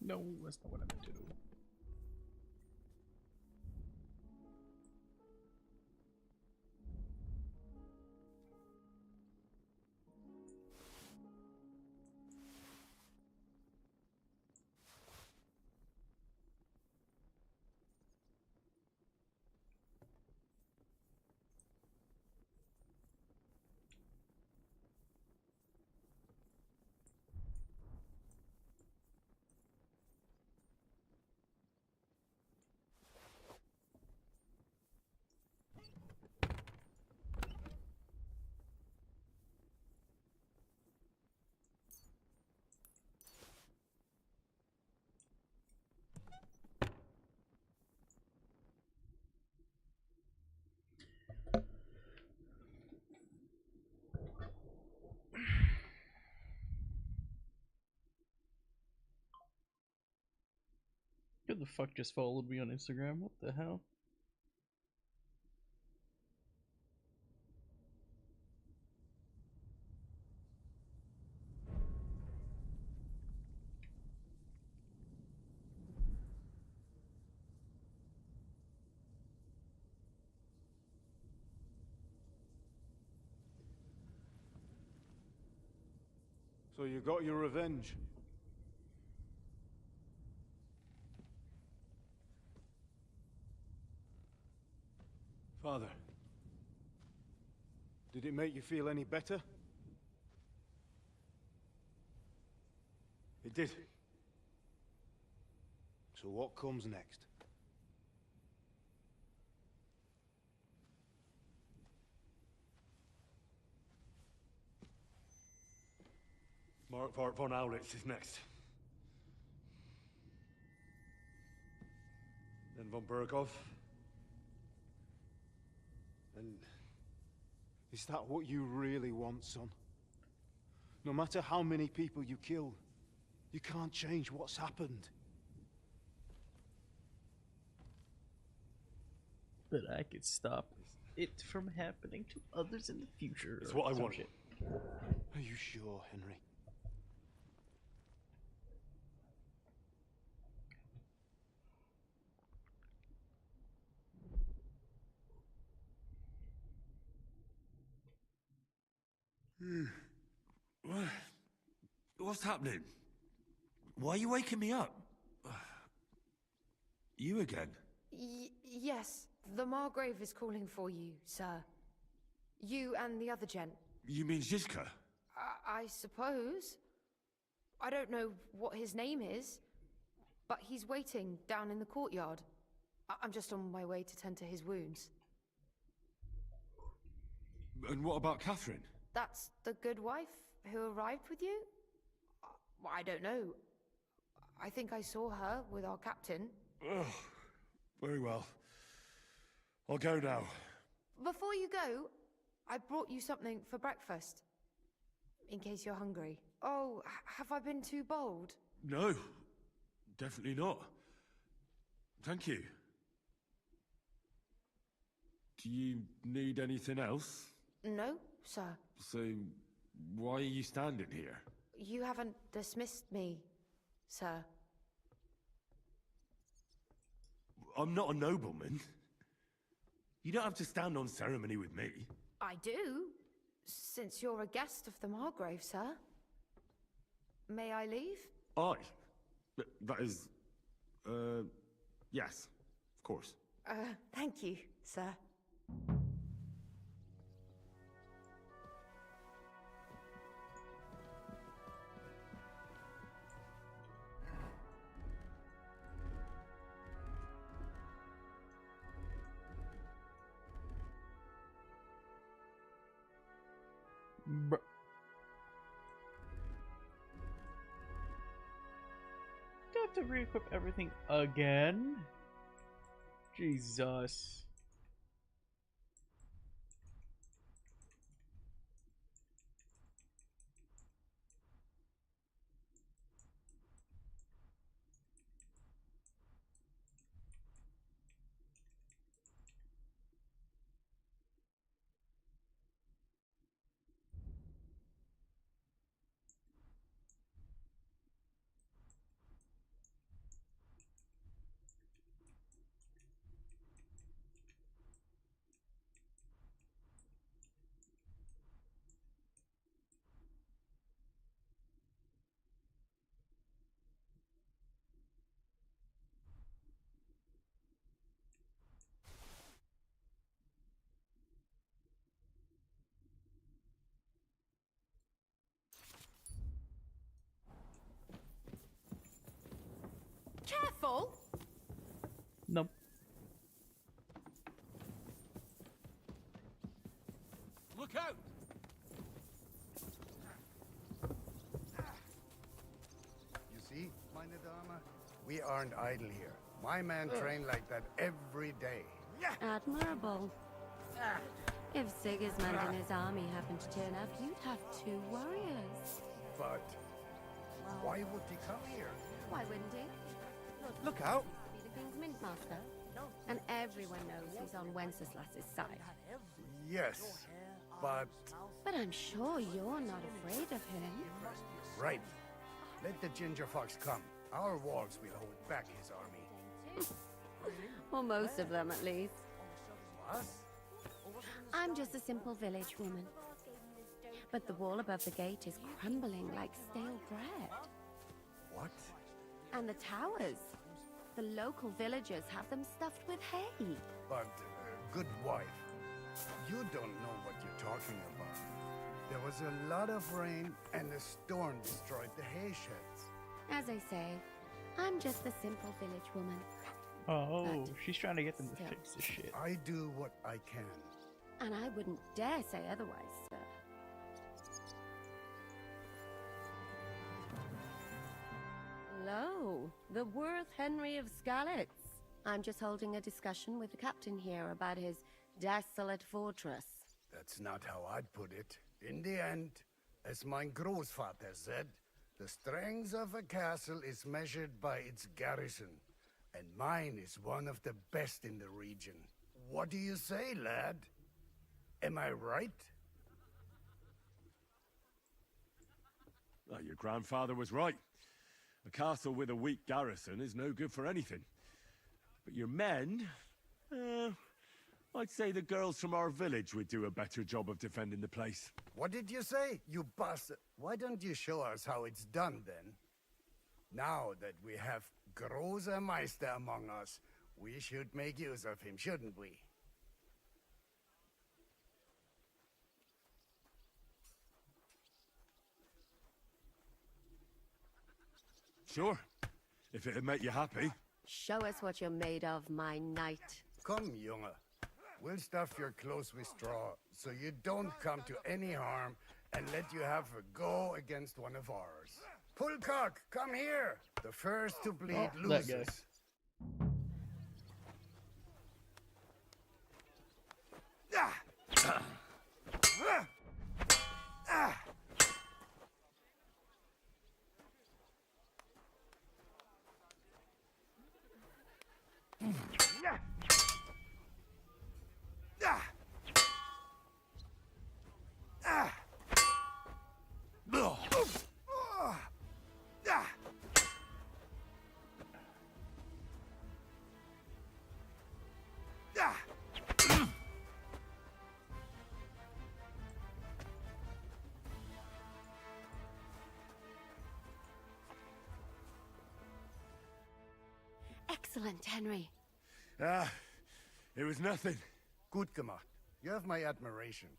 No, that's not what I meant to do. Who the fuck just followed me on Instagram? What the hell? So you got your revenge? Father, did it make you feel any better? It did. So what comes next? Mark von Aulitz is next. Then von Berghoff. And is that what you really want, son? No matter how many people you kill, you can't change what's happened. But I could stop it from happening to others in the future. It's what I Some want. shit. Are you sure, Henry? What's happening? Why are you waking me up? You again? Yes, the Margrave is calling for you, sir. You and the other gent. You mean Zizka? I suppose. I don't know what his name is, but he's waiting down in the courtyard. I'm just on my way to tend to his wounds. And what about Catherine? That's the good wife who arrived with you? I don't know. I think I saw her with our captain. Ugh. Very well. I'll go now. Before you go, I brought you something for breakfast. In case you're hungry. Oh, have I been too bold? No, definitely not. Thank you. Do you need anything else? No, sir. So, why are you standing here? You haven't dismissed me, sir. I'm not a nobleman. You don't have to stand on ceremony with me. I do, since you're a guest of the Margrave, sir. May I leave? That is... yes, of course. Thank you, sir. Bruh. Do I have to re-equip everything again? Jesus. Look out! You see, my Nadama? We aren't idle here. My men train like that every day. Admirable. If Sigismund and his army happened to turn up, you'd have 2 warriors. But why would he come here? Why wouldn't he? Look out! Be the king's mint master. And everyone knows he's on Wenceslas's side. Yes, but... But I'm sure you're not afraid of him. Right. Let the ginger fox come. Our walls will hold back his army. Or most of them, at least. What? I'm just a simple village woman. But the wall above the gate is crumbling like stale bread. What? And the towers. The local villagers have them stuffed with hay. But, good wife, you don't know what you're talking about. There was a lot of rain, and the storm destroyed the hay sheds. As I say, I'm just a simple village woman. Oh, she's trying to get them to fix the shit. I do what I can. And I wouldn't dare say otherwise, sir. Hello, the Worth Henry of Skalitz. I'm just holding a discussion with the captain here about his desolate fortress. That's not how I'd put it. In the end, as my großvater said, the strength of a castle is measured by its garrison, and mine is one of the best in the region. What do you say, lad? Am I right? Your grandfather was right. A castle with a weak garrison is no good for anything. But your men... I'd say the girls from our village would do a better job of defending the place. What did you say, you bastard? Why don't you show us how it's done, then? Now that we have Großer Meister among us, we should make use of him, shouldn't we? Sure, if it'd make you happy. Show us what you're made of, my knight. Come, Junge. We'll stuff your clothes with straw, so you don't come to any harm, and let you have a go against one of ours. Pullcock, come here! The first to bleed loses. Excellent, Henry. It was nothing. Gut gemacht. You have my admiration.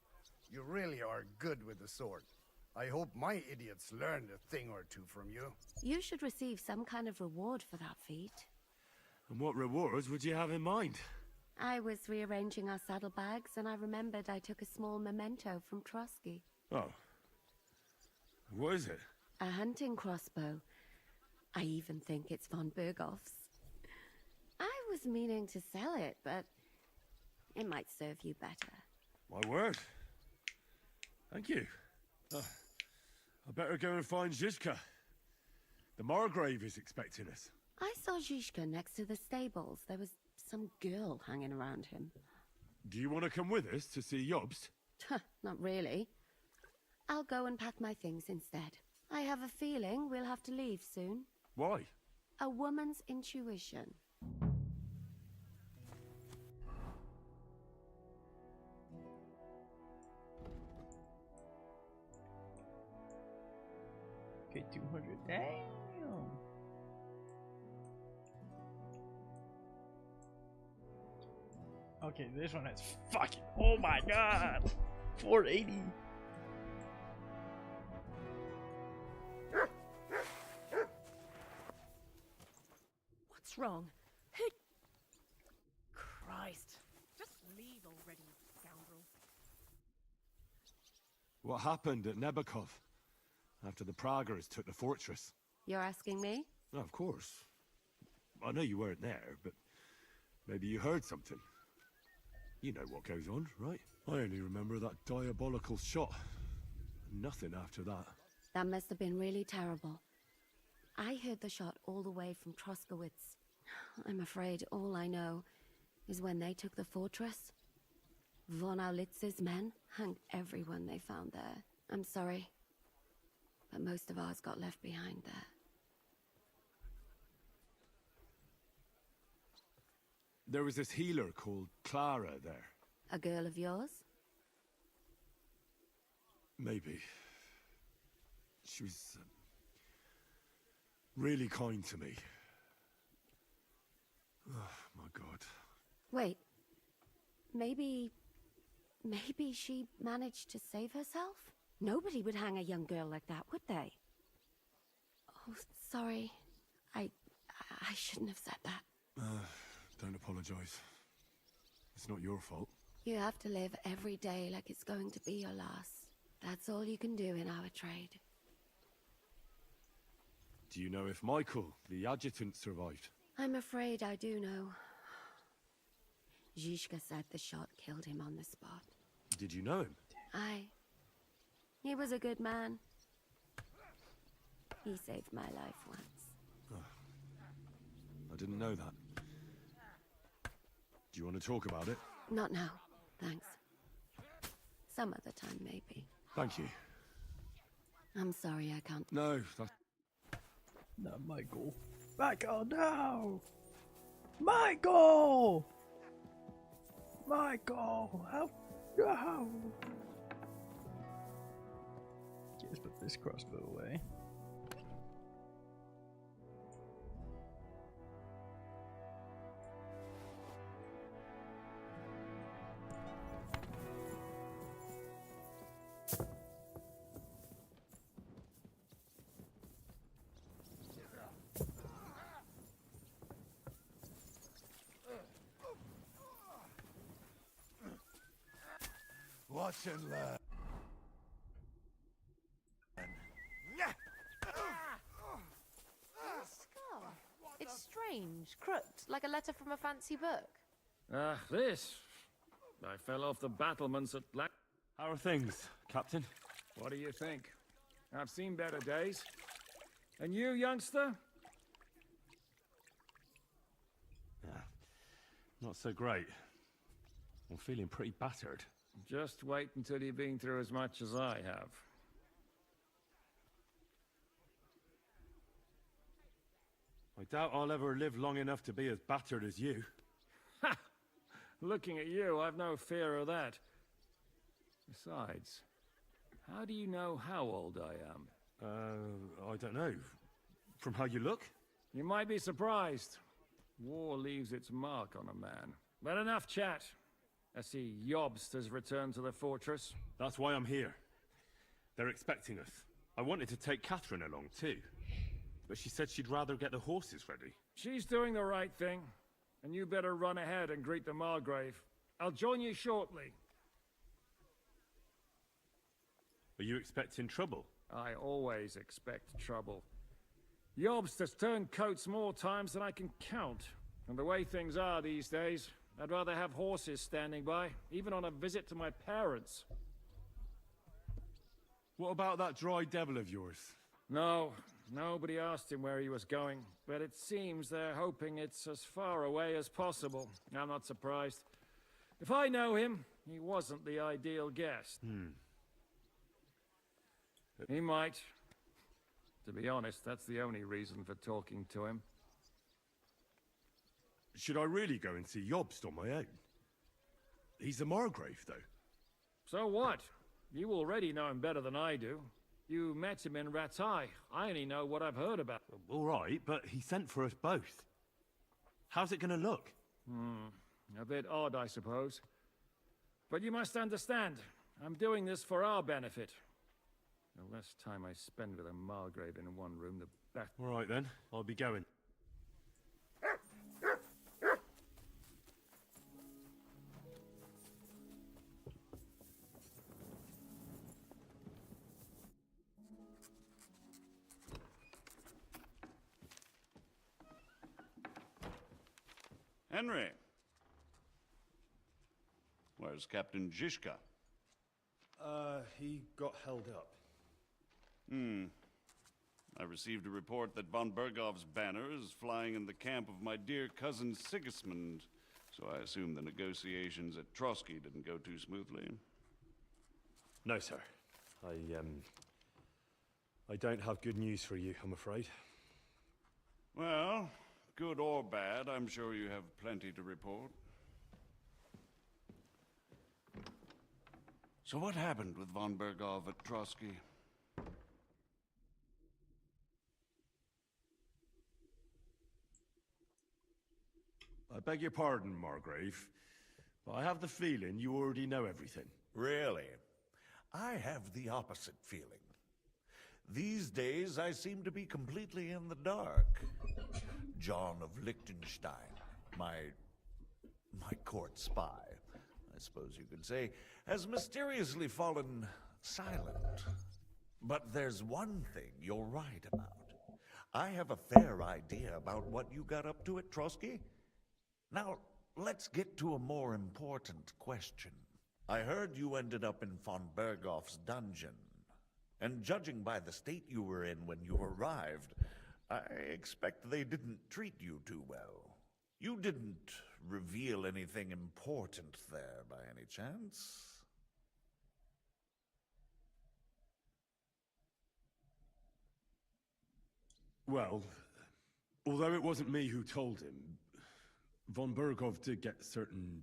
You really are good with the sword. I hope my idiots learned a thing or two from you. You should receive some kind of reward for that feat. And what rewards would you have in mind? I was rearranging our saddlebags, and I remembered I took a small memento from Trotsky. Oh. What is it? A hunting crossbow. I even think it's von Berghoff's. I was meaning to sell it, but it might serve you better. My word. Thank you. I better go and find Zizka. The Margrave is expecting us. I saw Zizka next to the stables. There was some girl hanging around him. Do you want to come with us to see Jobst? Not really. I'll go and pack my things instead. I have a feeling we'll have to leave soon. Why? A woman's intuition. Okay, 200. Damn. Okay, this one has fucking. Oh my god. 480. What's wrong? Who? Christ. Just leave already, you scoundrel. What happened at Nebakov after the Praguers took the fortress? You're asking me? No, of course. I know you weren't there, but maybe you heard something. You know what goes on, right? I only remember that diabolical shot. Nothing after that. That must have been really terrible. I heard the shot all the way from Troskowitz. I'm afraid all I know is when they took the fortress, von Aulitz's men hung everyone they found there. I'm sorry, but most of ours got left behind there. There was this healer called Clara there. A girl of yours? Maybe. She was really kind to me. Oh, my God. Wait. Maybe she managed to save herself? Nobody would hang a young girl like that, would they? Oh, sorry. I shouldn't have said that. Don't apologize. It's not your fault. You have to live every day like it's going to be your last. That's all you can do in our trade. Do you know if Michael, the adjutant, survived? I'm afraid I do know. Zhishka said the shot killed him on the spot. Did you know him? He was a good man. He saved my life once. Oh. I didn't know that. Do you want to talk about it? Not now, thanks. Some other time, maybe. Thank you. I'm sorry I can't. No, that's... No, Michael. Michael, no! Michael! Michael! How? No! Just put this crossbow away. Watch and learn. Scar. It's strange, crooked, like a letter from a fancy book. This. I fell off the battlements at Black. How are things, Captain? What do you think? I've seen better days. And you, youngster? Yeah, not so great. I'm feeling pretty battered. Just wait until you've been through as much as I have. I doubt I'll ever live long enough to be as battered as you. Ha! Looking at you, I've no fear of that. Besides, how do you know how old I am? I don't know. From how you look? You might be surprised. War leaves its mark on a man. But enough chat. I see Jobst has returned to the fortress. That's why I'm here. They're expecting us. I wanted to take Catherine along too, but she said she'd rather get the horses ready. She's doing the right thing, and you better run ahead and greet the Margrave. I'll join you shortly. Are you expecting trouble? I always expect trouble. Jobst has turned coats more times than I can count. And the way things are these days, I'd rather have horses standing by, even on a visit to my parents. What about that dry devil of yours? No, nobody asked him where he was going, but it seems they're hoping it's as far away as possible. I'm not surprised. If I know him, he wasn't the ideal guest. He might. To be honest, that's the only reason for talking to him. Should I really go and see Jobst on my own? He's a Margrave, though. So what? You already know him better than I do. You met him in Ratai. I only know what I've heard about. All right, but he sent for us both. How's it gonna look? A bit odd, I suppose. But you must understand, I'm doing this for our benefit. The less time I spend with a Margrave in one room, the better. All right then, I'll be going. Henry. Where's Captain Zhishka? He got held up. I received a report that von Bergov's banner is flying in the camp of my dear cousin Sigismund, so I assume the negotiations at Trotsky didn't go too smoothly. No, sir. I don't have good news for you, I'm afraid. Well, good or bad, I'm sure you have plenty to report. So what happened with von Bergov at Trotsky? I beg your pardon, Margrave, but I have the feeling you already know everything. Really? I have the opposite feeling. These days, I seem to be completely in the dark. John of Liechtenstein, my court spy, I suppose you could say, has mysteriously fallen silent. But there's one thing you're right about. I have a fair idea about what you got up to at Trotsky. Now, let's get to a more important question. I heard you ended up in von Bergov's dungeon. And judging by the state you were in when you arrived, I expect they didn't treat you too well. You didn't reveal anything important there by any chance? Well, although it wasn't me who told him, von Bergov did get certain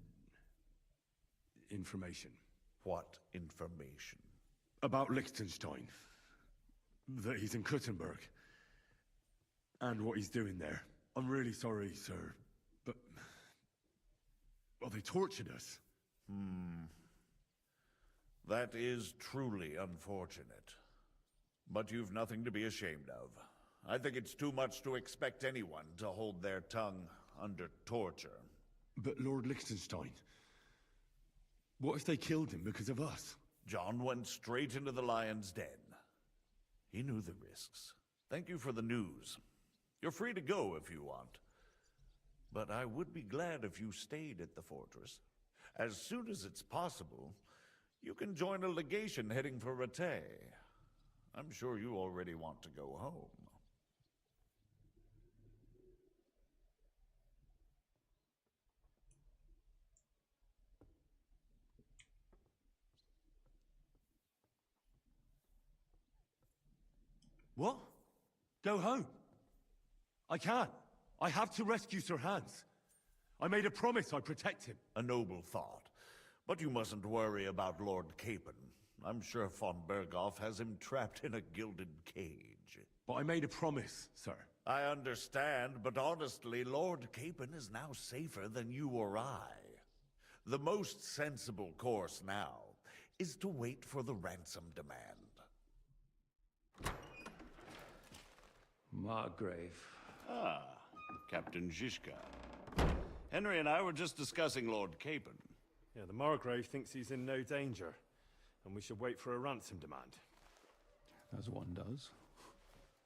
information. What information? About Liechtenstein. That he's in Kuttenberg. And what he's doing there. I'm really sorry, sir, but... well, they tortured us. That is truly unfortunate. But you've nothing to be ashamed of. I think it's too much to expect anyone to hold their tongue under torture. But Lord Liechtenstein... what if they killed him because of us? John went straight into the lion's den. He knew the risks. Thank you for the news. You're free to go if you want. But I would be glad if you stayed at the fortress. As soon as it's possible, you can join a legation heading for Rattay. I'm sure you already want to go home. What? Go home? I can't. I have to rescue Sir Hans. I made a promise I'd protect him. A noble thought. But you mustn't worry about Lord Capon. I'm sure von Bergov has him trapped in a gilded cage. But I made a promise, sir. I understand, but honestly, Lord Capon is now safer than you or I. The most sensible course now is to wait for the ransom demand. Margrave. Ah, Captain Zhishka. Henry and I were just discussing Lord Capon. Yeah, the Margrave thinks he's in no danger, and we should wait for a ransom demand. As one does.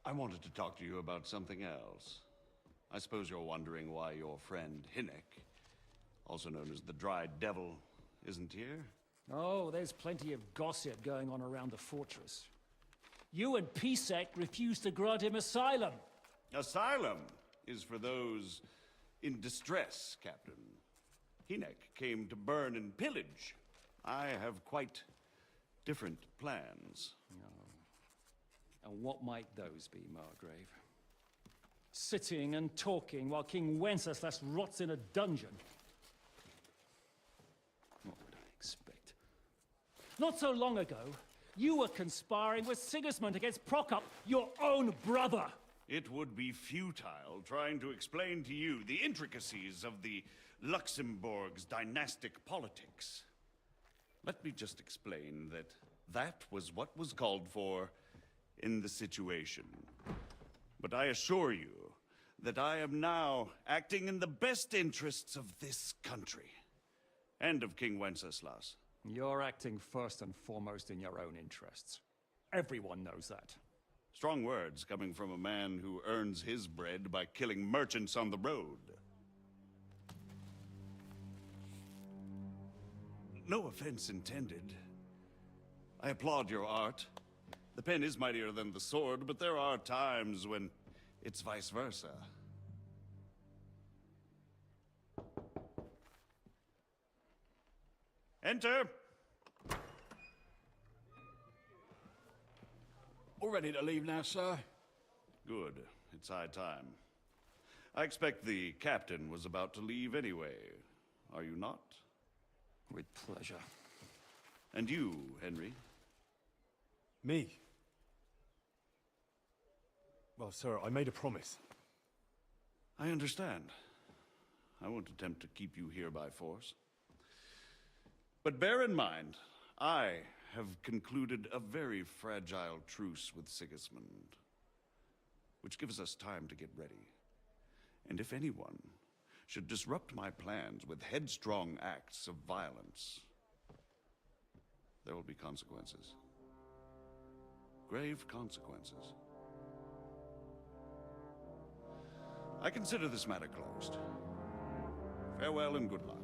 I wanted to talk to you about something else. I suppose you're wondering why your friend Hinnek, also known as the Dried Devil, isn't here? Oh, there's plenty of gossip going on around the fortress. You and Pisek refused to grant him asylum. Asylum is for those in distress, Captain. Hinnek came to burn and pillage. I have quite different plans. Oh. And what might those be, Margrave? Sitting and talking while King Wenceslas rots in a dungeon. What would I expect? Not so long ago, you were conspiring with Sigismund against Prokop, your own brother. It would be futile trying to explain to you the intricacies of the Luxembourg's dynastic politics. Let me just explain that that was what was called for in the situation. But I assure you that I am now acting in the best interests of this country and of King Wenceslas. You're acting first and foremost in your own interests. Everyone knows that. Strong words coming from a man who earns his bread by killing merchants on the road. No offense intended. I applaud your art. The pen is mightier than the sword, but there are times when it's vice versa. Enter! All ready to leave now, sir? Good. It's high time. I expect the captain was about to leave anyway. Are you not? With pleasure. And you, Henry? Me? Well, sir, I made a promise. I understand. I won't attempt to keep you here by force. But bear in mind, I have concluded a very fragile truce with Sigismund, which gives us time to get ready. And if anyone should disrupt my plans with headstrong acts of violence, there will be consequences. Grave consequences. I consider this matter closed. Farewell and good luck.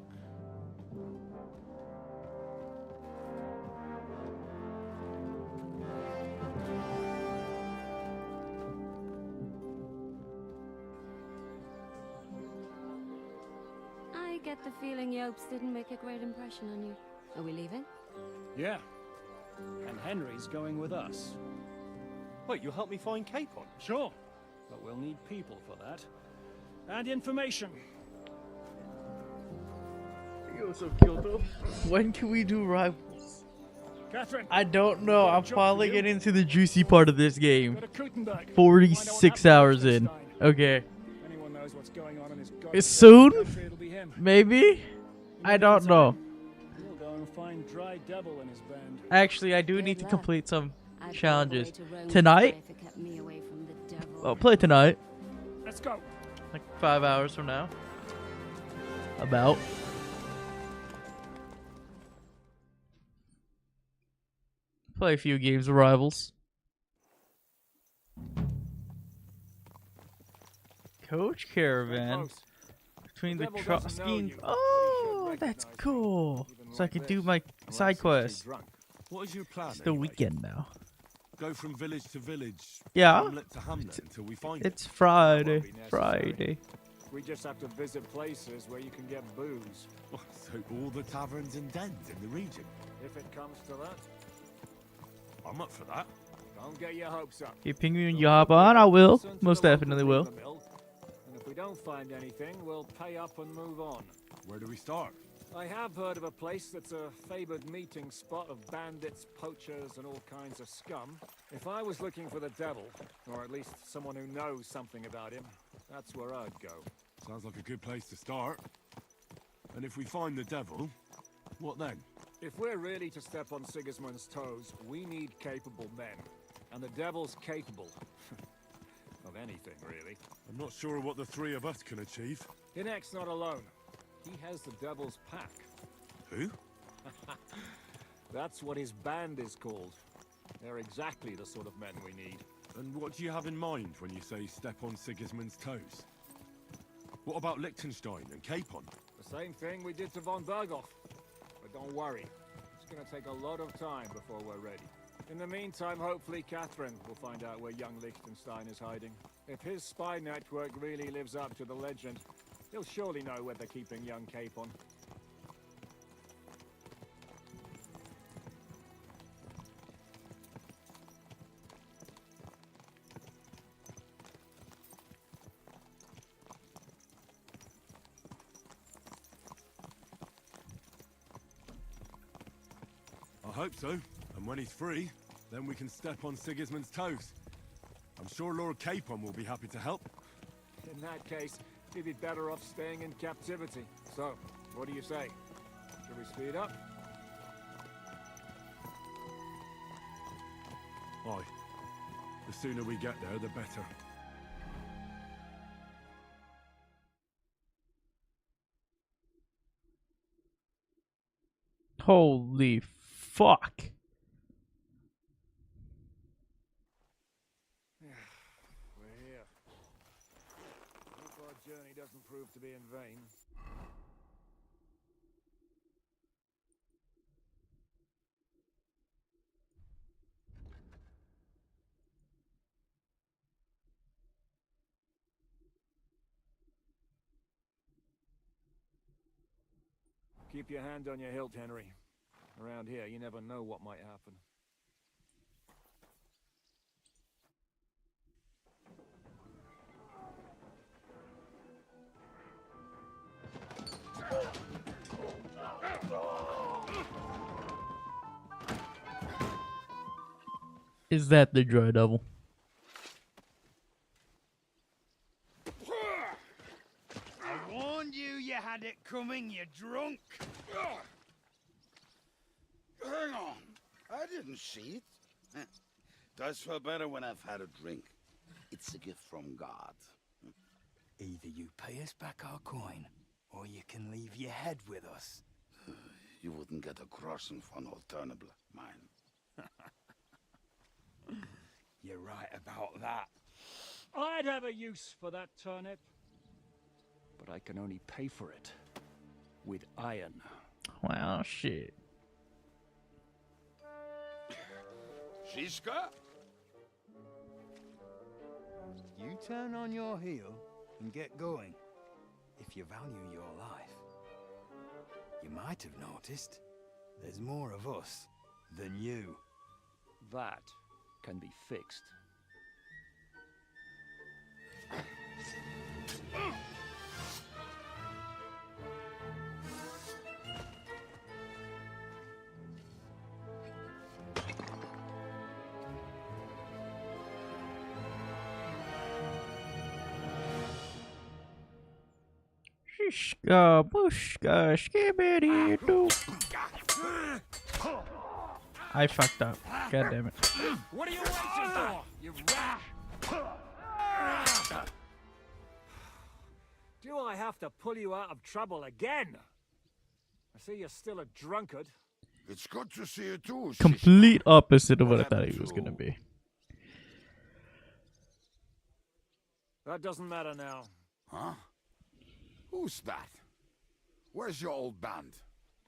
I get the feeling Yopes didn't make a great impression on you. Are we leaving? Yeah. And Henry's going with us. Wait, you'll help me find Capon? Sure. But we'll need people for that. And information. When can we do rivals? Catherine, I don't know. I'm finally getting into the juicy part of this game. go to Kutenberg. 46 hours in. Okay. Anyone knows what's going on in his It's soon? country, it'll be him. Maybe? I don't know. We'll go and find Dry Devil and his band. Actually, I do need to complete some challenges. Tonight? I'll play tonight. Let's go. Like 5 hours from now. About. Play a few games of rivals. Coach Caravan. Between the schemes. Oh, that's cool. So I can do my side quest. What is your plan? It's the weekend now. Go from village to village. Yeah. Hamlet to hamlet until we find It's it. Friday. Friday. We just have to visit places where you can get booze. Oh, so all the taverns and dens in the region. If it comes to that, I'm up for that. don't get your hopes up. You ping me when you hop on, I will. Most definitely will. And if we don't find anything, we'll pay up and move on. Where do we start? I have heard of a place that's a favored meeting spot of bandits, poachers, and all kinds of scum. If I was looking for the devil, or at least someone who knows something about him, that's where I'd go. Sounds like a good place to start. And if we find the devil, what then? If we're really to step on Sigismund's toes, we need capable men. And the devil's capable. Of anything, really. I'm not sure what the three of us can achieve. Hinek's not alone. He has the devil's pack. Who? That's what his band is called. They're exactly the sort of men we need. And what do you have in mind when you say step on Sigismund's toes? What about Liechtenstein and Capon? The same thing we did to von Berghoff. But don't worry, it's gonna take a lot of time before we're ready. In the meantime, hopefully Catherine will find out where young Liechtenstein is hiding. If his spy network really lives up to the legend, he'll surely know where they're keeping young Capon. I hope so. And when he's free, then we can step on Sigismund's toes. I'm sure Lord Capon will be happy to help. In that case, he'd be better off staying in captivity. So, what do you say? Should we speed up? Aye. The sooner we get there, the better. Holy fuck. We're here. Hope our journey doesn't prove to be in vain. Keep your hand on your hilt, Henry. Around here, you never know what might happen. Is that the Dry Devil? I warned you, you had it coming, you drunk. Hang on, I didn't see it. Does feel better when I've had a drink. It's a gift from God. Either you pay us back our coin, or you can leave your head with us. You wouldn't get a crossing for an alternative, mine. You're right about that. I'd have a use for that turnip. But I can only pay for it with iron. Wow, shit. Shishka? You turn on your heel and get going, if you value your life. You might have noticed there's more of us than you. That can be fixed. Shishka, bushka, skibbity doo. I fucked up. God damn it. What are you waiting for, you rat? Do I have to pull you out of trouble again? I see you're still a drunkard. It's good to see you too. Complete opposite of what I thought he was gonna be. That doesn't matter now. Huh? Who's that? Where's your old band?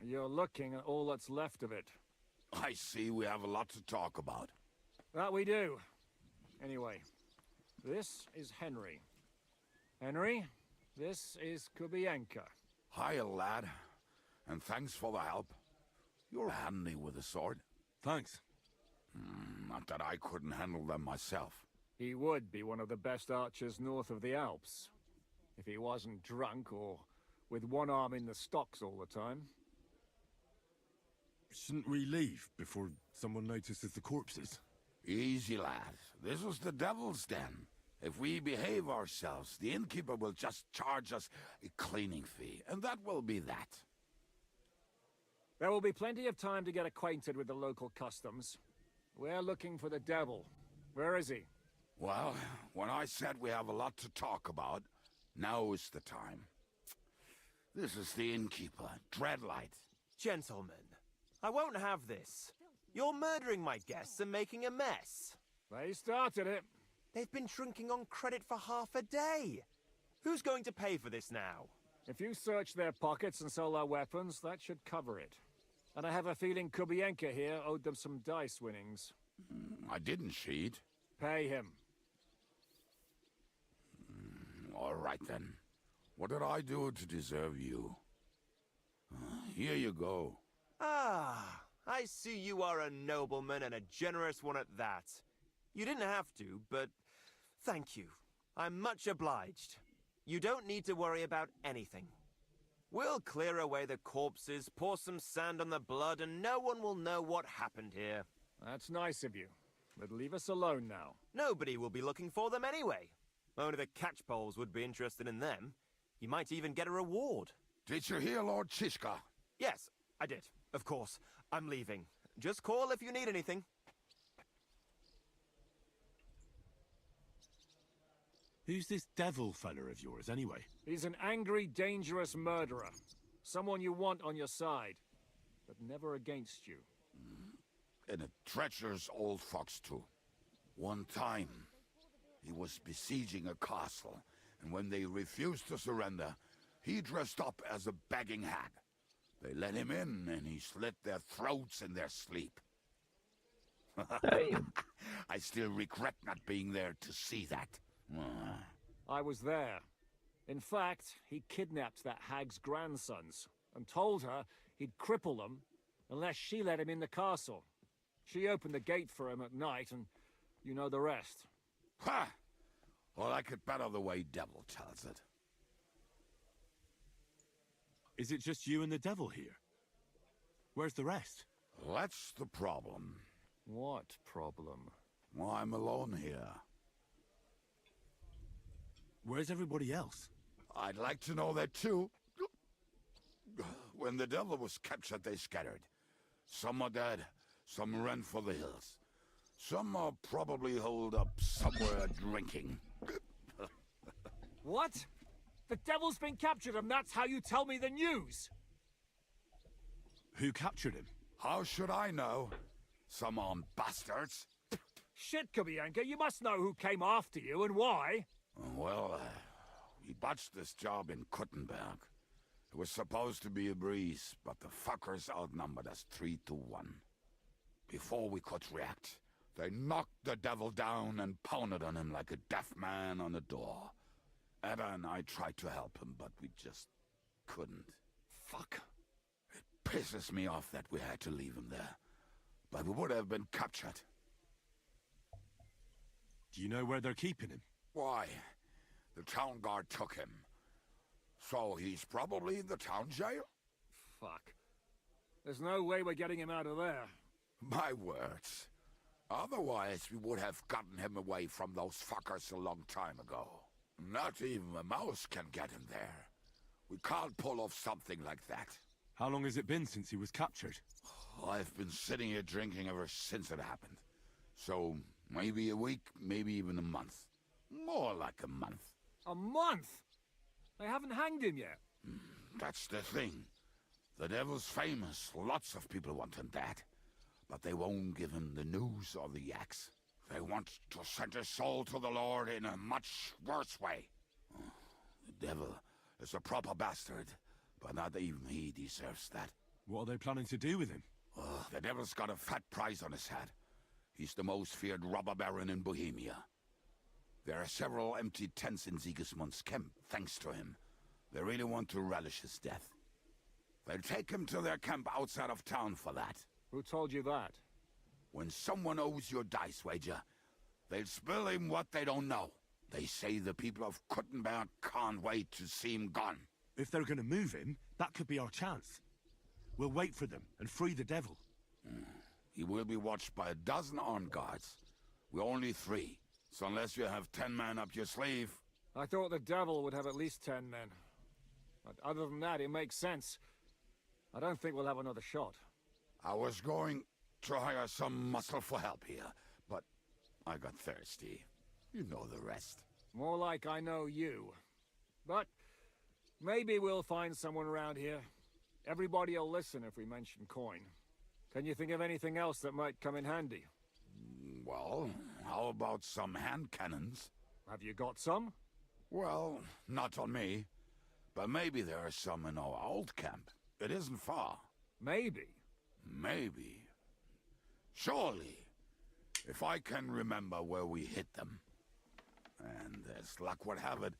You're looking at all that's left of it. I see we have a lot to talk about. That we do. Anyway, this is Henry. Henry, this is Kubienka. Hiya, lad. And thanks for the help. You're handy with a sword. Thanks. Not that I couldn't handle them myself. He would be one of the best archers north of the Alps. If he wasn't drunk or with one arm in the stocks all the time. Shouldn't we leave before someone notices the corpses? Easy, lad. This was the devil's den. If we behave ourselves, the innkeeper will just charge us a cleaning fee, and that will be that. There will be plenty of time to get acquainted with the local customs. We're looking for the devil. Where is he? Well, when I said we have a lot to talk about, now is the time. This is the innkeeper, Dreadlight. Gentlemen, I won't have this. You're murdering my guests and making a mess. They started it. They've been drinking on credit for half a day. Who's going to pay for this now? If you search their pockets and sell their weapons, that should cover it. And I have a feeling Kubienka here owed them some dice winnings. I didn't cheat. Pay him. All right, then. What did I do to deserve you? Here you go. Ah, I see you are a nobleman and a generous one at that. You didn't have to, but thank you. I'm much obliged. You don't need to worry about anything. We'll clear away the corpses, pour some sand on the blood, and no one will know what happened here. That's nice of you, but leave us alone now. Nobody will be looking for them anyway. Only the catchpoles would be interested in them. You might even get a reward. Did you hear Lord Shishka? Yes, I did. Of course. I'm leaving. Just call if you need anything. Who's this devil fella of yours, anyway? He's an angry, dangerous murderer. Someone you want on your side, but never against you. And a treacherous old fox, too. One time, he was besieging a castle, and when they refused to surrender, he dressed up as a begging hag. They let him in, and he slit their throats in their sleep. I still regret not being there to see that. I was there. In fact, he kidnapped that hag's grandsons, and told her he'd cripple them unless she let him in the castle. She opened the gate for him at night, and you know the rest. Ha! Well, I could bet on the way Devil tells it. Is it just you and the devil here? Where's the rest? That's the problem. What problem? Well, I'm alone here. Where's everybody else? I'd like to know that too. When the devil was captured, they scattered. Some are dead, some ran for the hills. Some are probably holed up somewhere drinking. What? The devil's been captured and that's how you tell me the news? Who captured him? How should I know? Some armed bastards. Shit, Kubianka, you must know who came after you and why. Well, we botched this job in Kuttenberg. It was supposed to be a breeze, but the fuckers outnumbered us 3-1. Before we could react, they knocked the devil down and pounded on him like a deaf man on a door. Ada and I tried to help him, but we just couldn't. Fuck. It pisses me off that we had to leave him there. But we would have been captured. Do you know where they're keeping him? Why? The town guard took him. So he's probably in the town jail? Fuck. There's no way we're getting him out of there. My words. Otherwise, we would have gotten him away from those fuckers a long time ago. Not even a mouse can get him there. We can't pull off something like that. How long has it been since he was captured? I've been sitting here drinking ever since it happened. So, maybe a week, maybe even a month. More like a month. A month? They haven't hanged him yet. That's the thing. The devil's famous. Lots of people want him dead. But they won't give him the news or the axe. They want to send his soul to the Lord in a much worse way. The devil is a proper bastard, but not even he deserves that. What are they planning to do with him? The devil's got a fat price on his head. He's the most feared robber baron in Bohemia. There are several empty tents in Sigismund's camp, thanks to him. They really want to relish his death. They'll take him to their camp outside of town for that. Who told you that? When someone owes you a dice wager, they'll spill him what they don't know. They say the people of Kuttenberg can't wait to see him gone. If they're gonna move him, that could be our chance. We'll wait for them and free the devil. He will be watched by 12 armed guards. We're only 3, so unless you have 10 men up your sleeve... I thought the devil would have at least 10 men. But other than that, it makes sense. I don't think we'll have another shot. I was going to hire some muscle for help here, but I got thirsty. You know the rest. More like I know you. But maybe we'll find someone around here. Everybody will listen if we mention coin. Can you think of anything else that might come in handy? Well, how about some hand cannons? Have you got some? Well, not on me. But maybe there are some in our old camp. It isn't far. Maybe. Maybe. Surely. If I can remember where we hit them. And as luck would have it,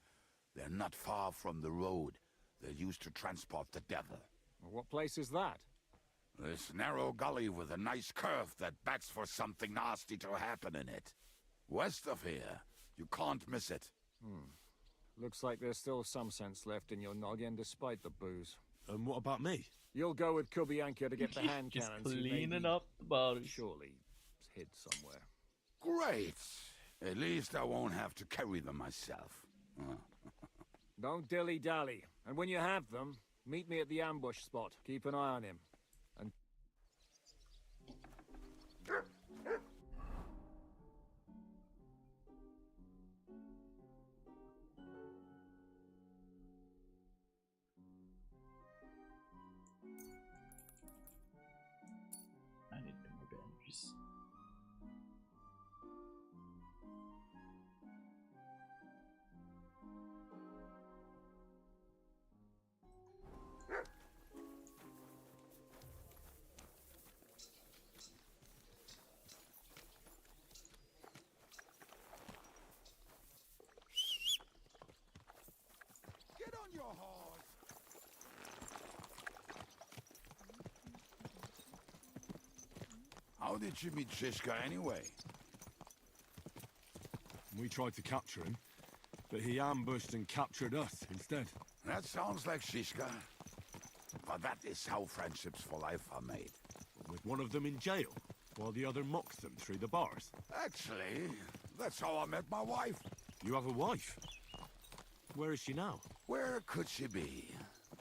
they're not far from the road they used to transport the devil. What place is that? This narrow gully with a nice curve that backs for something nasty to happen in it. West of here. You can't miss it. Looks like there's still some sense left in your noggin despite the booze. And what about me? You'll go with Kubianka to get the hand Just cannons. He may cleaning be up the bodies. Surely hid somewhere. Great. At least I won't have to carry them myself. Don't dilly-dally. And when you have them, meet me at the ambush spot. Keep an eye on him. And I need more bandages. How did you meet Shishka anyway? We tried to capture him, but he ambushed and captured us instead. That sounds like Shishka. But that is how friendships for life are made. With one of them in jail, while the other mocks them through the bars. Actually, that's how I met my wife. You have a wife? Where is she now? Where could she be?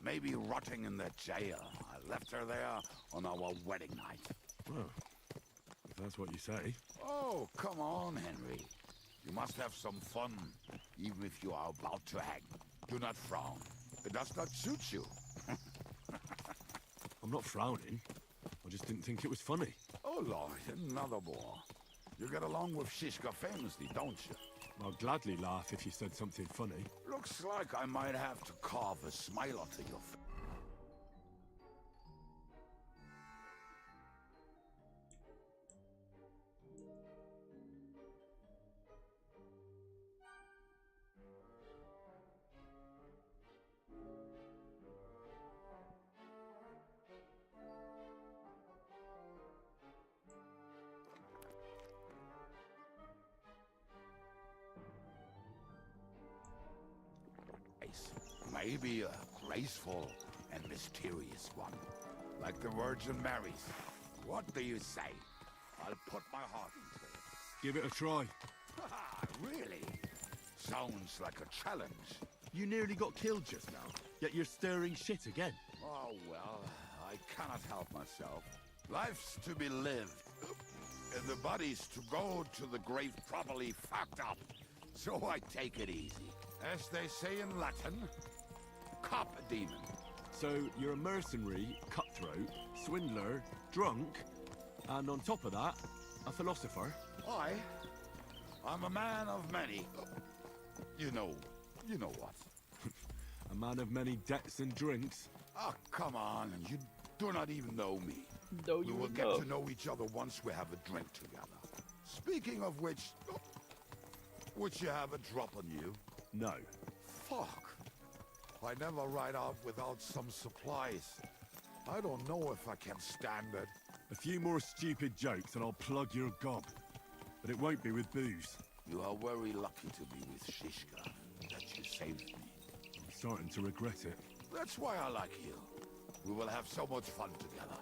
Maybe rotting in that jail. I left her there on our wedding night. Well, if that's what you say. Oh, come on, Henry. You must have some fun, even if you are about to hang. Do not frown. It does not suit you. I'm not frowning. I just didn't think it was funny. Oh, Lord, another bore. You get along with Shishka famously, don't you? I'll gladly laugh if you said something funny. Looks like I might have to carve a smile onto your face. Maybe a graceful and mysterious one, like the Virgin Mary's. What do you say? I'll put my heart into it. Give it a try. Really? Sounds like a challenge. You nearly got killed just now, yet you're stirring shit again. Oh, well, I cannot help myself. Life's to be lived, and the body's to go to the grave properly fucked up. So I take it easy. As they say in Latin, cop a demon. So you're a mercenary, cutthroat, swindler, drunk, and on top of that, a philosopher? I'm a man of many. You know what? A man of many debts and drinks? Oh, come on, you do not even know me. No, we will get to know each other once we have a drink together. Speaking of which, would you have a drop on you? No. Fuck. I never ride out without some supplies. I don't know if I can stand it. A few more stupid jokes and I'll plug your gob. But it won't be with booze. You are very lucky to be with Shishka, that you saved me. I'm starting to regret it. That's why I like you. We will have so much fun together.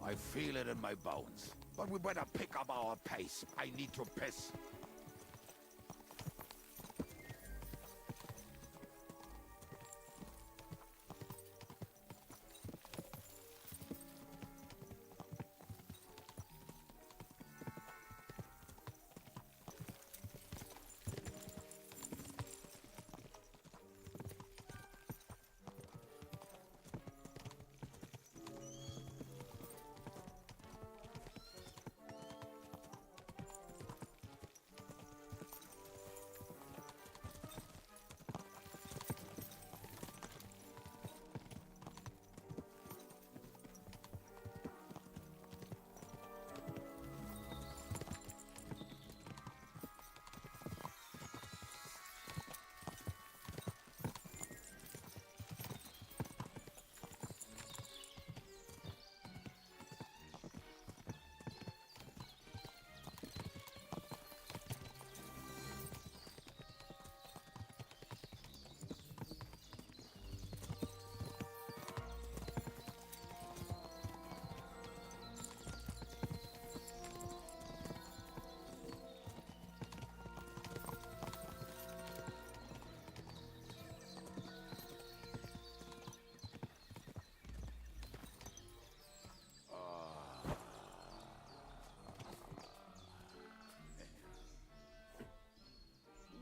I feel it in my bones. But we better pick up our pace. I need to piss.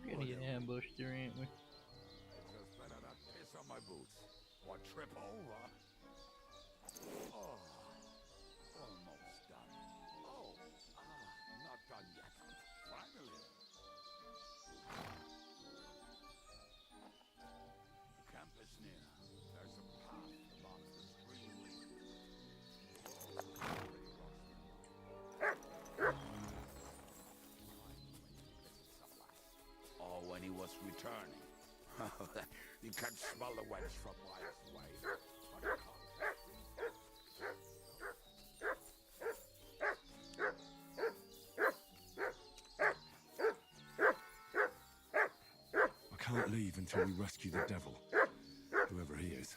We're gonna get ambushed here, ain't we? Just better not piss on my boots or trip over. Oh, almost done. Oh, not done yet. Finally. The camp is near. There's a path along the stream. Oh, when he was returning. You can smell the wench from miles away. But it comes. can't leave until we rescue the devil, whoever he is.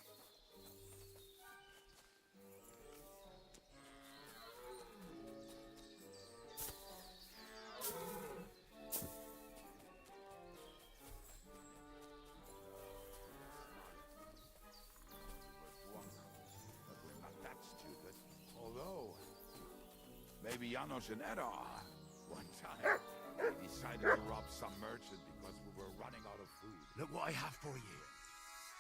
Although, maybe Janos and Edda are. One time, they decided to rob some merchant because we were running out of food. Look what I have for you.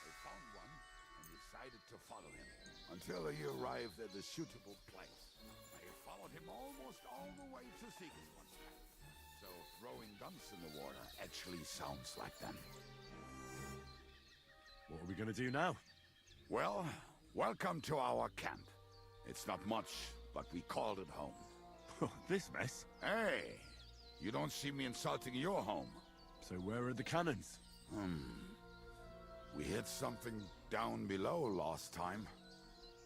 They found one and decided to follow him until he arrived at a suitable place. They followed him almost all the way to Sigismund's camp. So throwing guns in the water actually sounds like them. What are we gonna do now? Well, welcome to our camp. It's not much, but we called it home. This mess? Hey, you don't see me insulting your home. So where are the cannons? We hit something down below last time.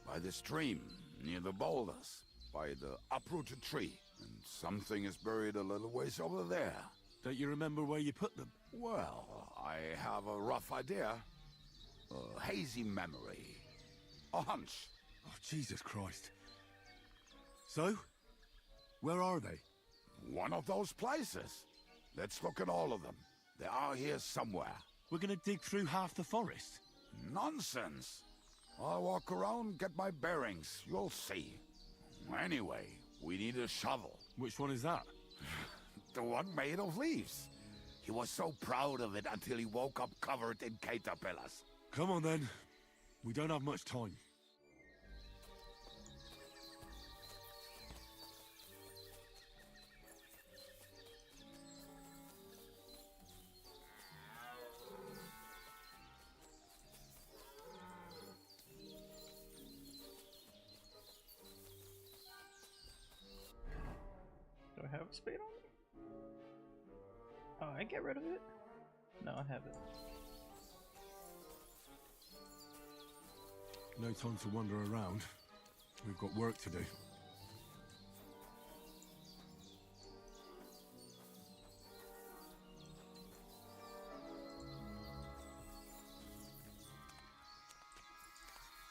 By the stream, near the boulders, by the uprooted tree. And something is buried a little ways over there. Don't you remember where you put them? Well, I have a rough idea. A hazy memory. A hunch. Oh, Jesus Christ. So? Where are they? One of those places. Let's look at all of them. They are here somewhere. We're gonna dig through half the forest. Nonsense. I'll walk around, get my bearings. You'll see. Anyway, we need a shovel. Which one is that? The one made of leaves. He was so proud of it until he woke up covered in caterpillars. Come on then. We don't have much time. Do I have a spade on me? Oh, I get rid of it? No, I haven't. No time to wander around. We've got work to do.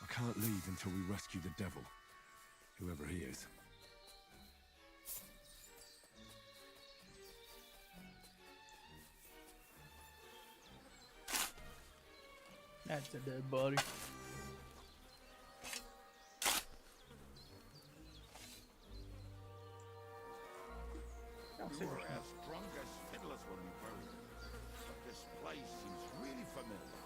I can't leave until we rescue the devil, whoever he is. That's a dead body. We were as drunk as fiddlers when we buried him. But this place seems really familiar.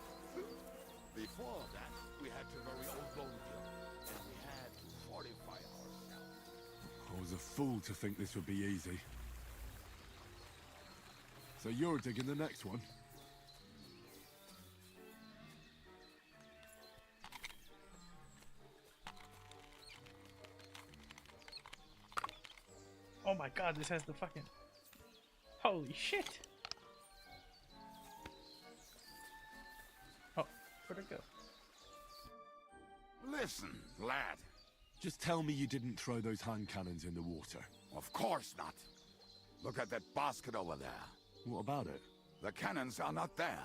Before that, we had to bury old Bonekill, and we had to fortify ourselves. I was a fool to think this would be easy. So you're digging the next one? Oh my god, this has the fucking... Holy shit! Oh, where'd it go? Listen, lad. Just tell me you didn't throw those hand cannons in the water. Of course not. Look at that basket over there. What about it? The cannons are not there,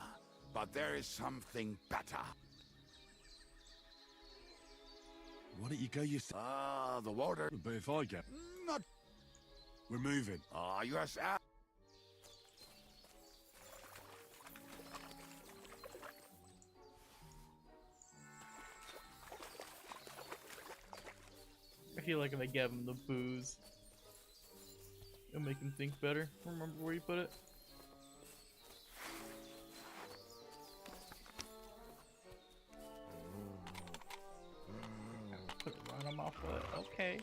but there is something better. Why don't you go yourself? The water. But if I get... Not... We're moving. Yes, I feel like if I gave him the booze, it'll make him think better. Remember where you put it? Put it right on my foot. Okay.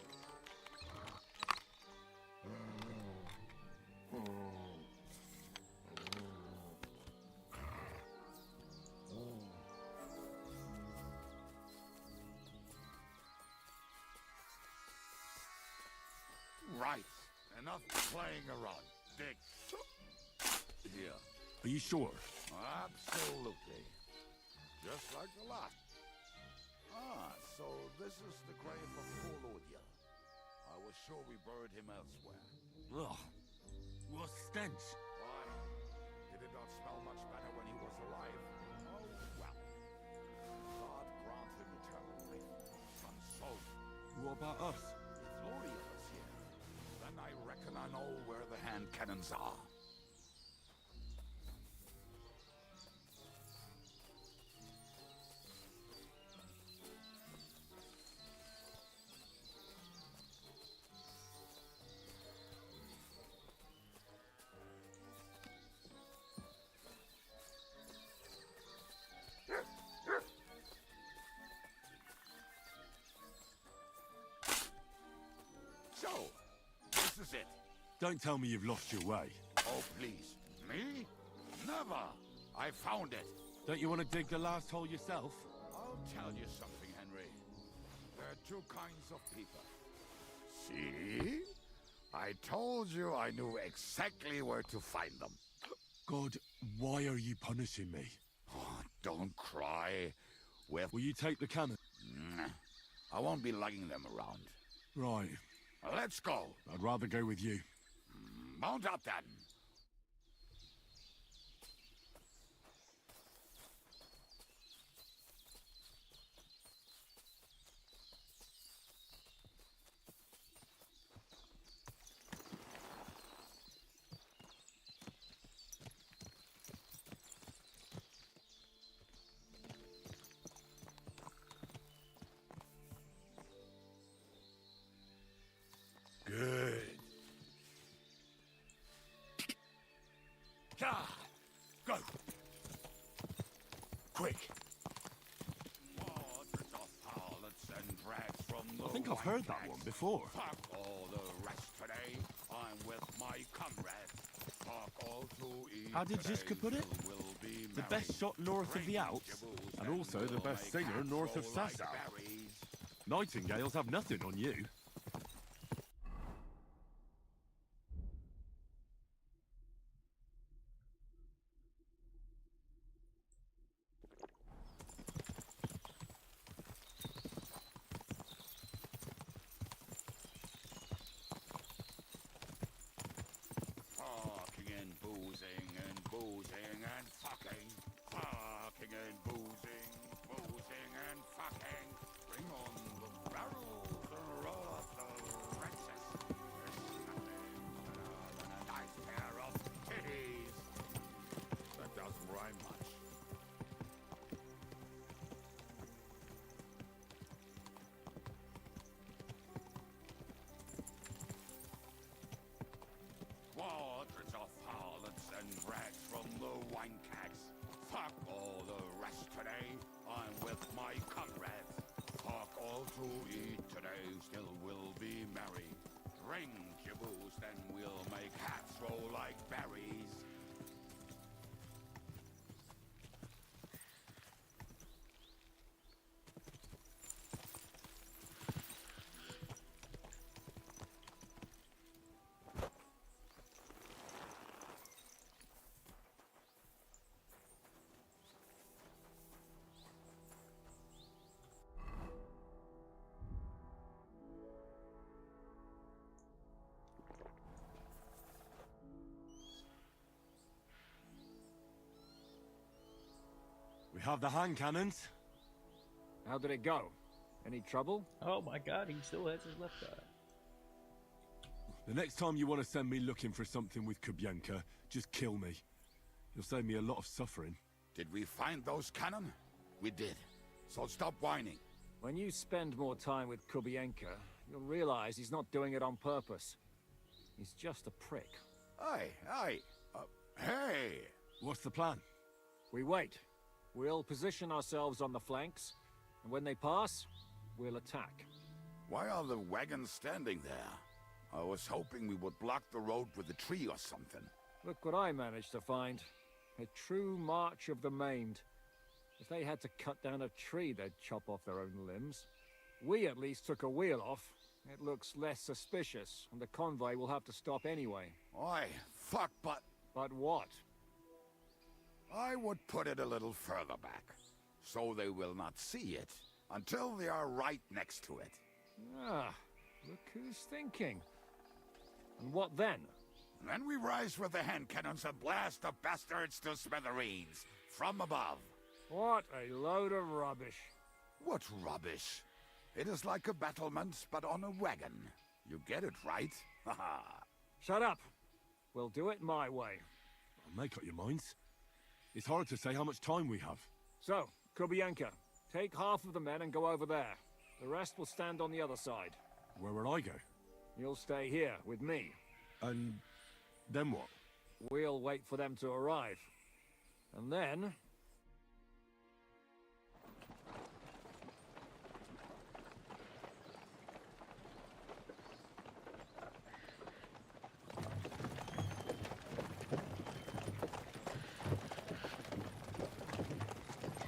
Right. Enough playing around. Dig. Here. Are you sure? Absolutely. Just like the last. So this is the grave of Volodya. I was sure we buried him elsewhere. Ugh. What stench. Why? Did it not smell much better when he was what about us? Three of us here. Then I reckon I know where the hand cannons are. So, this is it. Don't tell me you've lost your way. Oh, please. Me? Never. I found it. Don't you want to dig the last hole yourself? I'll tell you something, Henry. There are two kinds of people. See? I told you I knew exactly where to find them. God, why are you punishing me? Oh, don't cry. Will you take the cannon? I won't be lugging them around. Right. Let's go. I'd rather go with you. Mount up then. Good. Go. Quick. I think I've heard that one before. Fuck all the rest today. I'm with my comrades. Fuck all to eat. How did Zizka put it? The best shot north of the Alps, and also the best singer north of Sasau. Nightingales have nothing on you. Fucking and boozing and boozing and fucking. Fucking and boozing, boozing and fucking. Bring on the barrels and roll up the wrenches. There's nothing better than a nice pair of titties. That doesn't rhyme much. Quadrants of harlots and rags from the wine cags. Fuck all the rest today. I'm with my comrades. Fuck all to eat today. Still will be merry. Drink your booze, then we'll make hats roll like berries. We have the hand cannons. How did it go? Any trouble? Oh my god, he still has his left eye. The next time you want to send me looking for something with Kubienka, just kill me. You'll save me a lot of suffering. Did we find those cannon? We did. So stop whining. When you spend more time with Kubienka, you'll realize he's not doing it on purpose. He's just a prick. Hey! What's the plan? We wait. We'll position ourselves on the flanks, and when they pass, we'll attack. Why are the wagons standing there? I was hoping we would block the road with a tree or something. Look what I managed to find. A true march of the maimed. If they had to cut down a tree, they'd chop off their own limbs. We at least took a wheel off. It looks less suspicious, and the convoy will have to stop anyway. Oi, fuck, but... But what? I would put it a little further back, so they will not see it until they are right next to it. Ah, look who's thinking. And what then? Then we rise with the hand cannons and blast the bastards to smithereens, from above. What a load of rubbish. What rubbish? It is like a battlement, but on a wagon. You get it right? Haha. Shut up. We'll do it my way. Make up your minds. It's hard to say how much time we have. So, Kubienka, take half of the men and go over there. The rest will stand on the other side. Where will I go? You'll stay here with me. And then what? We'll wait for them to arrive. And then...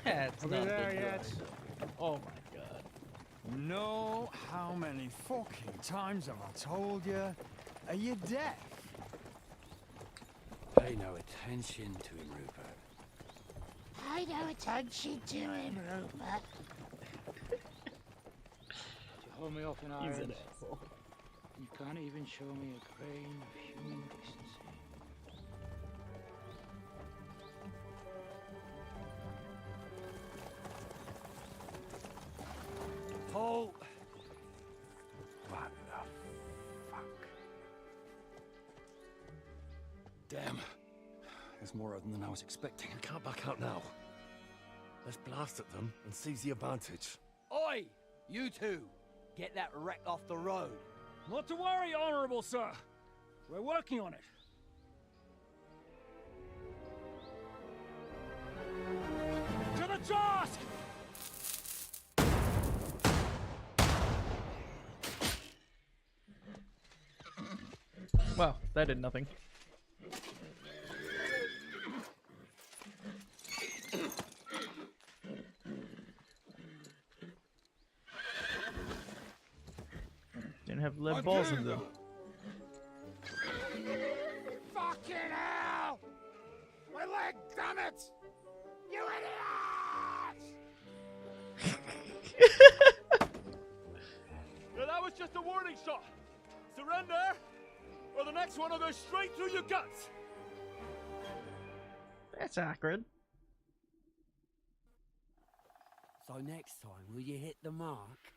That's Are we not there the yet? good. Oh my god. No, how many fucking times have I told you? Are you deaf? Pay no attention to him, Rupert. Pay no attention to him, Rupert. You hold me off in He's irons. an asshole. You can't even show me a grain of human decency. Paul! What the fuck? Damn. There's more of them than I was expecting. I can't back out now. Let's blast at them and seize the advantage. Oi! You two! Get that wreck off the road. Not to worry, Honorable Sir. We're working on it. To the task! Well, that did nothing. Didn't have lead balls in them. Fucking hell! My leg, damn it! You idiot! No, that was just a warning shot. Surrender, or the next one will go straight through your guts. That's accurate. So next time, will you hit the mark?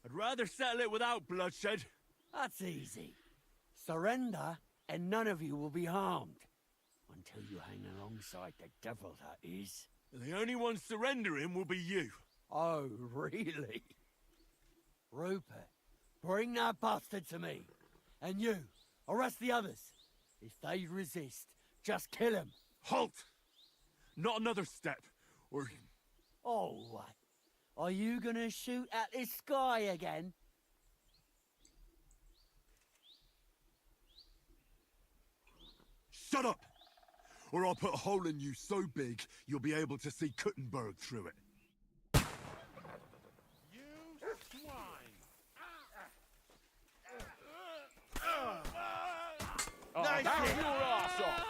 I'd rather settle it without bloodshed. That's easy. Surrender, and none of you will be harmed. Until you hang alongside the devil, that is. The only one surrendering will be you. Oh, really? Rupert, bring that bastard to me. And you, arrest the others. If they resist, just kill them. Halt! Not another step, or... Oh, what? Are you gonna shoot at this sky again? Shut up! Or I'll put a hole in you so big, you'll be able to see Kuttenberg through it. Oh, Nice that's hit. your ass off!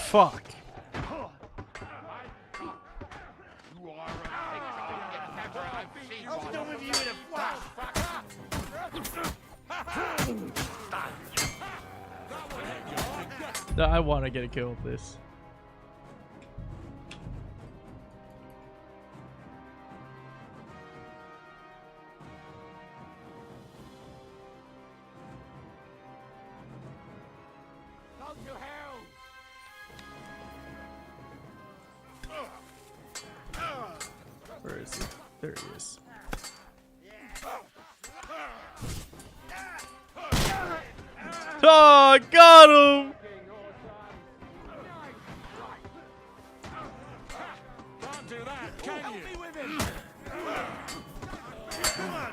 Fuck. You are I'll done with you in a flash. I want to get a kill with this. Go to hell! Where is he? There he is. Oh, got him! Can't do that, can you? Help me with him! Come on!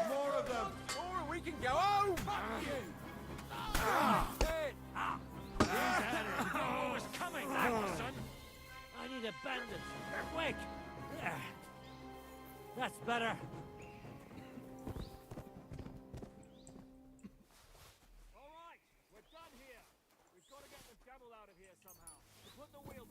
More of them, or we can go home. Coming, son. I need a bandage. Quick. That's better. All right, we're done here. We've got to get the devil out of here somehow. Put the wheel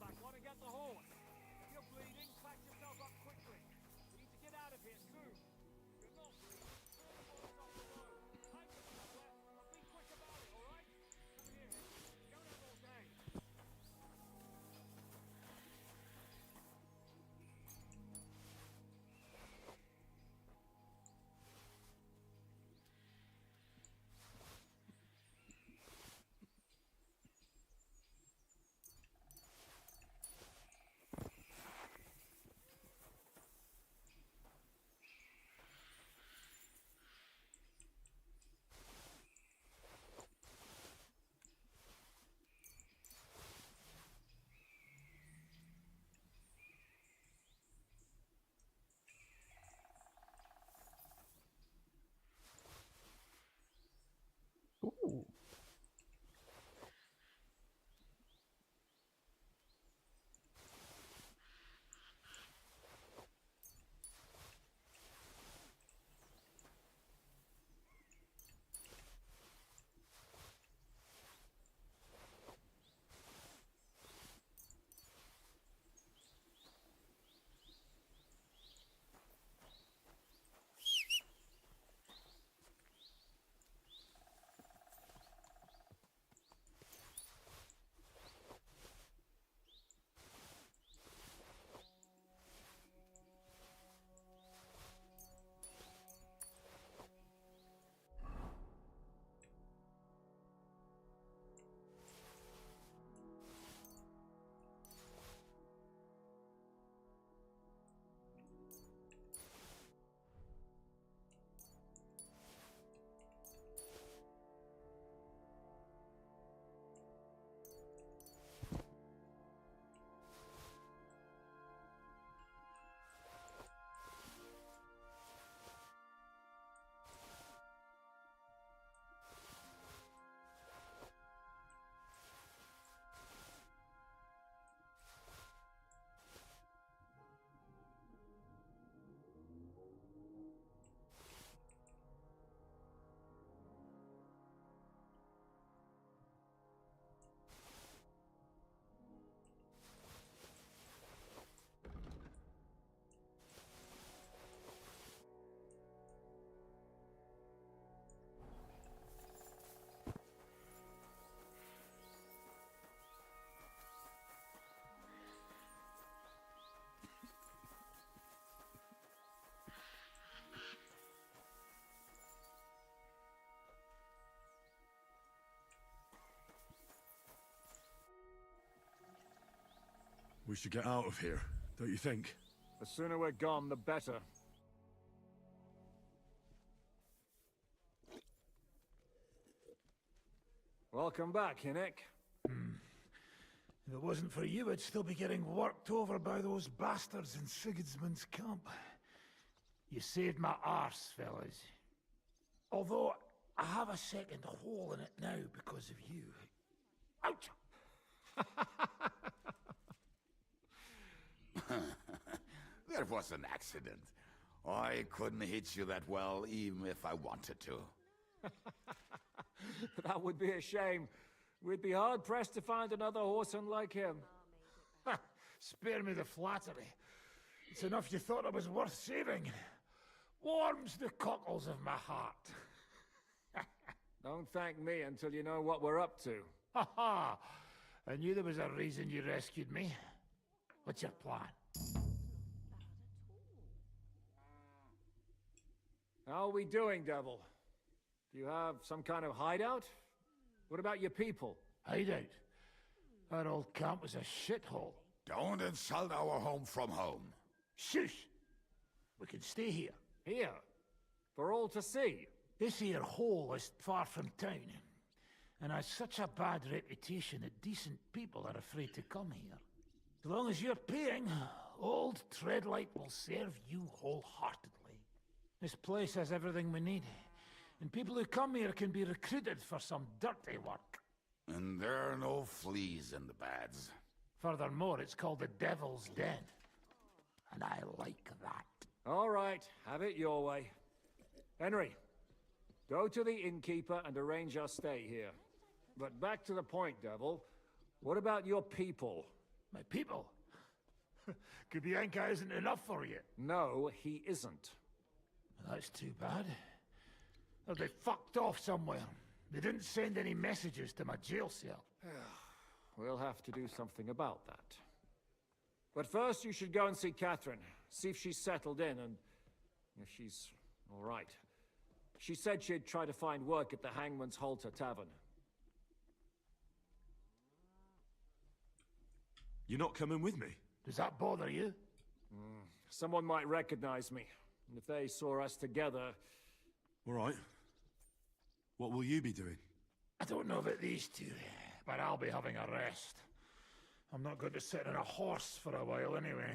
We should get out of here, don't you think? The sooner we're gone, the better. Welcome back, Hinnick. If it wasn't for you, I'd still be getting worked over by those bastards in Sigismund's camp. You saved my arse, fellas. Although, I have a second hole in it now because of you. Ouch! That was an accident. I couldn't hit you that well, even if I wanted to. That would be a shame. We'd be hard-pressed to find another horseman like him. Spare me the flattery. It's enough you thought I was worth saving. Warms the cockles of my heart. Don't thank me until you know what we're up to. Ha ha! I knew there was a reason you rescued me. What's your plan? How are we doing, Devil? Do you have some kind of hideout? What about your people? Hideout? Our old camp was a shithole. Don't insult our home from home. Shush! We can stay here. Here? For all to see? This here hole is far from town, and has such a bad reputation that decent people are afraid to come here. As long as you're paying, old Treadlight will serve you wholeheartedly. This place has everything we need, and people who come here can be recruited for some dirty work. And there are no fleas in the beds. Furthermore, it's called the Devil's Den, and I like that. All right, have it your way. Henry, go to the innkeeper and arrange our stay here. But back to the point, Devil. What about your people? My people? Kubienka isn't enough for you. No, he isn't. That's too bad. Oh, they fucked off somewhere. They didn't send any messages to my jail cell. We'll have to do something about that. But first, you should go and see Catherine. See if she's settled in and if she's all right. She said she'd try to find work at the Hangman's Halter Tavern. You're not coming with me? Does that bother you? Someone might recognize me. And if they saw us together... All right. What will you be doing? I don't know about these two, but I'll be having a rest. I'm not going to sit on a horse for a while anyway.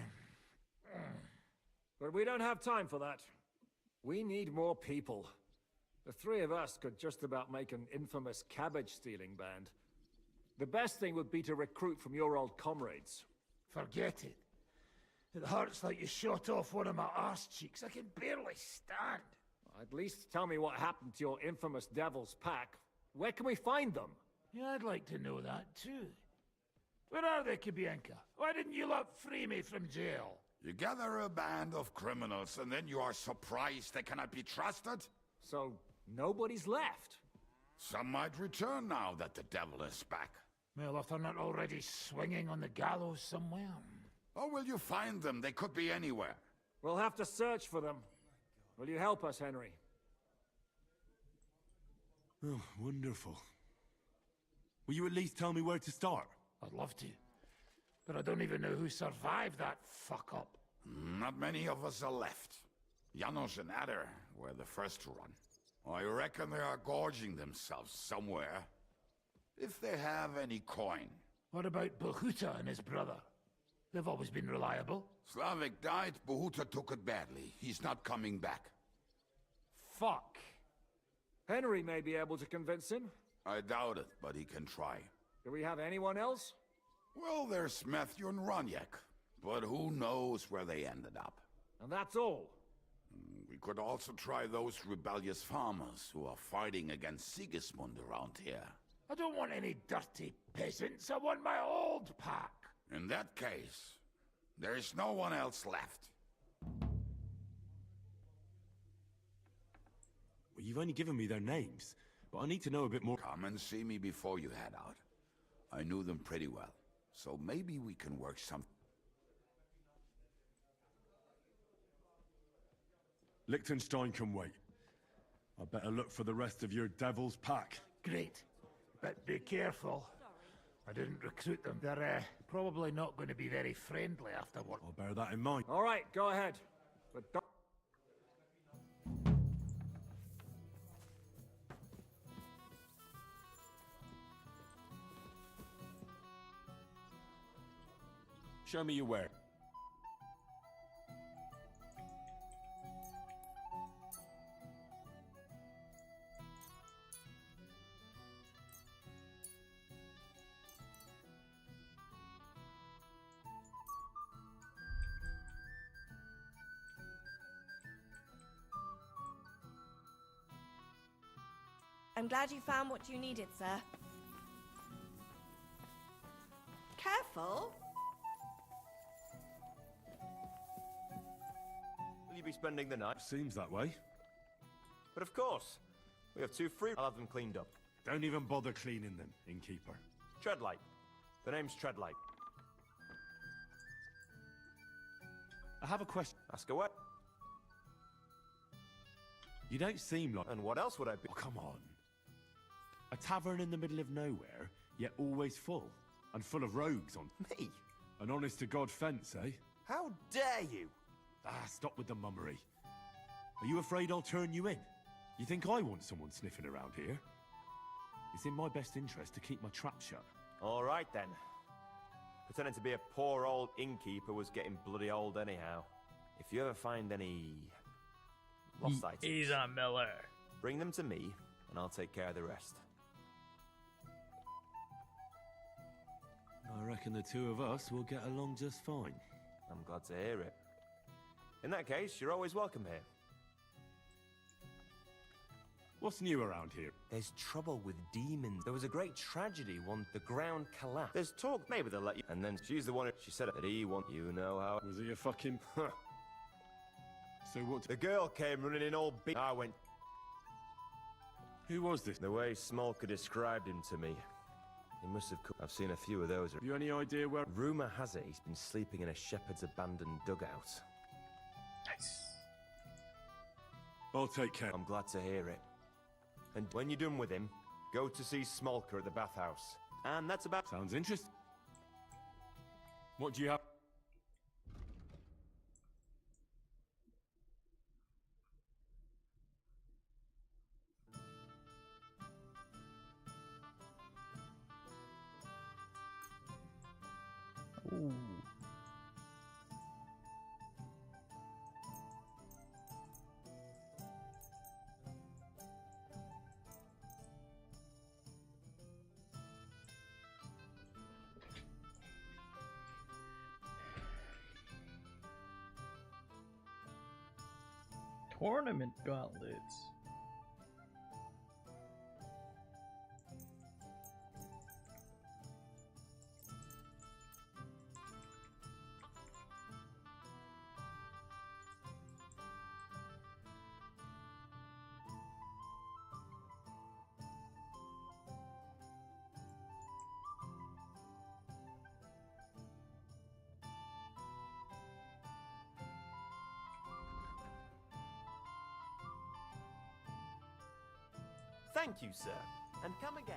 But we don't have time for that. We need more people. The three of us could just about make an infamous cabbage-stealing band. The best thing would be to recruit from your old comrades. Forget it. It hurts like you shot off one of my arse cheeks. I can barely stand. At least tell me what happened to your infamous Devil's Pack. Where can we find them? Yeah, I'd like to know that too. Where are they, Kubienka? Why didn't you lot free me from jail? You gather a band of criminals and then you are surprised they cannot be trusted? So, nobody's left? Some might return now that the devil is back. Well, if they're not already swinging on the gallows somewhere. Or will you find them? They could be anywhere. We'll have to search for them. Will you help us, Henry? Oh, wonderful. Will you at least tell me where to start? I'd love to. But I don't even know who survived that fuck-up. Not many of us are left. Janos and Adder were the first to run. I reckon they are gorging themselves somewhere. If they have any coin. What about Behuta and his brother? They've always been reliable. Slavik died, Behuta took it badly. He's not coming back. Fuck. Henry may be able to convince him. I doubt it, but he can try. Do we have anyone else? Well, there's Matthew and Roniak, but who knows where they ended up. And that's all? We could also try those rebellious farmers who are fighting against Sigismund around here. I don't want any dirty peasants. I want my old pack. In that case, there is no one else left. Well, you've only given me their names, but I need to know a bit more. Come and see me before you head out. I knew them pretty well, so maybe we can work something. Liechtenstein can wait. I better look for the rest of your devil's pack. Great. But be careful. I didn't recruit them. They're probably not going to be very friendly afterward. I'll bear that in mind. All right, go ahead. But don't... Show me your wear. I'm glad you found what you needed, sir. Careful. Will you be spending the night? Seems that way. But of course. We have 2 free. I'll have them cleaned up. Don't even bother cleaning them, innkeeper. Treadlight. The name's Treadlight. I have a question. Ask away. You don't seem like... And what else would I be? Oh, come on. A tavern in the middle of nowhere, yet always full. And full of rogues on... Me? An honest-to-God fence, eh? How dare you? Stop with the mummery. Are you afraid I'll turn you in? You think I want someone sniffing around here? It's in my best interest to keep my trap shut. All right, then. Pretending to be a poor old innkeeper was getting bloody old anyhow. If you ever find any... lost items... He's a Miller. Bring them to me, and I'll take care of the rest. I reckon the 2 of us will get along just fine. I'm glad to hear it. In that case, you're always welcome here. What's new around here? There's trouble with demons. There was a great tragedy once the ground collapsed. There's talk, maybe they'll let you. And then she's the one who... She said that he want... You know how... Was he a fucking... So what... The girl came running in all big... I went... Who was this? The way Smolka described him to me. He must have... I've seen a few of those. Have you any idea where... Rumour has it he's been sleeping in a shepherd's abandoned dugout. Nice. I'll take care. I'm glad to hear it. And when you're done with him, go to see Smolka at the bathhouse. And that's about... Sounds interesting. What do you have? Ooh. Tournament gauntlets. Thank you, sir. And come again.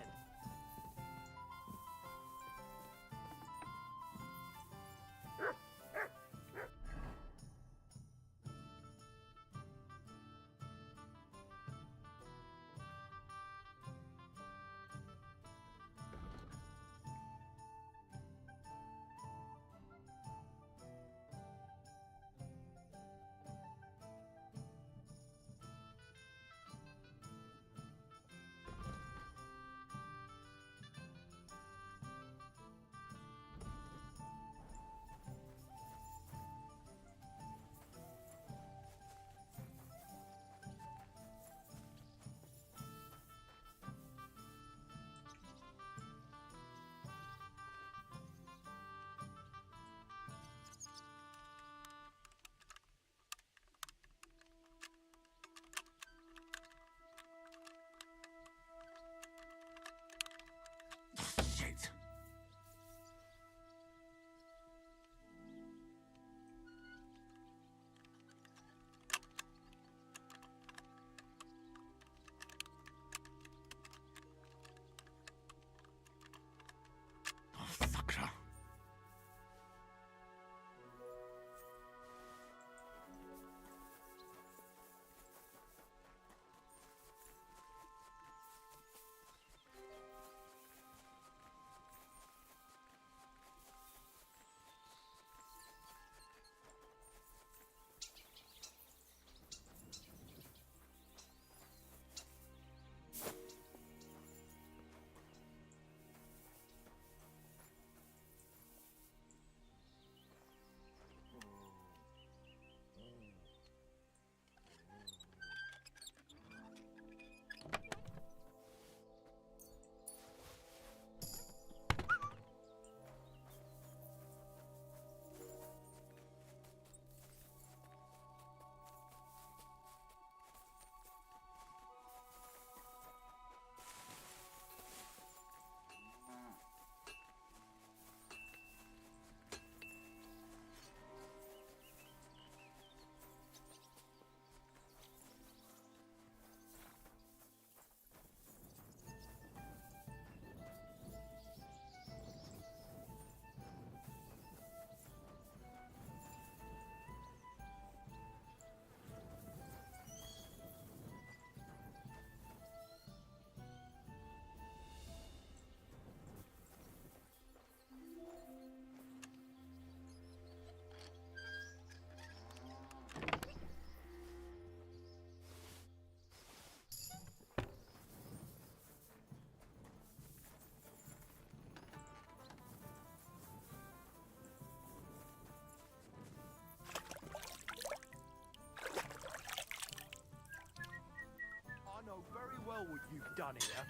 you've done here.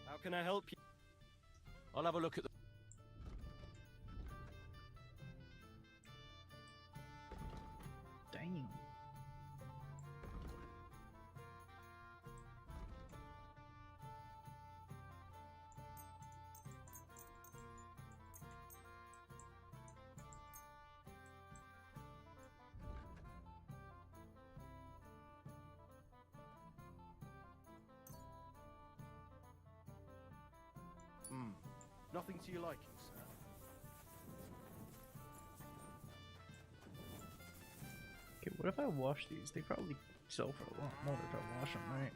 How can I help you? I'll have a look at the... Damn. Nothing to your liking, sir. Okay, what if I wash these? They probably sell for a lot more if I wash them, right?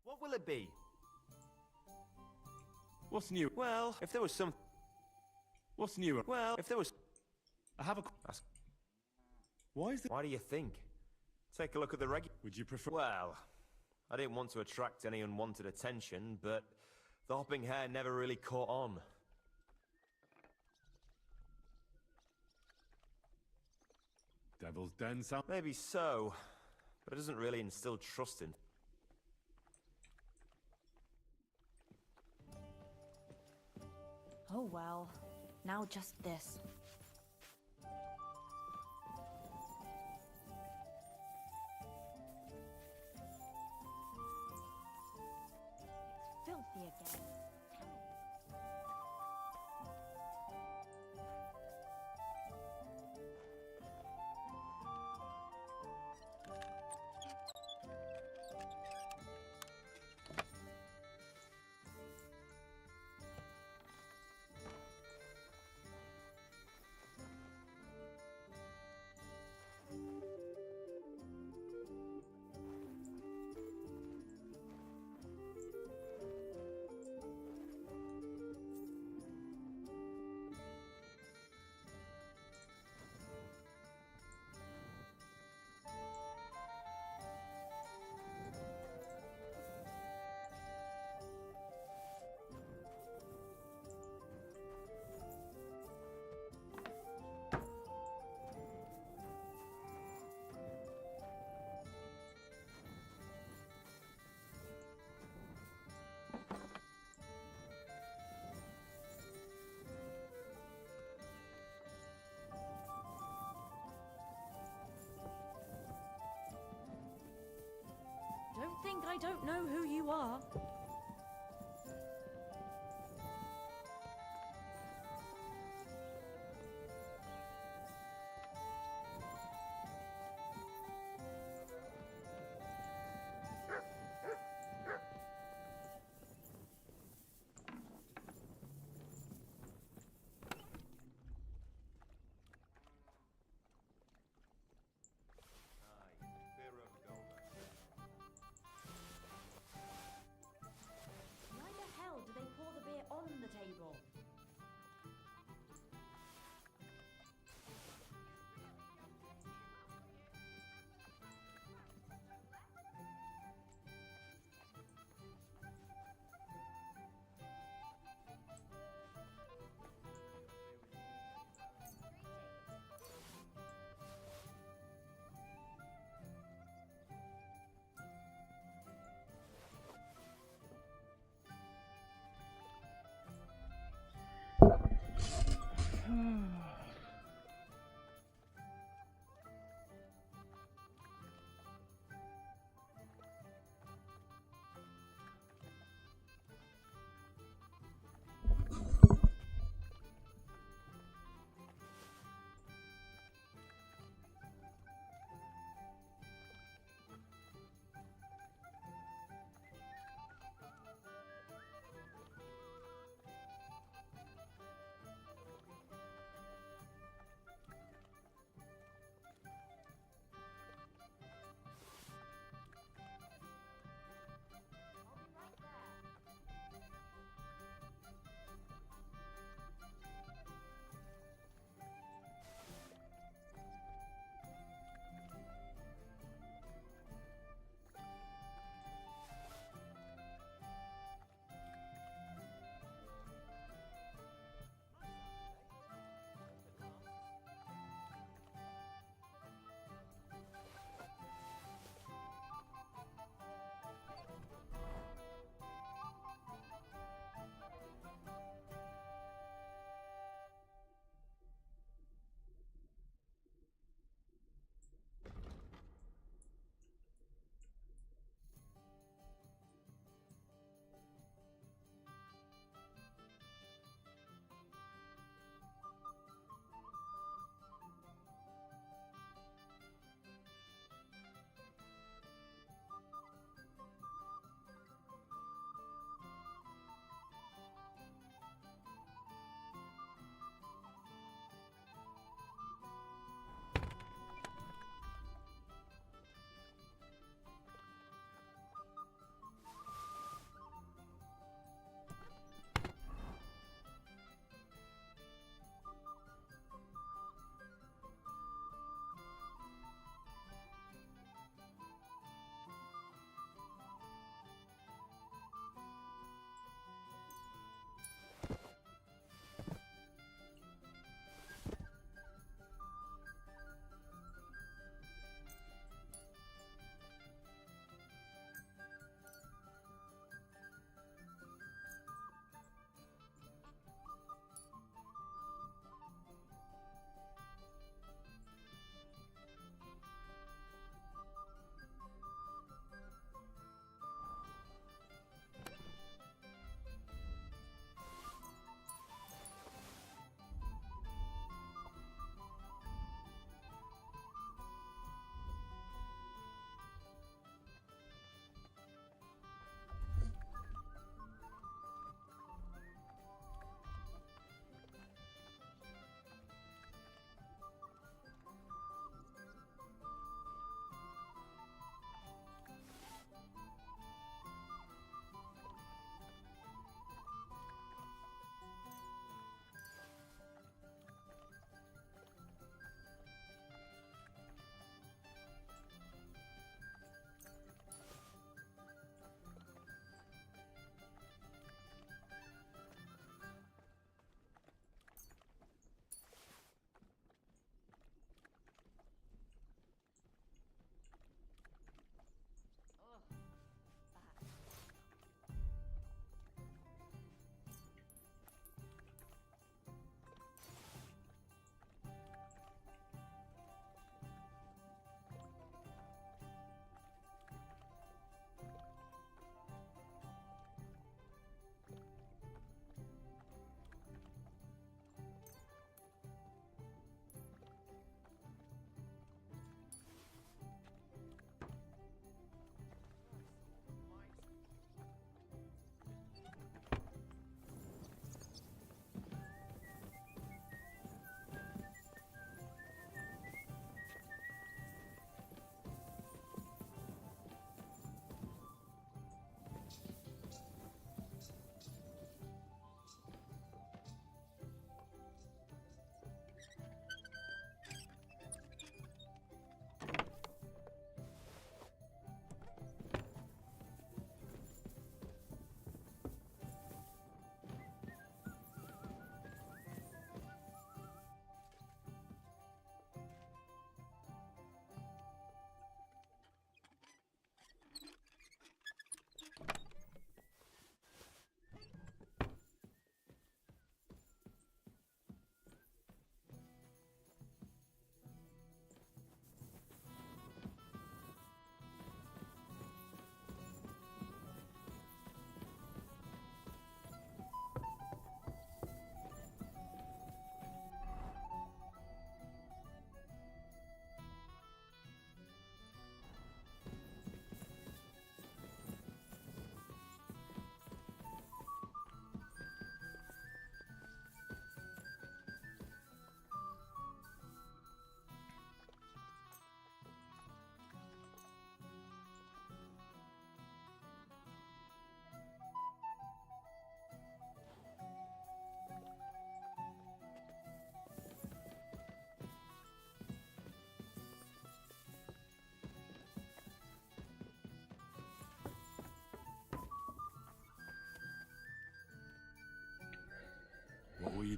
What will it be? What's new? Well, if there was some... What's new? Well, if there was... I have a... Why is it... Why do you think? Take a look at the Would you prefer... Well, I didn't want to attract any unwanted attention, but the hopping hair never really caught on. Devil's Den sound? Maybe so, but it doesn't really instill trust in... Oh well, now just this. Filthy again. Don't think I don't know who you are.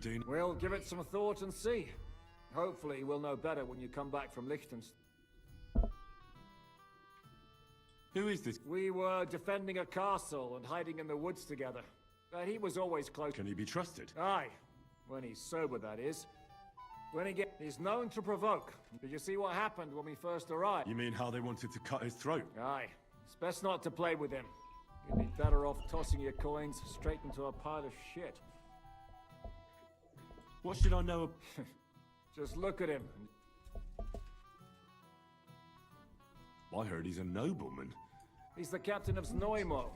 do? We'll give it some thought and see. Hopefully we'll know better when you come back from Liechtenstein. Who is this? We were defending a castle and hiding in the woods together. But he was always close. Can he be trusted? Aye. When he's sober, that is. When he's known to provoke. Did you see what happened when we first arrived? You mean how they wanted to cut his throat? Aye. It's best not to play with him. You'd be better off tossing your coins straight into a pile of shit. What should I know? Just look at him. I heard he's a nobleman. He's the captain of Znojmo.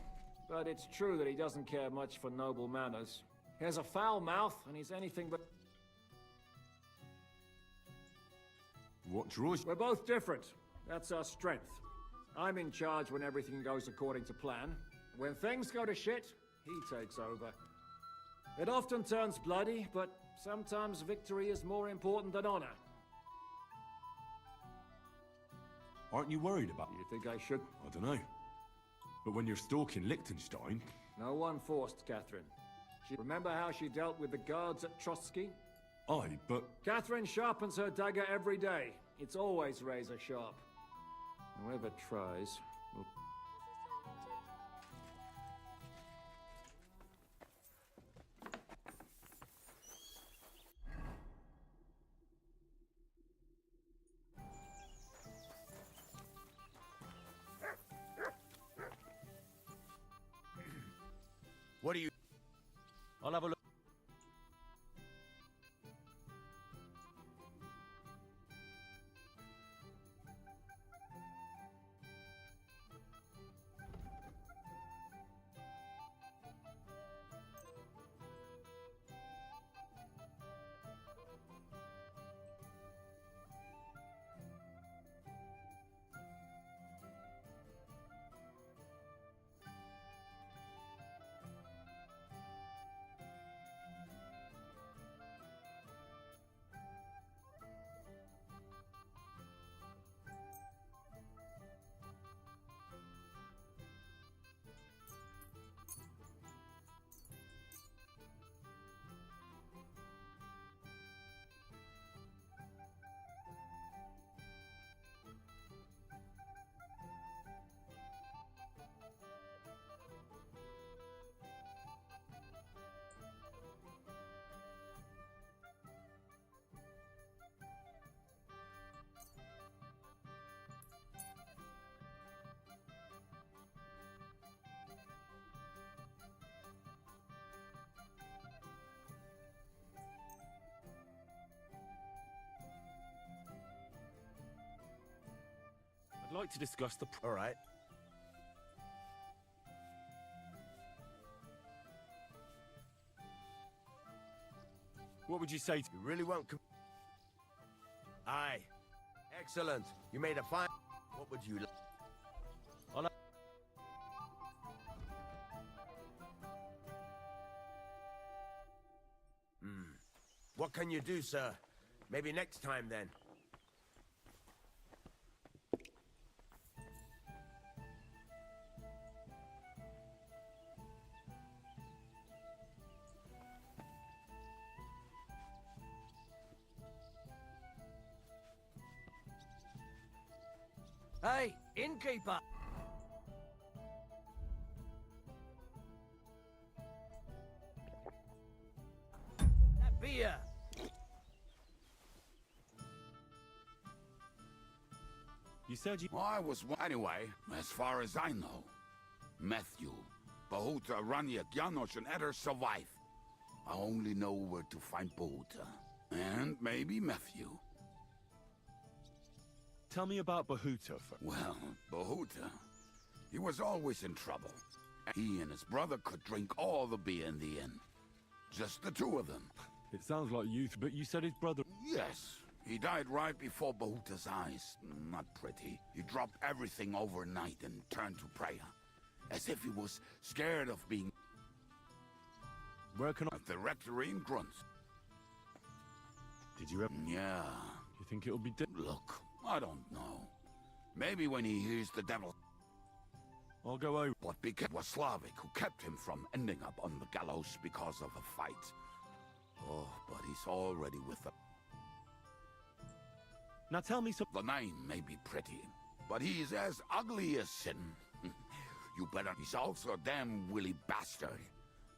But it's true that he doesn't care much for noble manners. He has a foul mouth, and he's anything but... What draws... We're both different. That's our strength. I'm in charge when everything goes according to plan. When things go to shit, he takes over. It often turns bloody, but sometimes victory is more important than honor. Aren't you worried about... You think I should? I don't know. But when you're stalking Liechtenstein... No one forced Catherine. Remember how she dealt with the guards at Trotsky? Aye, but... Catherine sharpens her dagger every day. It's always razor sharp. Whoever tries will... What do you... I'll have a look. I'd like to discuss the... All right. What would you say to... You really won't... Aye. Excellent. You made a fine... What would you... I'll... What can you do, sir? Maybe next time, then. Hey, innkeeper! That beer! You said you... I was... Anyway, as far as I know, Matthew, Bahuta, Rania, Janos, and Eder survive. I only know where to find Bahuta. And maybe Matthew. Tell me about Bahuta. Well, Bahuta, he was always in trouble. He and his brother could drink all the beer in the inn. Just the two of them. It sounds like youth, but you said his brother... Yes, he died right before Bahuta's eyes. Not pretty. He dropped everything overnight and turned to prayer. As if he was scared of being... Where can I... At the rectory in Grunts. Did you ever... Yeah. You think it'll be... Look, I don't know. Maybe when he hears the devil... I'll go over. But it was Slavic who kept him from ending up on the gallows because of a fight. Oh, but he's already with the... Now tell me some... The name may be pretty, but he's as ugly as sin. You better... He's also a damn willy bastard.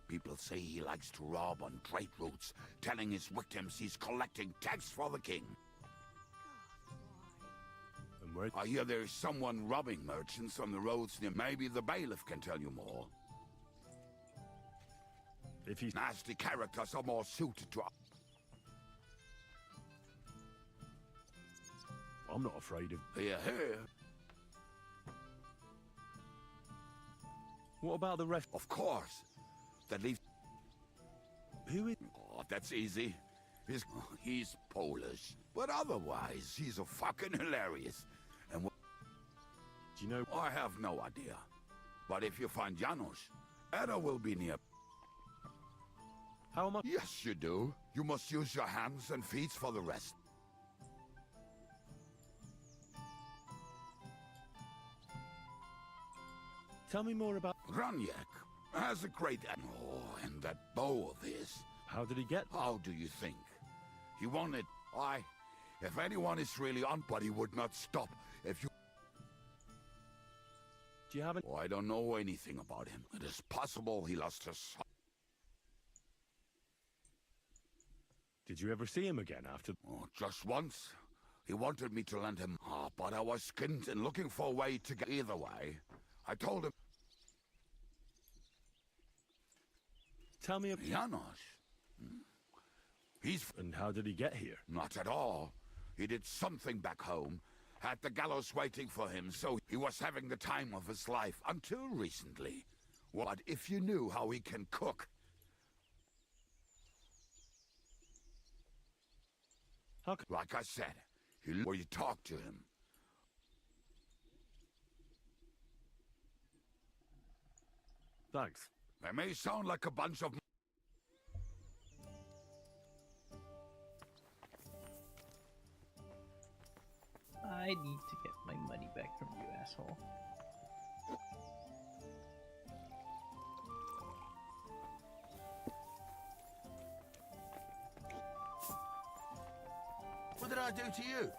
People say he likes to rob on trade routes, telling his victims he's collecting tax for the king. I hear there's someone robbing merchants on the roads near. Maybe the bailiff can tell you more. If he's... Nasty characters are more suited to... I'm not afraid of... Here, here. What about the rest? Of course. That leaves... Who is... Oh, that's easy. He's Polish. But otherwise, he's a fucking hilarious. And do you know... I have no idea. But if you find Janos, Ada will be near. How am I... Yes, you do. You must use your hands and feet for the rest. Tell me more about... Graniak has a great... Oh, and that bow of his. How did he get... How do you think? He wanted... If anyone is really on, but he would not stop if you... Do you have... Oh, I don't know anything about him. It is possible he lost his son. Did you ever see him again after... Oh, just once. He wanted me to lend him... but I was skinned and looking for a way to get... Either way, I told him... Tell me... Janos. He's... And how did he get here? Not at all. He did something back home. Had the gallows waiting for him, so he was having the time of his life until recently. What if you knew how he can cook? Like I said, where you talk to him. Thanks. They may sound like a bunch of... I need to get my money back from you, asshole. What did I do to you?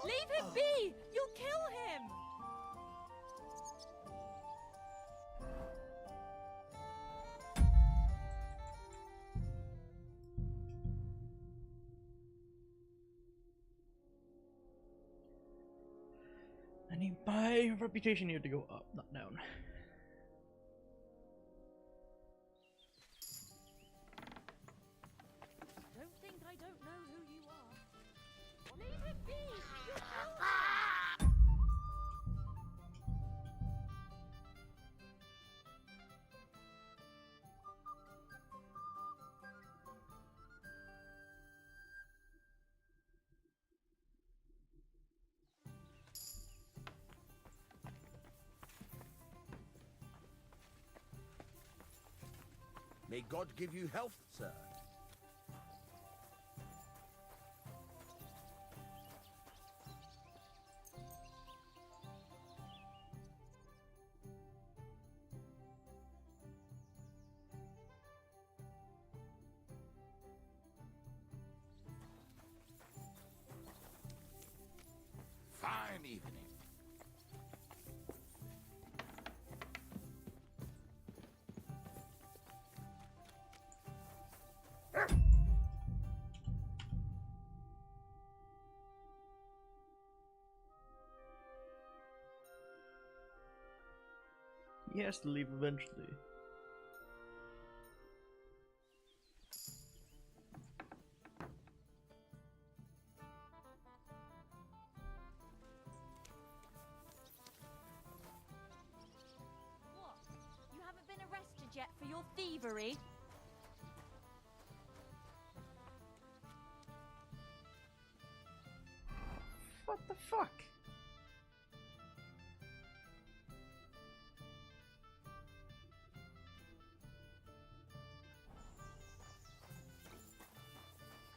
Leave him be! You'll kill him! I need my reputation here to go up, not down. Don't think I don't know who you are. Leave him be! You'll kill him! May God give you health, sir. Fine evening. He has to leave eventually. What? You haven't been arrested yet for your thievery? What the fuck?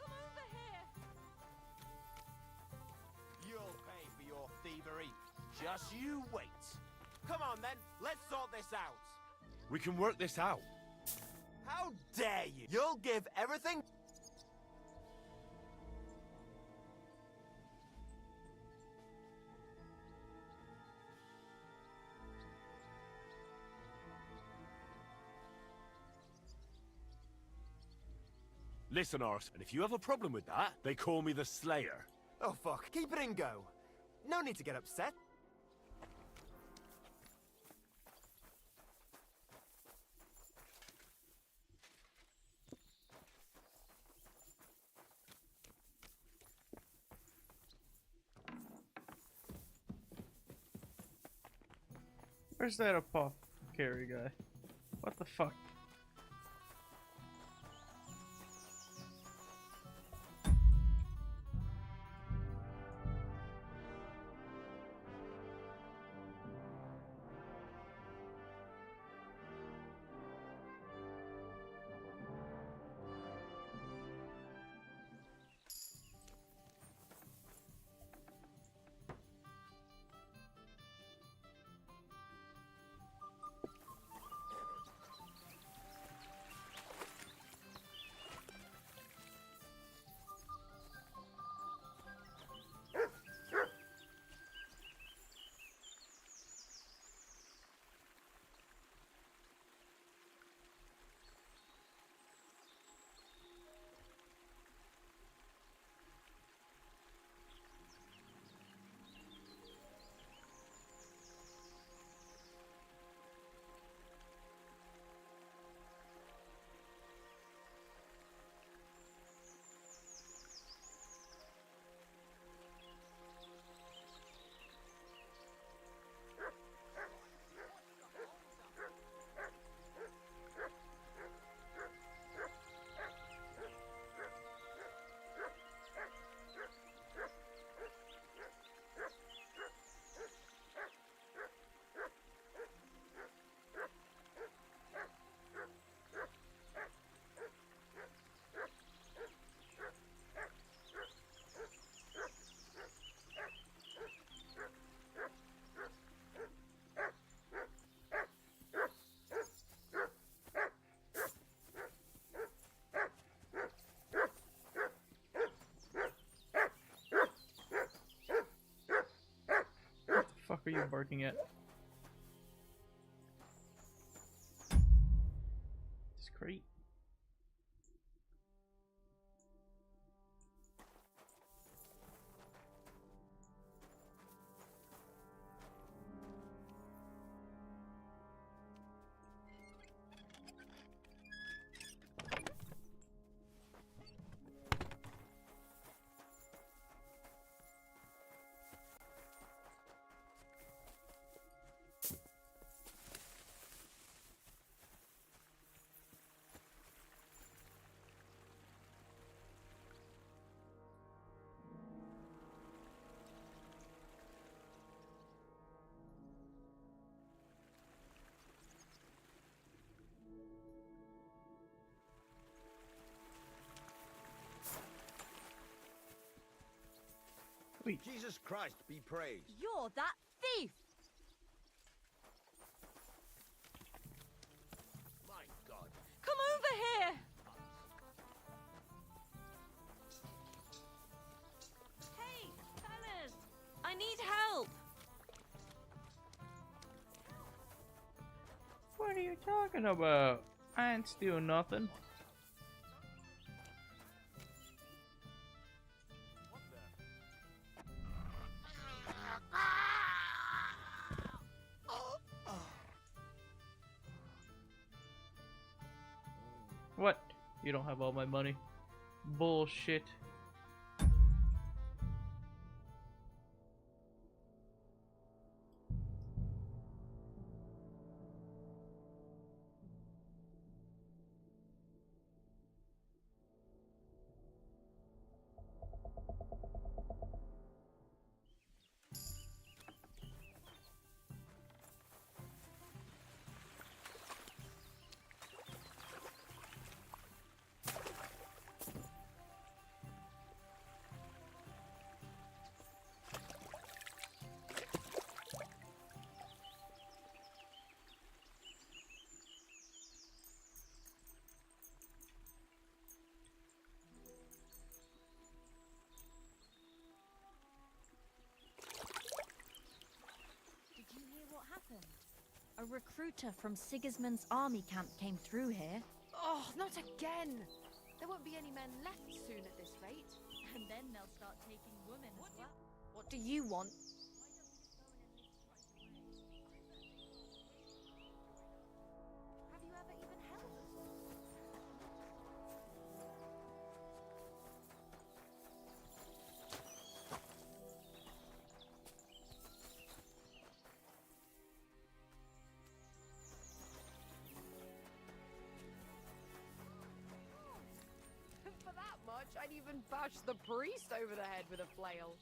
Come over here! You'll pay for your thievery. Just you wait. Come on then, let's sort this out. We can work this out. How dare you? You'll give everything. Listen, Ars, and if you have a problem with that, they call me the Slayer. Oh fuck, keep it in go. No need to get upset. Where's that apothecary guy? What the fuck? What the fuck are you barking at? This crate. Wait. Jesus Christ be praised. You're that thief! My God. Come over here! Hey, fellas! I need help! What are you talking about? I ain't steal nothing. You don't have all my money. Bullshit. A recruiter from Sigismund's army camp came through here. Oh, not again! There won't be any men left soon at this rate. And then they'll start taking women as well. What do you want? Have you ever even held a For that much, I'd even bash the priest over the head with a flail.